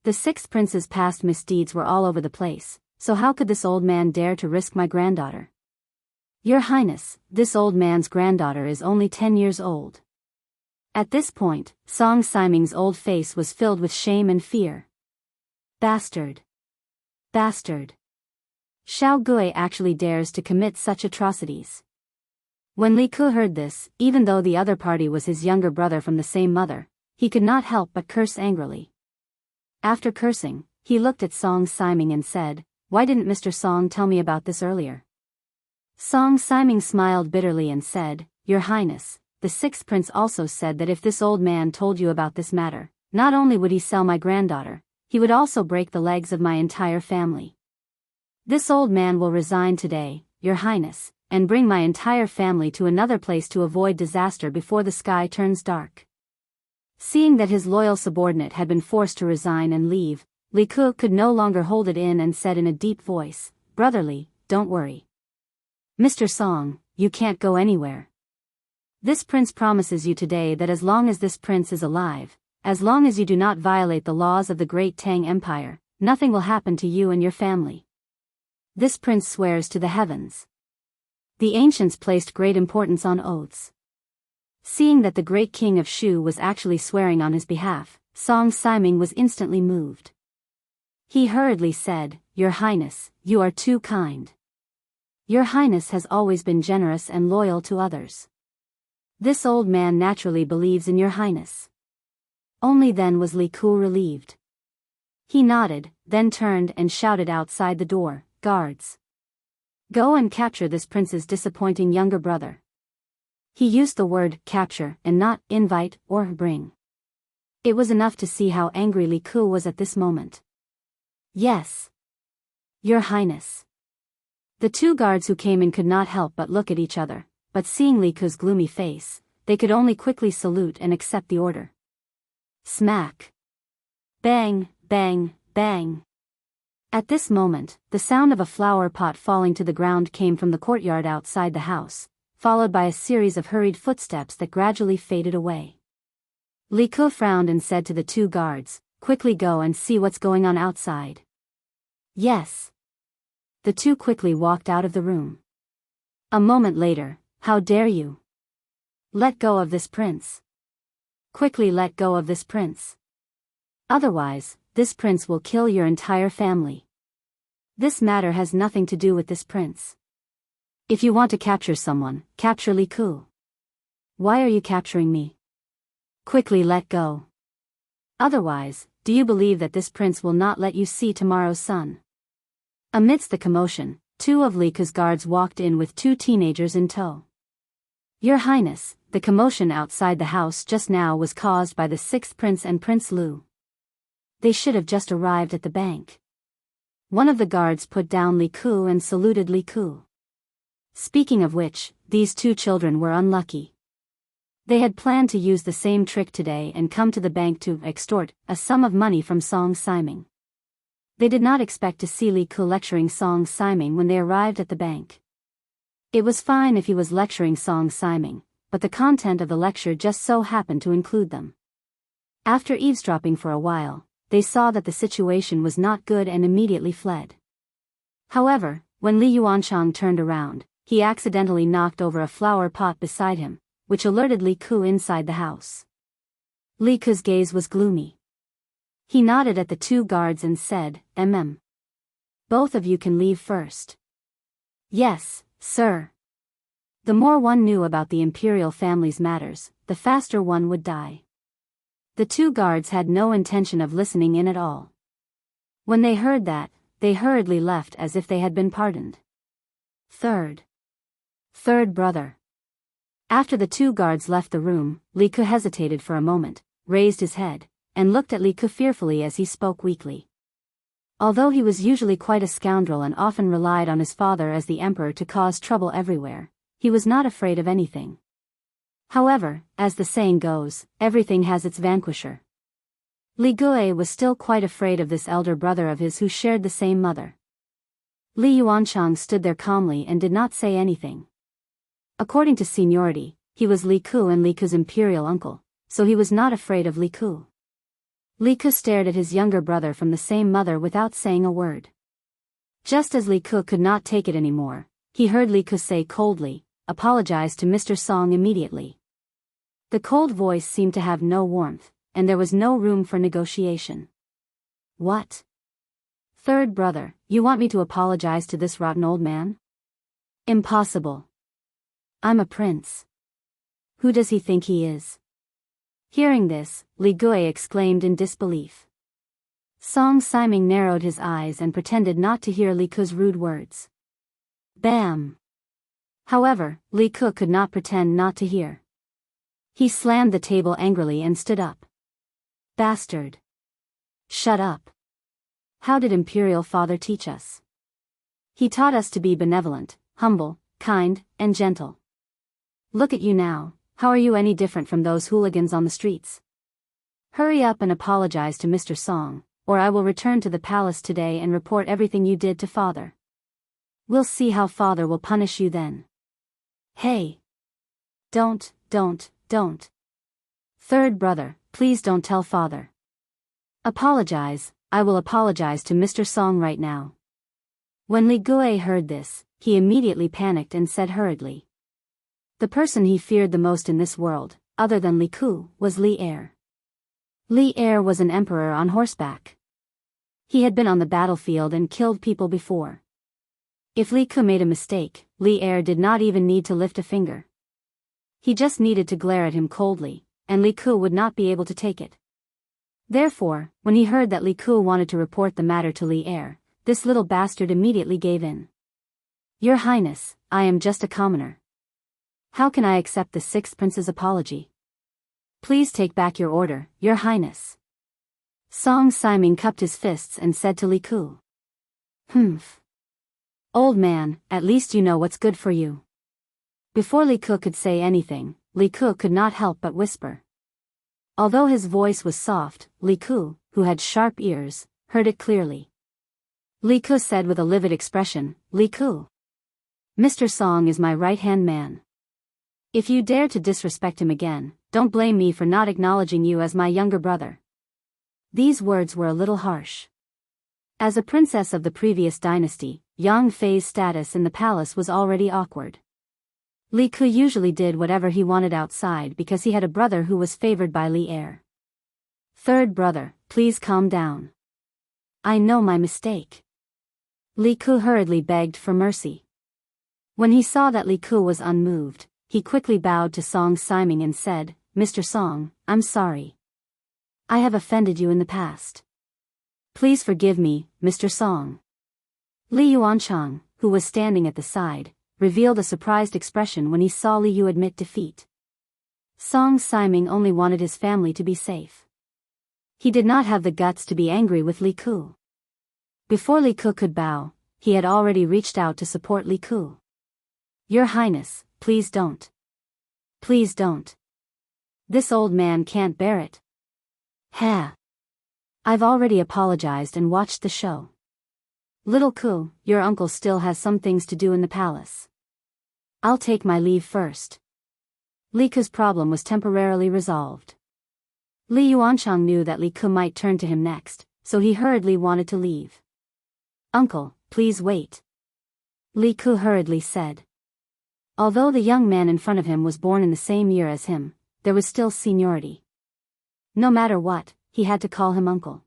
The sixth prince's past misdeeds were all over the place, so how could this old man dare to risk my granddaughter? Your Highness, this old man's granddaughter is only 10 years old." At this point, Song Siming's old face was filled with shame and fear. Bastard! Bastard! Xiao Gui actually dares to commit such atrocities. When Li Ku heard this, even though the other party was his younger brother from the same mother, he could not help but curse angrily. After cursing, he looked at Song Siming and said, "Why didn't Mr. Song tell me about this earlier?" Song Siming smiled bitterly and said, "Your Highness, the sixth prince also said that if this old man told you about this matter, not only would he sell my granddaughter, he would also break the legs of my entire family. This old man will resign today, Your Highness, and bring my entire family to another place to avoid disaster before the sky turns dark." Seeing that his loyal subordinate had been forced to resign and leave, Li Ku could no longer hold it in and said in a deep voice, "Brotherly, don't worry. Mr. Song, you can't go anywhere. This prince promises you today that as long as this prince is alive, as long as you do not violate the laws of the great Tang Empire, nothing will happen to you and your family. This prince swears to the heavens." The ancients placed great importance on oaths. Seeing that the great king of Shu was actually swearing on his behalf, Song Siming was instantly moved. He hurriedly said, "Your Highness, you are too kind. Your Highness has always been generous and loyal to others. This old man naturally believes in Your Highness." Only then was Li Ku relieved. He nodded, then turned and shouted outside the door, "Guards! Go and capture this prince's disappointing younger brother. He used the word capture and not invite or bring. It was enough to see how angry Li Ku was at this moment. Yes. Your Highness. The two guards who came in could not help but look at each other, but seeing Li Ku's gloomy face, they could only quickly salute and accept the order. Smack. Bang, bang, bang. At this moment, the sound of a flower pot falling to the ground came from the courtyard outside the house, followed by a series of hurried footsteps that gradually faded away. Li Ku frowned and said to the two guards, "Quickly go and see what's going on outside." Yes. The two quickly walked out of the room. A moment later, "How dare you? Let go of this prince. Quickly let go of this prince. Otherwise, this prince will kill your entire family. This matter has nothing to do with this prince. If you want to capture someone, capture Li Ku. Why are you capturing me? Quickly let go. Otherwise, do you believe that this prince will not let you see tomorrow's sun?" Amidst the commotion, two of Li Ku's guards walked in with two teenagers in tow. "Your Highness, the commotion outside the house just now was caused by the sixth prince and Prince Lu. They should have just arrived at the bank." One of the guards put down Li Ku and saluted Li Ku. Speaking of which, these two children were unlucky. They had planned to use the same trick today and come to the bank to extort a sum of money from Song Siming. They did not expect to see Li Ku lecturing Song Siming when they arrived at the bank. It was fine if he was lecturing Song Siming, but the content of the lecture just so happened to include them. After eavesdropping for a while, they saw that the situation was not good and immediately fled. However, when Li Yuanchang turned around, he accidentally knocked over a flower pot beside him, which alerted Li Ku inside the house. Li Ku's gaze was gloomy. He nodded at the two guards and said, Both of you can leave first." "Yes, sir." The more one knew about the imperial family's matters, the faster one would die. The two guards had no intention of listening in at all. When they heard that, they hurriedly left as if they had been pardoned. Third brother. After the two guards left the room, Li Ku hesitated for a moment, raised his head, and looked at Li Ku fearfully as he spoke weakly. Although he was usually quite a scoundrel and often relied on his father as the emperor to cause trouble everywhere, he was not afraid of anything. However, as the saying goes, everything has its vanquisher. Li Gue was still quite afraid of this elder brother of his who shared the same mother. Li Yuanchang stood there calmly and did not say anything. According to seniority, he was Li Ku and Li Ku's imperial uncle, so he was not afraid of Li Ku. Li Ku stared at his younger brother from the same mother without saying a word. Just as Li Ku could not take it anymore, he heard Li Ku say coldly, "Apologize to Mr. Song immediately." The cold voice seemed to have no warmth, and there was no room for negotiation. "What? Third brother, you want me to apologize to this rotten old man? Impossible. I'm a prince. Who does he think he is?" Hearing this, Li Gue exclaimed in disbelief. Song Siming narrowed his eyes and pretended not to hear Li Ku's rude words. Bam! However, Li Ku could not pretend not to hear. He slammed the table angrily and stood up. "Bastard! Shut up! How did Imperial Father teach us? He taught us to be benevolent, humble, kind, and gentle. Look at you now. How are you any different from those hooligans on the streets? Hurry up and apologize to Mr. Song, or I will return to the palace today and report everything you did to Father. We'll see how Father will punish you then." "Hey! Don't. Third brother, please don't tell Father." "Apologize, I will apologize to Mr. Song right now." When Li Gue heard this, he immediately panicked and said hurriedly. The person he feared the most in this world, other than Li Ku, was Li Er. Li Er was an emperor on horseback. He had been on the battlefield and killed people before. If Li Ku made a mistake, Li Er did not even need to lift a finger. He just needed to glare at him coldly, and Li Ku would not be able to take it. Therefore, when he heard that Li Ku wanted to report the matter to Li Er, this little bastard immediately gave in. Your Highness, I am just a commoner. How can I accept the sixth prince's apology? Please take back your order, Your Highness. Song Siming cupped his fists and said to Li Ku. Humph. Old man, at least you know what's good for you. Before Li Ku could say anything, Li Ku could not help but whisper. Although his voice was soft, Li Ku, who had sharp ears, heard it clearly. Li Ku said with a livid expression, Li Ku. Mr. Song is my right-hand man. If you dare to disrespect him again, don't blame me for not acknowledging you as my younger brother. These words were a little harsh. As a princess of the previous dynasty, Yang Fei's status in the palace was already awkward. Li Ku usually did whatever he wanted outside because he had a brother who was favored by Li Heir. Third brother, please calm down. I know my mistake. Li Ku hurriedly begged for mercy. When he saw that Li Ku was unmoved, he quickly bowed to Song Siming and said, Mr. Song, I'm sorry. I have offended you in the past. Please forgive me, Mr. Song. Li Yuanchang, who was standing at the side, revealed a surprised expression when he saw Li Yu admit defeat. Song Siming only wanted his family to be safe. He did not have the guts to be angry with Li Ku. Before Li Ku could bow, he had already reached out to support Li Ku. Your Highness, please don't. Please don't. This old man can't bear it. Ha! I've already apologized and watched the show. Little Ku, your uncle still has some things to do in the palace. I'll take my leave first. Li Ku's problem was temporarily resolved. Li Yuanchang knew that Li Ku might turn to him next, so he hurriedly wanted to leave. Uncle, please wait. Li Ku hurriedly said. Although the young man in front of him was born in the same year as him, there was still seniority. No matter what, he had to call him uncle.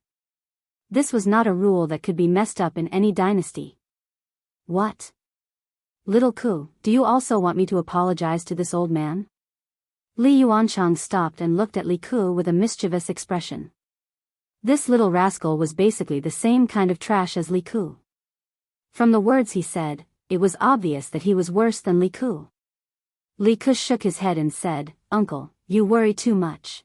This was not a rule that could be messed up in any dynasty. What? Little Ku, do you also want me to apologize to this old man? Li Yuanchang stopped and looked at Li Ku with a mischievous expression. This little rascal was basically the same kind of trash as Li Ku. From the words he said, it was obvious that he was worse than Li Ku. Li Ku shook his head and said, Uncle, you worry too much.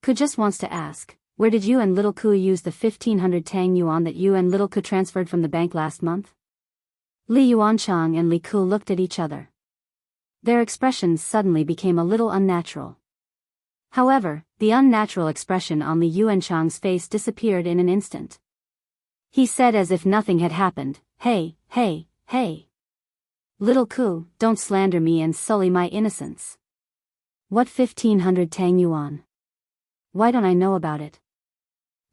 Ku just wants to ask, where did you and Little Ku use the 1,500 Tang Yuan that you and Little Ku transferred from the bank last month? Li Yuanchang and Li Ku looked at each other. Their expressions suddenly became a little unnatural. However, the unnatural expression on Li Yuanchang's face disappeared in an instant. He said as if nothing had happened, Hey, hey, hey. Little Ku, don't slander me and sully my innocence. What 1,500 Tang Yuan? Why don't I know about it?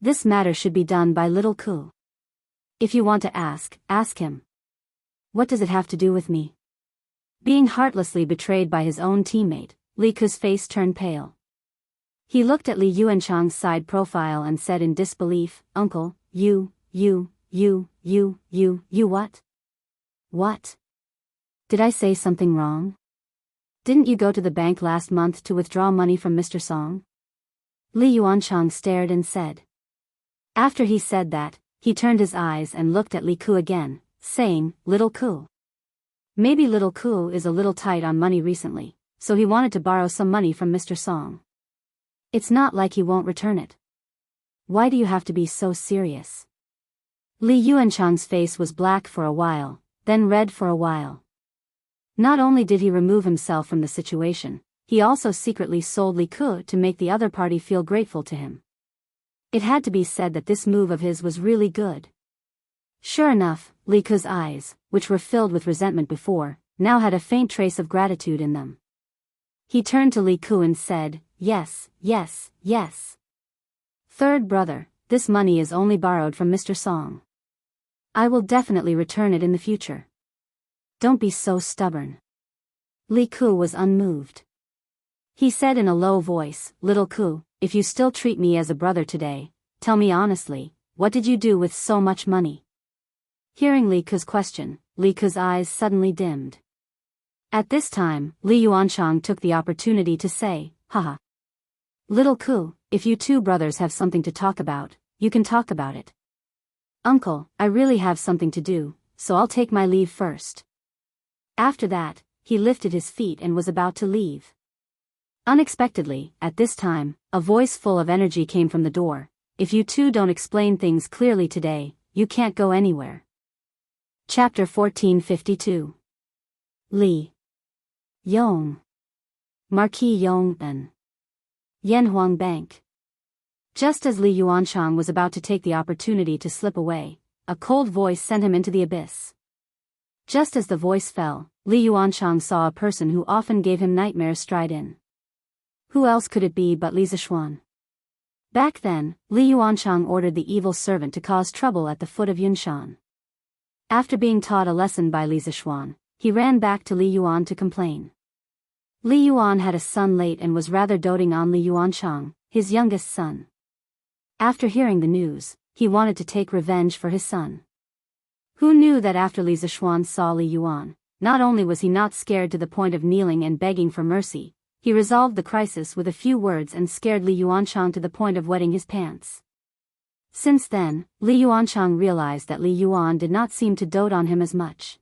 This matter should be done by Little Ku. If you want to ask him. What does it have to do with me? Being heartlessly betrayed by his own teammate, Li Ku's face turned pale. He looked at Li Yuanchang's side profile and said in disbelief, Uncle, you what? What? Did I say something wrong? Didn't you go to the bank last month to withdraw money from Mr. Song? Li Yuanchang stared and said. After he said that, he turned his eyes and looked at Li Ku again, saying, Little Ku. Maybe Little Ku is a little tight on money recently, so he wanted to borrow some money from Mr. Song. It's not like he won't return it. Why do you have to be so serious? Li Yuanchang's face was black for a while, then red for a while. Not only did he remove himself from the situation, he also secretly sold Li Ku to make the other party feel grateful to him. It had to be said that this move of his was really good. Sure enough, Li Ku's eyes, which were filled with resentment before, now had a faint trace of gratitude in them. He turned to Li Ku and said, Yes. Third brother, this money is only borrowed from Mr. Song. I will definitely return it in the future. Don't be so stubborn. Li Ku was unmoved. He said in a low voice, Little Ku, if you still treat me as a brother today, tell me honestly, what did you do with so much money? Hearing Li Ku's question, Li Ku's eyes suddenly dimmed. At this time, Li Yuanchang took the opportunity to say, Haha. Little Ku, if you two brothers have something to talk about, you can talk about it. Uncle, I really have something to do, so I'll take my leave first. After that, he lifted his feet and was about to leave. Unexpectedly, at this time, a voice full of energy came from the door. If you two don't explain things clearly today, you can't go anywhere. Chapter 1452. Li Yong. Marquis Yong and Yanhuang Bank. Just as Li Yuanchang was about to take the opportunity to slip away, a cold voice sent him into the abyss. Just as the voice fell, Li Yuanchang saw a person who often gave him nightmares stride in. Who else could it be but Li Zishuan? Back then, Li Yuanchang ordered the evil servant to cause trouble at the foot of Yunshan. After being taught a lesson by Li Zishuan, he ran back to Li Yuan to complain. Li Yuan had a son late and was rather doting on Li Yuanchang, his youngest son. After hearing the news, he wanted to take revenge for his son. Who knew that after Li Zishuan saw Li Yuan, not only was he not scared to the point of kneeling and begging for mercy, he resolved the crisis with a few words and scared Li Yuanchang to the point of wetting his pants. Since then, Li Yuanchang realized that Li Yuan did not seem to dote on him as much.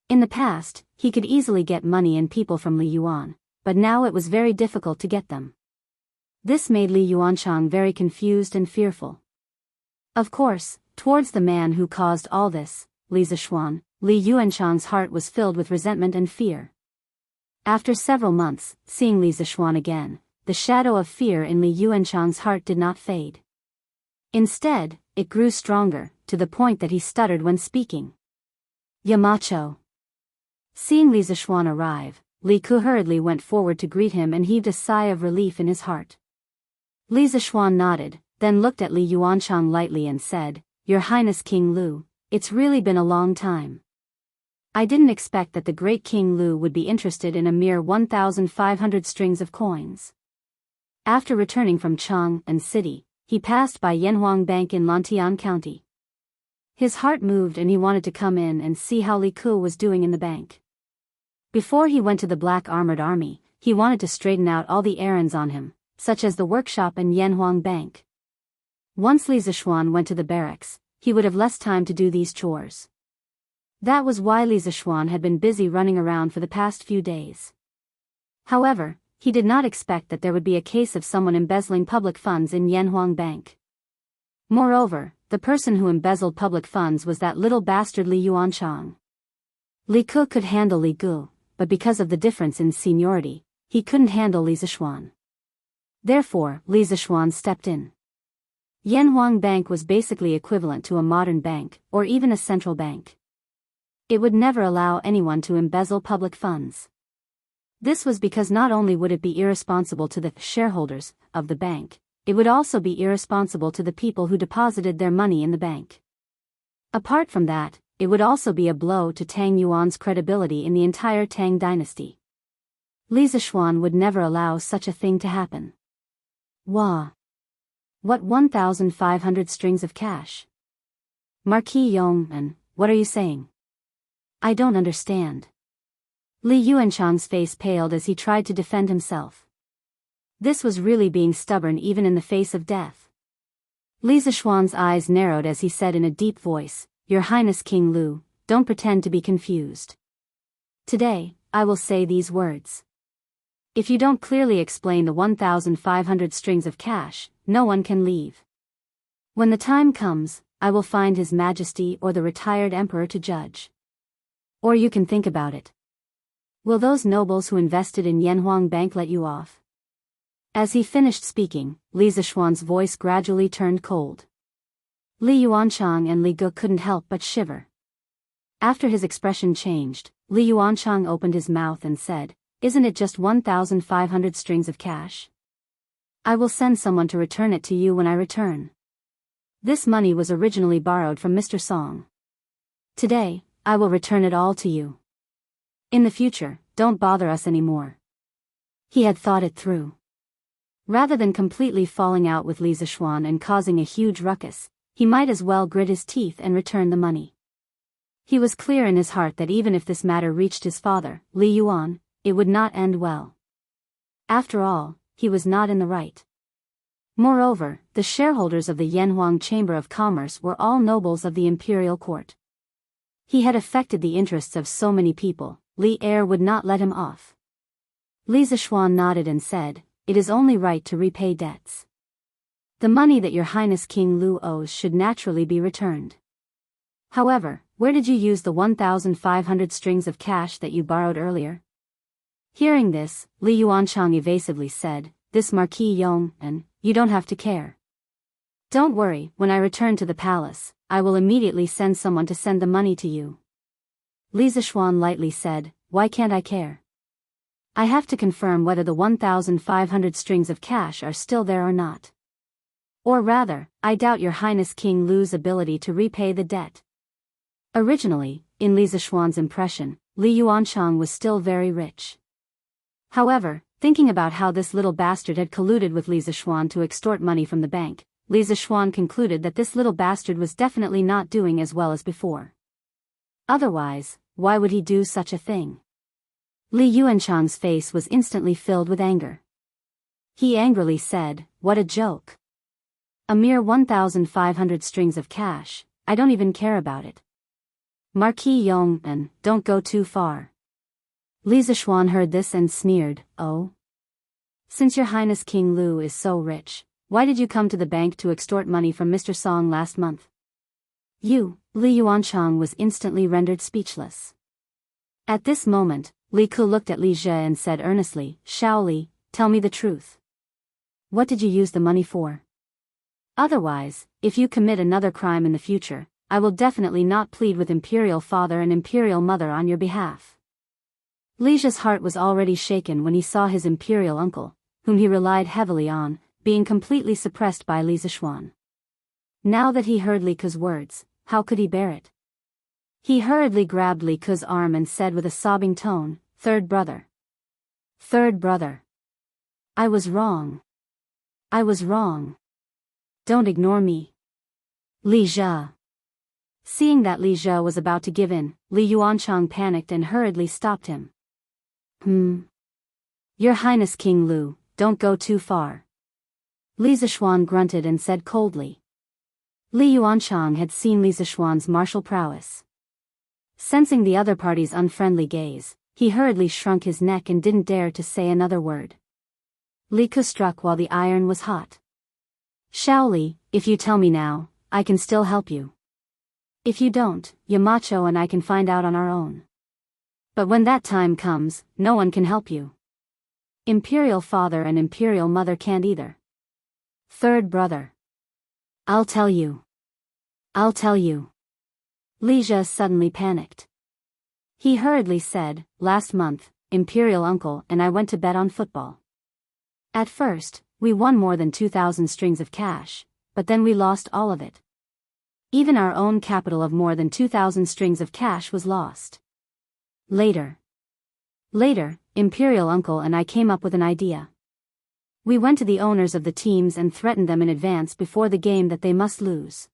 In the past, he could easily get money and people from Li Yuan, but now it was very difficult to get them. This made Li Yuanchang very confused and fearful. Of course, towards the man who caused all this, Li Zishuan, Li Yuanchang's heart was filled with resentment and fear. After several months, seeing Li Zishuan again, the shadow of fear in Li Yuanchang's heart did not fade. Instead, it grew stronger, to the point that he stuttered when speaking. Yamacho. Seeing Li Zishuan arrive, Li Ku hurriedly went forward to greet him and heaved a sigh of relief in his heart. Li Zishuan nodded, then looked at Li Yuanchang lightly and said, "Your Highness King Lu, it's really been a long time. I didn't expect that the great King Lu would be interested in a mere 1,500 strings of coins." After returning from Chang'an City, he passed by Yanhuang Bank in Lantian County. His heart moved and he wanted to come in and see how Li Ku was doing in the bank. Before he went to the Black Armored Army, he wanted to straighten out all the errands on him, such as the workshop and Yanhuang Bank. Once Li Zishuan went to the barracks, he would have less time to do these chores. That was why Li Zishuan had been busy running around for the past few days. However, he did not expect that there would be a case of someone embezzling public funds in Yanhuang Bank. Moreover, the person who embezzled public funds was that little bastard Li Yuanchang. Li Ku could handle Li Gu, but because of the difference in seniority, he couldn't handle Li Zishuan. Therefore, Li Zishuan stepped in. Yanhuang Bank was basically equivalent to a modern bank, or even a central bank. It would never allow anyone to embezzle public funds. This was because not only would it be irresponsible to the shareholders of the bank, it would also be irresponsible to the people who deposited their money in the bank. Apart from that, it would also be a blow to Tang Yuan's credibility in the entire Tang dynasty. Li Zishuan would never allow such a thing to happen. Wah! What 1,500 strings of cash? Marquis Yong, and what are you saying? I don't understand. Li Yuanchang's face paled as he tried to defend himself. This was really being stubborn even in the face of death. Li Zishuan's eyes narrowed as he said in a deep voice, "Your Highness King Lu, don't pretend to be confused. Today, I will say these words. If you don't clearly explain the 1,500 strings of cash, no one can leave. When the time comes, I will find His Majesty or the retired emperor to judge. Or you can think about it. Will those nobles who invested in Yanhuang Bank let you off?" As he finished speaking, Li Zishuan's voice gradually turned cold. Li Yuanchang and Li Gu couldn't help but shiver. After his expression changed, Li Yuanchang opened his mouth and said, "Isn't it just 1,500 strings of cash? I will send someone to return it to you when I return. This money was originally borrowed from Mr. Song. Today, I will return it all to you. In the future, don't bother us anymore." He had thought it through. Rather than completely falling out with Li Zishuan and causing a huge ruckus, he might as well grit his teeth and return the money. He was clear in his heart that even if this matter reached his father, Li Yuan, it would not end well. After all, he was not in the right. Moreover, the shareholders of the Yanhuang Chamber of Commerce were all nobles of the imperial court. He had affected the interests of so many people, Li Er would not let him off. Li Zishuan nodded and said, "It is only right to repay debts. The money that Your Highness King Lu owes should naturally be returned. However, where did you use the 1,500 strings of cash that you borrowed earlier?" Hearing this, Li Yuanchang evasively said, "This Marquis Yong, and you don't have to care. Don't worry, when I return to the palace, I will immediately send someone to send the money to you." Li Zishuan lightly said, "Why can't I care? I have to confirm whether the 1,500 strings of cash are still there or not. Or rather, I doubt Your Highness King Lu's ability to repay the debt." Originally, in Li Zishuan's impression, Li Yuanchang was still very rich. However, thinking about how this little bastard had colluded with Li Zishuan to extort money from the bank, Li Zishuan concluded that this little bastard was definitely not doing as well as before. Otherwise, why would he do such a thing? Li Yuanchang's face was instantly filled with anger. He angrily said, "What a joke. A mere 1,500 strings of cash, I don't even care about it. Marquis Yong, and don't go too far." Li Zishuan heard this and sneered, "Oh? Since Your Highness King Lu is so rich, why did you come to the bank to extort money from Mr. Song last month?" Li Yuanchang was instantly rendered speechless. At this moment, Li Ku looked at Li Zhe and said earnestly, "Shao Li, tell me the truth. What did you use the money for? Otherwise, if you commit another crime in the future, I will definitely not plead with Imperial Father and Imperial Mother on your behalf." Li Zhe's heart was already shaken when he saw his Imperial uncle, whom he relied heavily on, being completely suppressed by Li Zishuan. Now that he heard Li Ku's words, how could he bear it? He hurriedly grabbed Li Ku's arm and said with a sobbing tone, "Third brother. Third brother. I was wrong. I was wrong. Don't ignore me." Li Zhe. Seeing that Li Zhe was about to give in, Li Yuanchang panicked and hurriedly stopped him. Your Highness King Lu, don't go too far." Li Zishuan grunted and said coldly. Li Yuanchang had seen Li Zishuan's martial prowess. Sensing the other party's unfriendly gaze, he hurriedly shrunk his neck and didn't dare to say another word. Li Ku struck while the iron was hot. "Shao Li, if you tell me now, I can still help you. If you don't, Yamacho and I can find out on our own. But when that time comes, no one can help you. Imperial Father and Imperial Mother can't either. Third brother. I'll tell you. I'll tell you." Li Zhe suddenly panicked. He hurriedly said, "Last month, Imperial Uncle and I went to bet on football. At first, we won more than 2,000 strings of cash, but then we lost all of it. Even our own capital of more than 2,000 strings of cash was lost. Later, Imperial Uncle and I came up with an idea. We went to the owners of the teams and threatened them in advance before the game that they must lose.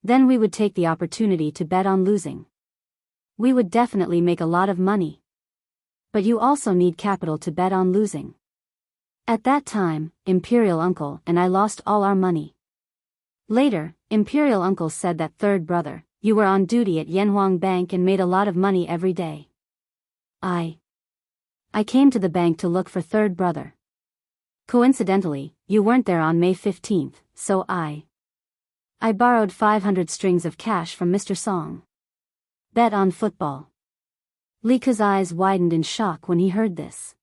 Then we would take the opportunity to bet on losing. We would definitely make a lot of money. But you also need capital to bet on losing. At that time, Imperial Uncle and I lost all our money. Later, Imperial Uncle said that third brother, you were on duty at Yanhuang Bank and made a lot of money every day. I came to the bank to look for third brother. Coincidentally, you weren't there on May 15th, so I borrowed 500 strings of cash from Mr. Song. Bet on football." Li Ku's eyes widened in shock when he heard this.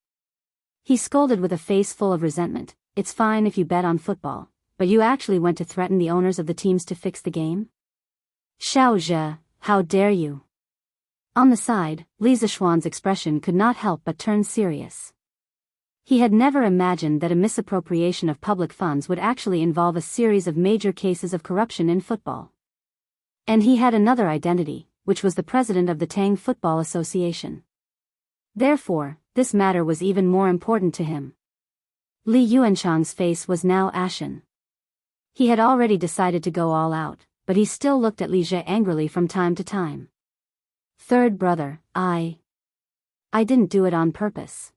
He scolded with a face full of resentment, "It's fine if you bet on football, but you actually went to threaten the owners of the teams to fix the game? Shao Zhe, how dare you?" On the side, Li Zishuan's expression could not help but turn serious. He had never imagined that a misappropriation of public funds would actually involve a series of major cases of corruption in football. And he had another identity, which was the president of the Tang Football Association. Therefore, this matter was even more important to him. Li Yuanchang's face was now ashen. He had already decided to go all out, but he still looked at Li Zhe angrily from time to time. "Third brother, I didn't do it on purpose.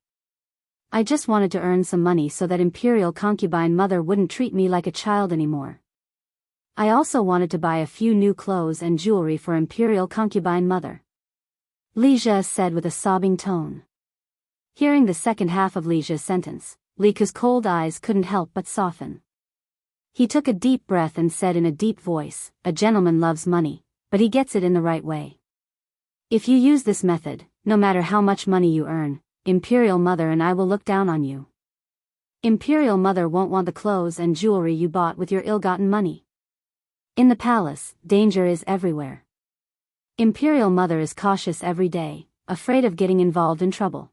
I just wanted to earn some money so that Imperial concubine mother wouldn't treat me like a child anymore." I also wanted to buy a few new clothes and jewelry for imperial concubine mother. Li Jie said with a sobbing tone. Hearing the second half of Li Jie's sentence, Li Ke's cold eyes couldn't help but soften. He took a deep breath and said in a deep voice, "A gentleman loves money, but he gets it in the right way. If you use this method, no matter how much money you earn, Imperial Mother and I will look down on you. Imperial Mother won't want the clothes and jewelry you bought with your ill-gotten money. In the palace, danger is everywhere. Imperial Mother is cautious every day, afraid of getting involved in trouble.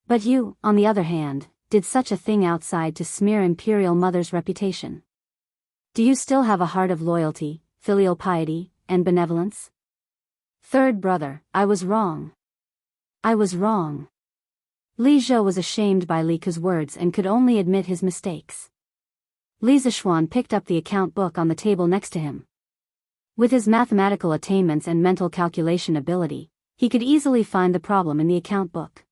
But you, on the other hand, did such a thing outside to smear Imperial Mother's reputation. Do you still have a heart of loyalty, filial piety, and benevolence?" Third brother, I was wrong. I was wrong. Li Jie was ashamed by Li Ke's words and could only admit his mistakes. Li Zishuan picked up the account book on the table next to him. With his mathematical attainments and mental calculation ability, he could easily find the problem in the account book.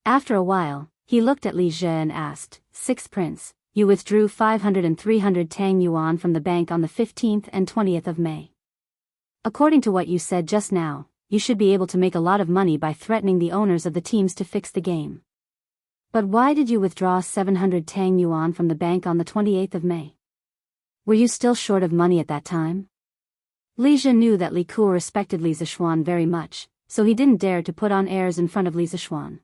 After a while, he looked at Li Jie and asked, "Sixth Prince, you withdrew 500 and 300 Tang Yuan from the bank on the 15th and 20th of May. According to what you said just now, you should be able to make a lot of money by threatening the owners of the teams to fix the game. But why did you withdraw 700 Tang Yuan from the bank on the 28th of May? Were you still short of money at that time?" Li Jie knew that Li Ke respected Li Zishuan very much, so he didn't dare to put on airs in front of Li Zishuan.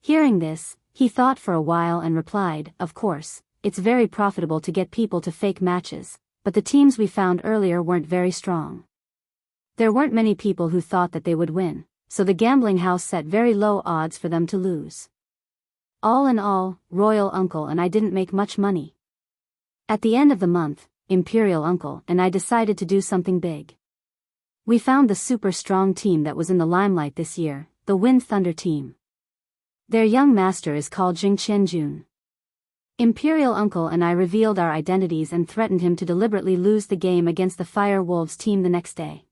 Hearing this, he thought for a while and replied, "Of course, it's very profitable to get people to fake matches, but the teams we found earlier weren't very strong. There weren't many people who thought that they would win, so the gambling house set very low odds for them to lose. All in all, Royal Uncle and I didn't make much money. At the end of the month, Imperial Uncle and I decided to do something big. We found the super strong team that was in the limelight this year, the Wind Thunder team. Their young master is called Jing Qianjun. Imperial Uncle and I revealed our identities and threatened him to deliberately lose the game against the Fire Wolves team the next day.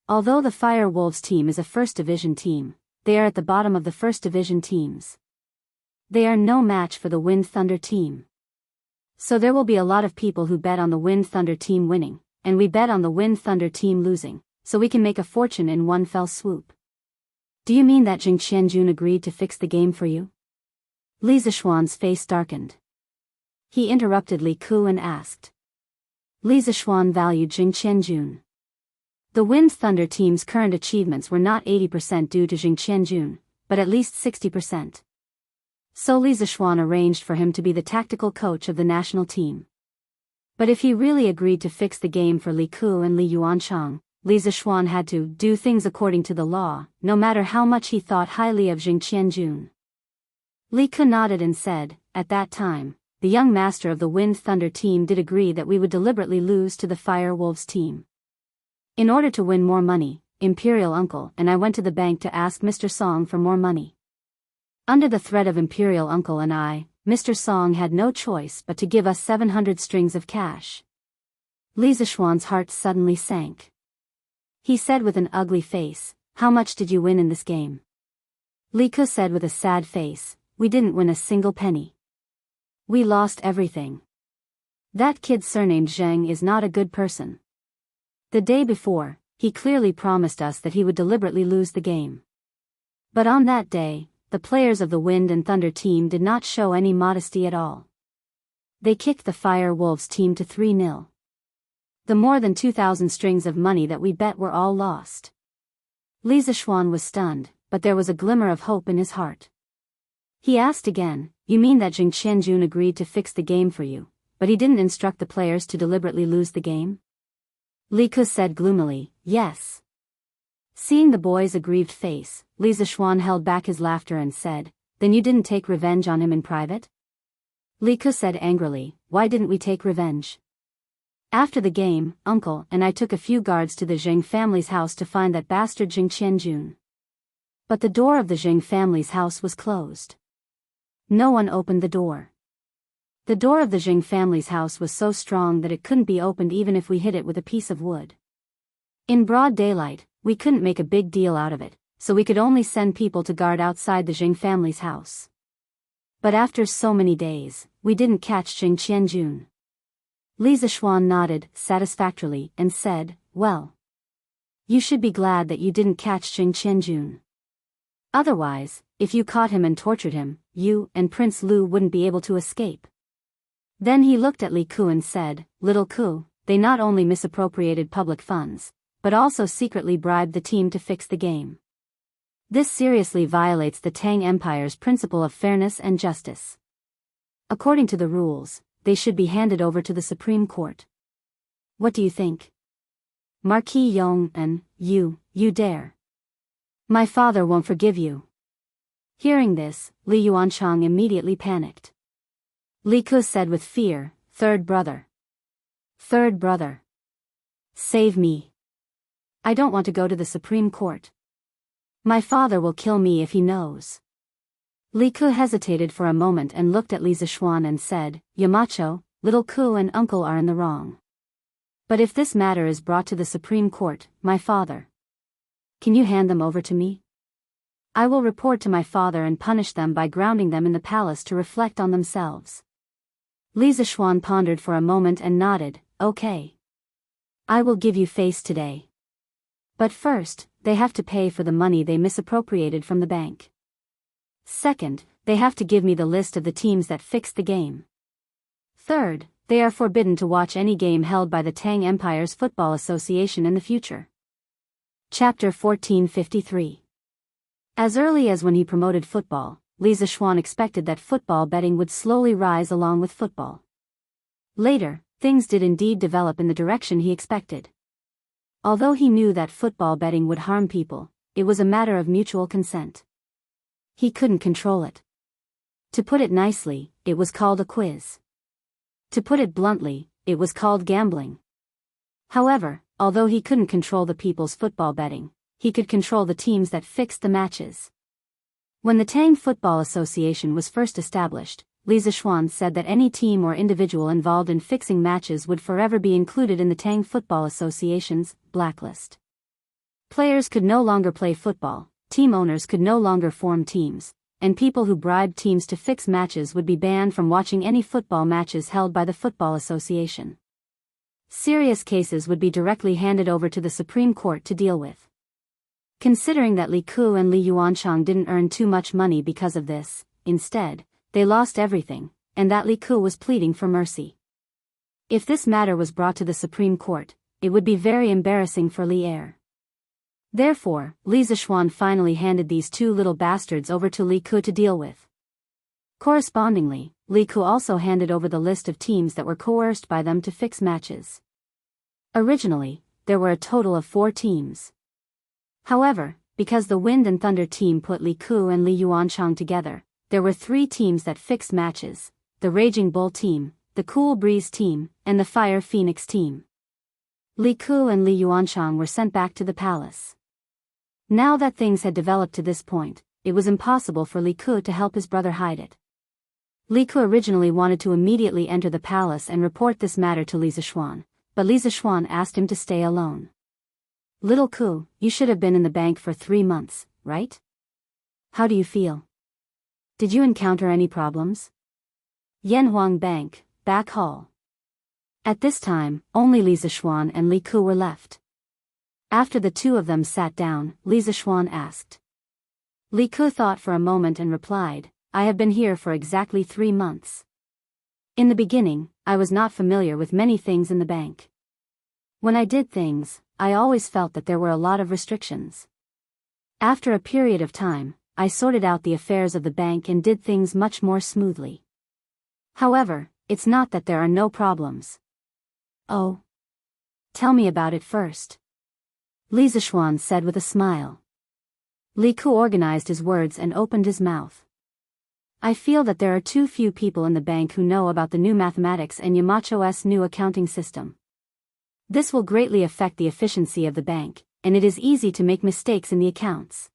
Although the Fire Wolves team is a First Division team, they are at the bottom of the First Division teams. They are no match for the Wind Thunder team. So there will be a lot of people who bet on the Wind Thunder team winning, and we bet on the Wind Thunder team losing, so we can make a fortune in one fell swoop. Do you mean that Jing Qianjun agreed to fix the game for you?" Li Zishuan's face darkened. He interrupted Li Ke and asked. Li Zishuan valued Jing Qianjun. The Wind Thunder team's current achievements were not 80% due to Jing Qianjun, but at least 60%. So Li Zishuan arranged for him to be the tactical coach of the national team. But if he really agreed to fix the game for Li Ke and Li Yuanchang, Li Zishuan had to do things according to the law, no matter how much he thought highly of Jing Qianjun. Li Ke nodded and said, "At that time, the young master of the Wind Thunder team did agree that we would deliberately lose to the Fire Wolves team. In order to win more money, Imperial Uncle and I went to the bank to ask Mr. Song for more money. Under the threat of Imperial Uncle and I, Mr. Song had no choice but to give us 700 strings of cash." Li Zishuan's heart suddenly sank. He said with an ugly face, "How much did you win in this game?" Li Ke said with a sad face, "We didn't win a single penny. We lost everything. That kid surnamed Zheng is not a good person. The day before, he clearly promised us that he would deliberately lose the game. But on that day, the players of the Wind and Thunder team did not show any modesty at all. They kicked the Fire Wolves team to 3-0. The more than 2,000 strings of money that we bet were all lost." Li Zishuan was stunned, but there was a glimmer of hope in his heart. He asked again, "You mean that Jing Qianjun agreed to fix the game for you, but he didn't instruct the players to deliberately lose the game?" Li Ke said gloomily, "Yes." Seeing the boy's aggrieved face, Li Zishuan held back his laughter and said, "Then you didn't take revenge on him in private?" Li Ke said angrily, "Why didn't we take revenge? After the game, Uncle and I took a few guards to the Zheng family's house to find that bastard Jing Qianjun. But the door of the Zheng family's house was closed. No one opened the door. The door of the Zheng family's house was so strong that it couldn't be opened even if we hit it with a piece of wood. In broad daylight, we couldn't make a big deal out of it, so we could only send people to guard outside the Zheng family's house. But after so many days, we didn't catch Jing Qianjun." Li Zishuan nodded satisfactorily and said, well. You should be glad that you didn't catch Xing Qianjun. Otherwise, if you caught him and tortured him, you and Prince Lu wouldn't be able to escape. Then he looked at Li Ku and said, Little Ku, they not only misappropriated public funds, but also secretly bribed the team to fix the game. This seriously violates the Tang Empire's principle of fairness and justice. According to the rules, they should be handed over to the Supreme Court. What do you think? Marquis Yong and, you dare. My father won't forgive you. Hearing this, Li Yuanchang immediately panicked. Li Ku said with fear, Third brother. Third brother. Save me. I don't want to go to the Supreme Court. My father will kill me if he knows. Li Ku hesitated for a moment and looked at Li Zishuan and said, Yamacho, Little Ku and uncle are in the wrong. But if this matter is brought to the Supreme Court, my father. Can you hand them over to me? I will report to my father and punish them by grounding them in the palace to reflect on themselves. Li Zishuan pondered for a moment and nodded, okay. I will give you face today. But first, they have to pay for the money they misappropriated from the bank. Second, they have to give me the list of the teams that fixed the game. Third, they are forbidden to watch any game held by the Tang Empire's Football Association in the future. Chapter 1453. As early as when he promoted football, Li Zishuan expected that football betting would slowly rise along with football. Later, things did indeed develop in the direction he expected. Although he knew that football betting would harm people, it was a matter of mutual consent. He couldn't control it. To put it nicely, it was called a quiz. To put it bluntly, it was called gambling. However, although he couldn't control the people's football betting, he could control the teams that fixed the matches. When the Tang Football Association was first established, Li Zishuan said that any team or individual involved in fixing matches would forever be included in the Tang Football Association's blacklist. Players could no longer play football, team owners could no longer form teams, and people who bribed teams to fix matches would be banned from watching any football matches held by the Football Association. Serious cases would be directly handed over to the Supreme Court to deal with. Considering that Li Ku and Li Yuanchang didn't earn too much money because of this, instead, they lost everything, and that Li Ku was pleading for mercy. If this matter was brought to the Supreme Court, it would be very embarrassing for Li Er. Therefore, Li Zishuan finally handed these two little bastards over to Li Ku to deal with. Correspondingly, Li Ku also handed over the list of teams that were coerced by them to fix matches. Originally, there were a total of 4 teams. However, because the Wind and Thunder team put Li Ku and Li Yuanchang together, there were 3 teams that fixed matches, the Raging Bull team, the Cool Breeze team, and the Fire Phoenix team. Li Ku and Li Yuanchang were sent back to the palace. Now that things had developed to this point, it was impossible for Li Ku to help his brother hide it. Li Ku originally wanted to immediately enter the palace and report this matter to Li Zishuan, but Li Zishuan asked him to stay alone. Little Ku, you should have been in the bank for 3 months, right? How do you feel? Did you encounter any problems? Yanhuang Bank, back hall. At this time, only Li Zishuan and Li Ku were left. After the two of them sat down, Li Zishuan asked. Li Ku thought for a moment and replied, I have been here for exactly 3 months. In the beginning, I was not familiar with many things in the bank. When I did things, I always felt that there were a lot of restrictions. After a period of time, I sorted out the affairs of the bank and did things much more smoothly. However, it's not that there are no problems. Oh. Tell me about it first. Li Zishuan said with a smile. Li Ku organized his words and opened his mouth. I feel that there are too few people in the bank who know about the new mathematics and Yamacho's new accounting system. This will greatly affect the efficiency of the bank, and it is easy to make mistakes in the accounts.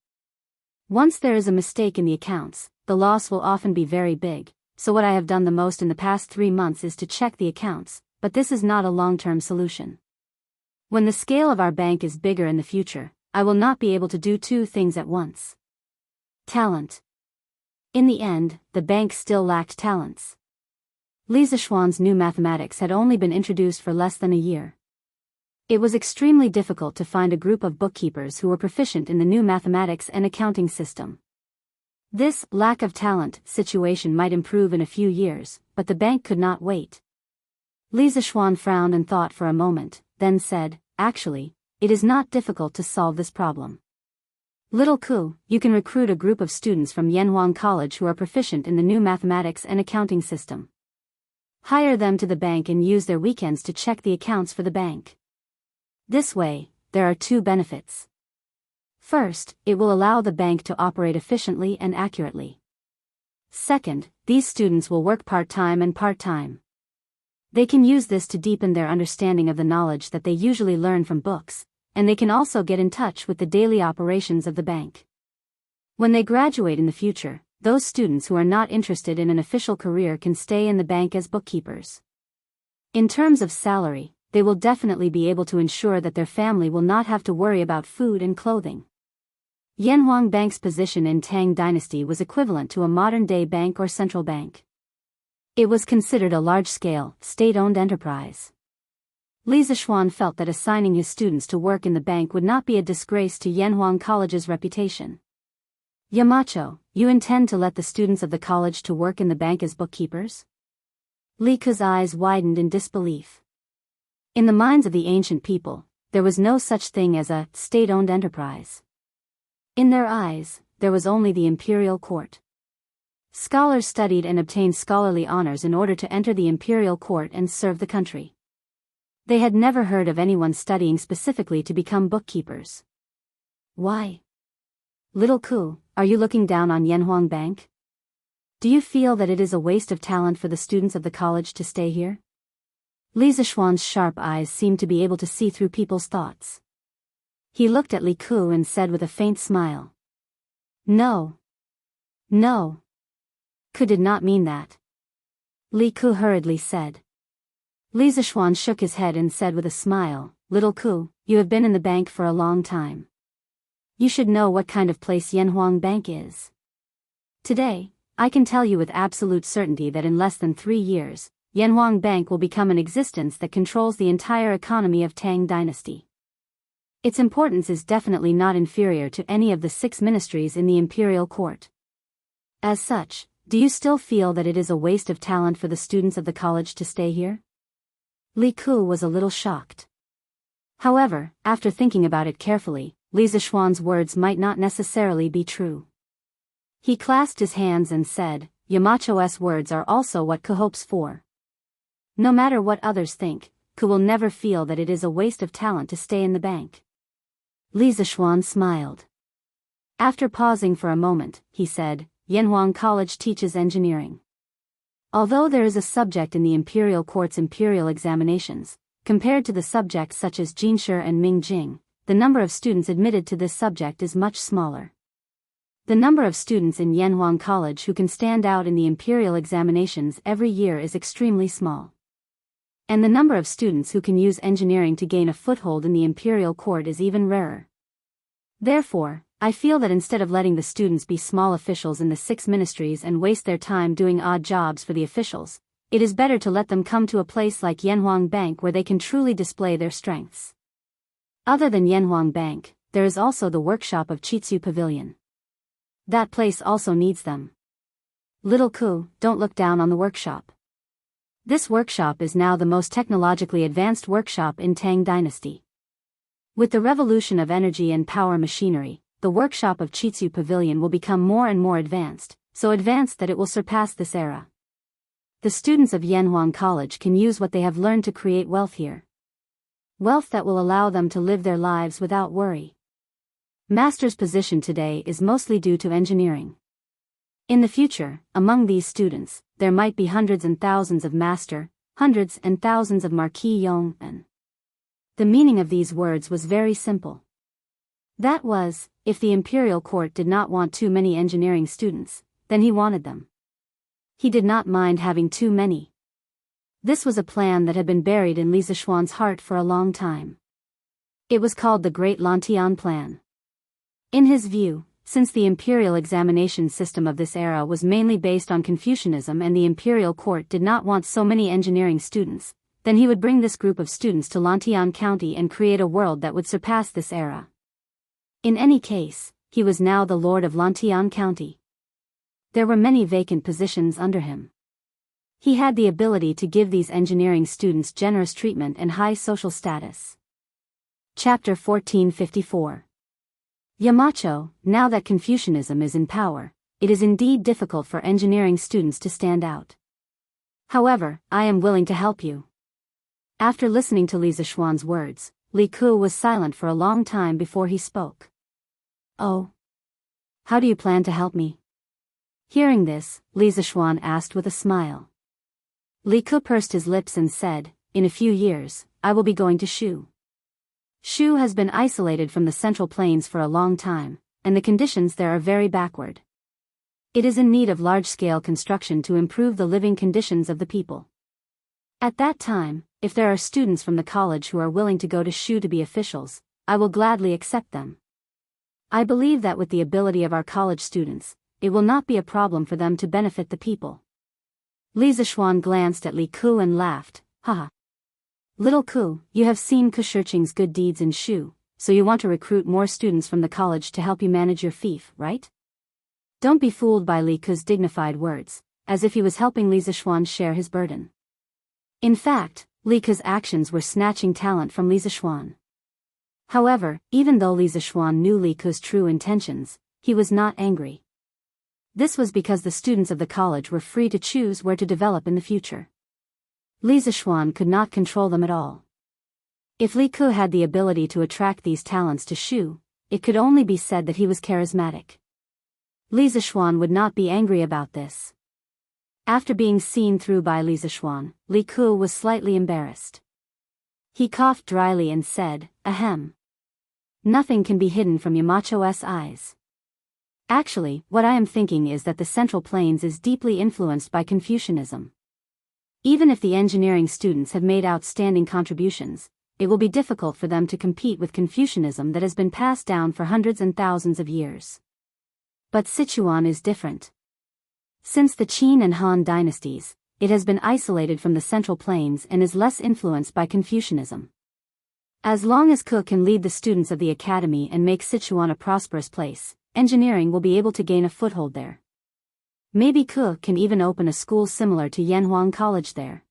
Once there is a mistake in the accounts, the loss will often be very big, so what I have done the most in the past 3 months is to check the accounts, but this is not a long-term solution. When the scale of our bank is bigger in the future, I will not be able to do 2 things at once. Talent. In the end, the bank still lacked talents. Li Zixuan's new mathematics had only been introduced for less than a year. It was extremely difficult to find a group of bookkeepers who were proficient in the new mathematics and accounting system. This lack of talent situation might improve in a few years, but the bank could not wait. Li Zixuan frowned and thought for a moment, then said, "Actually, it is not difficult to solve this problem. Little Ku, you can recruit a group of students from Yanhuang College who are proficient in the new mathematics and accounting system. Hire them to the bank and use their weekends to check the accounts for the bank. This way, there are two benefits. First, it will allow the bank to operate efficiently and accurately. Second, these students will work part-time and part-time. They can use this to deepen their understanding of the knowledge that they usually learn from books, and they can also get in touch with the daily operations of the bank. When they graduate in the future, those students who are not interested in an official career can stay in the bank as bookkeepers. In terms of salary, they will definitely be able to ensure that their family will not have to worry about food and clothing. Yanhuang Bank's position in Tang Dynasty was equivalent to a modern-day bank or central bank. It was considered a large-scale, state-owned enterprise. Li Zixuan felt that assigning his students to work in the bank would not be a disgrace to Yanhuang College's reputation. "Yamacho, you intend to let the students of the college to work in the bank as bookkeepers?" Li Ku's eyes widened in disbelief. In the minds of the ancient people, there was no such thing as a state-owned enterprise. In their eyes, there was only the imperial court. Scholars studied and obtained scholarly honors in order to enter the imperial court and serve the country. They had never heard of anyone studying specifically to become bookkeepers. Why? Little Ku, are you looking down on Yanhuang Bank? Do you feel that it is a waste of talent for the students of the college to stay here? Li Zixuan's sharp eyes seemed to be able to see through people's thoughts. He looked at Li Ku and said with a faint smile, "No. No. Ku did not mean that." Li Ku hurriedly said. Li Zixuan shook his head and said with a smile, "Little Ku, you have been in the bank for a long time. You should know what kind of place Yanhuang Bank is. Today, I can tell you with absolute certainty that in less than 3 years, Yanhuang Bank will become an existence that controls the entire economy of Tang Dynasty. Its importance is definitely not inferior to any of the 6 ministries in the imperial court. As such, do you still feel that it is a waste of talent for the students of the college to stay here?" Li Ku was a little shocked. However, after thinking about it carefully, Li Zixuan's words might not necessarily be true. He clasped his hands and said, "Yamacho's words are also what Ku hopes for. No matter what others think, Ku will never feel that it is a waste of talent to stay in the bank." Li Zixuan smiled. After pausing for a moment, he said, "Yanhuang College teaches engineering. Although there is a subject in the imperial court's imperial examinations, compared to the subjects such as Jinshi and Mingjing, the number of students admitted to this subject is much smaller. The number of students in Yanhuang College who can stand out in the imperial examinations every year is extremely small. And the number of students who can use engineering to gain a foothold in the imperial court is even rarer. Therefore, I feel that instead of letting the students be small officials in the 6 ministries and waste their time doing odd jobs for the officials, it is better to let them come to a place like Yanhuang Bank where they can truly display their strengths. Other than Yanhuang Bank, there is also the workshop of Chitsu Pavilion. That place also needs them. Little Ku, don't look down on the workshop. This workshop is now the most technologically advanced workshop in Tang Dynasty. With the revolution of energy and power machinery, the workshop of Chitsu Pavilion will become more and more advanced, so advanced that it will surpass this era. The students of Yanhuang College can use what they have learned to create wealth here. Wealth that will allow them to live their lives without worry. Master's position today is mostly due to engineering. In the future, among these students, there might be hundreds and thousands of master, hundreds and thousands of Marquis Yongmen. The meaning of these words was very simple. That was, if the imperial court did not want too many engineering students, then he wanted them. He did not mind having too many. This was a plan that had been buried in Li Zixuan's heart for a long time. It was called the Great Lantian Plan. In his view, since the imperial examination system of this era was mainly based on Confucianism and the imperial court did not want so many engineering students, then he would bring this group of students to Lantian County and create a world that would surpass this era. In any case, he was now the lord of Lantian County. There were many vacant positions under him. He had the ability to give these engineering students generous treatment and high social status. Chapter 1454. Yamacho, now that Confucianism is in power, it is indeed difficult for engineering students to stand out. However, I am willing to help you. After listening to Li Zixuan's words, Li Ku was silent for a long time before he spoke. Oh. How do you plan to help me? Hearing this, Li Zixuan asked with a smile. Li Ku pursed his lips and said, in a few years, I will be going to Shu. Shu has been isolated from the Central Plains for a long time, and the conditions there are very backward. It is in need of large-scale construction to improve the living conditions of the people. At that time, if there are students from the college who are willing to go to Shu to be officials, I will gladly accept them. I believe that with the ability of our college students, it will not be a problem for them to benefit the people. Li Zixuan glanced at Li Ku and laughed, haha. Little Ku, you have seen Ku Shiqing's good deeds in Shu, so you want to recruit more students from the college to help you manage your fief, right? Don't be fooled by Li Ku's dignified words, as if he was helping Li Zixuan share his burden. In fact, Li Ku's actions were snatching talent from Li Zixuan. However, even though Li Zixuan knew Li Ku's true intentions, he was not angry. This was because the students of the college were free to choose where to develop in the future. Li Zixuan could not control them at all. If Li Ku had the ability to attract these talents to Shu, it could only be said that he was charismatic. Li Zixuan would not be angry about this. After being seen through by Li Zixuan, Li Ku was slightly embarrassed. He coughed dryly and said, ahem. Nothing can be hidden from Yamacho's eyes. Actually, what I am thinking is that the Central Plains is deeply influenced by Confucianism. Even if the engineering students have made outstanding contributions, it will be difficult for them to compete with Confucianism that has been passed down for hundreds and thousands of years. But Sichuan is different. Since the Qin and Han dynasties, it has been isolated from the Central Plains and is less influenced by Confucianism. As long as Ku can lead the students of the academy and make Sichuan a prosperous place, engineering will be able to gain a foothold there. Maybe Ku can even open a school similar to Yanhuang College there.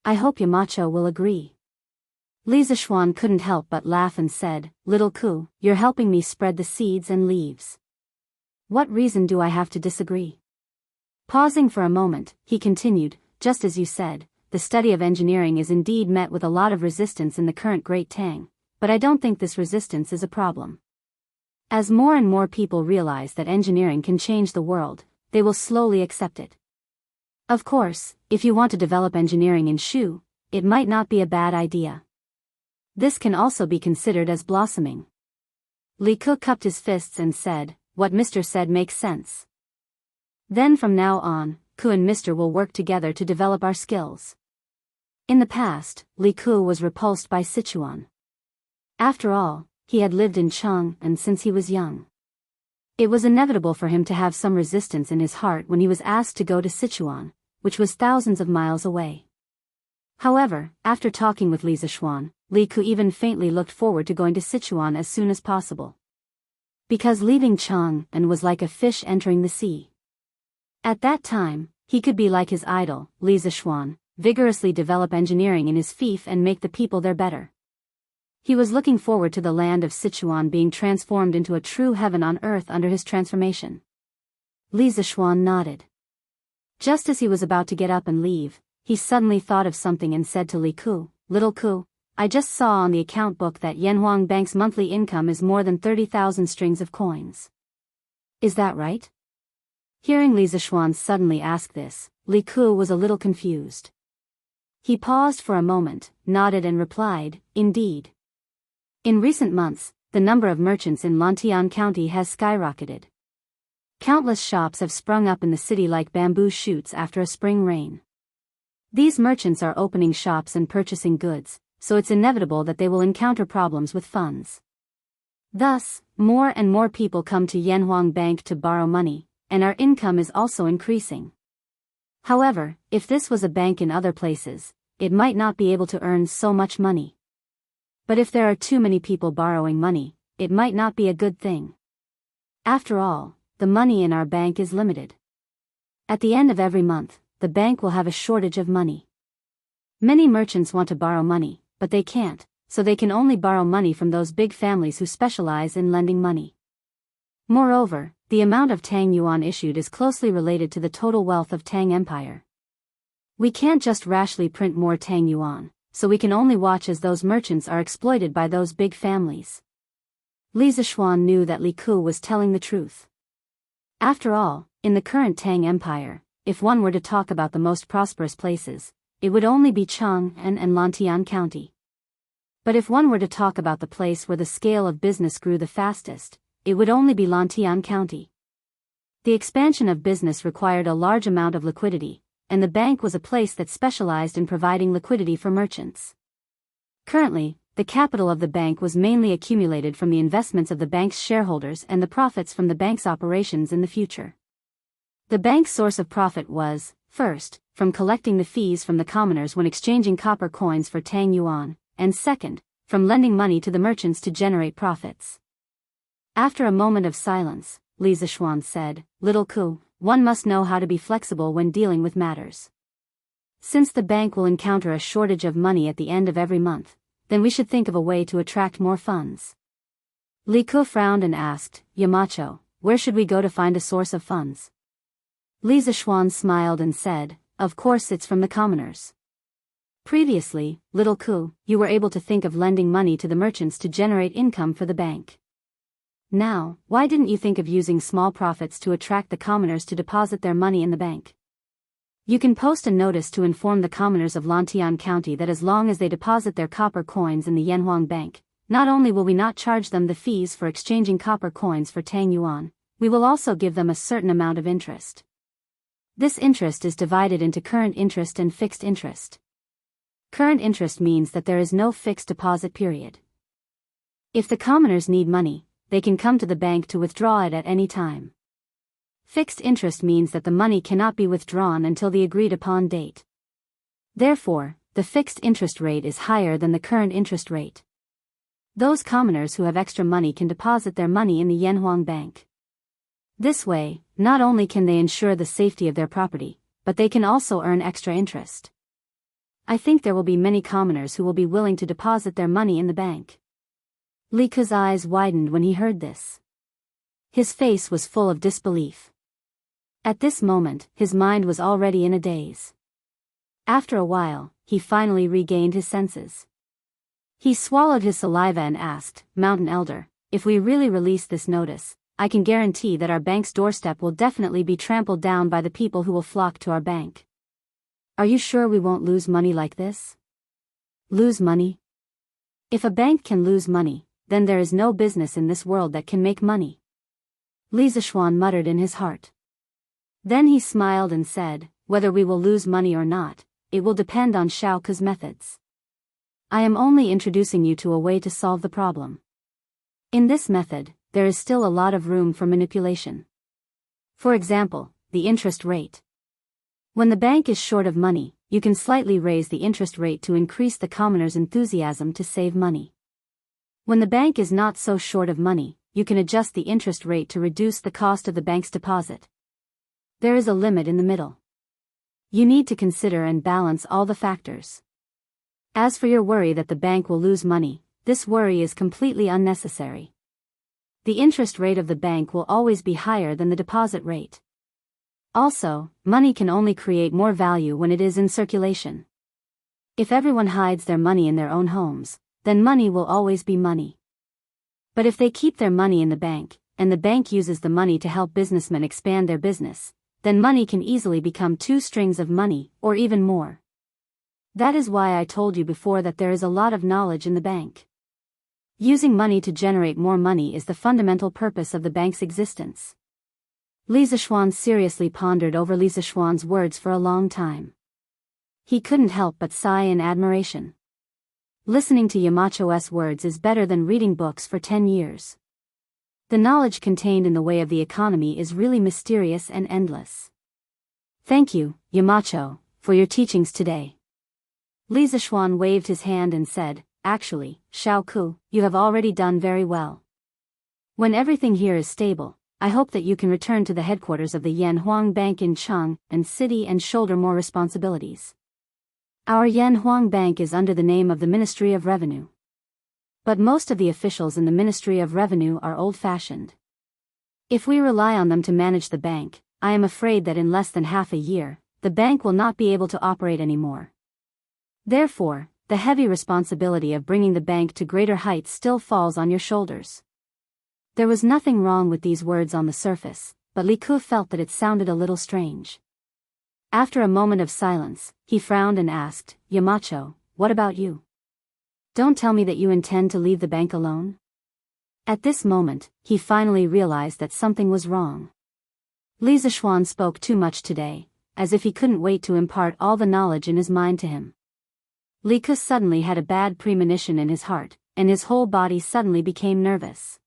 I hope Yamacho will agree. Li Zixuan couldn't help but laugh and said, Little Ku, you're helping me spread the seeds and leaves. What reason do I have to disagree? Pausing for a moment, he continued, just as you said, the study of engineering is indeed met with a lot of resistance in the current Great Tang, but I don't think this resistance is a problem. As more and more people realize that engineering can change the world, they will slowly accept it. Of course, if you want to develop engineering in Shu, it might not be a bad idea. This can also be considered as blossoming. Li Ku cupped his fists and said, what Mr. said makes sense. Then from now on, Ku and Mr. will work together to develop our skills. In the past, Li Ku was repulsed by Sichuan. After all, he had lived in Cheng and since he was young. It was inevitable for him to have some resistance in his heart when he was asked to go to Sichuan, which was thousands of miles away. However, after talking with Li Zixuan, Li Ku even faintly looked forward to going to Sichuan as soon as possible. Because leaving Chang'an was like a fish entering the sea. At that time, he could be like his idol, Li Zixuan, vigorously develop engineering in his fief and make the people there better. He was looking forward to the land of Sichuan being transformed into a true heaven on earth under his transformation. Li Zixuan nodded. Just as he was about to get up and leave, he suddenly thought of something and said to Li Ku, Little Ku, I just saw on the account book that Yanhuang Bank's monthly income is more than 30,000 strings of coins. Is that right? Hearing Li Zixuan suddenly ask this, Li Ku was a little confused. He paused for a moment, nodded and replied, Indeed. In recent months, the number of merchants in Lantian County has skyrocketed. Countless shops have sprung up in the city like bamboo shoots after a spring rain. These merchants are opening shops and purchasing goods, so it's inevitable that they will encounter problems with funds. Thus, more and more people come to Yanhuang Bank to borrow money, and our income is also increasing. However, if this was a bank in other places, it might not be able to earn so much money. But if there are too many people borrowing money, it might not be a good thing. After all, the money in our bank is limited. At the end of every month, the bank will have a shortage of money. Many merchants want to borrow money, but they can't, so they can only borrow money from those big families who specialize in lending money. Moreover, the amount of Tang Yuan issued is closely related to the total wealth of Tang Empire. We can't just rashly print more Tang Yuan, so we can only watch as those merchants are exploited by those big families. Li Zishuan knew that Li Ku was telling the truth. After all, in the current Tang Empire, if one were to talk about the most prosperous places, it would only be Chang'an and Lantian County. But if one were to talk about the place where the scale of business grew the fastest, it would only be Lantian County. The expansion of business required a large amount of liquidity, and the bank was a place that specialized in providing liquidity for merchants. Currently, the capital of the bank was mainly accumulated from the investments of the bank's shareholders and the profits from the bank's operations in the future. The bank's source of profit was, first, from collecting the fees from the commoners when exchanging copper coins for Tang Yuan, and second, from lending money to the merchants to generate profits. After a moment of silence, Li Zishuan said, "Little Ku, one must know how to be flexible when dealing with matters. Since the bank will encounter a shortage of money at the end of every month, then we should think of a way to attract more funds." Li Ku frowned and asked, "Yamacho, where should we go to find a source of funds?" Li Zishuan smiled and said, "Of course it's from the commoners. Previously, Little Ku, you were able to think of lending money to the merchants to generate income for the bank. Now, why didn't you think of using small profits to attract the commoners to deposit their money in the bank? You can post a notice to inform the commoners of Lantian County that as long as they deposit their copper coins in the Yanhuang Bank, not only will we not charge them the fees for exchanging copper coins for Tang Yuan, we will also give them a certain amount of interest. This interest is divided into current interest and fixed interest. Current interest means that there is no fixed deposit period. If the commoners need money, they can come to the bank to withdraw it at any time. Fixed interest means that the money cannot be withdrawn until the agreed upon date. Therefore, the fixed interest rate is higher than the current interest rate. Those commoners who have extra money can deposit their money in the Yanhuang Bank. This way, not only can they ensure the safety of their property, but they can also earn extra interest. I think there will be many commoners who will be willing to deposit their money in the bank." Li Ku's eyes widened when he heard this. His face was full of disbelief. At this moment, his mind was already in a daze. After a while, he finally regained his senses. He swallowed his saliva and asked, "Mountain Elder, if we really release this notice, I can guarantee that our bank's doorstep will definitely be trampled down by the people who will flock to our bank. Are you sure we won't lose money like this?" Lose money? If a bank can lose money, then there is no business in this world that can make money. Li Zishuan muttered in his heart. Then he smiled and said, "Whether we will lose money or not, it will depend on Xiao Ke's methods. I am only introducing you to a way to solve the problem. In this method, there is still a lot of room for manipulation. For example, the interest rate. When the bank is short of money, you can slightly raise the interest rate to increase the commoners' enthusiasm to save money. When the bank is not so short of money, you can adjust the interest rate to reduce the cost of the bank's deposit. There is a limit in the middle. You need to consider and balance all the factors. As for your worry that the bank will lose money, this worry is completely unnecessary. The interest rate of the bank will always be higher than the deposit rate. Also, money can only create more value when it is in circulation. If everyone hides their money in their own homes, then money will always be money. But if they keep their money in the bank, and the bank uses the money to help businessmen expand their business, then money can easily become 2 strings of money, or even more. That is why I told you before that there is a lot of knowledge in the bank. Using money to generate more money is the fundamental purpose of the bank's existence." Li Zishuan seriously pondered over Li Zishuan's words for a long time. He couldn't help but sigh in admiration. Listening to Yamacho's words is better than reading books for 10 years. The knowledge contained in the way of the economy is really mysterious and endless. Thank you, Yamacho, for your teachings today. Li Zishuan waved his hand and said, actually, Xiaoku, you have already done very well. When everything here is stable, I hope that you can return to the headquarters of the Yanhuang Bank in Chang'an City and shoulder more responsibilities. Our Yanhuang Bank is under the name of the Ministry of Revenue. But most of the officials in the Ministry of Revenue are old-fashioned. If we rely on them to manage the bank, I am afraid that in less than half a year, the bank will not be able to operate anymore. Therefore, the heavy responsibility of bringing the bank to greater heights still falls on your shoulders. There was nothing wrong with these words on the surface, but Li Ke felt that it sounded a little strange. After a moment of silence, he frowned and asked, Yamacho, what about you? Don't tell me that you intend to leave the bank alone? At this moment, he finally realized that something was wrong. Li Zishuan spoke too much today, as if he couldn't wait to impart all the knowledge in his mind to him. Li Ke suddenly had a bad premonition in his heart, and his whole body suddenly became nervous.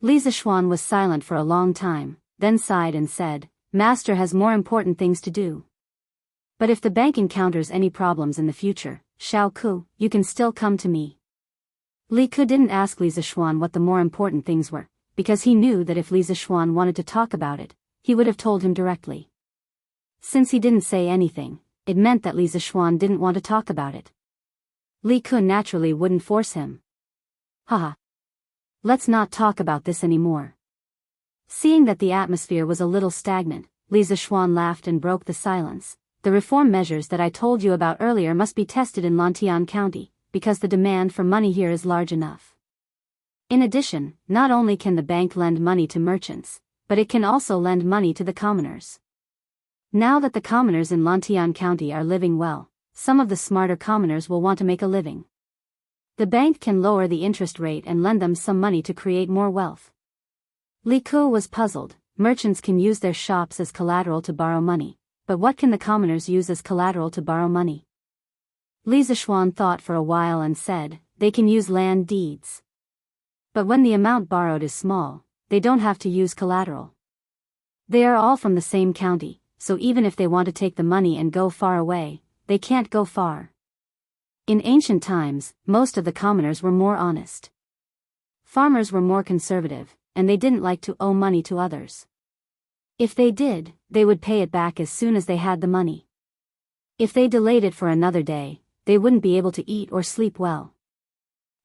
Li Zishuan was silent for a long time, then sighed and said, Master has more important things to do. But if the bank encounters any problems in the future, Xiaoku, you can still come to me. Li Ke didn't ask Li Zishuan what the more important things were, because he knew that if Li Zishuan wanted to talk about it, he would have told him directly. Since he didn't say anything, it meant that Li Zishuan didn't want to talk about it. Li Ke naturally wouldn't force him. Haha. Let's not talk about this anymore. Seeing that the atmosphere was a little stagnant, Li Zishuan laughed and broke the silence. The reform measures that I told you about earlier must be tested in Lantian County, because the demand for money here is large enough. In addition, not only can the bank lend money to merchants, but it can also lend money to the commoners. Now that the commoners in Lantian County are living well, some of the smarter commoners will want to make a living. The bank can lower the interest rate and lend them some money to create more wealth. Li Ke was puzzled. Merchants can use their shops as collateral to borrow money, but what can the commoners use as collateral to borrow money? Li Zishuan thought for a while and said, they can use land deeds. But when the amount borrowed is small, they don't have to use collateral. They are all from the same county, so even if they want to take the money and go far away, they can't go far. In ancient times, most of the commoners were more honest. Farmers were more conservative, and they didn't like to owe money to others. If they did, they would pay it back as soon as they had the money. If they delayed it for another day, they wouldn't be able to eat or sleep well.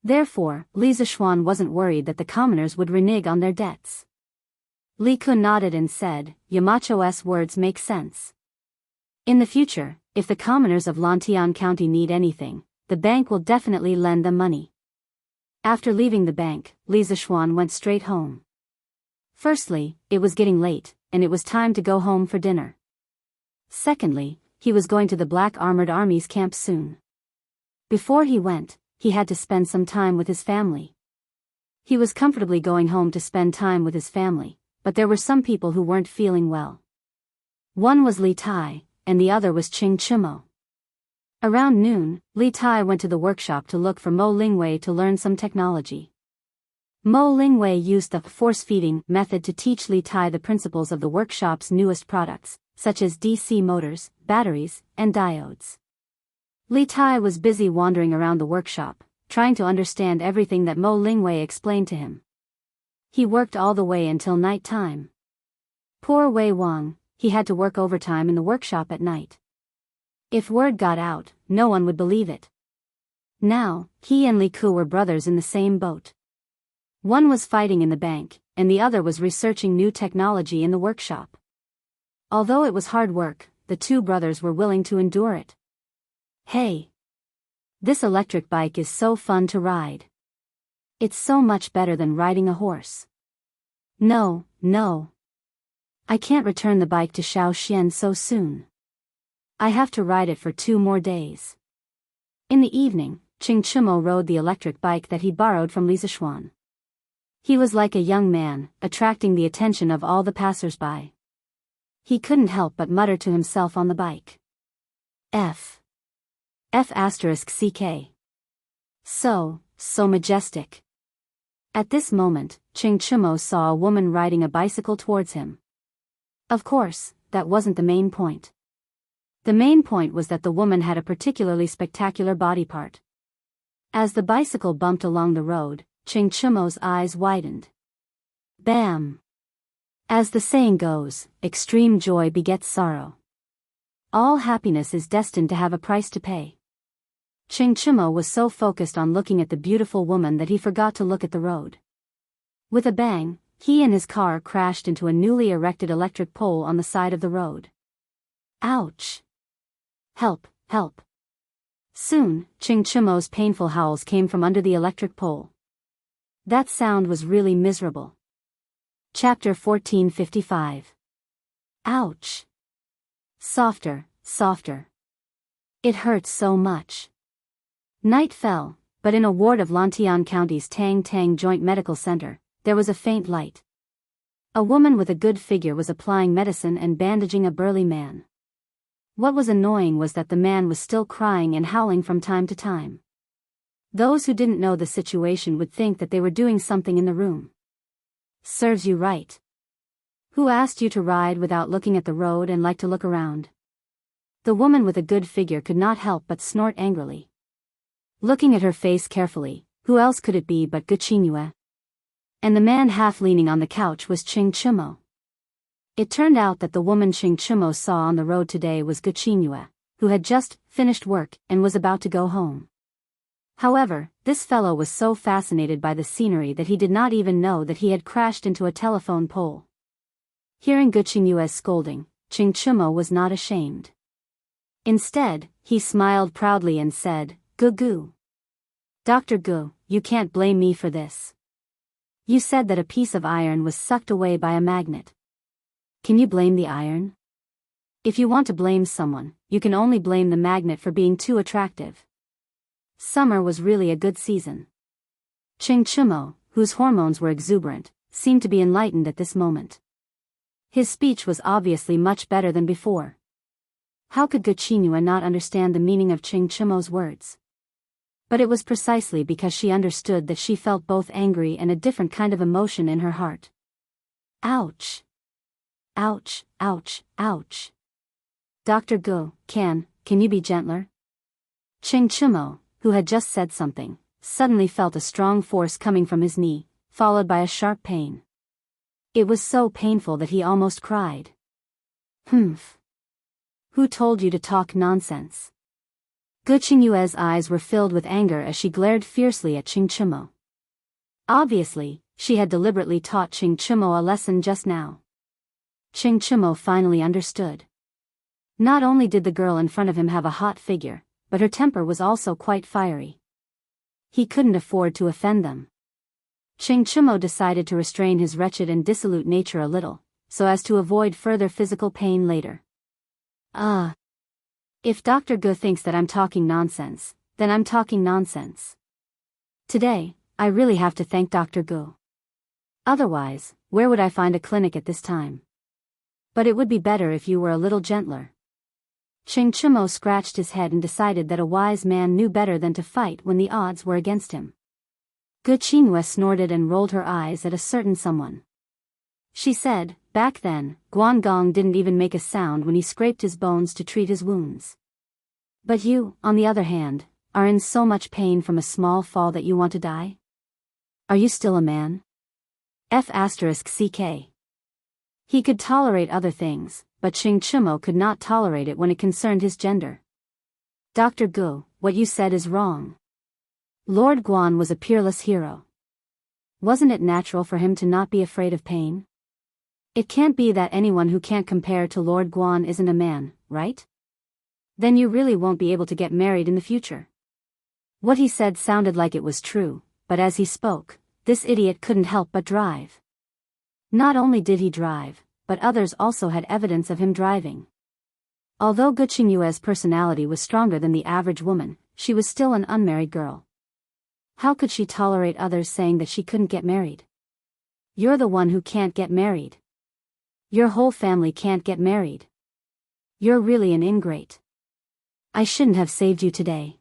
Therefore, Li Zishuan wasn't worried that the commoners would renege on their debts. Li Ke nodded and said, Yamacho's words make sense. In the future, if the commoners of Lantian County need anything, the bank will definitely lend them money. After leaving the bank, Li Zishuan went straight home. Firstly, it was getting late, and it was time to go home for dinner. Secondly, he was going to the Black Armored Army's camp soon. Before he went, he had to spend some time with his family. He was comfortably going home to spend time with his family, but there were some people who weren't feeling well. One was Li Tai, and the other was Ching Chimo. Around noon, Li Tai went to the workshop to look for Mo Lingwei to learn some technology. Mo Lingwei used the force-feeding method to teach Li Tai the principles of the workshop's newest products, such as DC motors, batteries, and diodes. Li Tai was busy wandering around the workshop, trying to understand everything that Mo Lingwei explained to him. He worked all the way until night time. Poor Wei Wang, he had to work overtime in the workshop at night. If word got out, no one would believe it. Now, he and Li Ke were brothers in the same boat. One was fighting in the bank, and the other was researching new technology in the workshop. Although it was hard work, the two brothers were willing to endure it. Hey! This electric bike is so fun to ride. It's so much better than riding a horse. No. I can't return the bike to Shaoxian so soon. I have to ride it for 2 more days. In the evening, Ching Chimo rode the electric bike that he borrowed from Li Zishuan. He was like a young man, attracting the attention of all the passers-by. He couldn't help but mutter to himself on the bike. F asterisk CK. So majestic. At this moment, Ching Chimo saw a woman riding a bicycle towards him. Of course, that wasn't the main point. The main point was that the woman had a particularly spectacular body part. As the bicycle bumped along the road, Ching Chimo's eyes widened. Bam! As the saying goes, extreme joy begets sorrow. All happiness is destined to have a price to pay. Ching Chimo was so focused on looking at the beautiful woman that he forgot to look at the road. With a bang, he and his car crashed into a newly erected electric pole on the side of the road. Ouch! Help, help! Soon, Ching Chimo's painful howls came from under the electric pole. That sound was really miserable. Chapter 1455. Ouch! Softer, softer. It hurts so much. Night fell, but in a ward of Lantian County's Tang Tang Joint Medical Center, there was a faint light. A woman with a good figure was applying medicine and bandaging a burly man. What was annoying was that the man was still crying and howling from time to time. Those who didn't know the situation would think that they were doing something in the room. Serves you right. Who asked you to ride without looking at the road and like to look around? The woman with a good figure could not help but snort angrily. Looking at her face carefully, who else could it be but Guqinyue? And the man half leaning on the couch was Ching Chimo. It turned out that the woman Ching Chimo saw on the road today was Guqinyue, who had just finished work and was about to go home. However, this fellow was so fascinated by the scenery that he did not even know that he had crashed into a telephone pole. Hearing Guqinyue's scolding, Ching Chimo was not ashamed. Instead, he smiled proudly and said, "Gu. Dr. Gu, you can't blame me for this. You said that a piece of iron was sucked away by a magnet. Can you blame the iron? If you want to blame someone, you can only blame the magnet for being too attractive." Summer was really a good season. Ching Chimo, whose hormones were exuberant, seemed to be enlightened at this moment. His speech was obviously much better than before. How could Guqinyue not understand the meaning of Ching Chimo's words? But it was precisely because she understood that she felt both angry and a different kind of emotion in her heart. Ouch! Ouch, ouch, ouch. Dr. Gu, can you be gentler? Ching Chimo, who had just said something, suddenly felt a strong force coming from his knee, followed by a sharp pain. It was so painful that he almost cried. Humph. Who told you to talk nonsense? Guqinyue's eyes were filled with anger as she glared fiercely at Ching Chimo. Obviously, she had deliberately taught Ching Chimo a lesson just now. Ching Chimo finally understood. Not only did the girl in front of him have a hot figure, but her temper was also quite fiery. He couldn't afford to offend them. Ching Chimo decided to restrain his wretched and dissolute nature a little, so as to avoid further physical pain later. If Dr. Gu thinks that I'm talking nonsense, then I'm talking nonsense. Today, I really have to thank Dr. Gu. Otherwise, where would I find a clinic at this time? But it would be better if you were a little gentler. Ching Chimo scratched his head and decided that a wise man knew better than to fight when the odds were against him. Guqinyue snorted and rolled her eyes at a certain someone. She said, back then, Guangong didn't even make a sound when he scraped his bones to treat his wounds. But you, on the other hand, are in so much pain from a small fall that you want to die? Are you still a man? F***ck. He could tolerate other things, but Ching Chimo could not tolerate it when it concerned his gender. Dr. Gu, what you said is wrong. Lord Guan was a peerless hero. Wasn't it natural for him to not be afraid of pain? It can't be that anyone who can't compare to Lord Guan isn't a man, right? Then you really won't be able to get married in the future. What he said sounded like it was true, but as he spoke, this idiot couldn't help but drive. Not only did he drive, but others also had evidence of him driving. Although Guqinyue's personality was stronger than the average woman, she was still an unmarried girl. How could she tolerate others saying that she couldn't get married? You're the one who can't get married. Your whole family can't get married. You're really an ingrate. I shouldn't have saved you today.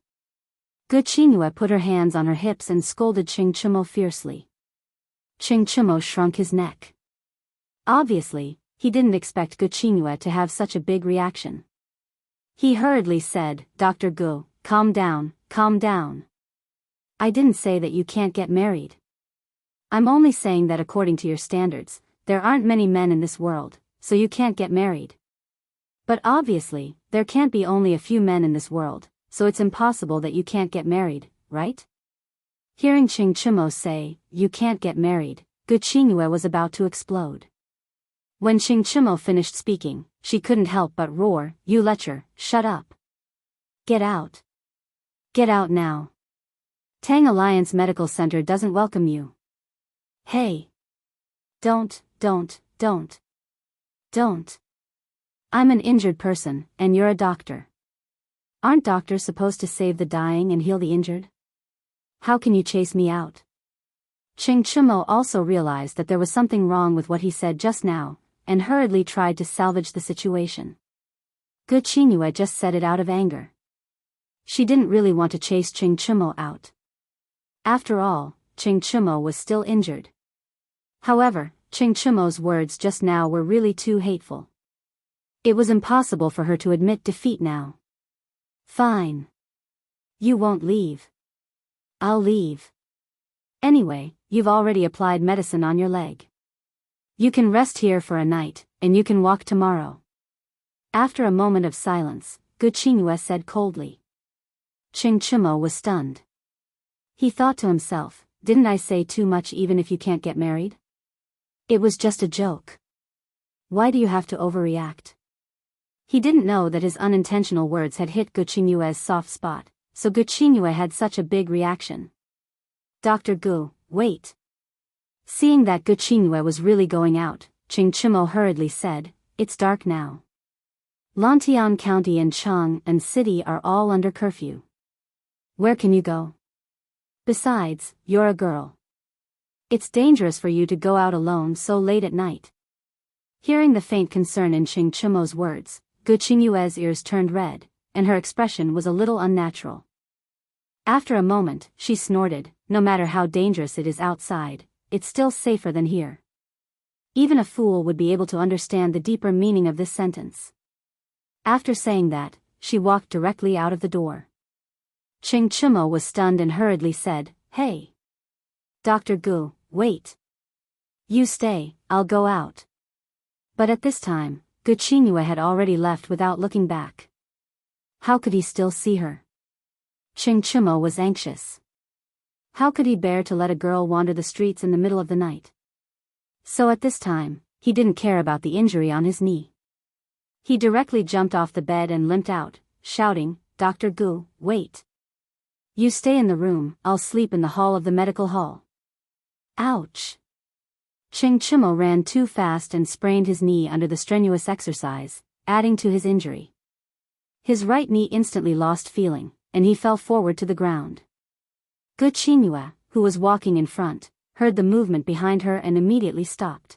Guqinyue put her hands on her hips and scolded Ching Chimo fiercely. Chimo shrunk his neck. Obviously, he didn't expect Gu to have such a big reaction. He hurriedly said, Dr. Gu, calm down, calm down. I didn't say that you can't get married. I'm only saying that according to your standards, there aren't many men in this world, so you can't get married. But obviously, there can't be only a few men in this world, so it's impossible that you can't get married, right? Hearing Chimo say, you can't get married, Gu was about to explode. When Chimo finished speaking, she couldn't help but roar, you lecher, shut up. Get out. Get out now. Tang Alliance Medical Center doesn't welcome you. Hey. Don't. I'm an injured person, and you're a doctor. Aren't doctors supposed to save the dying and heal the injured? How can you chase me out? Chimo also realized that there was something wrong with what he said just now, and hurriedly tried to salvage the situation. Gu just said it out of anger. She didn't really want to chase Chimo out. After all, Chimo was still injured. However, Chimo's words just now were really too hateful. It was impossible for her to admit defeat now. Fine. You won't leave. I'll leave. Anyway, you've already applied medicine on your leg. You can rest here for a night, and you can walk tomorrow. After a moment of silence, Gu said coldly. Chimo was stunned. He thought to himself, didn't I say too much even if you can't get married? It was just a joke. Why do you have to overreact? He didn't know that his unintentional words had hit Gu soft spot, so Gu had such a big reaction. Dr. Gu, wait. Seeing that Gu was really going out, Chimo hurriedly said, it's dark now. Lantian County and Chang'an City are all under curfew. Where can you go? Besides, you're a girl. It's dangerous for you to go out alone so late at night. Hearing the faint concern in Chimo's words, Gu ears turned red, and her expression was a little unnatural. After a moment, she snorted, no matter how dangerous it is outside, it's still safer than here. Even a fool would be able to understand the deeper meaning of this sentence. After saying that, she walked directly out of the door. Chimo was stunned and hurriedly said, hey. Dr. Gu, wait. You stay, I'll go out. But at this time, Gu had already left without looking back. How could he still see her? Chimo was anxious. How could he bear to let a girl wander the streets in the middle of the night? So at this time, he didn't care about the injury on his knee. He directly jumped off the bed and limped out, shouting, Dr. Gu, wait. You stay in the room, I'll sleep in the hall of the medical hall. Ouch. Chimo ran too fast and sprained his knee under the strenuous exercise, adding to his injury. His right knee instantly lost feeling, and he fell forward to the ground. Gu who was walking in front, heard the movement behind her and immediately stopped.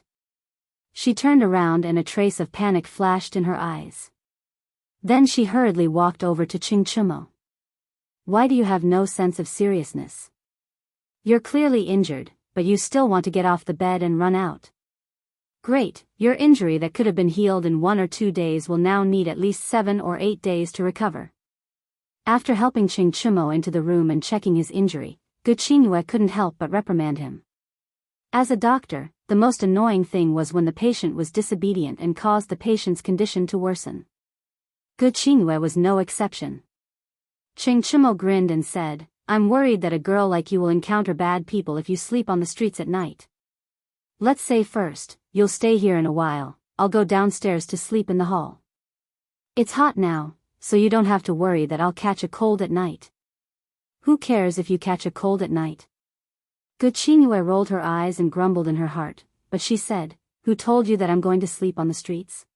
She turned around and a trace of panic flashed in her eyes. Then she hurriedly walked over to Chimo. Why do you have no sense of seriousness? You're clearly injured, but you still want to get off the bed and run out. Great, your injury that could have been healed in 1 or 2 days will now need at least 7 or 8 days to recover. After helping Chimo into the room and checking his injury, Gu couldn't help but reprimand him. As a doctor, the most annoying thing was when the patient was disobedient and caused the patient's condition to worsen. Gu was no exception. Chimo grinned and said, I'm worried that a girl like you will encounter bad people if you sleep on the streets at night. Let's say first, you'll stay here in a while, I'll go downstairs to sleep in the hall. It's hot now, so you don't have to worry that I'll catch a cold at night. Who cares if you catch a cold at night? Gu rolled her eyes and grumbled in her heart, but she said, who told you that I'm going to sleep on the streets?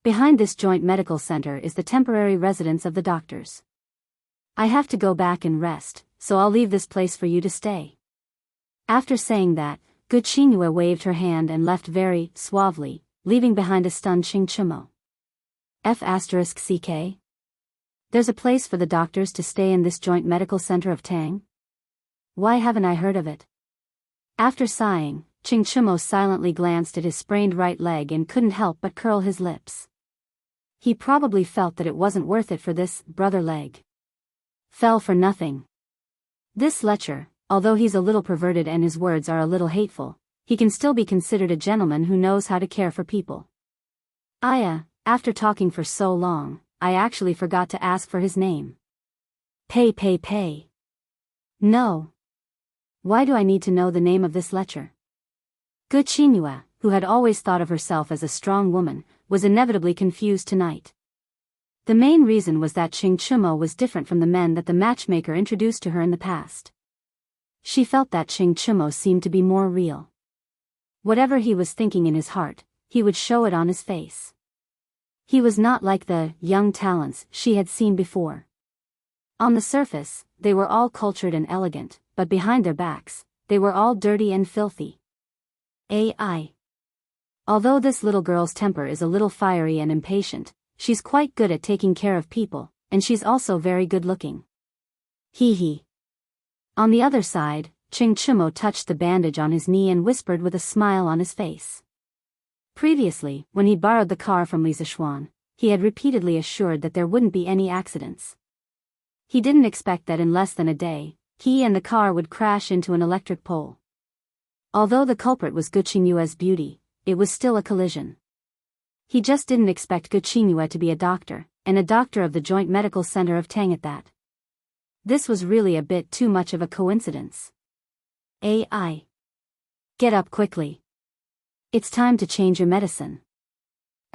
Behind this joint medical center is the temporary residence of the doctors. I have to go back and rest, so I'll leave this place for you to stay. After saying that, Gu waved her hand and left very suavely, leaving behind a stunned Chimo. F***CK? There's a place for the doctors to stay in this joint medical center of Tang? Why haven't I heard of it? After sighing, Chingchumo silently glanced at his sprained right leg and couldn't help but curl his lips. He probably felt that it wasn't worth it for this brother leg. Fell for nothing. This lecher, although he's a little perverted and his words are a little hateful, he can still be considered a gentleman who knows how to care for people. After talking for so long, I actually forgot to ask for his name. Pei. No. Why do I need to know the name of this lecher? Guqingyue, who had always thought of herself as a strong woman, was inevitably confused tonight. The main reason was that Chingchumo was different from the men that the matchmaker introduced to her in the past. She felt that Chingchumo seemed to be more real. Whatever he was thinking in his heart, he would show it on his face. He was not like the young talents she had seen before. On the surface, they were all cultured and elegant, but behind their backs, they were all dirty and filthy. Although this little girl's temper is a little fiery and impatient, she's quite good at taking care of people, and she's also very good looking. Hee. On the other side, Chingchumo touched the bandage on his knee and whispered with a smile on his face. Previously, when he borrowed the car from Li Zixuan, he had repeatedly assured that there wouldn't be any accidents. He didn't expect that in less than a day, he and the car would crash into an electric pole. Although the culprit was Guqingyue's beauty, it was still a collision. He just didn't expect Guqingyue to be a doctor, and a doctor of the Joint Medical Center of Tang at that. This was really a bit too much of a coincidence. Get up quickly. It's time to change your medicine.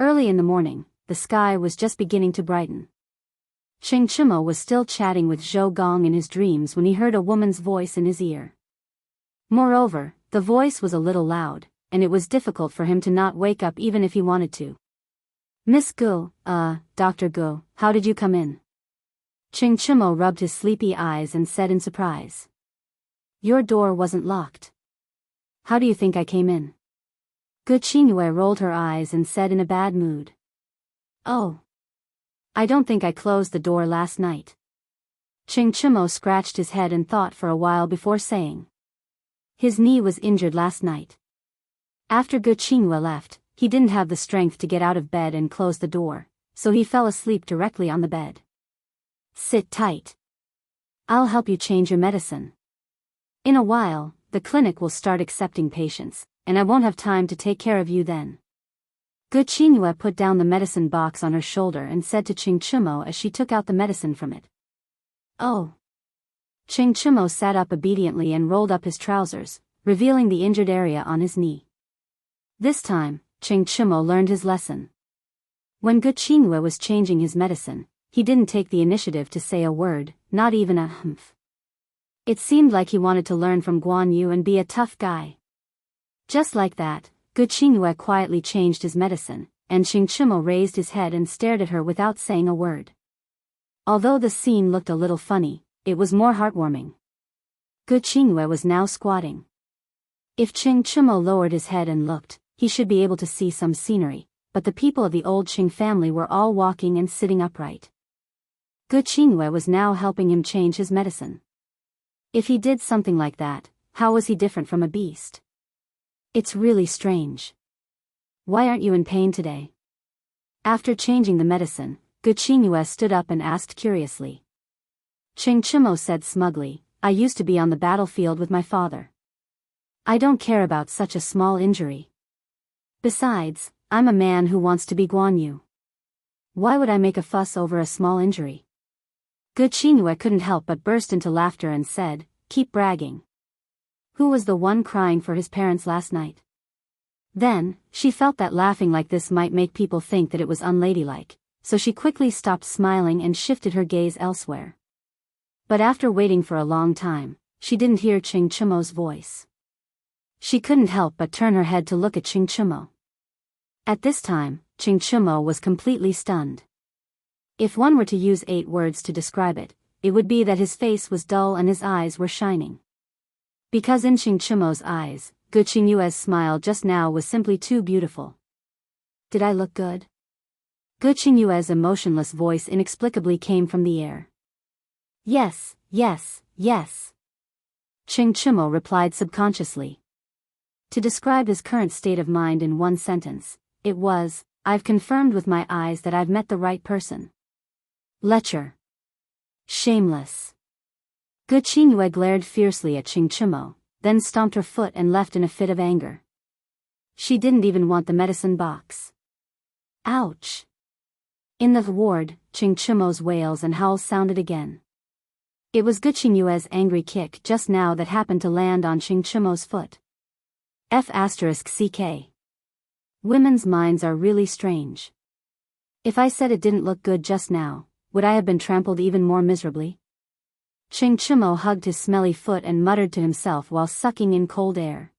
Early in the morning, the sky was just beginning to brighten. Chingchumo was still chatting with Zhou Gong in his dreams when he heard a woman's voice in his ear. Moreover, the voice was a little loud, and it was difficult for him to not wake up even if he wanted to. Miss Gu, Dr. Gu, how did you come in? Chingchumo rubbed his sleepy eyes and said in surprise. Your door wasn't locked. How do you think I came in? Guqingyue rolled her eyes and said in a bad mood. Oh. I don't think I closed the door last night. Chingchumo scratched his head and thought for a while before saying. His knee was injured last night. After Guqingyue left, he didn't have the strength to get out of bed and close the door, so he fell asleep directly on the bed. Sit tight. I'll help you change your medicine. In a while, the clinic will start accepting patients, and I won't have time to take care of you then. Guqingyue put down the medicine box on her shoulder and said to Chingchumo as she took out the medicine from it. Oh. Chingchumo sat up obediently and rolled up his trousers, revealing the injured area on his knee. This time, Chingchumo learned his lesson. When Guqingyue was changing his medicine, he didn't take the initiative to say a word, not even a humph. It seemed like he wanted to learn from Guan Yu and be a tough guy. Just like that, Guqingyue quietly changed his medicine, and Chingchumo raised his head and stared at her without saying a word. Although the scene looked a little funny, it was more heartwarming. Guqingyue was now squatting. If Chingchumo lowered his head and looked, he should be able to see some scenery, but the people of the old Qing family were all walking and sitting upright. Guqingyue was now helping him change his medicine. If he did something like that, how was he different from a beast? It's really strange. Why aren't you in pain today? After changing the medicine, Guqingyue stood up and asked curiously. Chingchumo said smugly, I used to be on the battlefield with my father. I don't care about such a small injury. Besides, I'm a man who wants to be Guan Yu. Why would I make a fuss over a small injury? Guqingyue couldn't help but burst into laughter and said, keep bragging. Who was the one crying for his parents last night? Then, she felt that laughing like this might make people think that it was unladylike, so she quickly stopped smiling and shifted her gaze elsewhere. But after waiting for a long time, she didn't hear Chingchumo's voice. She couldn't help but turn her head to look at Chingchumo. At this time, Chingchumo was completely stunned. If one were to use 8 words to describe it, it would be that his face was dull and his eyes were shining. Because in Chingchumo's eyes, Guqingyue's smile just now was simply too beautiful. Did I look good? Guqingyue's emotionless voice inexplicably came from the air. Yes. Chingchumo replied subconsciously. To describe his current state of mind in one sentence, it was, I've confirmed with my eyes that I've met the right person. Lecher. Shameless. Gu Qingyue glared fiercely at Qing Chimo, then stomped her foot and left in a fit of anger. She didn't even want the medicine box. Ouch. In the ward, Qing Chimo's wails and howls sounded again. It was Gu Qingyue's angry kick just now that happened to land on Qing Chimo's foot. F***CK. Women's minds are really strange. If I said it didn't look good just now, would I have been trampled even more miserably? Qing Chimo hugged his smelly foot and muttered to himself while sucking in cold air.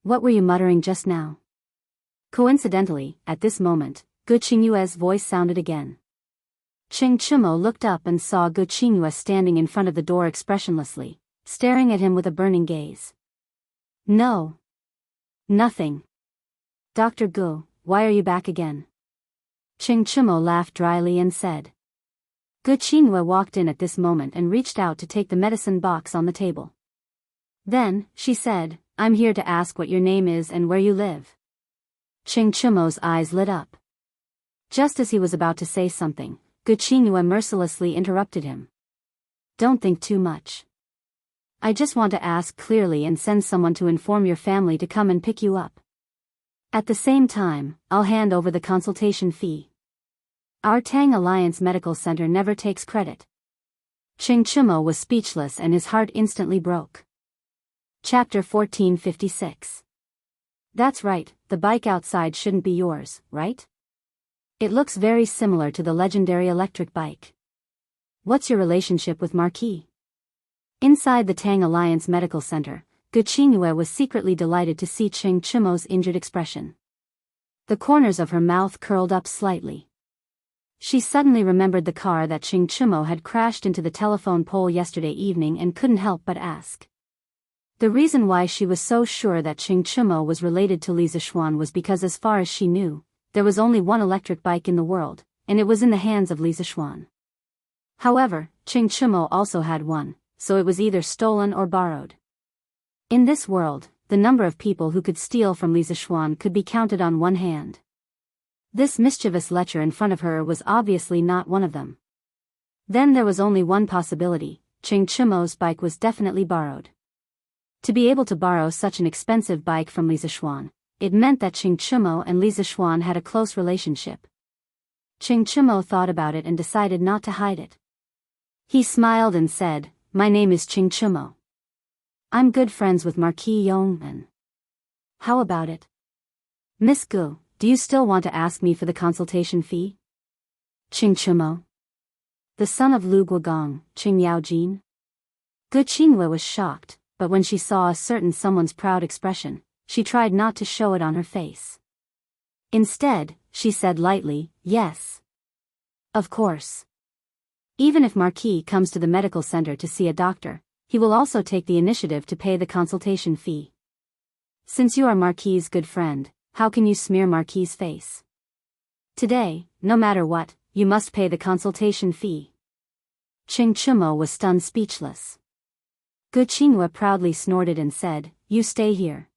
What were you muttering just now? Coincidentally, at this moment, Gu Qingyue's voice sounded again. Qing Chimo looked up and saw Gu Qingyue standing in front of the door expressionlessly, staring at him with a burning gaze. No. Nothing. Dr. Gu, why are you back again? Qing Chimo laughed dryly and said. Gu Qingyue walked in at this moment and reached out to take the medicine box on the table. Then, she said, I'm here to ask what your name is and where you live. Qing Chimo's eyes lit up. Just as he was about to say something, Gu Qingyue mercilessly interrupted him. Don't think too much. I just want to ask clearly and send someone to inform your family to come and pick you up. At the same time, I'll hand over the consultation fee. Our Tang Alliance Medical Center never takes credit. Qing Chimo was speechless and his heart instantly broke. Chapter 1456. That's right, the bike outside shouldn't be yours, right? It looks very similar to the legendary electric bike. What's your relationship with Marquis? Inside the Tang Alliance Medical Center, Gu Qingyue was secretly delighted to see Qing Chimo's injured expression. The corners of her mouth curled up slightly. She suddenly remembered the car that Qing Chimo had crashed into the telephone pole yesterday evening and couldn't help but ask. The reason why she was so sure that Qing Chimo was related to Li Zixuan was because as far as she knew, there was only one electric bike in the world, and it was in the hands of Li Zixuan. However, Qing Chimo also had one, so it was either stolen or borrowed. In this world, the number of people who could steal from Li Zixuan could be counted on one hand. This mischievous lecher in front of her was obviously not one of them. Then there was only one possibility, Qing Chimo's bike was definitely borrowed. To be able to borrow such an expensive bike from Li Zixuan, it meant that Qing Chimo and Li Zixuan had a close relationship. Qing Chimo thought about it and decided not to hide it. He smiled and said, My name is Qing Chimo. I'm good friends with Marquis Yongman. How about it? Miss Gu, do you still want to ask me for the consultation fee? Qing Chimo. The son of Lu Guogong, Qing Yaojin? Gu Qingyue was shocked, but when she saw a certain someone's proud expression, she tried not to show it on her face. Instead, she said lightly, Yes. Of course. Even if Marquis comes to the medical center to see a doctor, he will also take the initiative to pay the consultation fee. Since you are Marquis' good friend, how can you smear Marquis' face? Today, no matter what, you must pay the consultation fee. Qing Chimo was stunned speechless. Gu Qingyue proudly snorted and said, You stay here.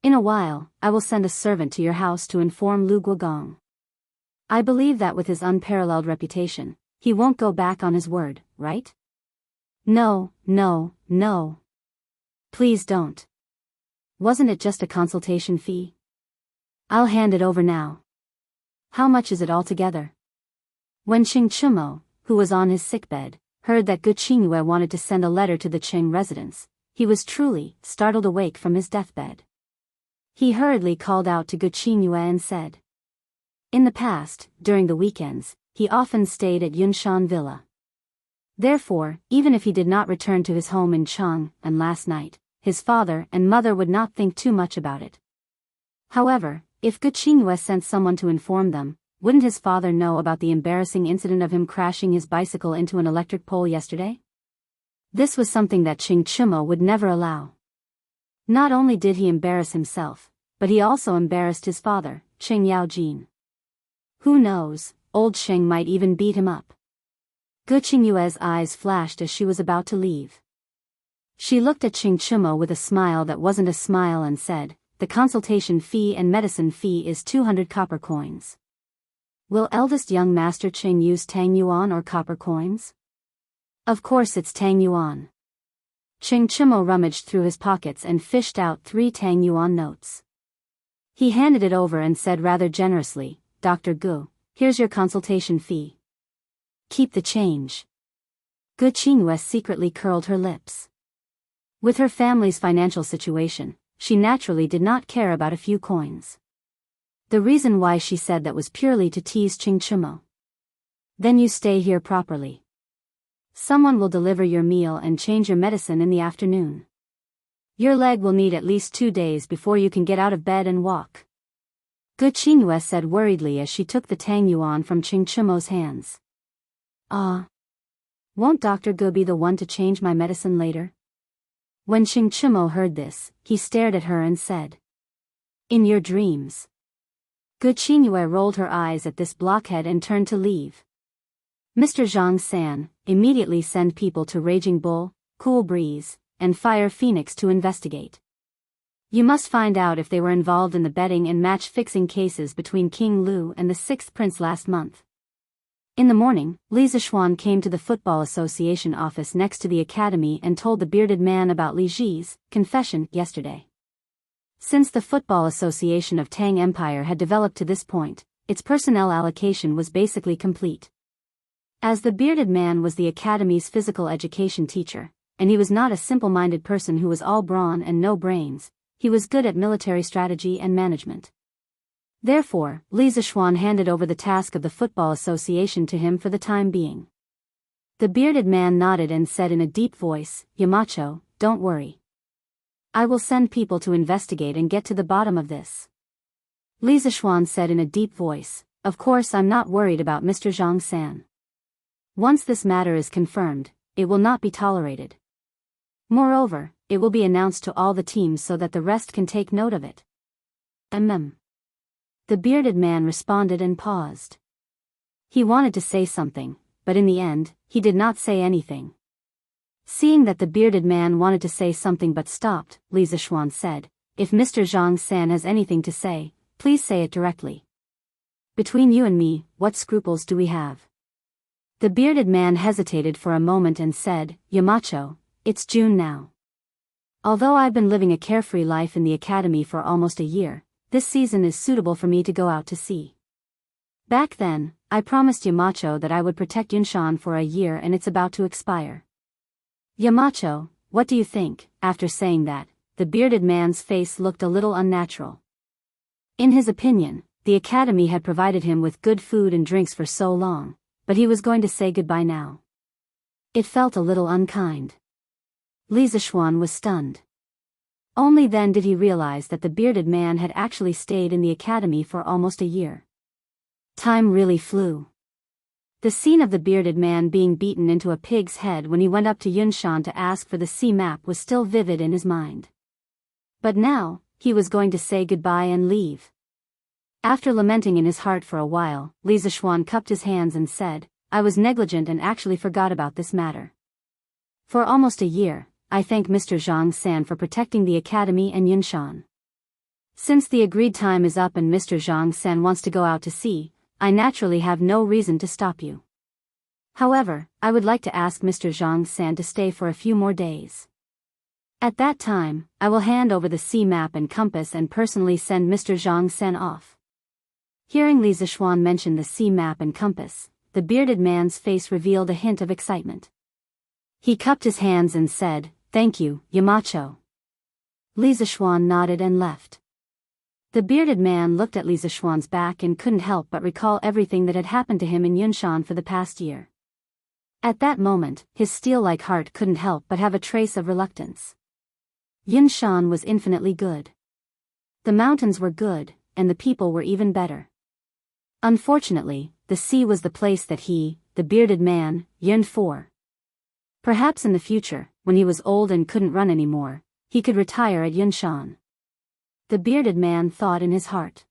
In a while, I will send a servant to your house to inform Lu Guogong. I believe that with his unparalleled reputation, he won't go back on his word, right? No. Please don't. Wasn't it just a consultation fee? I'll hand it over now. How much is it altogether? When Qing Chimo, who was on his sickbed, heard that Gu Qingyue wanted to send a letter to the Qing residence, he was truly startled awake from his deathbed. He hurriedly called out to Gu Qingyue and said. In the past, during the weekends, he often stayed at Yunshan Villa. Therefore, even if he did not return to his home in Chang, and last night, his father and mother would not think too much about it. However, if Gu Qingyue sent someone to inform them, wouldn't his father know about the embarrassing incident of him crashing his bicycle into an electric pole yesterday? This was something that Qing Chimo would never allow. Not only did he embarrass himself, but he also embarrassed his father, Qing Yaojin. Who knows, old Qing might even beat him up. Gu Qingyue's eyes flashed as she was about to leave. She looked at Qing Chimo with a smile that wasn't a smile and said, "The consultation fee and medicine fee is 200 copper coins. Will eldest young master Qing use Tang Yuan or copper coins?" "Of course it's Tang Yuan." Qing Chimo rummaged through his pockets and fished out 3 Tang Yuan notes. He handed it over and said rather generously, "Dr. Gu, here's your consultation fee. Keep the change." Gu Qingyue secretly curled her lips. With her family's financial situation, she naturally did not care about a few coins. The reason why she said that was purely to tease Qing Chimo. "Then you stay here properly. Someone will deliver your meal and change your medicine in the afternoon. Your leg will need at least 2 days before you can get out of bed and walk." Gu Qingyue said worriedly as she took the Tang Yuan from Qing Chimo's hands. Won't Dr. Gu be the one to change my medicine later?" When Qing Chimo heard this, he stared at her and said, "In your dreams." Gu Qingyue rolled her eyes at this blockhead and turned to leave. "Mr. Zhang San, immediately send people to Raging Bull, Cool Breeze, and Fire Phoenix to investigate. You must find out if they were involved in the betting and match-fixing cases between King Lu and the 6th Prince last month." In the morning, Li Zixuan came to the Football Association office next to the academy and told the bearded man about Li Ji's confession yesterday. Since the Football Association of Tang Empire had developed to this point, its personnel allocation was basically complete. As the bearded man was the academy's physical education teacher, and he was not a simple-minded person who was all brawn and no brains, he was good at military strategy and management. Therefore, Li Zixuan handed over the task of the Football Association to him for the time being. The bearded man nodded and said in a deep voice, "Yamacho, don't worry. I will send people to investigate and get to the bottom of this." Li Zixuan said in a deep voice, "Of course I'm not worried about Mr. Zhang San. Once this matter is confirmed, it will not be tolerated. Moreover, it will be announced to all the teams so that the rest can take note of it." The bearded man responded and paused. He wanted to say something, but in the end, he did not say anything. Seeing that the bearded man wanted to say something but stopped, Li Zixuan said, "If Mr. Zhang San has anything to say, please say it directly. Between you and me, what scruples do we have?" The bearded man hesitated for a moment and said, "Yamacho, it's June now. Although I've been living a carefree life in the academy for almost a year, this season is suitable for me to go out to sea. Back then, I promised Yamacho that I would protect Yunshan for a year and it's about to expire. Yamacho, what do you think?" After saying that, the bearded man's face looked a little unnatural. In his opinion, the academy had provided him with good food and drinks for so long, but he was going to say goodbye now. It felt a little unkind. Li Zixuan was stunned. Only then did he realize that the bearded man had actually stayed in the academy for almost a year. Time really flew. The scene of the bearded man being beaten into a pig's head when he went up to Yunshan to ask for the sea map was still vivid in his mind. But now, he was going to say goodbye and leave. After lamenting in his heart for a while, Li Zixuan cupped his hands and said, "I was negligent and actually forgot about this matter. For almost a year, I thank Mr. Zhang San for protecting the academy and Yunshan. Since the agreed time is up and Mr. Zhang San wants to go out to sea, I naturally have no reason to stop you. However, I would like to ask Mr. Zhang San to stay for a few more days. At that time, I will hand over the sea map and compass and personally send Mr. Zhang San off." Hearing Li Zixuan mention the sea map and compass, the bearded man's face revealed a hint of excitement. He cupped his hands and said, "Thank you, Yamacho." Li Zixuan nodded and left. The bearded man looked at Li Zixuan's back and couldn't help but recall everything that had happened to him in Yunshan for the past year. At that moment, his steel-like heart couldn't help but have a trace of reluctance. Yunshan was infinitely good. The mountains were good, and the people were even better. Unfortunately, the sea was the place that he, the bearded man, yearned for. Perhaps in the future, when he was old and couldn't run anymore, he could retire at Yunshan. The bearded man thought in his heart.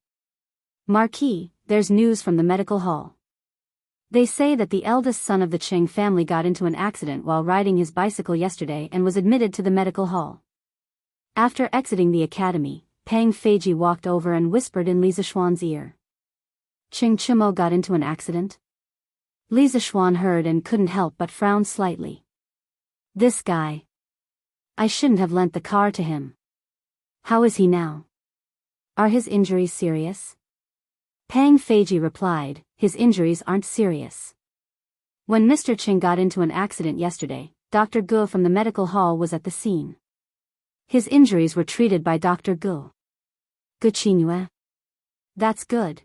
"Marquis, there's news from the medical hall. They say that the eldest son of the Qing family got into an accident while riding his bicycle yesterday and was admitted to the medical hall. After exiting the academy, Pang Feiji walked over and whispered in Li Zishuan's ear. Qing Chimo got into an accident? Li Zishuan heard and couldn't help but frown slightly. This guy. I shouldn't have lent the car to him. How is he now? Are his injuries serious? Pang Feiji replied, his injuries aren't serious. When Mr. Qing got into an accident yesterday, Dr. Gu from the medical hall was at the scene. His injuries were treated by Dr. Gu. Gu Qingyue. That's good.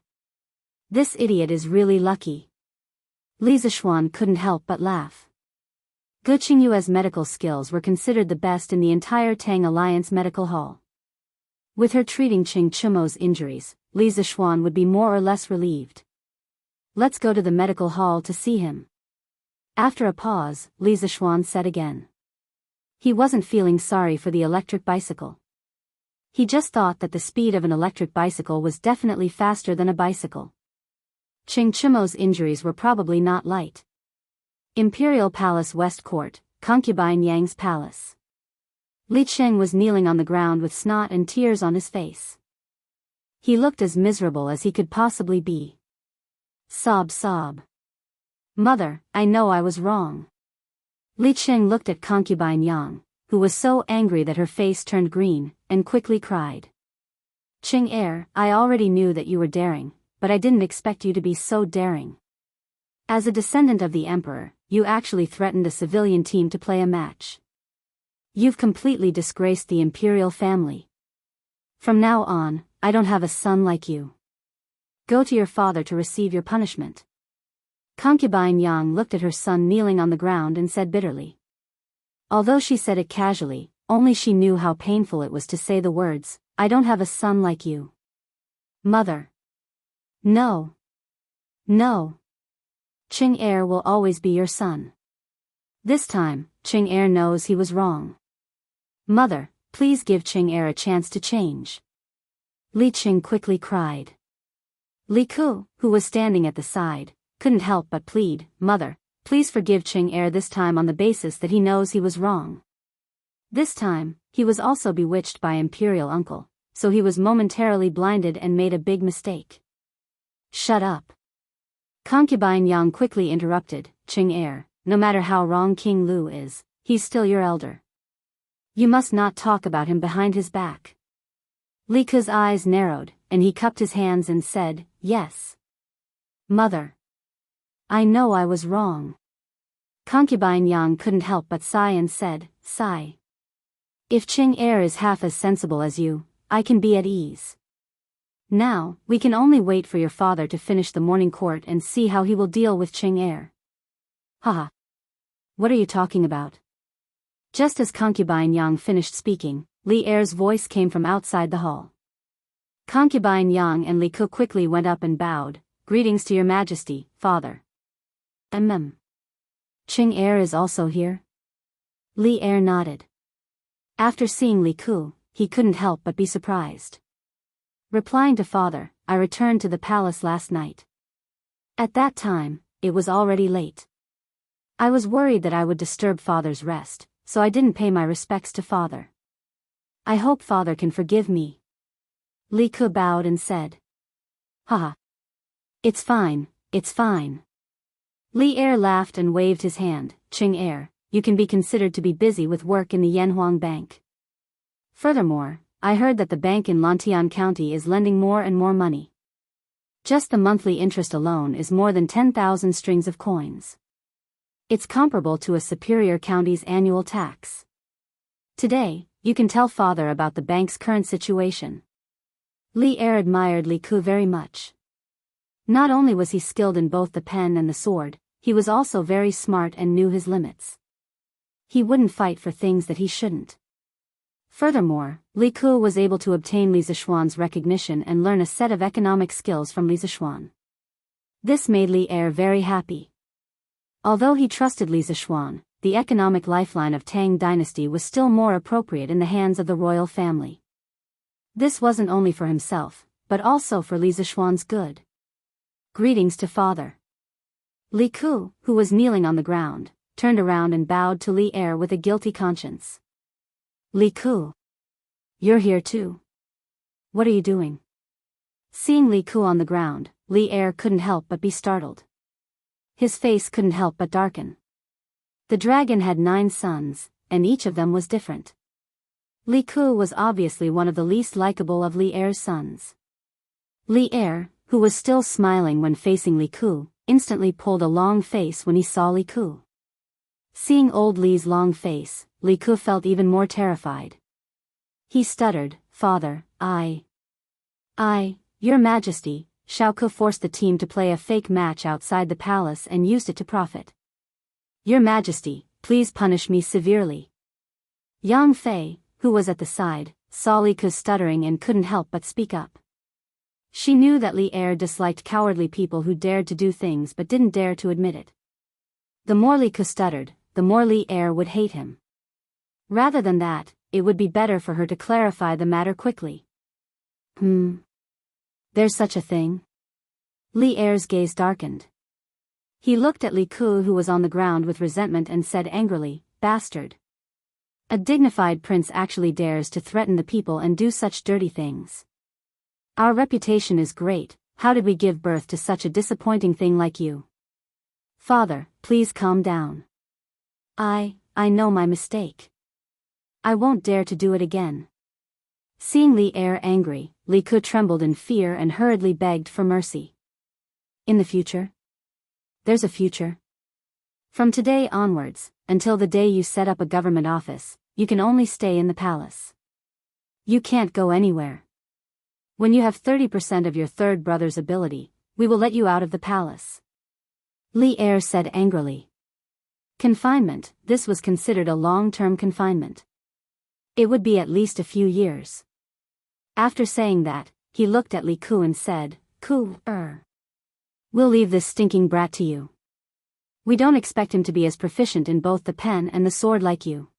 This idiot is really lucky. Li Zishuan couldn't help but laugh. Gu Qingyue's medical skills were considered the best in the entire Tang Alliance medical hall. With her treating Qing Chimo's injuries, Li Zishuan would be more or less relieved. Let's go to the medical hall to see him. After a pause, Li Zishuan said again. He wasn't feeling sorry for the electric bicycle. He just thought that the speed of an electric bicycle was definitely faster than a bicycle. Qing Chimo's injuries were probably not light. Imperial Palace West Court, Concubine Yang's palace. Li Qing was kneeling on the ground with snot and tears on his face. He looked as miserable as he could possibly be. Sob, sob. Mother, I know I was wrong. Li Qing looked at Concubine Yang, who was so angry that her face turned green, and quickly cried. Qing heir, I already knew that you were daring, but I didn't expect you to be so daring. As a descendant of the emperor, you actually threatened a civilian team to play a match. You've completely disgraced the imperial family. From now on, I don't have a son like you. Go to your father to receive your punishment. Concubine Yang looked at her son kneeling on the ground and said bitterly. Although she said it casually, only she knew how painful it was to say the words, I don't have a son like you. Mother. No. No. Qing heir will always be your son. This time, Qing heir knows he was wrong. Mother, please give Qing heir a chance to change. Li Qing quickly cried. Li Ku, who was standing at the side, couldn't help but plead, Mother, please forgive Qing heir this time on the basis that he knows he was wrong. This time, he was also bewitched by Imperial Uncle, so he was momentarily blinded and made a big mistake. Shut up. Concubine Yang quickly interrupted, Qing heir, no matter how wrong King Lu is, he's still your elder. You must not talk about him behind his back. Li Ku's eyes narrowed, and he cupped his hands and said, Yes. Mother. I know I was wrong. Concubine Yang couldn't help but sigh and said, Sigh. If Qing heir is half as sensible as you, I can be at ease. Now, we can only wait for your father to finish the morning court and see how he will deal with Qing heir. Haha. What are you talking about? Just as Concubine Yang finished speaking, Li heir's voice came from outside the hall. Concubine Yang and Li Ku quickly went up and bowed, Greetings to your majesty, father. Qing heir is also here? Li heir nodded. After seeing Li Ku, he couldn't help but be surprised. Replying to father, I returned to the palace last night. At that time, it was already late. I was worried that I would disturb father's rest, so I didn't pay my respects to father. I hope father can forgive me. Li Ku bowed and said. Haha. It's fine, it's fine. Li heir laughed and waved his hand, Qing heir, you can be considered to be busy with work in the Yanhuang Bank. Furthermore, I heard that the bank in Lantian County is lending more and more money. Just the monthly interest alone is more than 10,000 strings of coins. It's comparable to a superior county's annual tax. Today, you can tell father about the bank's current situation. Li heir admired Li Ku very much. Not only was he skilled in both the pen and the sword, he was also very smart and knew his limits. He wouldn't fight for things that he shouldn't. Furthermore, Li Ku was able to obtain Li Zishuan's recognition and learn a set of economic skills from Li Zishuan. This made Li heir very happy. Although he trusted Li Zishuan, the economic lifeline of Tang dynasty was still more appropriate in the hands of the royal family. This wasn't only for himself, but also for Li Zishuan's good. Greetings to father. Li Ku, who was kneeling on the ground, turned around and bowed to Li Er with a guilty conscience. Li Ku. You're here too. What are you doing? Seeing Li Ku on the ground, Li Er couldn't help but be startled. His face couldn't help but darken. The dragon had 9 sons, and each of them was different. Li Ku was obviously one of the least likable of Li Er's sons. Li Er, who was still smiling when facing Li Ku, instantly pulled a long face when he saw Li Ku. Seeing old Li's long face, Li Ku felt even more terrified. He stuttered, "Father, Your Majesty." Xiao Ku forced the team to play a fake match outside the palace and used it to profit. "Your Majesty, please punish me severely." Yang Fei, who was at the side, saw Li Ku stuttering and couldn't help but speak up. She knew that Li Er disliked cowardly people who dared to do things but didn't dare to admit it. The more Li Ku stuttered, the more Li Er would hate him. Rather than that, it would be better for her to clarify the matter quickly. There's such a thing? Li Er's gaze darkened. He looked at Li Ku, who was on the ground with resentment, and said angrily, "Bastard. A dignified prince actually dares to threaten the people and do such dirty things. Our reputation is great, how did we give birth to such a disappointing thing like you? Father, please calm down. I know my mistake. I won't dare to do it again." Seeing Li Er angry, Li Ku trembled in fear and hurriedly begged for mercy. "In the future? There's a future. From today onwards, until the day you set up a government office, you can only stay in the palace. You can't go anywhere. When you have 30% of your third brother's ability, we will let you out of the palace." Li Er said angrily. Confinement, this was considered a long-term confinement. It would be at least a few years. After saying that, he looked at Li Ku and said, "We'll leave this stinking brat to you. We don't expect him to be as proficient in both the pen and the sword like you.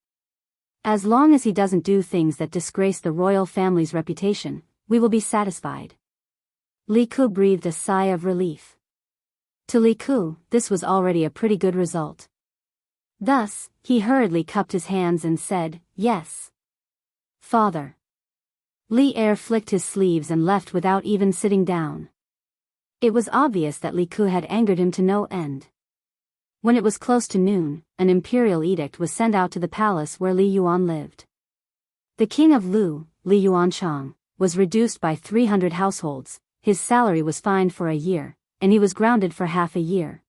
As long as he doesn't do things that disgrace the royal family's reputation, we will be satisfied." Li Ku breathed a sigh of relief. To Li Ku, this was already a pretty good result. Thus, he hurriedly cupped his hands and said, "Yes, Father." Li Er flicked his sleeves and left without even sitting down. It was obvious that Li Ku had angered him to no end. When it was close to noon, an imperial edict was sent out to the palace where Li Yuan lived. The king of Lu, Li Yuanchang, was reduced by 300 households, his salary was fined for a year, and he was grounded for half a year.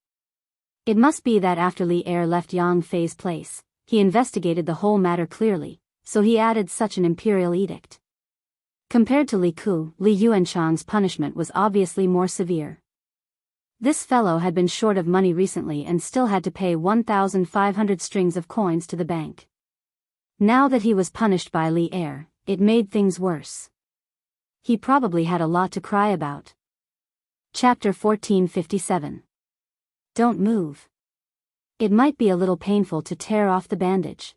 It must be that after Li Er left Yang Fei's place, he investigated the whole matter clearly, so he added such an imperial edict. Compared to Li Ku, Li Yuanchang's punishment was obviously more severe. This fellow had been short of money recently and still had to pay 1,500 strings of coins to the bank. Now that he was punished by Li Er, it made things worse. He probably had a lot to cry about. Chapter 1457. Don't move. It might be a little painful to tear off the bandage.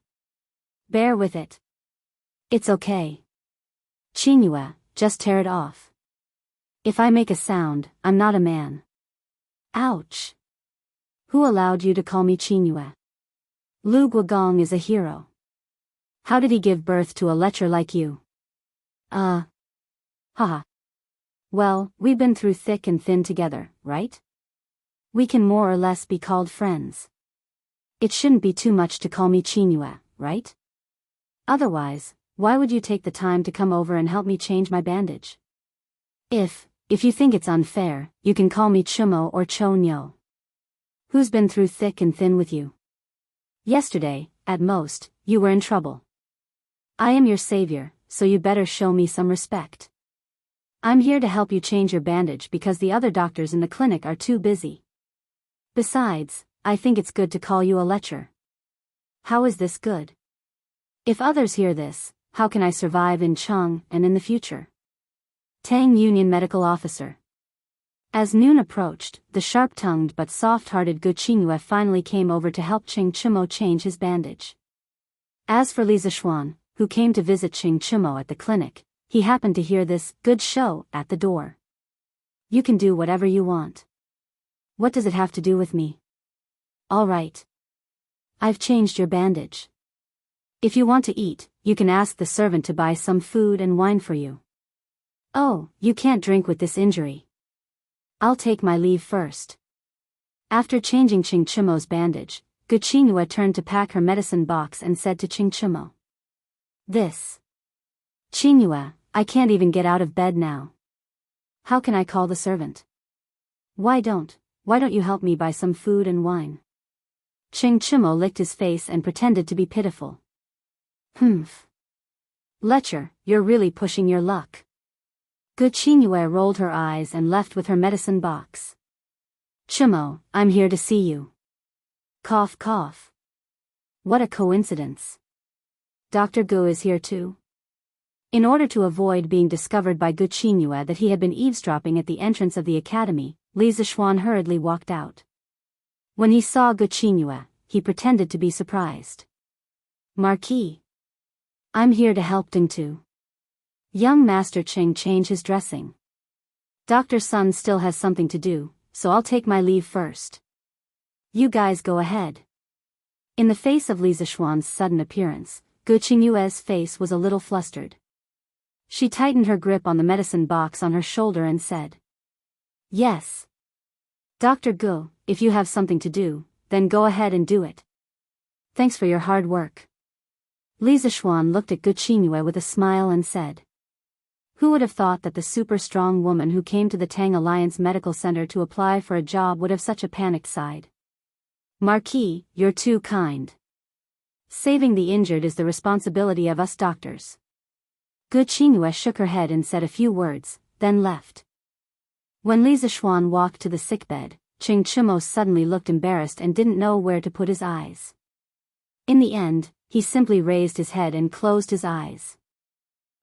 Bear with it. It's okay. Qingyue, just tear it off. If I make a sound, I'm not a man. Ouch. Who allowed you to call me Qingyue? Lu Guogong is a hero. How did he give birth to a lecher like you? Haha. Well, we've been through thick and thin together, right? We can more or less be called friends. It shouldn't be too much to call me Qingyue, right? Otherwise, why would you take the time to come over and help me change my bandage? If you think it's unfair, you can call me Chumo or Chonyo. Who's been through thick and thin with you? Yesterday, at most, you were in trouble. I am your savior, so you better show me some respect. I'm here to help you change your bandage because the other doctors in the clinic are too busy. Besides, I think it's good to call you a lecher. How is this good? If others hear this, how can I survive in Cheng and in the future? Tang Union Medical Officer. As noon approached, the sharp-tongued but soft-hearted Gu Qingyue finally came over to help Ching Chimo change his bandage. As for Li Zishuan, who came to visit Ching Chimo at the clinic, he happened to hear this good show at the door. You can do whatever you want. What does it have to do with me? All right. I've changed your bandage. If you want to eat, you can ask the servant to buy some food and wine for you. Oh, you can't drink with this injury. I'll take my leave first. After changing Ching Chimo's bandage, Guqinghua turned to pack her medicine box and said to Ching Chimo. This. Qinghua, I can't even get out of bed now. How can I call the servant? Why don't you help me buy some food and wine? Ching Chimo licked his face and pretended to be pitiful. Humph. Lecher, you're really pushing your luck. Guqinghua rolled her eyes and left with her medicine box. Chimo, I'm here to see you. Cough cough. What a coincidence. Dr. Gu is here too. In order to avoid being discovered by Guqinghua that he had been eavesdropping at the entrance of the academy, Li Zixuan hurriedly walked out. When he saw Guqinghua, he pretended to be surprised. Marquis. I'm here to help Ding Tu. Young Master Ching change his dressing. Dr. Sun still has something to do, so I'll take my leave first. You guys go ahead. In the face of Li Zixuan's sudden appearance, Guqinghua's face was a little flustered. She tightened her grip on the medicine box on her shoulder and said, Yes. Dr. Gu, if you have something to do, then go ahead and do it. Thanks for your hard work. Li Zixuan looked at Guqinghua with a smile and said, Who would have thought that the super-strong woman who came to the Tang Alliance Medical Center to apply for a job would have such a panicked side? Marquis, you're too kind. Saving the injured is the responsibility of us doctors. Guqinghua shook her head and said a few words, then left. When Li Zixuan walked to the sickbed, Ching Chimo suddenly looked embarrassed and didn't know where to put his eyes. In the end, he simply raised his head and closed his eyes.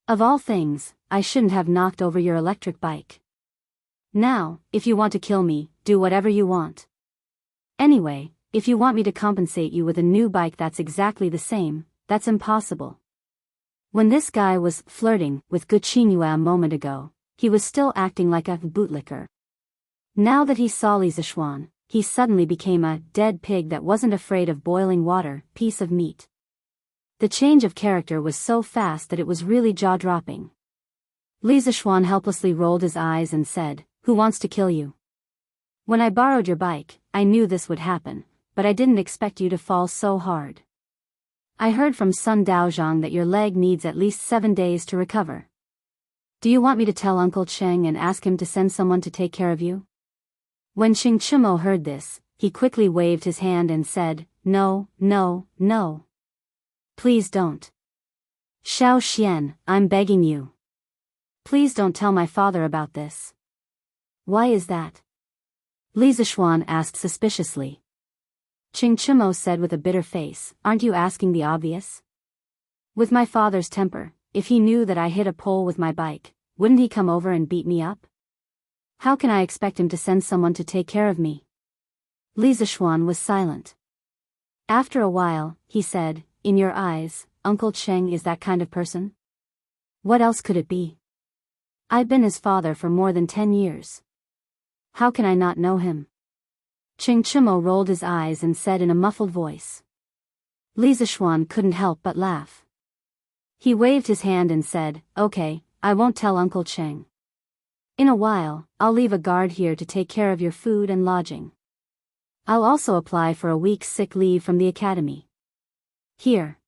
Of all things, I shouldn't have knocked over your electric bike. Now, if you want to kill me, do whatever you want. Anyway, if you want me to compensate you with a new bike that's exactly the same, that's impossible. When this guy was flirting with Guqinghua a moment ago, he was still acting like a bootlicker. Now that he saw Li Zixuan, he suddenly became a dead pig that wasn't afraid of boiling water, piece of meat. The change of character was so fast that it was really jaw-dropping. Li Zixuan helplessly rolled his eyes and said, Who wants to kill you? When I borrowed your bike, I knew this would happen, but I didn't expect you to fall so hard. I heard from Sun Daozhang that your leg needs at least 7 days to recover. Do you want me to tell Uncle Cheng and ask him to send someone to take care of you? When Ching Chimo heard this, he quickly waved his hand and said, No, no, no. Please don't. Xiao Xian, I'm begging you. Please don't tell my father about this. Why is that? Li Zixuan asked suspiciously. Ching Chimo said with a bitter face, Aren't you asking the obvious? With my father's temper, if he knew that I hit a pole with my bike, wouldn't he come over and beat me up? How can I expect him to send someone to take care of me? Li Zixuan was silent. After a while, he said, In your eyes, Uncle Cheng is that kind of person? What else could it be? I've been his father for more than 10 years. How can I not know him? Ching Chimo rolled his eyes and said in a muffled voice. Li Zixuan couldn't help but laugh. He waved his hand and said, Okay, I won't tell Uncle Cheng. In a while, I'll leave a guard here to take care of your food and lodging. I'll also apply for a week's sick leave from the academy. Here.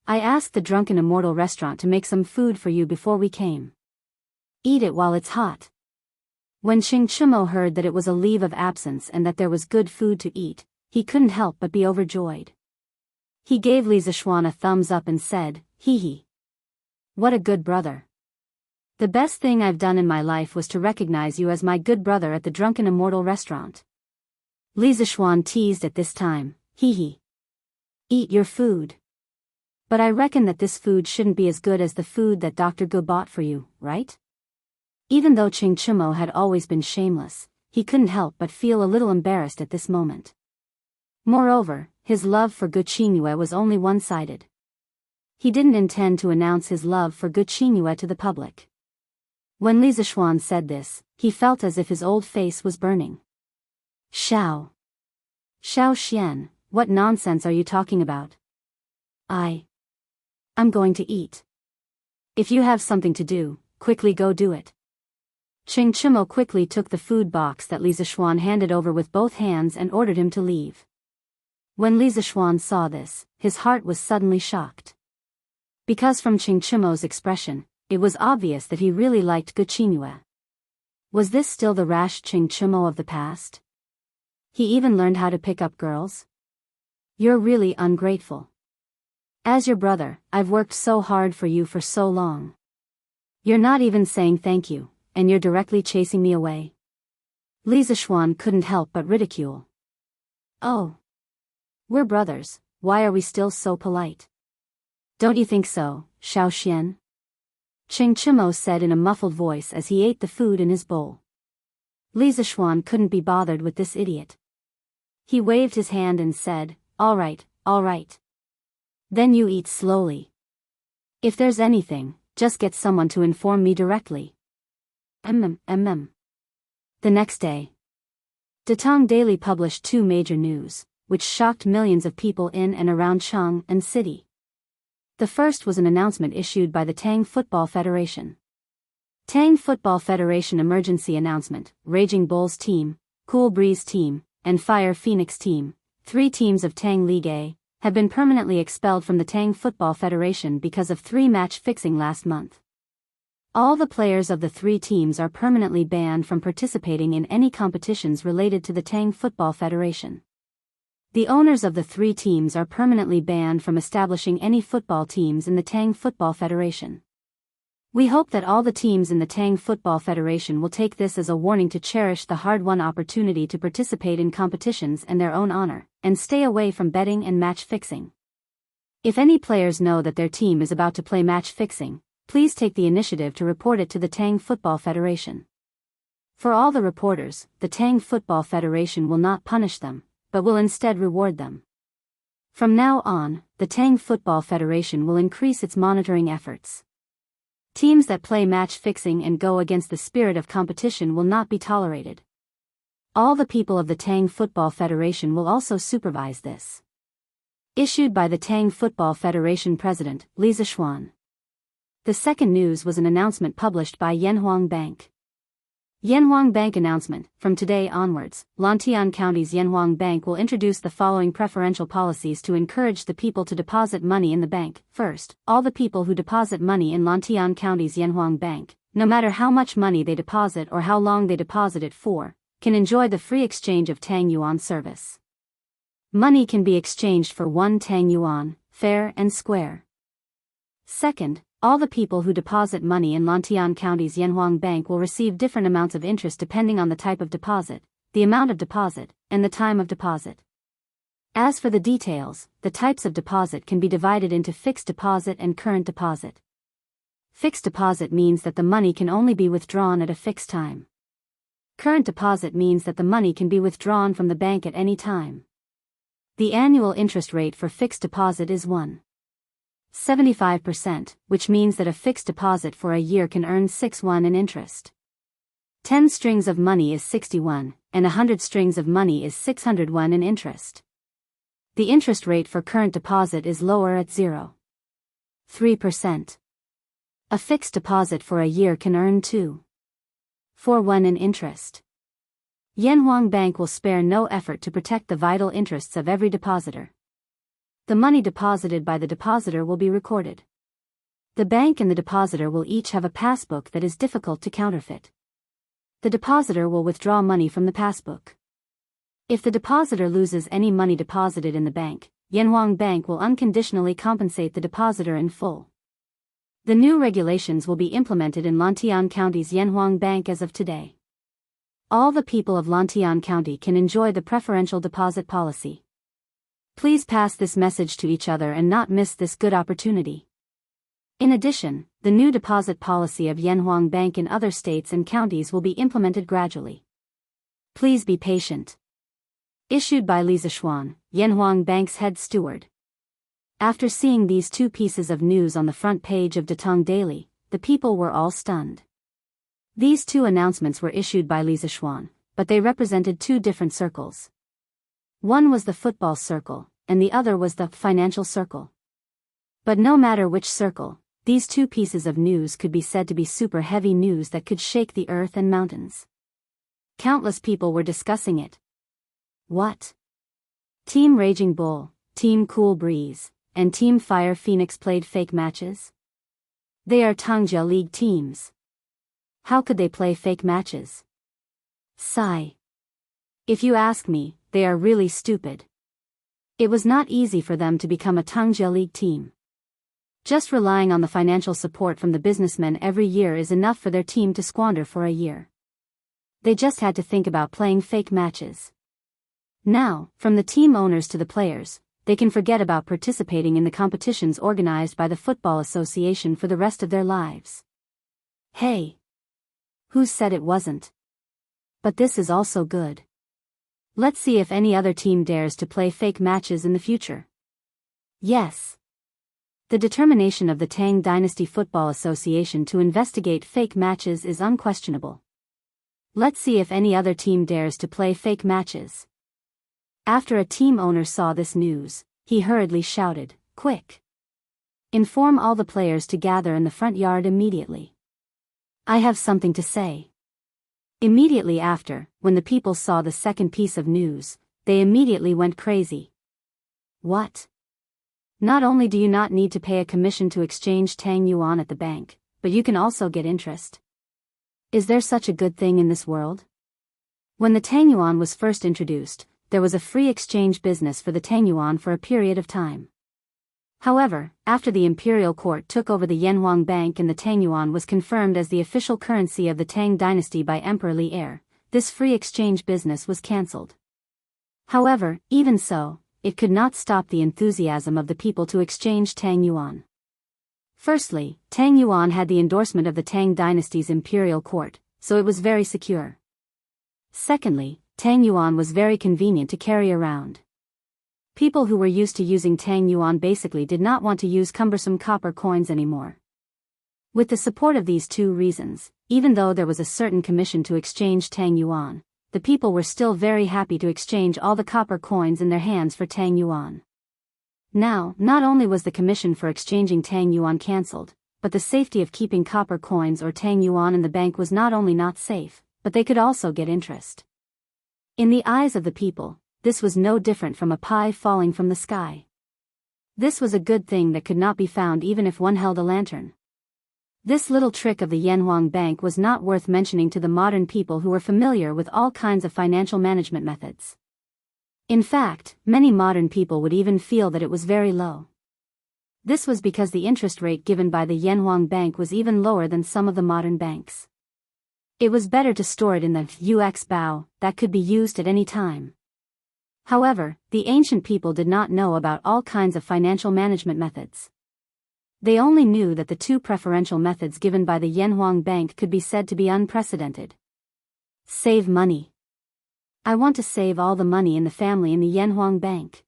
I asked the Drunken Immortal restaurant to make some food for you before we came. Eat it while it's hot. When Ching Chimo heard that it was a leave of absence and that there was good food to eat, he couldn't help but be overjoyed. He gave Li Zixuan a thumbs up and said, Hee hee. What a good brother. The best thing I've done in my life was to recognize you as my good brother at the Drunken Immortal restaurant. Li Zixuan teased at this time, Hee hee. Eat your food. But I reckon that this food shouldn't be as good as the food that Dr. Gu bought for you, right? Even though Ching Chimo had always been shameless, he couldn't help but feel a little embarrassed at this moment. Moreover, his love for Guqinghua was only one-sided. He didn't intend to announce his love for Guqinghua to the public. When Li Zixuan said this, he felt as if his old face was burning. Xiao Xian, what nonsense are you talking about? I'm going to eat. If you have something to do, quickly go do it. Ching Chimo quickly took the food box that Li Zishuan handed over with both hands and ordered him to leave. When Li Zishuan saw this, his heart was suddenly shocked. Because from Ching Chimo's expression, it was obvious that he really liked Guqingyue. Was this still the rash Ching Chimo of the past? He even learned how to pick up girls? You're really ungrateful. As your brother, I've worked so hard for you for so long. You're not even saying thank you, and you're directly chasing me away. Li Zishuan couldn't help but ridicule. Oh. We're brothers, why are we still so polite? Don't you think so, Xiao Xian? Ching Chimo said in a muffled voice as he ate the food in his bowl. Li Zishuan couldn't be bothered with this idiot. He waved his hand and said, all right. Then you eat slowly. If there's anything, just get someone to inform me directly. The next day, Datong Daily published two major news, which shocked millions of people in and around Chang'an City. The first was an announcement issued by the Tang Football Federation. Tang Football Federation emergency announcement, Raging Bulls team, Cool Breeze team, and Fire Phoenix team, 3 teams of Tang League A, have been permanently expelled from the Tang Football Federation because of 3 match fixing last month. All the players of the 3 teams are permanently banned from participating in any competitions related to the Tang Football Federation. The owners of the 3 teams are permanently banned from establishing any football teams in the Tang Football Federation. We hope that all the teams in the Tang Football Federation will take this as a warning to cherish the hard-won opportunity to participate in competitions in their own honor, and stay away from betting and match fixing. If any players know that their team is about to play match fixing, please take the initiative to report it to the Tang Football Federation. For all the reporters, the Tang Football Federation will not punish them, but will instead reward them. From now on, the Tang Football Federation will increase its monitoring efforts. Teams that play match fixing and go against the spirit of competition will not be tolerated. All the people of the Tang Football Federation will also supervise this. Issued by the Tang Football Federation President, Li Zishuan. The second news was an announcement published by Yanhuang Bank. Yanhuang Bank announcement, from today onwards, Lantian County's Yanhuang Bank will introduce the following preferential policies to encourage the people to deposit money in the bank. First, all the people who deposit money in Lantian County's Yanhuang Bank, no matter how much money they deposit or how long they deposit it for, can enjoy the free exchange of Tang Yuan service. Money can be exchanged for 1 Tang Yuan, fair and square. Second, all the people who deposit money in Lantian County's Yanhuang Bank will receive different amounts of interest depending on the type of deposit, the amount of deposit, and the time of deposit. As for the details, the types of deposit can be divided into fixed deposit and current deposit. Fixed deposit means that the money can only be withdrawn at a fixed time. Current deposit means that the money can be withdrawn from the bank at any time. The annual interest rate for fixed deposit is 1.75%, which means that a fixed deposit for a year can earn 6 won in interest. 10 strings of money is 60 won, and 100 strings of money is 600 won in interest. The interest rate for current deposit is lower at 0.3%. A fixed deposit for a year can earn 2.4 won in interest. Yanhuang Bank will spare no effort to protect the vital interests of every depositor. The money deposited by the depositor will be recorded. The bank and the depositor will each have a passbook that is difficult to counterfeit. The depositor will withdraw money from the passbook. If the depositor loses any money deposited in the bank, Yanhuang Bank will unconditionally compensate the depositor in full. The new regulations will be implemented in Lantian County's Yanhuang Bank as of today. All the people of Lantian County can enjoy the preferential deposit policy. Please pass this message to each other and not miss this good opportunity. In addition, the new deposit policy of Yanhuang Bank in other states and counties will be implemented gradually. Please be patient. Issued by Li Zishuan, Yanhuang Bank's head steward. After seeing these two pieces of news on the front page of Datong Daily, the people were all stunned. These two announcements were issued by Li Zishuan, but they represented two different circles. One was the football circle, and the other was the financial circle. But no matter which circle, these two pieces of news could be said to be super heavy news that could shake the earth and mountains. Countless people were discussing it. What? Team Raging Bull, Team Cool Breeze, and Team Fire Phoenix played fake matches? They are Tangjia League teams. How could they play fake matches? Sigh. If you ask me, they are really stupid. It was not easy for them to become a Tangjia League team. Just relying on the financial support from the businessmen every year is enough for their team to squander for a year. They just had to think about playing fake matches. Now, from the team owners to the players, they can forget about participating in the competitions organized by the Football Association for the rest of their lives. Hey! Who said it wasn't? But this is also good. Let's see if any other team dares to play fake matches in the future. Yes. The determination of the Tang Dynasty Football Association to investigate fake matches is unquestionable. Let's see if any other team dares to play fake matches. After a team owner saw this news, he hurriedly shouted, "Quick! Inform all the players to gather in the front yard immediately. I have something to say." Immediately after, when the people saw the second piece of news, they immediately went crazy. What? Not only do you not need to pay a commission to exchange Tang Yuan at the bank, but you can also get interest. Is there such a good thing in this world? When the Tang Yuan was first introduced, there was a free exchange business for the Tang Yuan for a period of time. However, after the imperial court took over the Yanhuang Bank and the Tang Yuan was confirmed as the official currency of the Tang dynasty by Emperor Li Er, this free exchange business was cancelled. However, even so, it could not stop the enthusiasm of the people to exchange Tang Yuan. Firstly, Tang Yuan had the endorsement of the Tang dynasty's imperial court, so it was very secure. Secondly, Tang Yuan was very convenient to carry around. People who were used to using Tang Yuan basically did not want to use cumbersome copper coins anymore. With the support of these two reasons, even though there was a certain commission to exchange Tang Yuan, the people were still very happy to exchange all the copper coins in their hands for Tang Yuan. Now, not only was the commission for exchanging Tang Yuan cancelled, but the safety of keeping copper coins or Tang Yuan in the bank was not only not safe, but they could also get interest. In the eyes of the people, this was no different from a pie falling from the sky. This was a good thing that could not be found even if one held a lantern. This little trick of the Yanhuang Bank was not worth mentioning to the modern people who were familiar with all kinds of financial management methods. In fact, many modern people would even feel that it was very low. This was because the interest rate given by the Yanhuang Bank was even lower than some of the modern banks. It was better to store it in the UX Bao that could be used at any time. However, the ancient people did not know about all kinds of financial management methods. They only knew that the two preferential methods given by the Yanhuang Bank could be said to be unprecedented. Save money. I want to save all the money in the family in the Yanhuang Bank.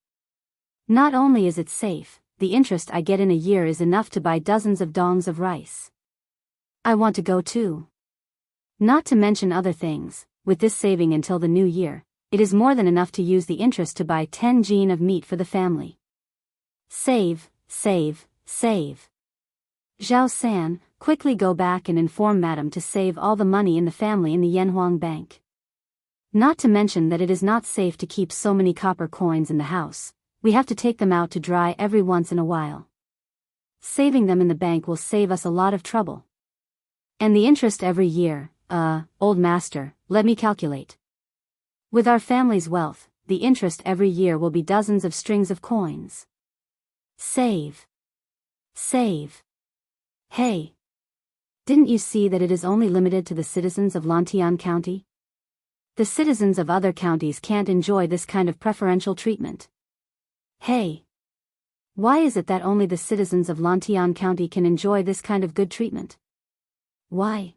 Not only is it safe, the interest I get in a year is enough to buy dozens of dongs of rice. I want to go too. Not to mention other things, with this saving until the new year, it is more than enough to use the interest to buy 10 jin of meat for the family. Save, save, save. Zhao San, quickly go back and inform Madam to save all the money in the family in the Yanhuang Bank. Not to mention that it is not safe to keep so many copper coins in the house, we have to take them out to dry every once in a while. Saving them in the bank will save us a lot of trouble. And the interest every year, old master, let me calculate. With our family's wealth, the interest every year will be dozens of strings of coins. Save. Save. Hey! Didn't you see that it is only limited to the citizens of Lantian County? The citizens of other counties can't enjoy this kind of preferential treatment. Hey! Why is it that only the citizens of Lantian County can enjoy this kind of good treatment? Why?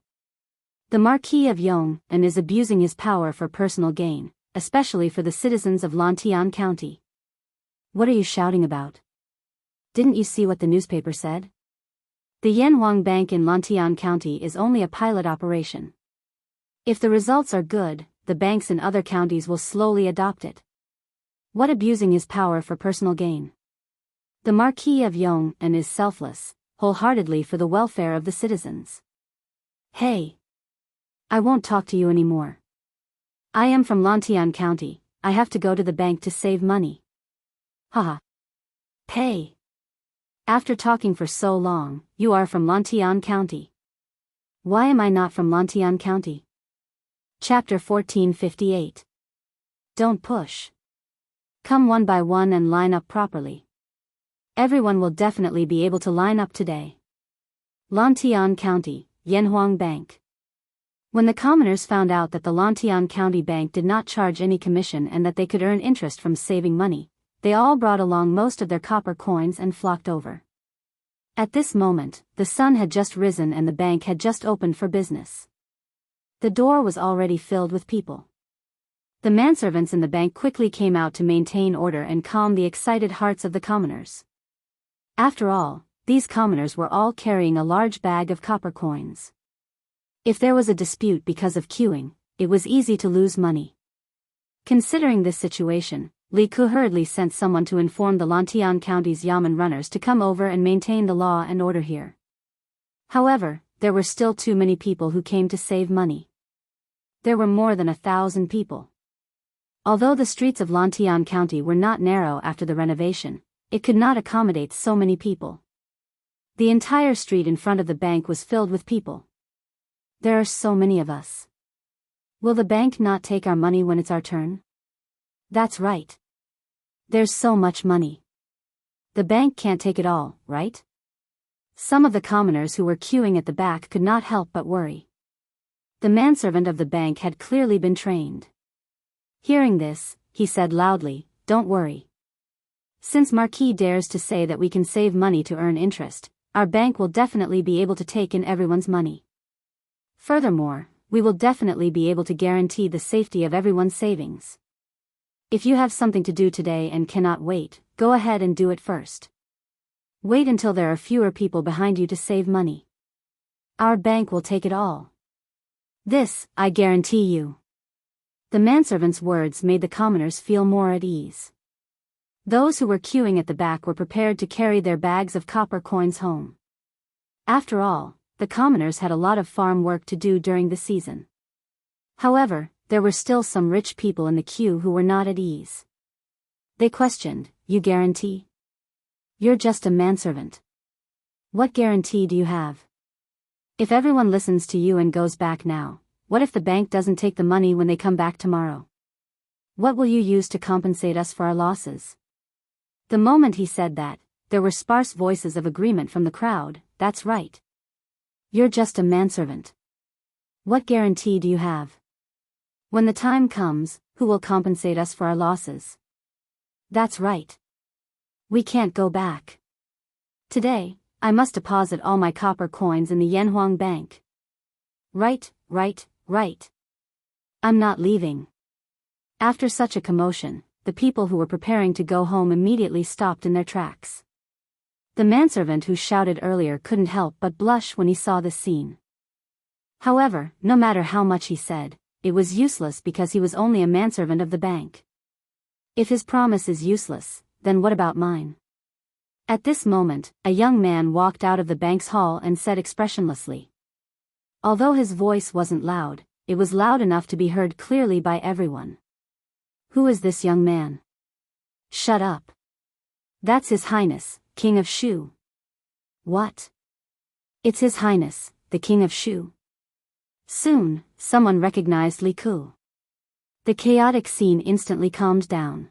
The Marquis of Yong is abusing his power for personal gain, especially for the citizens of Lantian County. What are you shouting about? Didn't you see what the newspaper said? The Yanhuang Bank in Lantian County is only a pilot operation. If the results are good, the banks in other counties will slowly adopt it. What abusing his power for personal gain? The Marquis of Yong'an is selfless, wholeheartedly for the welfare of the citizens. Hey! I won't talk to you anymore. I am from Lantian County, I have to go to the bank to save money. Haha. Pay. After talking for so long, you are from Lantian County. Why am I not from Lantian County? Chapter 1458. Don't push. Come one by one and line up properly. Everyone will definitely be able to line up today. Lantian County, Yanhuang Bank. When the commoners found out that the Lantian County Bank did not charge any commission and that they could earn interest from saving money, they all brought along most of their copper coins and flocked over. At this moment, the sun had just risen and the bank had just opened for business. The door was already filled with people. The manservants in the bank quickly came out to maintain order and calm the excited hearts of the commoners. After all, these commoners were all carrying a large bag of copper coins. If there was a dispute because of queuing, it was easy to lose money. Considering this situation, Li Ku hurriedly sent someone to inform the Lantian County's yamen runners to come over and maintain the law and order here. However, there were still too many people who came to save money. There were more than 1,000 people. Although the streets of Lantian County were not narrow after the renovation, it could not accommodate so many people. The entire street in front of the bank was filled with people. There are so many of us. Will the bank not take our money when it's our turn? That's right. There's so much money. The bank can't take it all, right? Some of the commoners who were queuing at the back could not help but worry. The manservant of the bank had clearly been trained. Hearing this, he said loudly, "Don't worry. Since Marquis dares to say that we can save money to earn interest, our bank will definitely be able to take in everyone's money. Furthermore, we will definitely be able to guarantee the safety of everyone's savings. If you have something to do today and cannot wait, go ahead and do it first. Wait until there are fewer people behind you to save money. Our bank will take it all. This, I guarantee you." The manservant's words made the commoners feel more at ease. Those who were queuing at the back were prepared to carry their bags of copper coins home. After all, the commoners had a lot of farm work to do during the season. However, there were still some rich people in the queue who were not at ease. They questioned, "You guarantee? You're just a manservant. What guarantee do you have? If everyone listens to you and goes back now, what if the bank doesn't take the money when they come back tomorrow? What will you use to compensate us for our losses?" The moment he said that, there were sparse voices of agreement from the crowd. "That's right. You're just a manservant. What guarantee do you have? When the time comes, who will compensate us for our losses? That's right. We can't go back. Today, I must deposit all my copper coins in the Yanhuang Bank. Right. I'm not leaving." After such a commotion, the people who were preparing to go home immediately stopped in their tracks. The manservant who shouted earlier couldn't help but blush when he saw this scene. However, no matter how much he said, it was useless because he was only a manservant of the bank. If his promise is useless, then what about mine? At this moment, a young man walked out of the bank's hall and said expressionlessly. Although his voice wasn't loud, it was loud enough to be heard clearly by everyone. "Who is this young man?" "Shut up. That's His Highness, King of Shu." "What?" "It's His Highness, the King of Shu." Soon, someone recognized Li Ku. The chaotic scene instantly calmed down.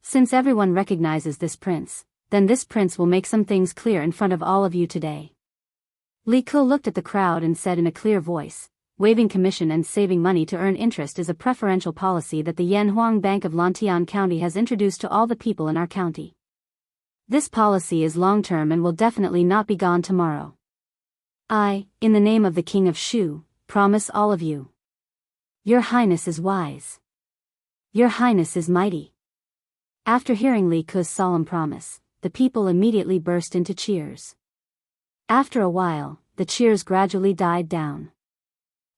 Since everyone recognizes this prince, then this prince will make some things clear in front of all of you today. Li Ku looked at the crowd and said in a clear voice, "Waiving commission and saving money to earn interest is a preferential policy that the Yanhuang Bank of Lantian County has introduced to all the people in our county. This policy is long-term and will definitely not be gone tomorrow. I, in the name of the King of Shu, promise all of you. Your Highness is wise. Your Highness is mighty." After hearing Li Ku's solemn promise, the people immediately burst into cheers. After a while, the cheers gradually died down.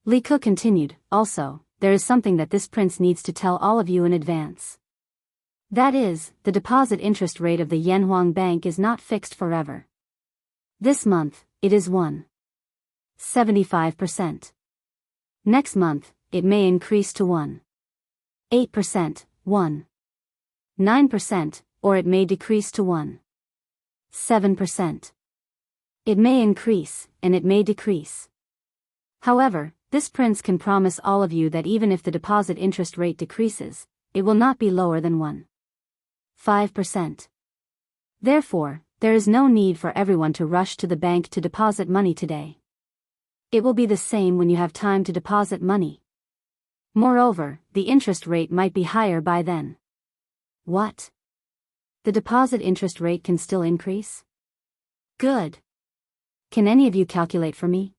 Li Ku continued, "Also, there is something that this prince needs to tell all of you in advance. That is, the deposit interest rate of the Yanhuang Bank is not fixed forever. This month, it is 1.75%. Next month, it may increase to 1.8%, 1.9%, or it may decrease to 1.7%. It may increase, and it may decrease. However, this prince can promise all of you that even if the deposit interest rate decreases, it will not be lower than 1.5%. Therefore, there is no need for everyone to rush to the bank to deposit money today. It will be the same when you have time to deposit money. Moreover, the interest rate might be higher by then. What? The deposit interest rate can still increase? Good. Can any of you calculate for me?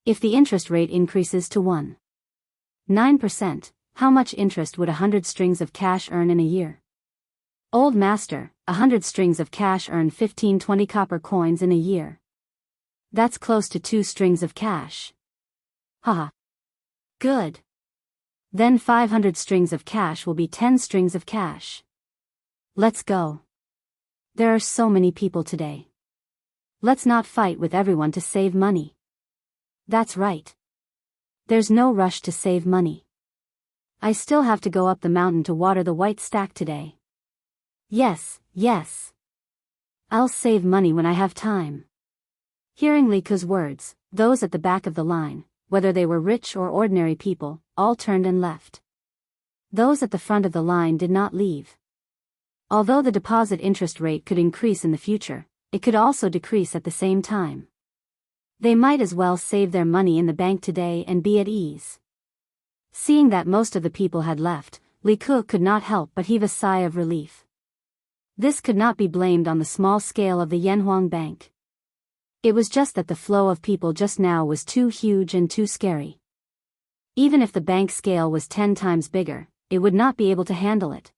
If the interest rate increases to 1.9%, how much interest would 100 strings of cash earn in a year? Old master, 100 strings of cash earn 15-20 copper coins in a year. That's close to 2 strings of cash. Haha. Good. Then 500 strings of cash will be 10 strings of cash. Let's go. There are so many people today. Let's not fight with everyone to save money. That's right. There's no rush to save money. I still have to go up the mountain to water the white stack today. Yes, yes. I'll save money when I have time. Hearing Li Ke's words, those at the back of the line, whether they were rich or ordinary people, all turned and left. Those at the front of the line did not leave. Although the deposit interest rate could increase in the future, it could also decrease at the same time. They might as well save their money in the bank today and be at ease. Seeing that most of the people had left, Li Ke could not help but heave a sigh of relief. This could not be blamed on the small scale of the Yanhuang Bank. It was just that the flow of people just now was too huge and too scary. Even if the bank scale was 10 times bigger, it would not be able to handle it.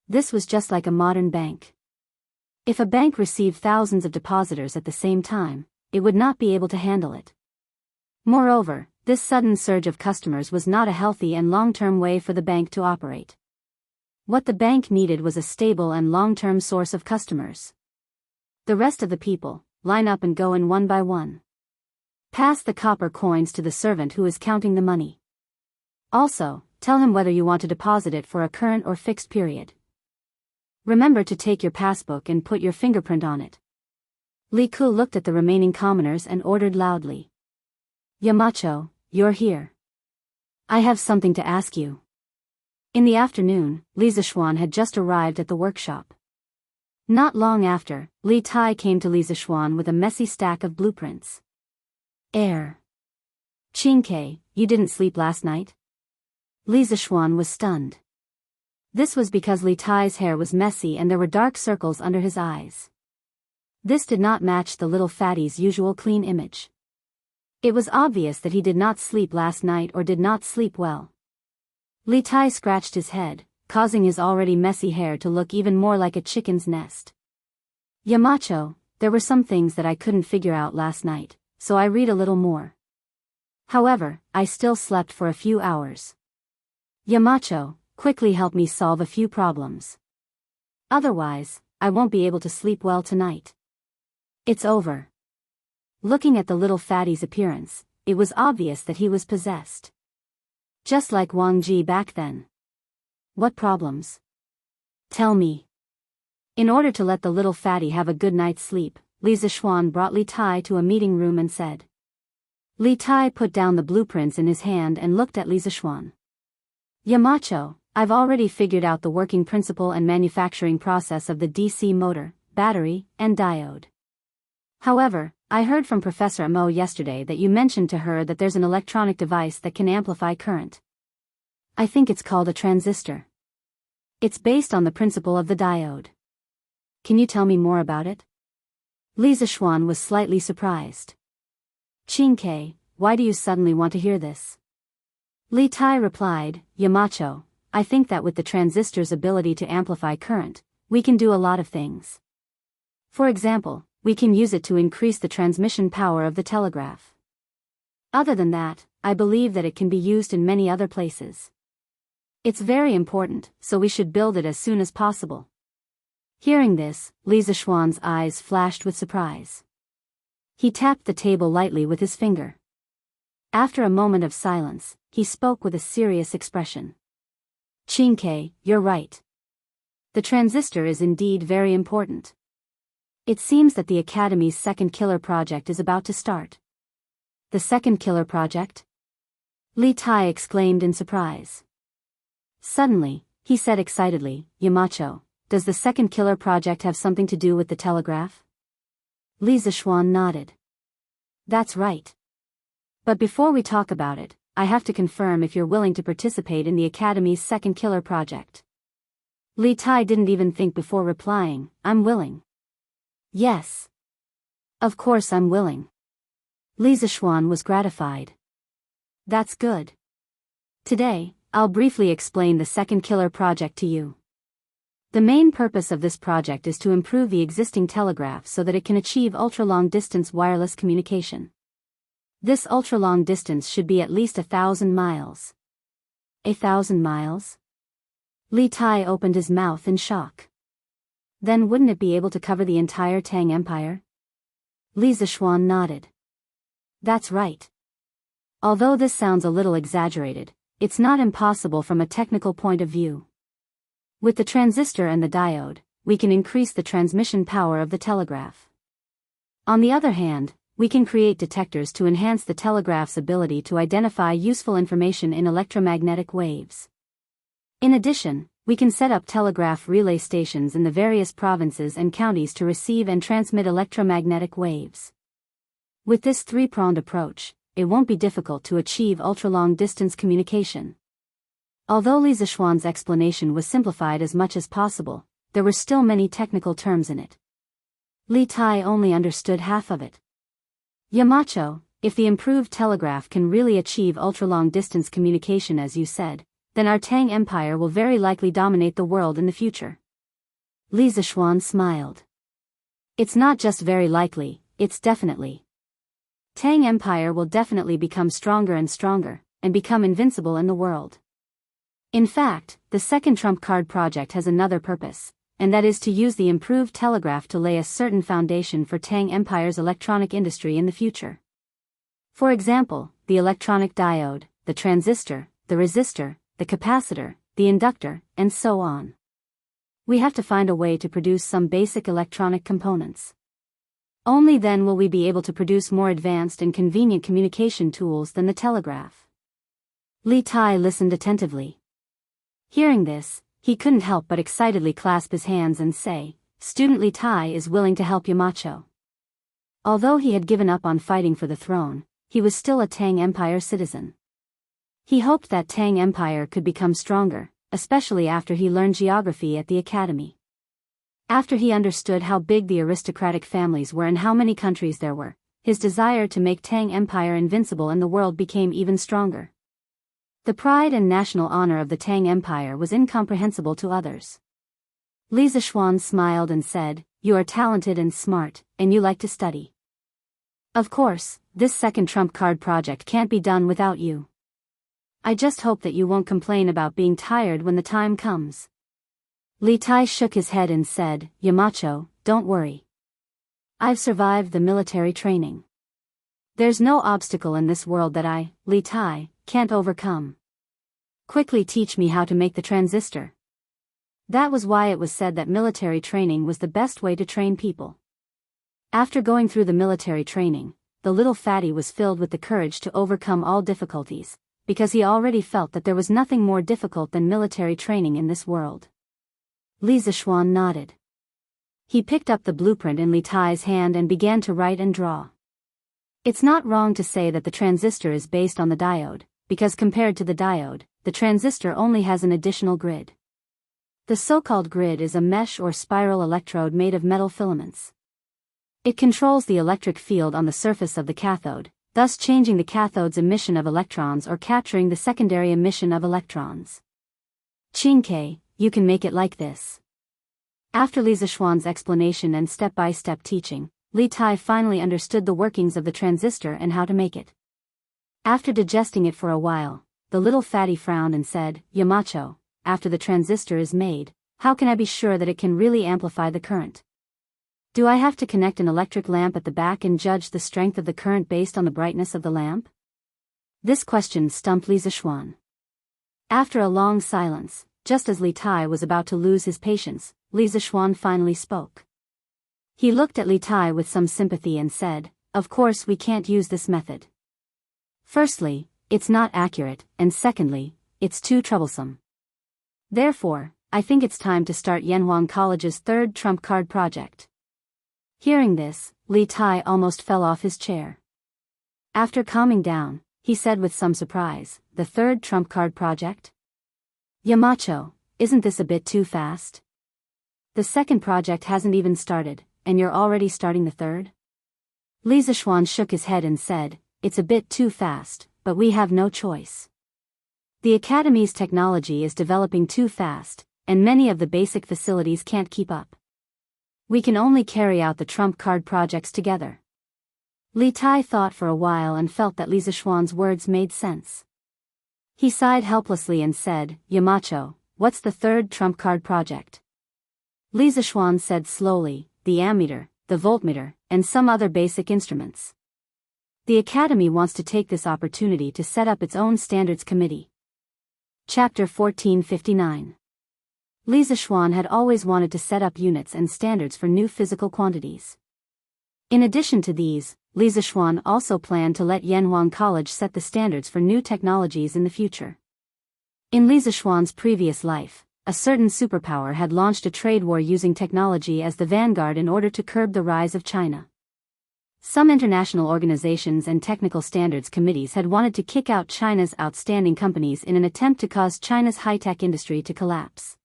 This was just like a modern bank. If a bank received thousands of depositors at the same time, it would not be able to handle it. Moreover, this sudden surge of customers was not a healthy and long-term way for the bank to operate. What the bank needed was a stable and long-term source of customers. The rest of the people, line up and go in one by one. Pass the copper coins to the servant who is counting the money. Also, tell him whether you want to deposit it for a current or fixed period. Remember to take your passbook and put your fingerprint on it. Li Ke looked at the remaining commoners and ordered loudly. Yamacho, you're here. I have something to ask you. In the afternoon, Li Zishuan had just arrived at the workshop. Not long after, Li Tai came to Li Zishuan with a messy stack of blueprints. Qingke, you didn't sleep last night? Li Zishuan was stunned. This was because Li Tai's hair was messy and there were dark circles under his eyes. This did not match the little fatty's usual clean image. It was obvious that he did not sleep last night or did not sleep well. Li Tai scratched his head, causing his already messy hair to look even more like a chicken's nest. Yamacho, there were some things that I couldn't figure out last night, so I read a little more. However, I still slept for a few hours. Yamacho, quickly help me solve a few problems. Otherwise, I won't be able to sleep well tonight. It's over. Looking at the little fatty's appearance, it was obvious that he was possessed. Just like Wang Ji back then. What problems? Tell me. In order to let the little fatty have a good night's sleep, Li Zishuan brought Li Tai to a meeting room and said. Li Tai put down the blueprints in his hand and looked at Li Zishuan. Yamacho, I've already figured out the working principle and manufacturing process of the DC motor, battery, and diode. However, I heard from Professor Mo yesterday that you mentioned to her that there's an electronic device that can amplify current. I think it's called a transistor. It's based on the principle of the diode. Can you tell me more about it? Li Zishuan was slightly surprised. Qingke, why do you suddenly want to hear this? Li Tai replied, Yamacho, I think that with the transistor's ability to amplify current, we can do a lot of things. For example, we can use it to increase the transmission power of the telegraph. Other than that, I believe that it can be used in many other places. It's very important, so we should build it as soon as possible. Hearing this, Li Zishuan's eyes flashed with surprise. He tapped the table lightly with his finger. After a moment of silence, he spoke with a serious expression. Qingke, you're right. The transistor is indeed very important. It seems that the Academy's second killer project is about to start. The second killer project? Li Tai exclaimed in surprise. Suddenly, he said excitedly, Yamacho, does the second killer project have something to do with the telegraph? Li Zishuan nodded. That's right. But before we talk about it, I have to confirm if you're willing to participate in the Academy's second killer project. Li Tai didn't even think before replying, I'm willing. Yes. Of course I'm willing. Li Zishuan was gratified. That's good. Today, I'll briefly explain the second killer project to you. The main purpose of this project is to improve the existing telegraph so that it can achieve ultra-long-distance wireless communication. This ultra-long distance should be at least 1,000 miles. 1,000 miles? Li Tai opened his mouth in shock. Then wouldn't it be able to cover the entire Tang Empire? Li Zishuan nodded. That's right. Although this sounds a little exaggerated, it's not impossible from a technical point of view. With the transistor and the diode, we can increase the transmission power of the telegraph. On the other hand, we can create detectors to enhance the telegraph's ability to identify useful information in electromagnetic waves. In addition, we can set up telegraph relay stations in the various provinces and counties to receive and transmit electromagnetic waves. With this three-pronged approach, it won't be difficult to achieve ultra-long-distance communication. Although Li Zishuan's explanation was simplified as much as possible, there were still many technical terms in it. Li Tai only understood half of it. Yamacho, if the improved telegraph can really achieve ultra-long-distance communication as you said, then our Tang Empire will very likely dominate the world in the future. Li Zishuan smiled. It's not just very likely, it's definitely. Tang Empire will definitely become stronger and stronger, and become invincible in the world. In fact, the second trump card project has another purpose, and that is to use the improved telegraph to lay a certain foundation for Tang Empire's electronic industry in the future. For example, the electronic diode, the transistor, the resistor, the capacitor, the inductor, and so on. We have to find a way to produce some basic electronic components. Only then will we be able to produce more advanced and convenient communication tools than the telegraph. Li Tai listened attentively. Hearing this, he couldn't help but excitedly clasp his hands and say, Student Li Tai is willing to help Yamacho. Although he had given up on fighting for the throne, he was still a Tang Empire citizen. He hoped that Tang Empire could become stronger, especially after he learned geography at the academy. After he understood how big the aristocratic families were and how many countries there were, his desire to make Tang Empire invincible in the world became even stronger. The pride and national honor of the Tang Empire was incomprehensible to others. Li Zishuan smiled and said, You are talented and smart, and you like to study. Of course, this second trump card project can't be done without you. I just hope that you won't complain about being tired when the time comes. Li Tai shook his head and said, Yamacho, don't worry. I've survived the military training. There's no obstacle in this world that I, Li Tai, can't overcome. Quickly teach me how to make the transistor. That was why it was said that military training was the best way to train people. After going through the military training, the little fatty was filled with the courage to overcome all difficulties, because he already felt that there was nothing more difficult than military training in this world. Li Zishuan nodded. He picked up the blueprint in Li Tai's hand and began to write and draw. It's not wrong to say that the transistor is based on the diode, because compared to the diode, the transistor only has an additional grid. The so-called grid is a mesh or spiral electrode made of metal filaments. It controls the electric field on the surface of the cathode, thus changing the cathode's emission of electrons or capturing the secondary emission of electrons. Qingke, you can make it like this. After Li Zishuan's explanation and step-by-step teaching, Li Tai finally understood the workings of the transistor and how to make it. After digesting it for a while, the little fatty frowned and said, Yamacho, after the transistor is made, how can I be sure that it can really amplify the current? Do I have to connect an electric lamp at the back and judge the strength of the current based on the brightness of the lamp? This question stumped Li Zixuan. After a long silence, just as Li Tai was about to lose his patience, Li Zixuan finally spoke. He looked at Li Tai with some sympathy and said, of course we can't use this method. Firstly, it's not accurate, and secondly, it's too troublesome. Therefore, I think it's time to start Yanhuang College's third trump card project. Hearing this, Li Tai almost fell off his chair. After calming down, he said with some surprise, the third trump card project? Yamacho, isn't this a bit too fast? The second project hasn't even started, and you're already starting the third? Li Zixuan shook his head and said, it's a bit too fast, but we have no choice. The Academy's technology is developing too fast, and many of the basic facilities can't keep up. We can only carry out the trump card projects together. Li Tai thought for a while and felt that Li Zixuan's words made sense. He sighed helplessly and said, Yamacho, what's the third trump card project? Li Zixuan said slowly, the ammeter, the voltmeter, and some other basic instruments. The Academy wants to take this opportunity to set up its own standards committee. Chapter 1459. Li Zixuan had always wanted to set up units and standards for new physical quantities. In addition to these, Li Zixuan also planned to let Yanhuang College set the standards for new technologies in the future. In Li Zixuan's previous life, a certain superpower had launched a trade war using technology as the vanguard in order to curb the rise of China. Some international organizations and technical standards committees had wanted to kick out China's outstanding companies in an attempt to cause China's high-tech industry to collapse.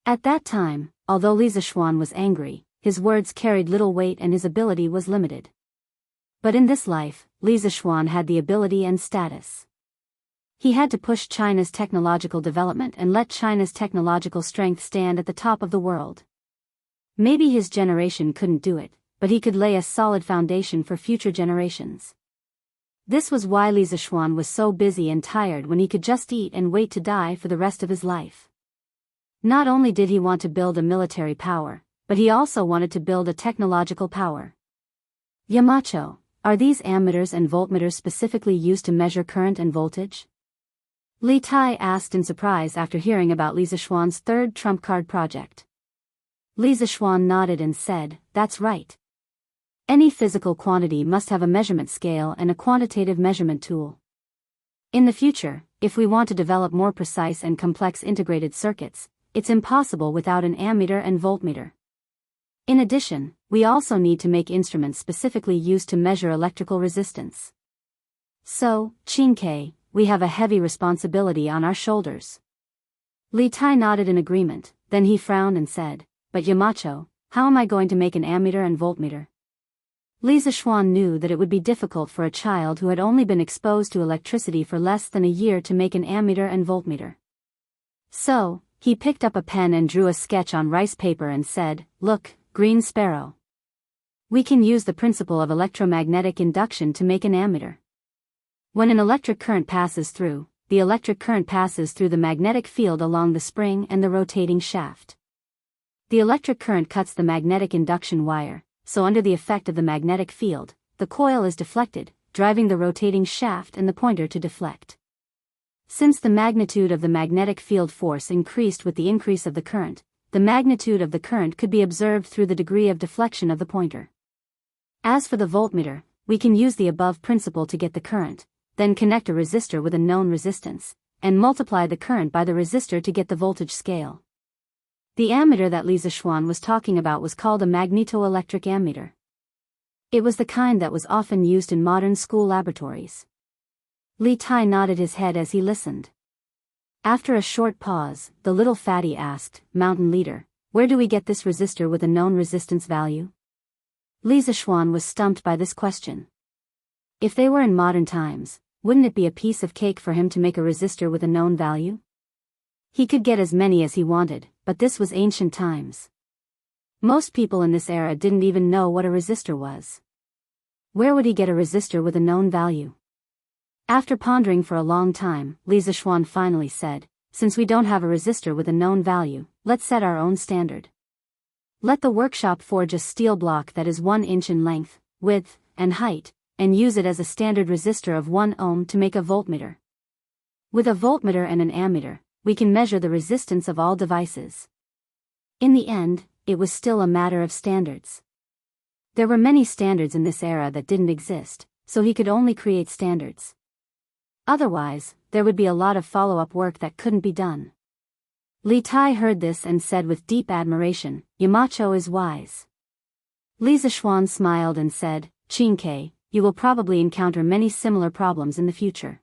At that time, although Li Zixuan was angry, his words carried little weight and his ability was limited. But in this life, Li Zixuan had the ability and status. He had to push China's technological development and let China's technological strength stand at the top of the world. Maybe his generation couldn't do it, but he could lay a solid foundation for future generations. This was why Li Zixuan was so busy and tired when he could just eat and wait to die for the rest of his life. Not only did he want to build a military power, but he also wanted to build a technological power. Yamacho, are these ammeters and voltmeters specifically used to measure current and voltage? Li Tai asked in surprise after hearing about Li Zixuan's third trump card project. Li Zixuan nodded and said, that's right. Any physical quantity must have a measurement scale and a quantitative measurement tool. In the future, if we want to develop more precise and complex integrated circuits, it's impossible without an ammeter and voltmeter. In addition, we also need to make instruments specifically used to measure electrical resistance. So, Qingke, we have a heavy responsibility on our shoulders. Li Tai nodded in agreement, then he frowned and said, but Yamacho, how am I going to make an ammeter and voltmeter? Li Zixuan knew that it would be difficult for a child who had only been exposed to electricity for less than a year to make an ammeter and voltmeter. So, he picked up a pen and drew a sketch on rice paper and said, look, Green Sparrow. We can use the principle of electromagnetic induction to make an ammeter. When an electric current passes through, the electric current passes through the magnetic field along the spring and the rotating shaft. The electric current cuts the magnetic induction wire, so under the effect of the magnetic field, the coil is deflected, driving the rotating shaft and the pointer to deflect. Since the magnitude of the magnetic field force increased with the increase of the current, the magnitude of the current could be observed through the degree of deflection of the pointer. As for the voltmeter, we can use the above principle to get the current, then connect a resistor with a known resistance, and multiply the current by the resistor to get the voltage scale. The ammeter that Li Zixuan was talking about was called a magnetoelectric ammeter. It was the kind that was often used in modern school laboratories. Li Tai nodded his head as he listened. After a short pause, the little fatty asked, Mountain Leader, where do we get this resistor with a known resistance value? Li Zixuan was stumped by this question. If they were in modern times, wouldn't it be a piece of cake for him to make a resistor with a known value? He could get as many as he wanted, but this was ancient times. Most people in this era didn't even know what a resistor was. Where would he get a resistor with a known value? After pondering for a long time, Li Zixuan finally said, since we don't have a resistor with a known value, let's set our own standard. Let the workshop forge a steel block that is 1 inch in length, width, and height, and use it as a standard resistor of 1 ohm to make a voltmeter. With a voltmeter and an ammeter, we can measure the resistance of all devices. In the end, it was still a matter of standards. There were many standards in this era that didn't exist, so he could only create standards. Otherwise, there would be a lot of follow-up work that couldn't be done. Li Tai heard this and said with deep admiration, Yamacho is wise. Li Zixuan smiled and said, Qingke, you will probably encounter many similar problems in the future.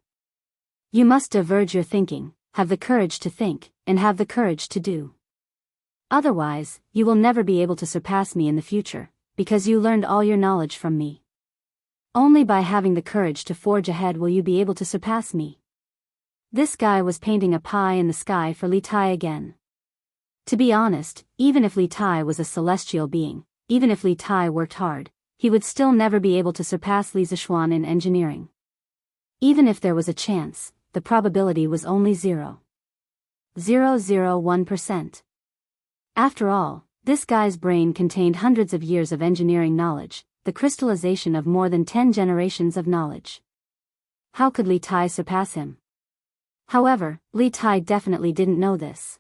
You must diverge your thinking, have the courage to think, and have the courage to do. Otherwise, you will never be able to surpass me in the future, because you learned all your knowledge from me. Only by having the courage to forge ahead will you be able to surpass me. This guy was painting a pie in the sky for Li Tai again. To be honest, even if Li Tai was a celestial being, even if Li Tai worked hard, he would still never be able to surpass Li Zixuan in engineering. Even if there was a chance, the probability was only 0.001%. After all, this guy's brain contained hundreds of years of engineering knowledge, the crystallization of more than 10 generations of knowledge. How could Li Tai surpass him? However, Li Tai definitely didn't know this.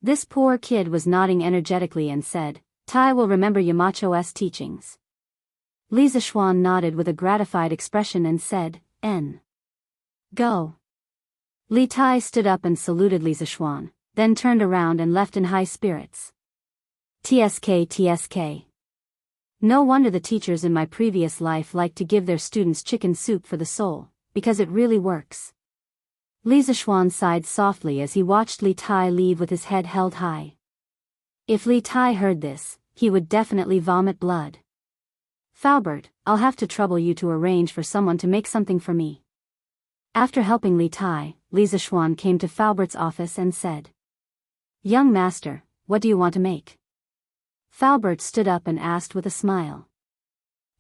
This poor kid was nodding energetically and said, Tai will remember Yamacho's teachings. Li Zixuan nodded with a gratified expression and said, N. Go. Li Tai stood up and saluted Li Zixuan, then turned around and left in high spirits. TSK. No wonder the teachers in my previous life liked to give their students chicken soup for the soul, because it really works. Li Zixuan sighed softly as he watched Li Tai leave with his head held high. If Li Tai heard this, he would definitely vomit blood. Falbert, I'll have to trouble you to arrange for someone to make something for me. After helping Li Tai, Li Zixuan came to Falbert's office and said, Young master, what do you want to make? Falbert stood up and asked with a smile.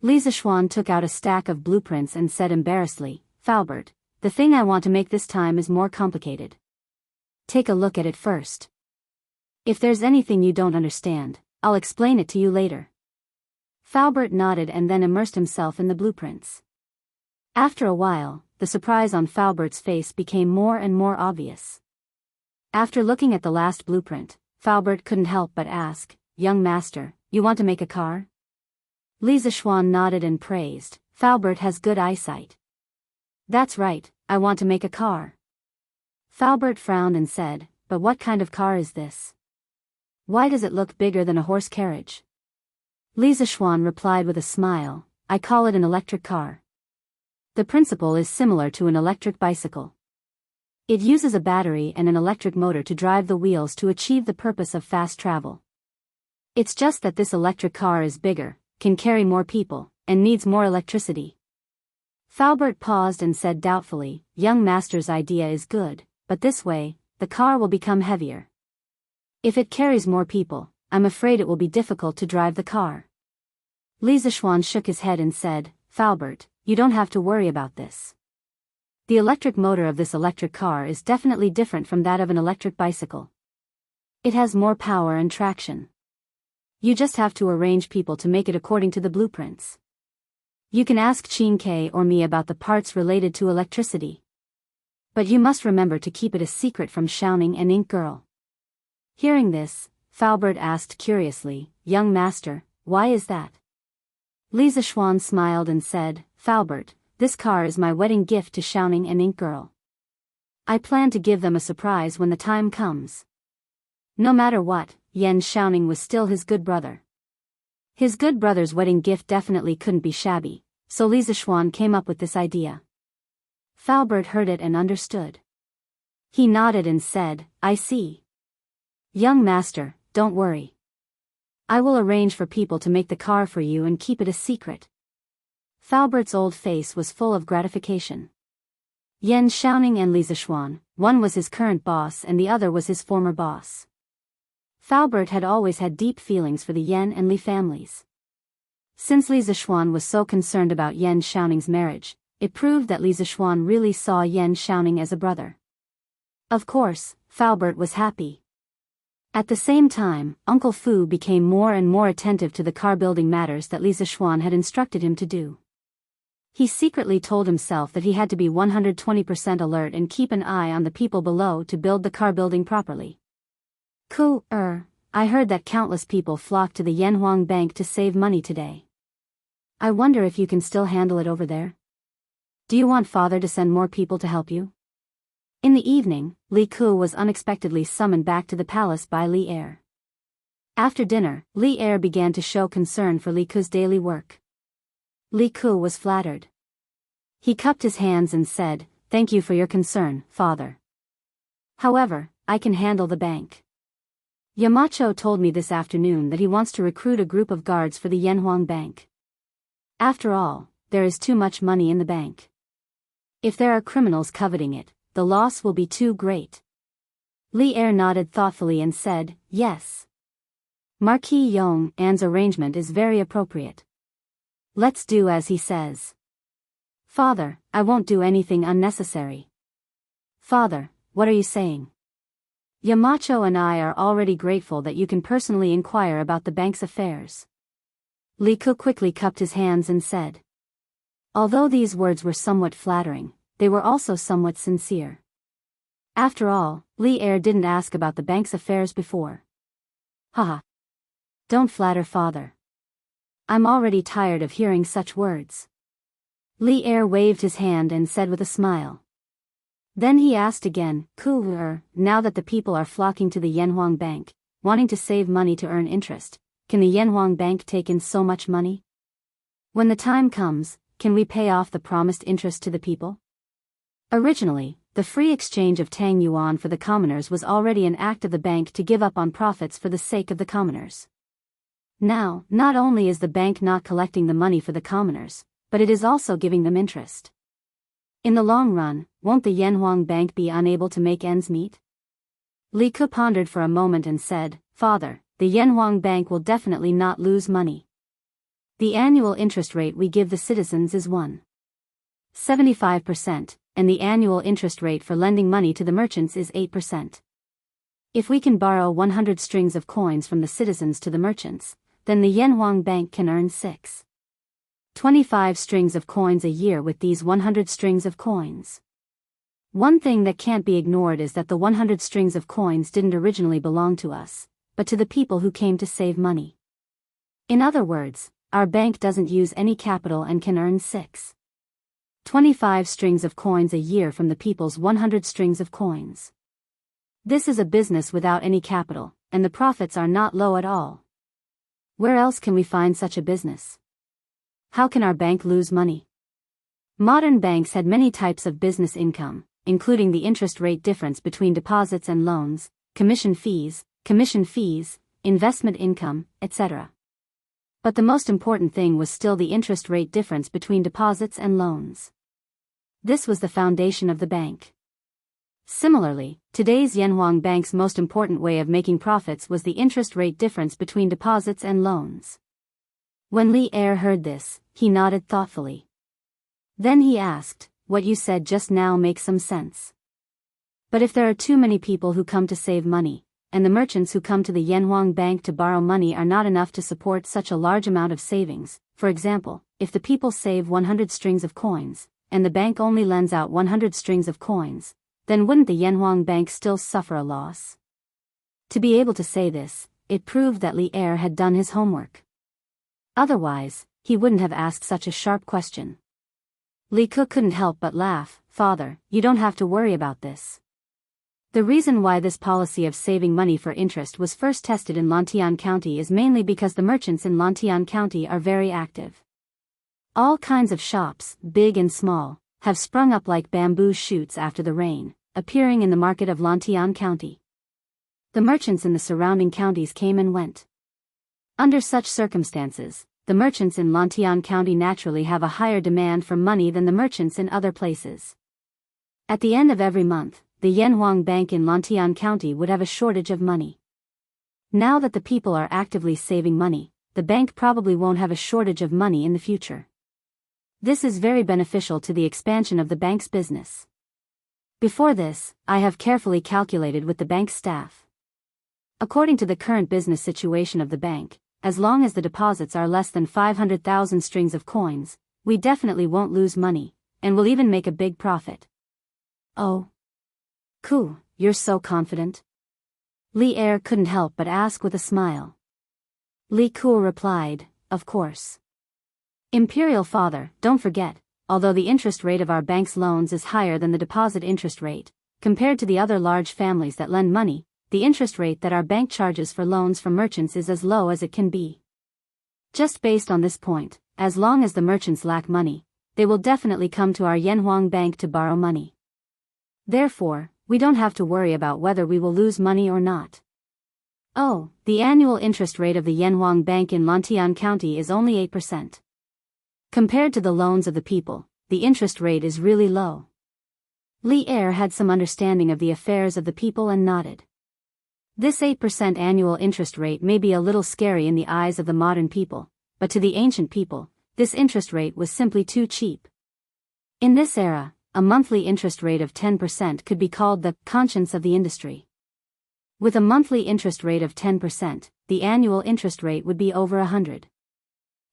Li Zixuan took out a stack of blueprints and said embarrassedly, Falbert, the thing I want to make this time is more complicated. Take a look at it first. If there's anything you don't understand, I'll explain it to you later. Falbert nodded and then immersed himself in the blueprints. After a while, the surprise on Falbert's face became more and more obvious. After looking at the last blueprint, Falbert couldn't help but ask, Young master, you want to make a car? Li Zixuan nodded and praised, Falbert has good eyesight. That's right, I want to make a car. Falbert frowned and said, but what kind of car is this? Why does it look bigger than a horse carriage? Li Zixuan replied with a smile, I call it an electric car. The principle is similar to an electric bicycle. It uses a battery and an electric motor to drive the wheels to achieve the purpose of fast travel. It's just that this electric car is bigger, can carry more people, and needs more electricity. Falbert paused and said doubtfully, Young master's idea is good, but this way, the car will become heavier. If it carries more people, I'm afraid it will be difficult to drive the car. Li Zixuan shook his head and said, Falbert, you don't have to worry about this. The electric motor of this electric car is definitely different from that of an electric bicycle. It has more power and traction. You just have to arrange people to make it according to the blueprints. You can ask Qingke or me about the parts related to electricity. But you must remember to keep it a secret from Xiaoning and Ink Girl. Hearing this, Falbert asked curiously, Young master, why is that? Li Zixuan smiled and said, Falbert, this car is my wedding gift to Xiaoning and Ink Girl. I plan to give them a surprise when the time comes. No matter what, Yan Xiaoning was still his good brother. His good brother's wedding gift definitely couldn't be shabby, so Li Zixuan came up with this idea. Falbert heard it and understood. He nodded and said, I see. Young master, don't worry. I will arrange for people to make the car for you and keep it a secret. Falbert's old face was full of gratification. Yan Xiaoning and Li Zixuan, one was his current boss and the other was his former boss. Falbert had always had deep feelings for the Yan and Li families. Since Li Zixuan was so concerned about Yan Xiaoning's marriage, it proved that Li Zishuan really saw Yan Xiaoning as a brother. Of course, Faubert was happy. At the same time, Uncle Fu became more and more attentive to the car-building matters that Li Zishuan had instructed him to do. He secretly told himself that he had to be 120% alert and keep an eye on the people below to build the car building properly. I heard that countless people flocked to the Yanhuang Bank to save money today. I wonder if you can still handle it over there? Do you want father to send more people to help you? In the evening, Li Ku was unexpectedly summoned back to the palace by Li Er. After dinner, Li Er began to show concern for Li Ku's daily work. Li Ku was flattered. He cupped his hands and said, "Thank you for your concern, father. However, I can handle the bank. Yamacho told me this afternoon that he wants to recruit a group of guards for the Yanhuang Bank. After all, there is too much money in the bank. If there are criminals coveting it, the loss will be too great." Li Er nodded thoughtfully and said, "Yes. Marquis Yong An's arrangement is very appropriate. Let's do as he says." "Father, I won't do anything unnecessary." "Father, what are you saying?" "Yamacho and I are already grateful that you can personally inquire about the bank's affairs." Li Ku quickly cupped his hands and said. Although these words were somewhat flattering, they were also somewhat sincere. After all, Li Er didn't ask about the bank's affairs before. Haha. Don't flatter father. I'm already tired of hearing such words. Li Er waved his hand and said with a smile. Then he asked again, now that the people are flocking to the Yanhuang Bank, wanting to save money to earn interest, can the Yanhuang Bank take in so much money? When the time comes, can we pay off the promised interest to the people? Originally, the free exchange of Tang Yuan for the commoners was already an act of the bank to give up on profits for the sake of the commoners. Now, not only is the bank not collecting the money for the commoners, but it is also giving them interest. In the long run, won't the Yanhuang Bank be unable to make ends meet? Li Ku pondered for a moment and said, "Father, the Yanhuang Bank will definitely not lose money. The annual interest rate we give the citizens is 1.75%, and the annual interest rate for lending money to the merchants is 8%. If we can borrow 100 strings of coins from the citizens to the merchants, then the Yanhuang Bank can earn 6.25 strings of coins a year with these 100 strings of coins. One thing that can't be ignored is that the 100 strings of coins didn't originally belong to us, but to the people who came to save money. In other words, our bank doesn't use any capital and can earn 6.25 strings of coins a year from the people's 100 strings of coins. This is a business without any capital, and the profits are not low at all. Where else can we find such a business? How can our bank lose money? Modern banks had many types of business income, including the interest rate difference between deposits and loans, commission fees, investment income, etc. But the most important thing was still the interest rate difference between deposits and loans. This was the foundation of the bank. Similarly, today's Yanhuang Bank's most important way of making profits was the interest rate difference between deposits and loans. When Li Er heard this, he nodded thoughtfully. Then he asked, "What you said just now makes some sense. But if there are too many people who come to save money, and the merchants who come to the Yanhuang Bank to borrow money are not enough to support such a large amount of savings, for example, if the people save 100 strings of coins, and the bank only lends out 100 strings of coins, then wouldn't the Yanhuang Bank still suffer a loss?" To be able to say this, it proved that Li Er had done his homework. Otherwise, he wouldn't have asked such a sharp question. Li Ku couldn't help but laugh. "Father, you don't have to worry about this. The reason why this policy of saving money for interest was first tested in Lantian County is mainly because the merchants in Lantian County are very active. All kinds of shops, big and small, have sprung up like bamboo shoots after the rain, appearing in the market of Lantian County. The merchants in the surrounding counties came and went. Under such circumstances, the merchants in Lantian County naturally have a higher demand for money than the merchants in other places. At the end of every month, the Yanhuang Bank in Lantian County would have a shortage of money. Now that the people are actively saving money, the bank probably won't have a shortage of money in the future. This is very beneficial to the expansion of the bank's business. Before this, I have carefully calculated with the bank staff. According to the current business situation of the bank, as long as the deposits are less than 500,000 strings of coins, we definitely won't lose money, and will even make a big profit. Oh. Cool, you're so confident. Li Er couldn't help but ask with a smile. Li Kuo replied, of course. Imperial Father, don't forget, although the interest rate of our bank's loans is higher than the deposit interest rate, compared to the other large families that lend money, the interest rate that our bank charges for loans from merchants is as low as it can be. Just based on this point, as long as the merchants lack money, they will definitely come to our Yanhuang Bank to borrow money. Therefore, we don't have to worry about whether we will lose money or not. Oh, the annual interest rate of the Yanhuang Bank in Lantian County is only 8%. Compared to the loans of the people, the interest rate is really low. Li Er had some understanding of the affairs of the people and nodded. This 8% annual interest rate may be a little scary in the eyes of the modern people, but to the ancient people, this interest rate was simply too cheap. In this era, a monthly interest rate of 10% could be called the conscience of the industry. With a monthly interest rate of 10%, the annual interest rate would be over 100.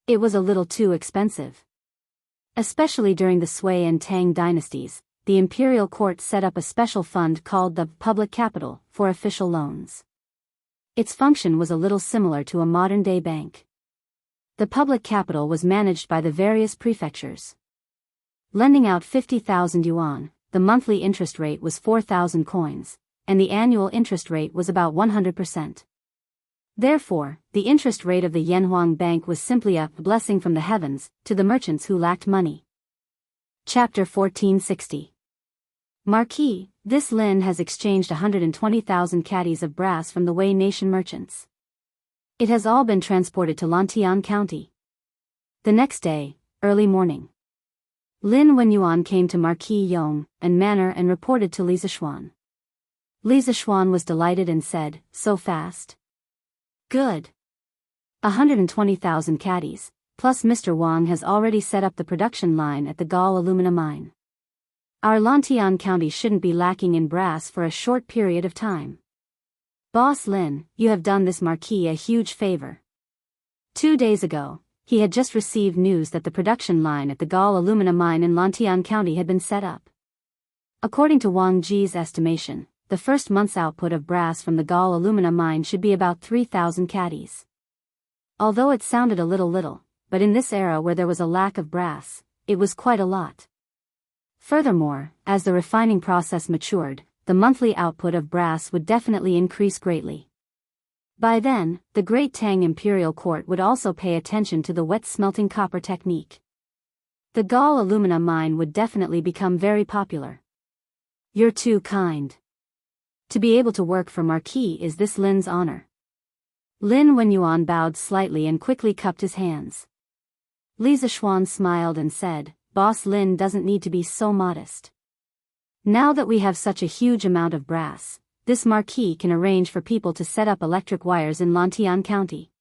It was a little too expensive. Especially during the Sui and Tang dynasties, the imperial court set up a special fund called the public capital for official loans. Its function was a little similar to a modern-day bank. The public capital was managed by the various prefectures. Lending out 50,000 yuan, the monthly interest rate was 4,000 coins, and the annual interest rate was about 100%. Therefore, the interest rate of the Yanhuang Bank was simply a blessing from the heavens to the merchants who lacked money. Chapter 1460. Marquis, this Lin has exchanged 120,000 caddies of brass from the Wei Nation merchants. It has all been transported to Lantian County. The next day, early morning, Lin Wenyuan came to Marquis Yong and Manor and reported to Li Zishuan. Li Zishuan was delighted and said, so fast? Good. 120,000 caddies, plus Mr. Wang has already set up the production line at the Gall alumina mine. Our Lantian County shouldn't be lacking in brass for a short period of time. Boss Lin, you have done this Marquis a huge favor. 2 days ago, he had just received news that the production line at the Gall alumina mine in Lantian County had been set up. According to Wang Ji's estimation, the first month's output of brass from the Gall alumina mine should be about 3,000 caddies. Although it sounded a little, but in this era where there was a lack of brass, it was quite a lot. Furthermore, as the refining process matured, the monthly output of brass would definitely increase greatly. By then, the Great Tang Imperial Court would also pay attention to the wet smelting copper technique. The Gall alumina mine would definitely become very popular. You're too kind. To be able to work for Marquis is this Lin's honor. Lin Wenyuan bowed slightly and quickly cupped his hands. Li Zishuan smiled and said, Boss Lin doesn't need to be so modest. Now that we have such a huge amount of brass, this Marquis can arrange for people to set up electric wires in Lantian County.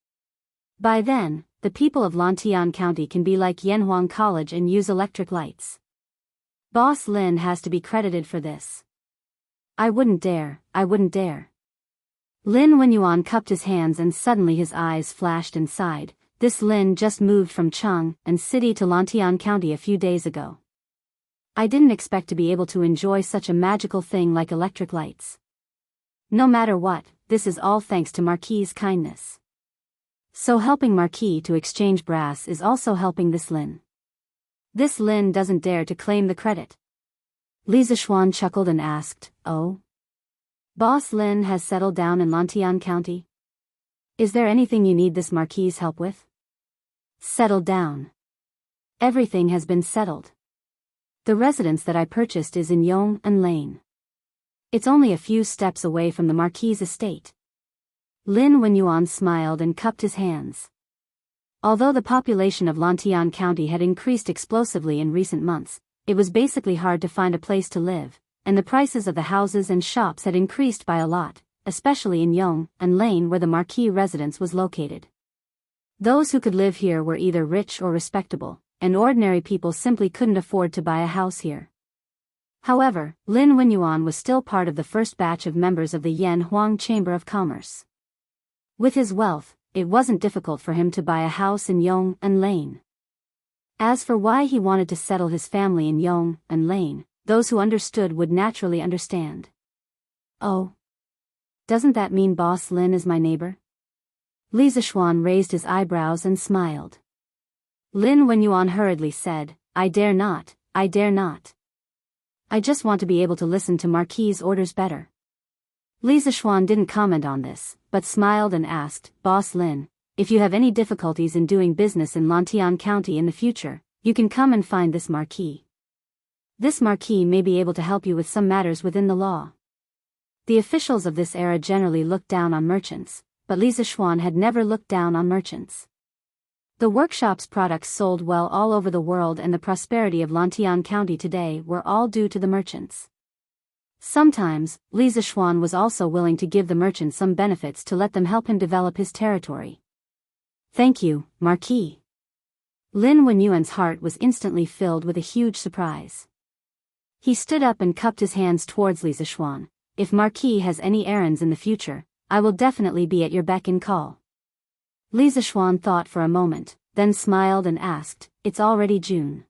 By then, the people of Lantian County can be like Yanhuang College and use electric lights. Boss Lin has to be credited for this. I wouldn't dare. Lin Wenyuan cupped his hands and suddenly his eyes flashed and sighed. This Lin just moved from Chang and City to Lantian County a few days ago. I didn't expect to be able to enjoy such a magical thing like electric lights. No matter what, this is all thanks to Marquis's kindness. So helping Marquis to exchange brass is also helping this Lin. This Lin doesn't dare to claim the credit. Li Zishuan chuckled and asked, Oh? Boss Lin has settled down in Lantian County? Is there anything you need this Marquis's help with? Settled down. Everything has been settled. The residence that I purchased is in Yong and Lane. It's only a few steps away from the Marquis's estate. Lin Wenyuan smiled and cupped his hands. Although the population of Lantian County had increased explosively in recent months, it was basically hard to find a place to live, and the prices of the houses and shops had increased by a lot, especially in Yong and Lane where the Marquis residence was located. Those who could live here were either rich or respectable, and ordinary people simply couldn't afford to buy a house here. However, Lin Wenyuan was still part of the first batch of members of the Yan Huang Chamber of Commerce. With his wealth, it wasn't difficult for him to buy a house in Yong and Lane. As for why he wanted to settle his family in Yong and Lane, those who understood would naturally understand. Oh. Doesn't that mean Boss Lin is my neighbor? Li Zishuan raised his eyebrows and smiled. Lin Wenyuan hurriedly said, I dare not, I dare not. I just want to be able to listen to Marquis' orders better. Li Zishuan didn't comment on this, but smiled and asked, Boss Lin, if you have any difficulties in doing business in Lantian County in the future, you can come and find this Marquis. This Marquis may be able to help you with some matters within the law. The officials of this era generally looked down on merchants, but Li Zishuan had never looked down on merchants. The workshop's products sold well all over the world, and the prosperity of Lantian County today were all due to the merchants. Sometimes, Li Zishuan was also willing to give the merchants some benefits to let them help him develop his territory. Thank you, Marquis. Lin Wenyuan's heart was instantly filled with a huge surprise. He stood up and cupped his hands towards Li Zishuan. If Marquis has any errands in the future, I will definitely be at your beck and call. Li Zishuan thought for a moment, then smiled and asked, It's already June.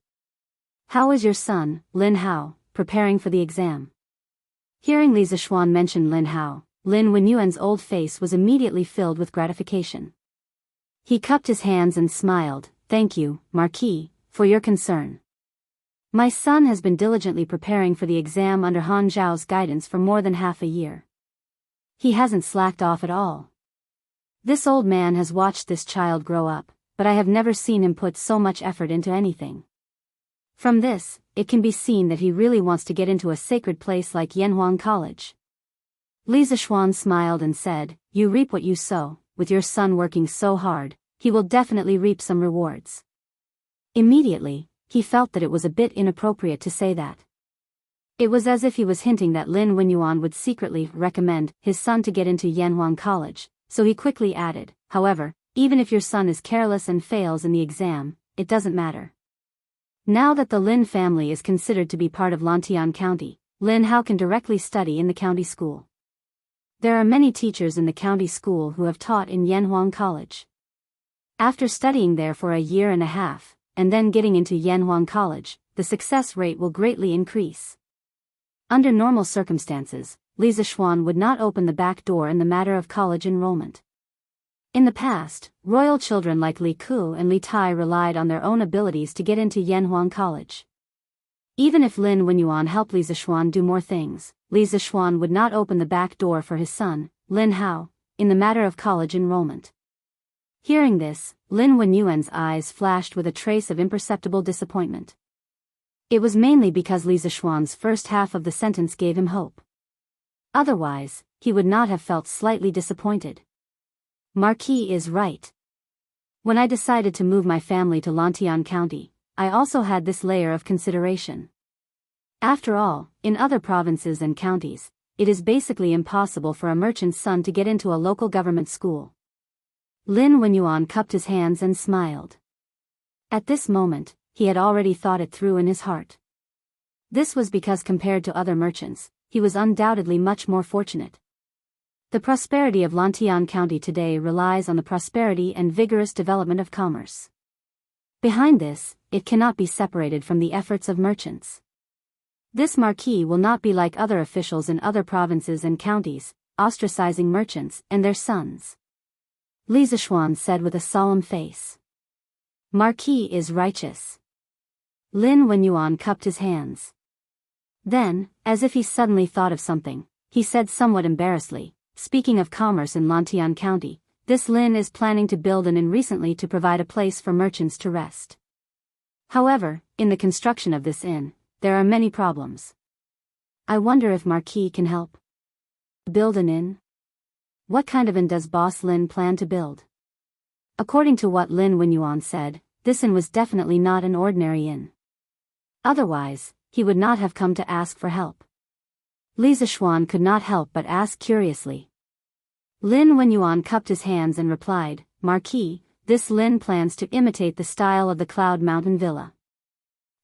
How is your son, Lin Hao, preparing for the exam? Hearing Li Zishuan mention Lin Hao, Lin Wenyuan's old face was immediately filled with gratification. He cupped his hands and smiled, Thank you, Marquis, for your concern. My son has been diligently preparing for the exam under Han Zhao's guidance for more than half a year. He hasn't slacked off at all. This old man has watched this child grow up, but I have never seen him put so much effort into anything. From this, it can be seen that he really wants to get into a sacred place like Yanhuang College. Li Zishuan smiled and said, You reap what you sow. With your son working so hard, he will definitely reap some rewards. Immediately, he felt that it was a bit inappropriate to say that. It was as if he was hinting that Lin Wenyuan would secretly recommend his son to get into Yanhuang College, so he quickly added, However, even if your son is careless and fails in the exam, it doesn't matter. Now that the Lin family is considered to be part of Lantian County, Lin Hao can directly study in the county school. There are many teachers in the county school who have taught in Yanhuang College. After studying there for a year and a half, and then getting into Yanhuang College, the success rate will greatly increase. Under normal circumstances, Li Zishuan would not open the back door in the matter of college enrollment. In the past, royal children like Li Ku and Li Tai relied on their own abilities to get into Yanhuang College. Even if Lin Wenyuan helped Li Zishuan do more things, Li Zishuan would not open the back door for his son, Lin Hao, in the matter of college enrollment. Hearing this, Lin Wenyuan's eyes flashed with a trace of imperceptible disappointment. It was mainly because Li Zishuan's first half of the sentence gave him hope. Otherwise, he would not have felt slightly disappointed. Marquis is right. When I decided to move my family to Lantian County, I also had this layer of consideration. After all, in other provinces and counties, it is basically impossible for a merchant's son to get into a local government school. Lin Wenyuan cupped his hands and smiled. At this moment, he had already thought it through in his heart. This was because compared to other merchants, he was undoubtedly much more fortunate. The prosperity of Lantian County today relies on the prosperity and vigorous development of commerce. Behind this, it cannot be separated from the efforts of merchants. This marquis will not be like other officials in other provinces and counties, ostracizing merchants and their sons. Li Zishuan said with a solemn face. Marquis is righteous. Lin Wenyuan cupped his hands. Then, as if he suddenly thought of something, he said somewhat embarrassedly, Speaking of commerce in Lantian County, this Lin is planning to build an inn recently to provide a place for merchants to rest. However, in the construction of this inn, there are many problems. I wonder if Marquis can help. Build an inn? What kind of inn does Boss Lin plan to build? According to what Lin Wenyuan said, this inn was definitely not an ordinary inn. Otherwise, he would not have come to ask for help. Li Zishuan could not help but ask curiously. Lin Wenyuan cupped his hands and replied, Marquis, this Lin plans to imitate the style of the Cloud Mountain Villa.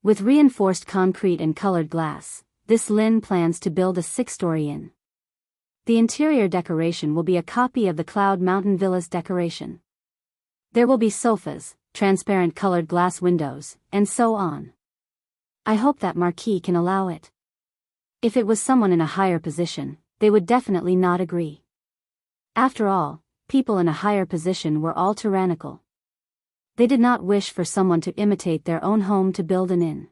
With reinforced concrete and colored glass, this Lin plans to build a 6-story inn. The interior decoration will be a copy of the Cloud Mountain Villa's decoration. There will be sofas, transparent colored glass windows, and so on. I hope that Marquis can allow it. If it was someone in a higher position, they would definitely not agree. After all, people in a higher position were all tyrannical. They did not wish for someone to imitate their own home to build an inn.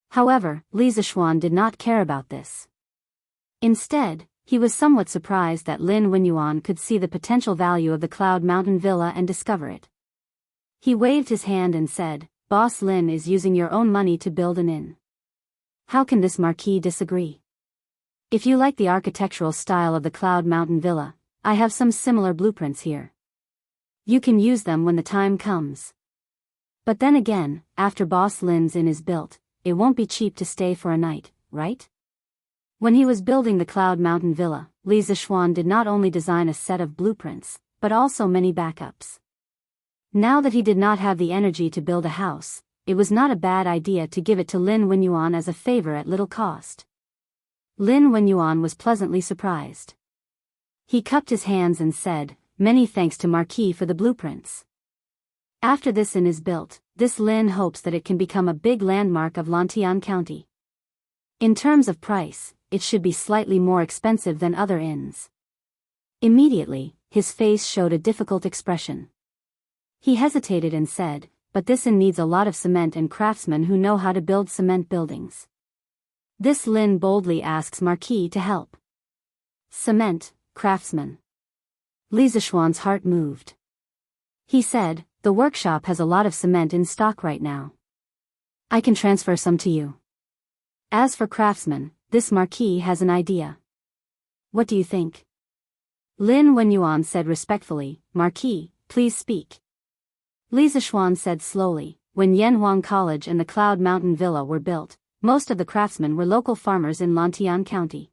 However, Li Zishuan did not care about this. Instead, he was somewhat surprised that Lin Wenyuan could see the potential value of the Cloud Mountain Villa and discover it. He waved his hand and said, "Boss Lin is using your own money to build an inn. How can this Marquis disagree? If you like the architectural style of the Cloud Mountain Villa, I have some similar blueprints here. You can use them when the time comes. But then again, after Boss Lin's inn is built, it won't be cheap to stay for a night, right?" When he was building the Cloud Mountain Villa, Li Zishuan did not only design a set of blueprints, but also many backups. Now that he did not have the energy to build a house, it was not a bad idea to give it to Lin Wenyuan as a favor at little cost. Lin Wenyuan was pleasantly surprised. He cupped his hands and said, "Many thanks to Marquis for the blueprints. After this inn is built, this Lin hopes that it can become a big landmark of Lantian County. In terms of price, it should be slightly more expensive than other inns." Immediately, his face showed a difficult expression. He hesitated and said, "But this inn needs a lot of cement and craftsmen who know how to build cement buildings." This Lin boldly asks Marquis to help. Cement, craftsmen. Li Zishuan's heart moved. He said, "The workshop has a lot of cement in stock right now. I can transfer some to you. As for craftsmen, this Marquis has an idea. What do you think?" Lin Wenyuan said respectfully, "Marquis, please speak." Li Zishuan said slowly, "When Yanhuang College and the Cloud Mountain Villa were built, most of the craftsmen were local farmers in Lantian County.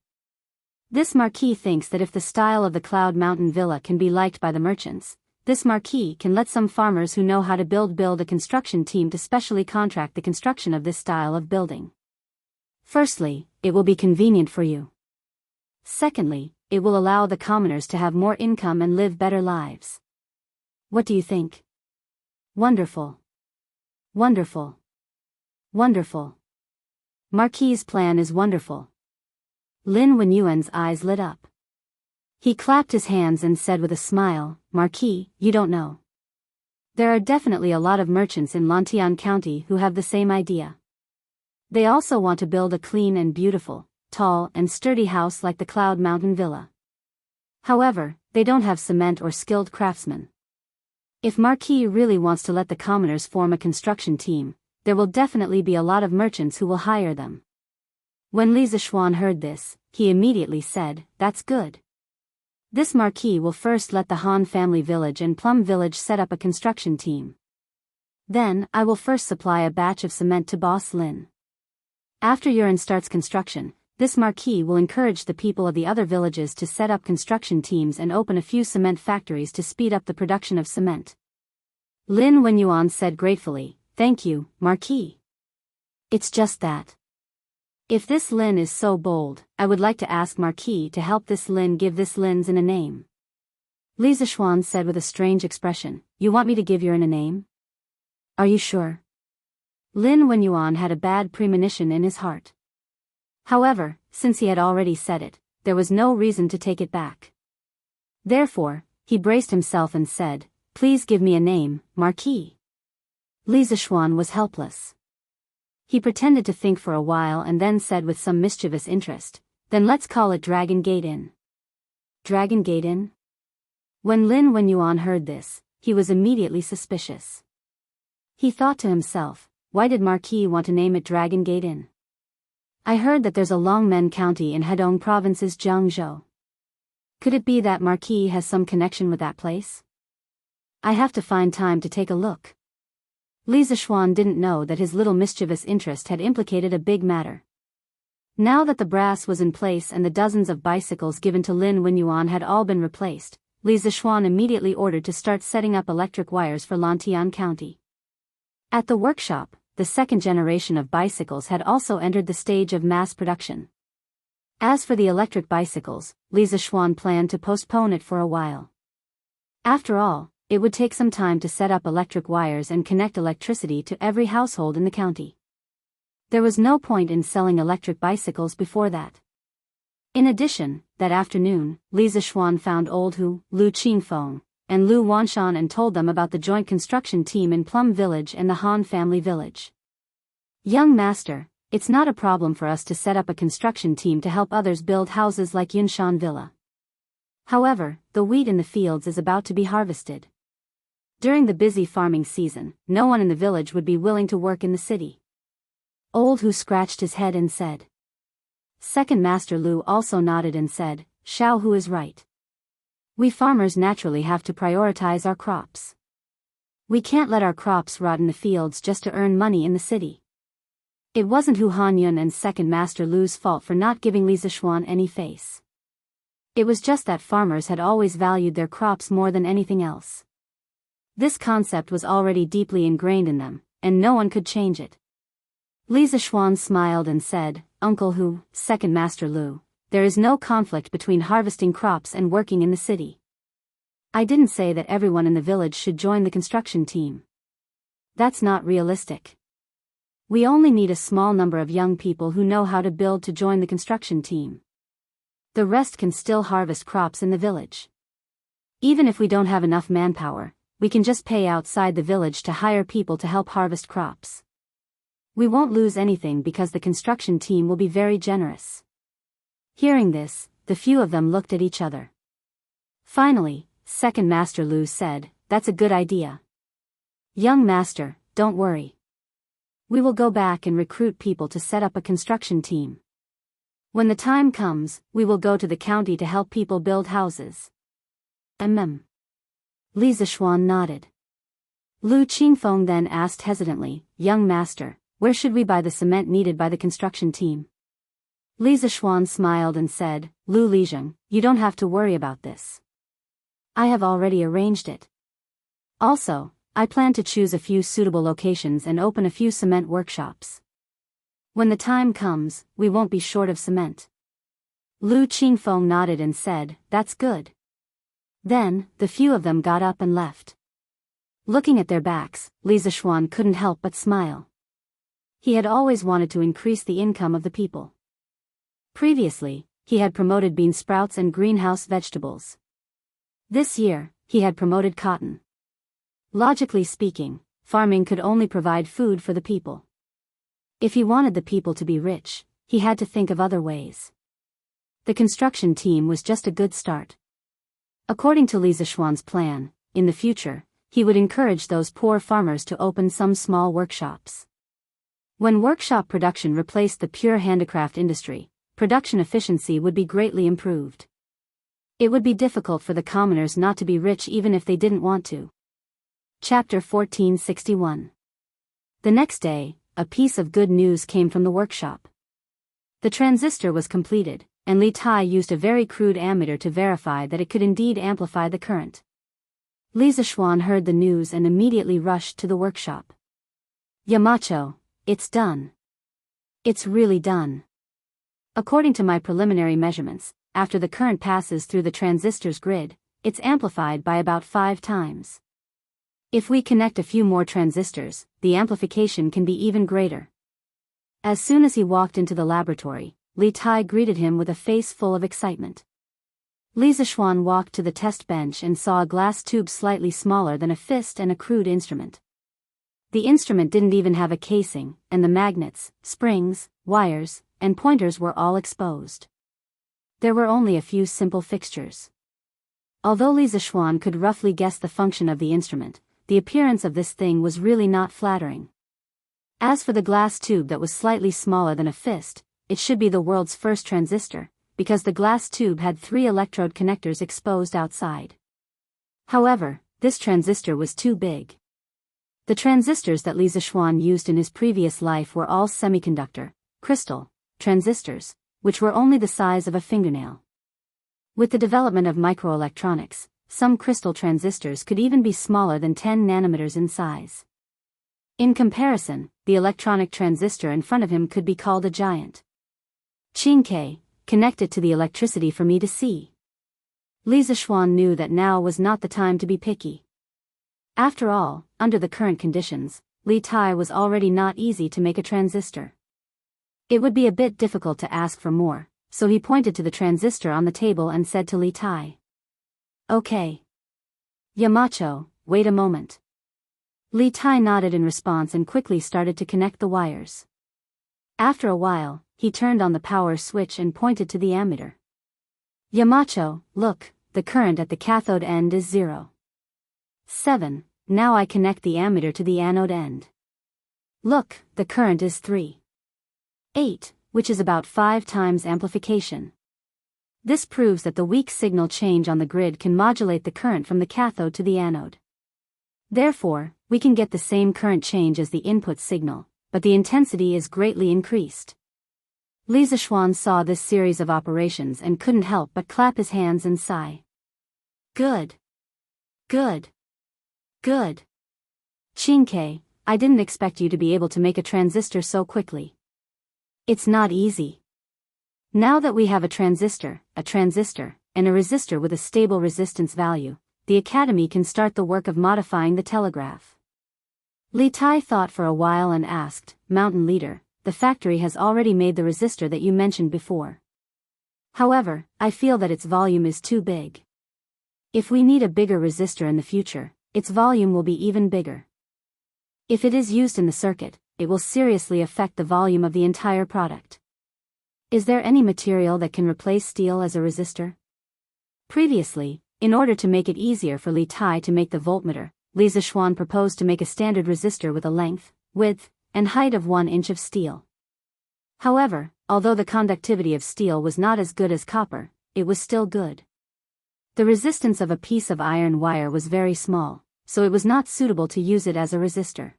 This Marquis thinks that if the style of the Cloud Mountain Villa can be liked by the merchants, this Marquis can let some farmers who know how to build a construction team to specially contract the construction of this style of building. Firstly, it will be convenient for you. Secondly, it will allow the commoners to have more income and live better lives. What do you think?" "Wonderful. Wonderful. Wonderful. Marquis's plan is wonderful." Lin Wenyuan's eyes lit up. He clapped his hands and said with a smile, "Marquis, you don't know. There are definitely a lot of merchants in Lantian County who have the same idea. They also want to build a clean and beautiful, tall and sturdy house like the Cloud Mountain Villa. However, they don't have cement or skilled craftsmen. If Marquis really wants to let the commoners form a construction team, there will definitely be a lot of merchants who will hire them." When Li Zishuan heard this, he immediately said, "That's good. This Marquis will first let the Han family village and Plum village set up a construction team. Then, I will first supply a batch of cement to Boss Lin. After your inn starts construction, this Marquis will encourage the people of the other villages to set up construction teams and open a few cement factories to speed up the production of cement." Lin Wenyuan said gratefully, "Thank you, Marquis. It's just that. If this Lin is so bold, I would like to ask Marquis to help this Lin give this Lin's inn a name." Li Zishuan said with a strange expression, "You want me to give your inn a name? Are you sure?" Lin Wenyuan had a bad premonition in his heart. However, since he had already said it, there was no reason to take it back. Therefore, he braced himself and said, "Please give me a name, Marquis." Li Zishuan was helpless. He pretended to think for a while and then said with some mischievous interest, "Then let's call it Dragon Gate Inn." Dragon Gate Inn? When Lin Wenyuan heard this, he was immediately suspicious. He thought to himself, why did Marquis want to name it Dragon Gate Inn? I heard that there's a Longmen County in Hedong Province's Jianghu. Could it be that Marquis has some connection with that place? I have to find time to take a look. Li Zishuan didn't know that his little mischievous interest had implicated a big matter. Now that the brass was in place and the dozens of bicycles given to Lin Wenyuan had all been replaced, Li Zishuan immediately ordered to start setting up electric wires for Lantian County. At the workshop, the second generation of bicycles had also entered the stage of mass production. As for the electric bicycles, Li Zishuan planned to postpone it for a while. After all, it would take some time to set up electric wires and connect electricity to every household in the county. There was no point in selling electric bicycles before that. In addition, that afternoon, Li Zishuan found old Hu, Lu Qingfeng, and Lu Wanshan and told them about the joint construction team in Plum Village and the Han family village. Young master, it's not a problem for us to set up a construction team to help others build houses like Yunshan Villa. However, the wheat in the fields is about to be harvested. During the busy farming season, no one in the village would be willing to work in the city. Old Hu scratched his head and said. Second Master Lu also nodded and said, Xiao Hu is right. We farmers naturally have to prioritize our crops. We can't let our crops rot in the fields just to earn money in the city. It wasn't Hu Hanyun and Second Master Lu's fault for not giving Li Zishuan any face. It was just that farmers had always valued their crops more than anything else. This concept was already deeply ingrained in them, and no one could change it. Li Zishuan smiled and said, Uncle Hu, Second Master Lu, there is no conflict between harvesting crops and working in the city. I didn't say that everyone in the village should join the construction team. That's not realistic. We only need a small number of young people who know how to build to join the construction team. The rest can still harvest crops in the village. Even if we don't have enough manpower, we can just pay outside the village to hire people to help harvest crops. We won't lose anything because the construction team will be very generous. Hearing this, the few of them looked at each other. Finally, Second Master Lu said, That's a good idea. Young master, don't worry. We will go back and recruit people to set up a construction team. When the time comes, we will go to the county to help people build houses. Li Zishuan nodded. Lu Qingfeng then asked hesitantly, Young master, where should we buy the cement needed by the construction team? Li Zishuan smiled and said, Lu Lizheng, you don't have to worry about this. I have already arranged it. Also, I plan to choose a few suitable locations and open a few cement workshops. When the time comes, we won't be short of cement. Lu Qingfeng nodded and said, That's good. Then, the few of them got up and left. Looking at their backs, Li Zishuan couldn't help but smile. He had always wanted to increase the income of the people. Previously, he had promoted bean sprouts and greenhouse vegetables. This year, he had promoted cotton. Logically speaking, farming could only provide food for the people. If he wanted the people to be rich, he had to think of other ways. The construction team was just a good start. According to Li Zishuan's plan, in the future, he would encourage those poor farmers to open some small workshops. When workshop production replaced the pure handicraft industry, production efficiency would be greatly improved. It would be difficult for the commoners not to be rich even if they didn't want to. Chapter 1461. The next day, a piece of good news came from the workshop. The transistor was completed, and Li Tai used a very crude ammeter to verify that it could indeed amplify the current. Li Zishuan heard the news and immediately rushed to the workshop. Yamacho, it's done. It's really done. According to my preliminary measurements, after the current passes through the transistor's grid, it's amplified by about 5 times. If we connect a few more transistors, the amplification can be even greater. As soon as he walked into the laboratory, Li Tai greeted him with a face full of excitement. Li Zishuan walked to the test bench and saw a glass tube slightly smaller than a fist and a crude instrument. The instrument didn't even have a casing, and the magnets, springs, wires, and pointers were all exposed. There were only a few simple fixtures. Although Li Zishuan could roughly guess the function of the instrument, the appearance of this thing was really not flattering. As for the glass tube that was slightly smaller than a fist, it should be the world's first transistor, because the glass tube had 3 electrode connectors exposed outside. However, this transistor was too big. The transistors that Li Zishuan used in his previous life were all semiconductor, crystal, transistors, which were only the size of a fingernail. With the development of microelectronics, some crystal transistors could even be smaller than 10 nanometers in size. In comparison, the electronic transistor in front of him could be called a giant. Qingke, connect it to the electricity for me to see. Li Zishuan knew that now was not the time to be picky. After all, under the current conditions, Li Tai was already not easy to make a transistor. It would be a bit difficult to ask for more, so he pointed to the transistor on the table and said to Li Tai. Okay. Yamacho, wait a moment. Li Tai nodded in response and quickly started to connect the wires. After a while, he turned on the power switch and pointed to the ammeter. Yamacho, look, the current at the cathode end is 0.7. Now I connect the ammeter to the anode end. Look, the current is 3.8, which is about 5 times amplification. This proves that the weak signal change on the grid can modulate the current from the cathode to the anode. Therefore, we can get the same current change as the input signal, but the intensity is greatly increased. Li Zishuan saw this series of operations and couldn't help but clap his hands and sigh. Good. Good. Good. Qingke, I didn't expect you to be able to make a transistor so quickly. It's not easy. Now that we have a transistor, and a resistor with a stable resistance value, the Academy can start the work of modifying the telegraph. Li Tai thought for a while and asked, Mountain Leader, the factory has already made the resistor that you mentioned before. However, I feel that its volume is too big. If we need a bigger resistor in the future, its volume will be even bigger. If it is used in the circuit, it will seriously affect the volume of the entire product. Is there any material that can replace steel as a resistor? Previously, in order to make it easier for Li Tai to make the voltmeter, Li Zishuan proposed to make a standard resistor with a length, width, and height of 1 inch of steel. However, although the conductivity of steel was not as good as copper, it was still good. The resistance of a piece of iron wire was very small, so it was not suitable to use it as a resistor.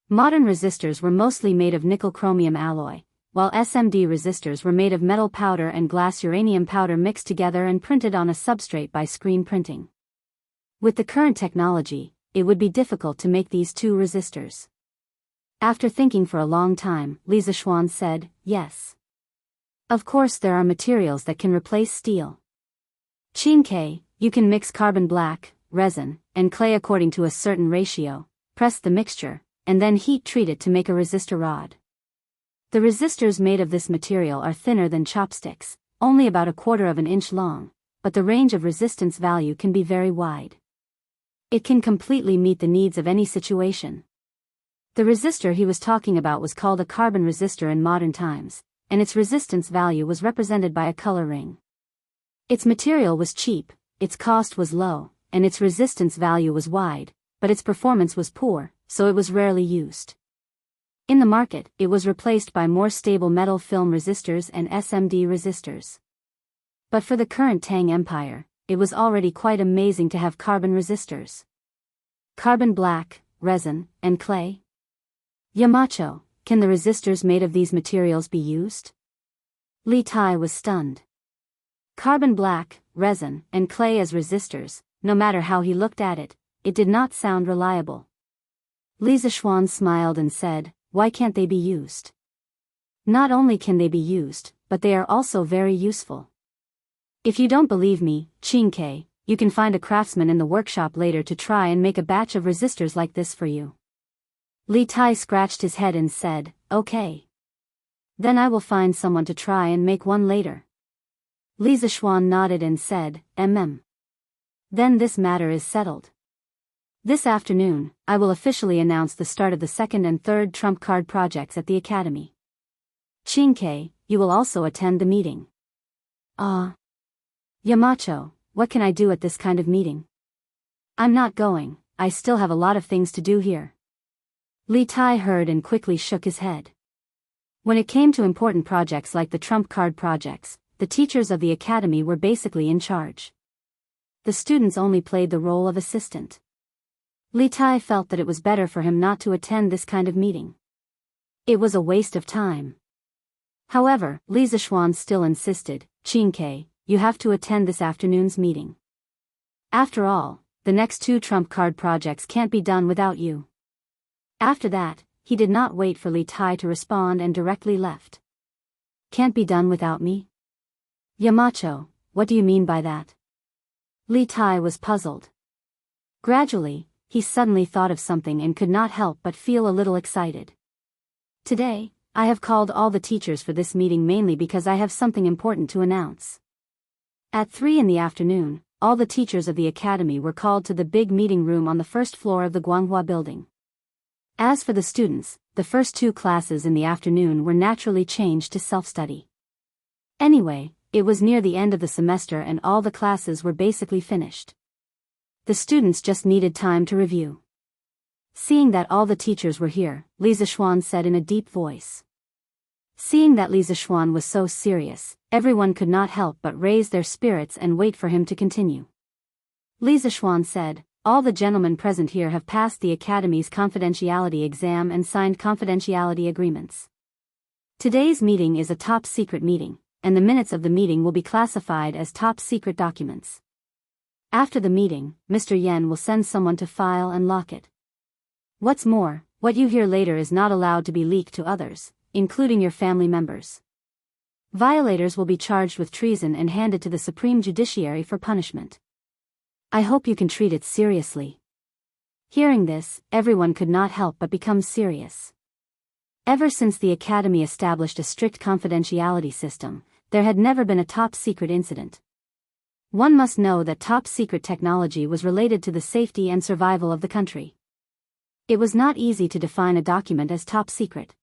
Modern resistors were mostly made of nickel-chromium alloy, while SMD resistors were made of metal powder and glass uranium powder mixed together and printed on a substrate by screen printing. With the current technology, it would be difficult to make these two resistors. After thinking for a long time, Li Zishuan said, yes. Of course there are materials that can replace steel. Qingke, you can mix carbon black, resin, and clay according to a certain ratio, press the mixture, and then heat treat it to make a resistor rod. The resistors made of this material are thinner than chopsticks, only about 1/4 of an inch long, but the range of resistance value can be very wide. It can completely meet the needs of any situation. The resistor he was talking about was called a carbon resistor in modern times, and its resistance value was represented by a color ring. Its material was cheap, its cost was low, and its resistance value was wide, but its performance was poor, so it was rarely used. In the market, it was replaced by more stable metal film resistors and SMD resistors. But for the current Tang Empire, it was already quite amazing to have carbon resistors. Carbon black, resin, and clay? Yamacho, can the resistors made of these materials be used? Li Tai was stunned. Carbon black, resin, and clay as resistors, no matter how he looked at it, it did not sound reliable. Li Zishuan smiled and said, why can't they be used? Not only can they be used, but they are also very useful. If you don't believe me, Qingke, you can find a craftsman in the workshop later to try and make a batch of resistors like this for you. Li Tai scratched his head and said, okay. Then I will find someone to try and make one later. Li Zishuan nodded and said, Then this matter is settled. This afternoon, I will officially announce the start of the second and third trump card projects at the Academy. Qingke, you will also attend the meeting. Yamacho, what can I do at this kind of meeting? I'm not going, I still have a lot of things to do here. Li Tai heard and quickly shook his head. When it came to important projects like the trump card projects, the teachers of the Academy were basically in charge. The students only played the role of assistant. Li Tai felt that it was better for him not to attend this kind of meeting. It was a waste of time. However, Li Zishuan still insisted, Qingke, you have to attend this afternoon's meeting. After all, the next 2 trump card projects can't be done without you. After that, he did not wait for Li Tai to respond and directly left. Can't be done without me? Yamacho, what do you mean by that? Li Tai was puzzled. Gradually, he suddenly thought of something and could not help but feel a little excited. Today, I have called all the teachers for this meeting mainly because I have something important to announce. At 3 in the afternoon, all the teachers of the academy were called to the big meeting room on the first floor of the Guanghua building. As for the students, the first 2 classes in the afternoon were naturally changed to self-study. Anyway, it was near the end of the semester and all the classes were basically finished. The students just needed time to review. Seeing that all the teachers were here, Li Zishuan said in a deep voice. Seeing that Li Zishuan was so serious, everyone could not help but raise their spirits and wait for him to continue. Li Zishuan said, all the gentlemen present here have passed the Academy's confidentiality exam and signed confidentiality agreements. Today's meeting is a top-secret meeting, and the minutes of the meeting will be classified as top-secret documents. After the meeting, Mr. Yen will send someone to file and lock it. What's more, what you hear later is not allowed to be leaked to others, including your family members. Violators will be charged with treason and handed to the Supreme Judiciary for punishment. I hope you can treat it seriously. Hearing this, everyone could not help but become serious. Ever since the Academy established a strict confidentiality system, there had never been a top-secret incident. One must know that top-secret technology was related to the safety and survival of the country. It was not easy to define a document as top-secret.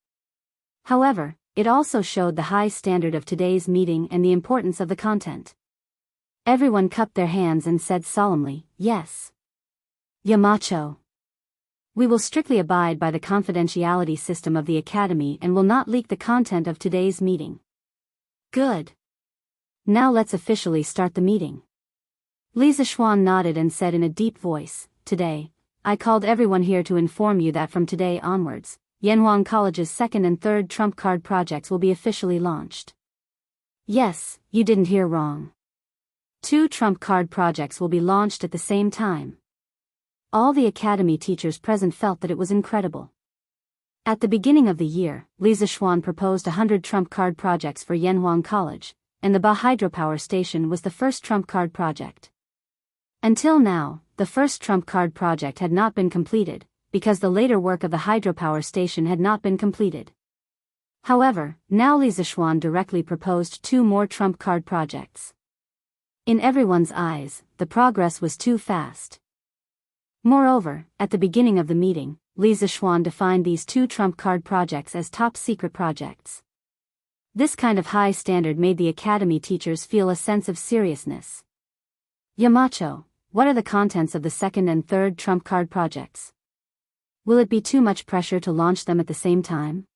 However, it also showed the high standard of today's meeting and the importance of the content. Everyone cupped their hands and said solemnly, yes. Yamacho. We will strictly abide by the confidentiality system of the Academy and will not leak the content of today's meeting. Good. Now let's officially start the meeting. Li Zishuan nodded and said in a deep voice, today, I called everyone here to inform you that from today onwards, Yanhuang College's 2nd and 3rd trump card projects will be officially launched. Yes, you didn't hear wrong. 2 trump card projects will be launched at the same time. All the academy teachers present felt that it was incredible. At the beginning of the year, Li Zishuan proposed 100 trump card projects for Yanhuang College, and the Ba hydropower station was the first trump card project. Until now, the first trump card project had not been completed, because the later work of the hydropower station had not been completed. However, now Li Zishuan directly proposed 2 more trump card projects. In everyone's eyes, the progress was too fast. Moreover, at the beginning of the meeting, Li Zishuan defined these 2 trump card projects as top-secret projects. This kind of high standard made the academy teachers feel a sense of seriousness. Yamacho, what are the contents of the 2nd and 3rd trump card projects? Will it be too much pressure to launch them at the same time?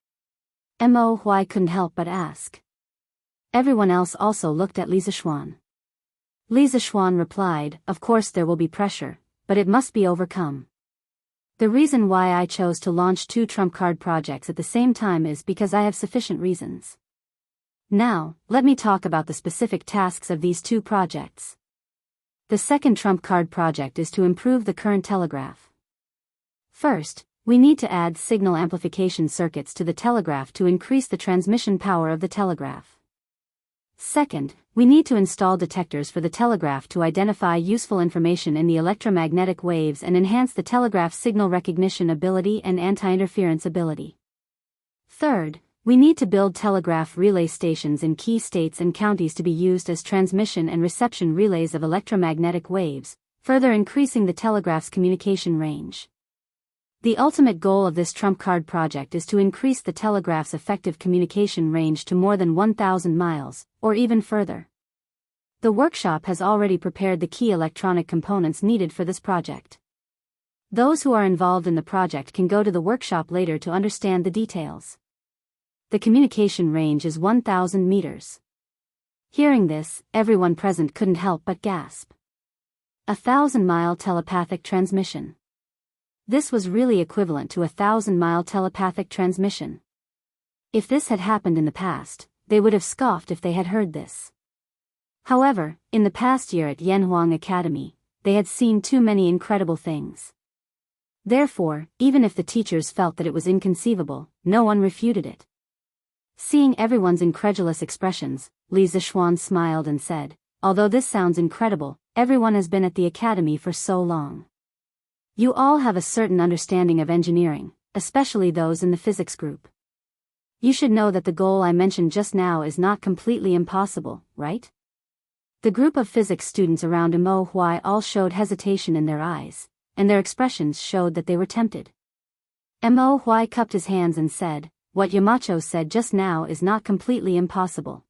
Mo Huai couldn't help but ask. Everyone else also looked at Li Zishuan. Li Zishuan replied, of course there will be pressure, but it must be overcome. The reason why I chose to launch 2 trump card projects at the same time is because I have sufficient reasons. Now, let me talk about the specific tasks of these 2 projects. The 2nd trump card project is to improve the current telegraph. First, we need to add signal amplification circuits to the telegraph to increase the transmission power of the telegraph. Second, we need to install detectors for the telegraph to identify useful information in the electromagnetic waves and enhance the telegraph signal recognition ability and anti-interference ability. Third, we need to build telegraph relay stations in key states and counties to be used as transmission and reception relays of electromagnetic waves, further increasing the telegraph's communication range. The ultimate goal of this trump card project is to increase the telegraph's effective communication range to more than 1,000 miles, or even further. The workshop has already prepared the key electronic components needed for this project. Those who are involved in the project can go to the workshop later to understand the details. The communication range is 1,000 meters. Hearing this, everyone present couldn't help but gasp. 1,000-mile telepathic transmission. This was really equivalent to 1,000-mile telepathic transmission. If this had happened in the past, they would have scoffed if they had heard this. However, in the past year at Yanhuang Academy, they had seen too many incredible things. Therefore, even if the teachers felt that it was inconceivable, no one refuted it. Seeing everyone's incredulous expressions, Li Zishuan smiled and said, "Although this sounds incredible, everyone has been at the academy for so long. You all have a certain understanding of engineering, especially those in the physics group. You should know that the goal I mentioned just now is not completely impossible, right?" The group of physics students around Mo Huai all showed hesitation in their eyes, and their expressions showed that they were tempted. Mo Huai cupped his hands and said, "What Yamacho said just now is not completely impossible.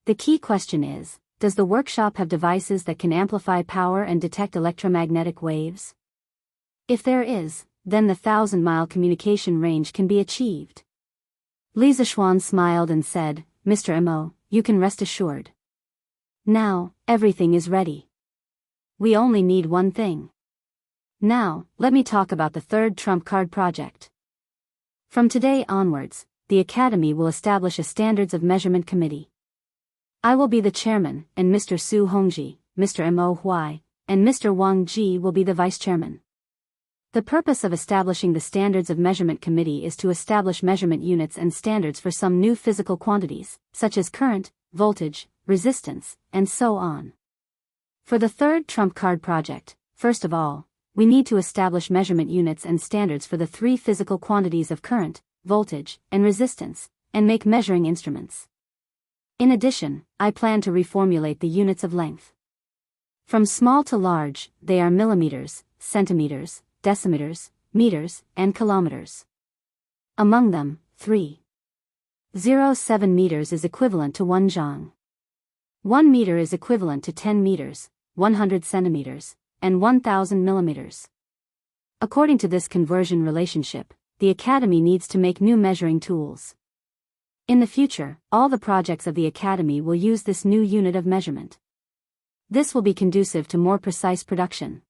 The key question is, does the workshop have devices that can amplify power and detect electromagnetic waves? If there is, then the 1,000-mile communication range can be achieved." Li Zishuan smiled and said, "Mr. Mo, you can rest assured. Now, everything is ready. We only need one thing. Now, let me talk about the third trump card project. From today onwards, the Academy will establish a Standards of Measurement Committee. I will be the chairman, and Mr. Su Hongji, Mr. Mo Huai, and Mr. Wang Ji will be the vice chairman. The purpose of establishing the Standards of Measurement Committee is to establish measurement units and standards for some new physical quantities, such as current, voltage, resistance, and so on. For the third trump card project, first of all, we need to establish measurement units and standards for the three physical quantities of current, voltage, and resistance, and make measuring instruments. In addition, I plan to reformulate the units of length. From small to large, they are millimeters, centimeters, decimeters, meters, and kilometers. Among them, 3.07 meters is equivalent to 1 zhang. 1 meter is equivalent to 10 meters, 100 centimeters, and 1,000 millimeters. According to this conversion relationship, the Academy needs to make new measuring tools. In the future, all the projects of the Academy will use this new unit of measurement. This will be conducive to more precise production.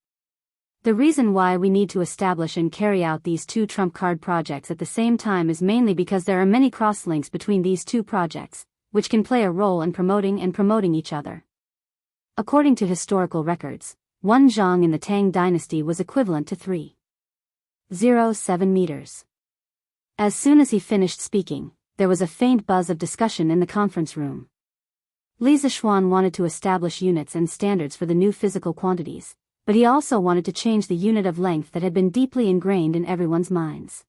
The reason why we need to establish and carry out these two trump card projects at the same time is mainly because there are many cross-links between these two projects, which can play a role in promoting each other. According to historical records, 1 zhang in the Tang dynasty was equivalent to 3.07 meters. As soon as he finished speaking, there was a faint buzz of discussion in the conference room. Li Zishuan wanted to establish units and standards for the new physical quantities, but he also wanted to change the unit of length that had been deeply ingrained in everyone's minds.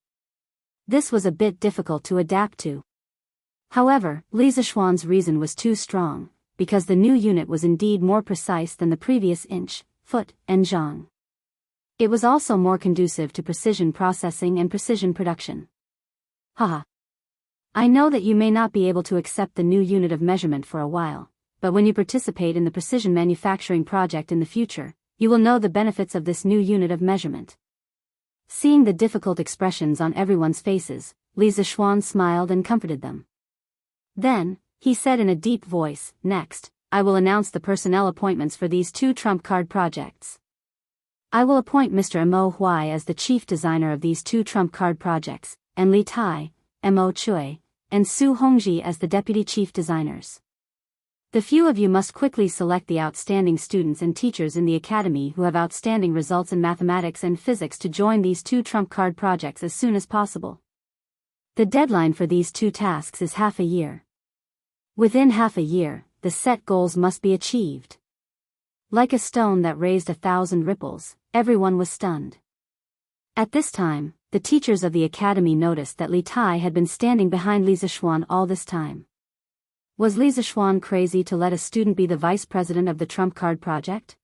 This was a bit difficult to adapt to. However, Li Zishuan's reason was too strong, because the new unit was indeed more precise than the previous inch, foot, and zhang. It was also more conducive to precision processing and precision production. Haha. I know that you may not be able to accept the new unit of measurement for a while, but when you participate in the precision manufacturing project in the future, you will know the benefits of this new unit of measurement. Seeing the difficult expressions on everyone's faces, Li Zishuan smiled and comforted them. Then, he said in a deep voice, "Next, I will announce the personnel appointments for these two trump card projects. I will appoint Mr. Mo Huai as the chief designer of these two trump card projects, and Li Tai, Mo Chui, and Su Hongji as the deputy chief designers. The few of you must quickly select the outstanding students and teachers in the academy who have outstanding results in mathematics and physics to join these two trump card projects as soon as possible. The deadline for these two tasks is half a year. Within half a year, the set goals must be achieved." Like a stone that raised 1,000 ripples, everyone was stunned. At this time, the teachers of the academy noticed that Li Tai had been standing behind Li Zishuan all this time. Was Li Zishuan crazy to let a student be the vice president of the trump card project?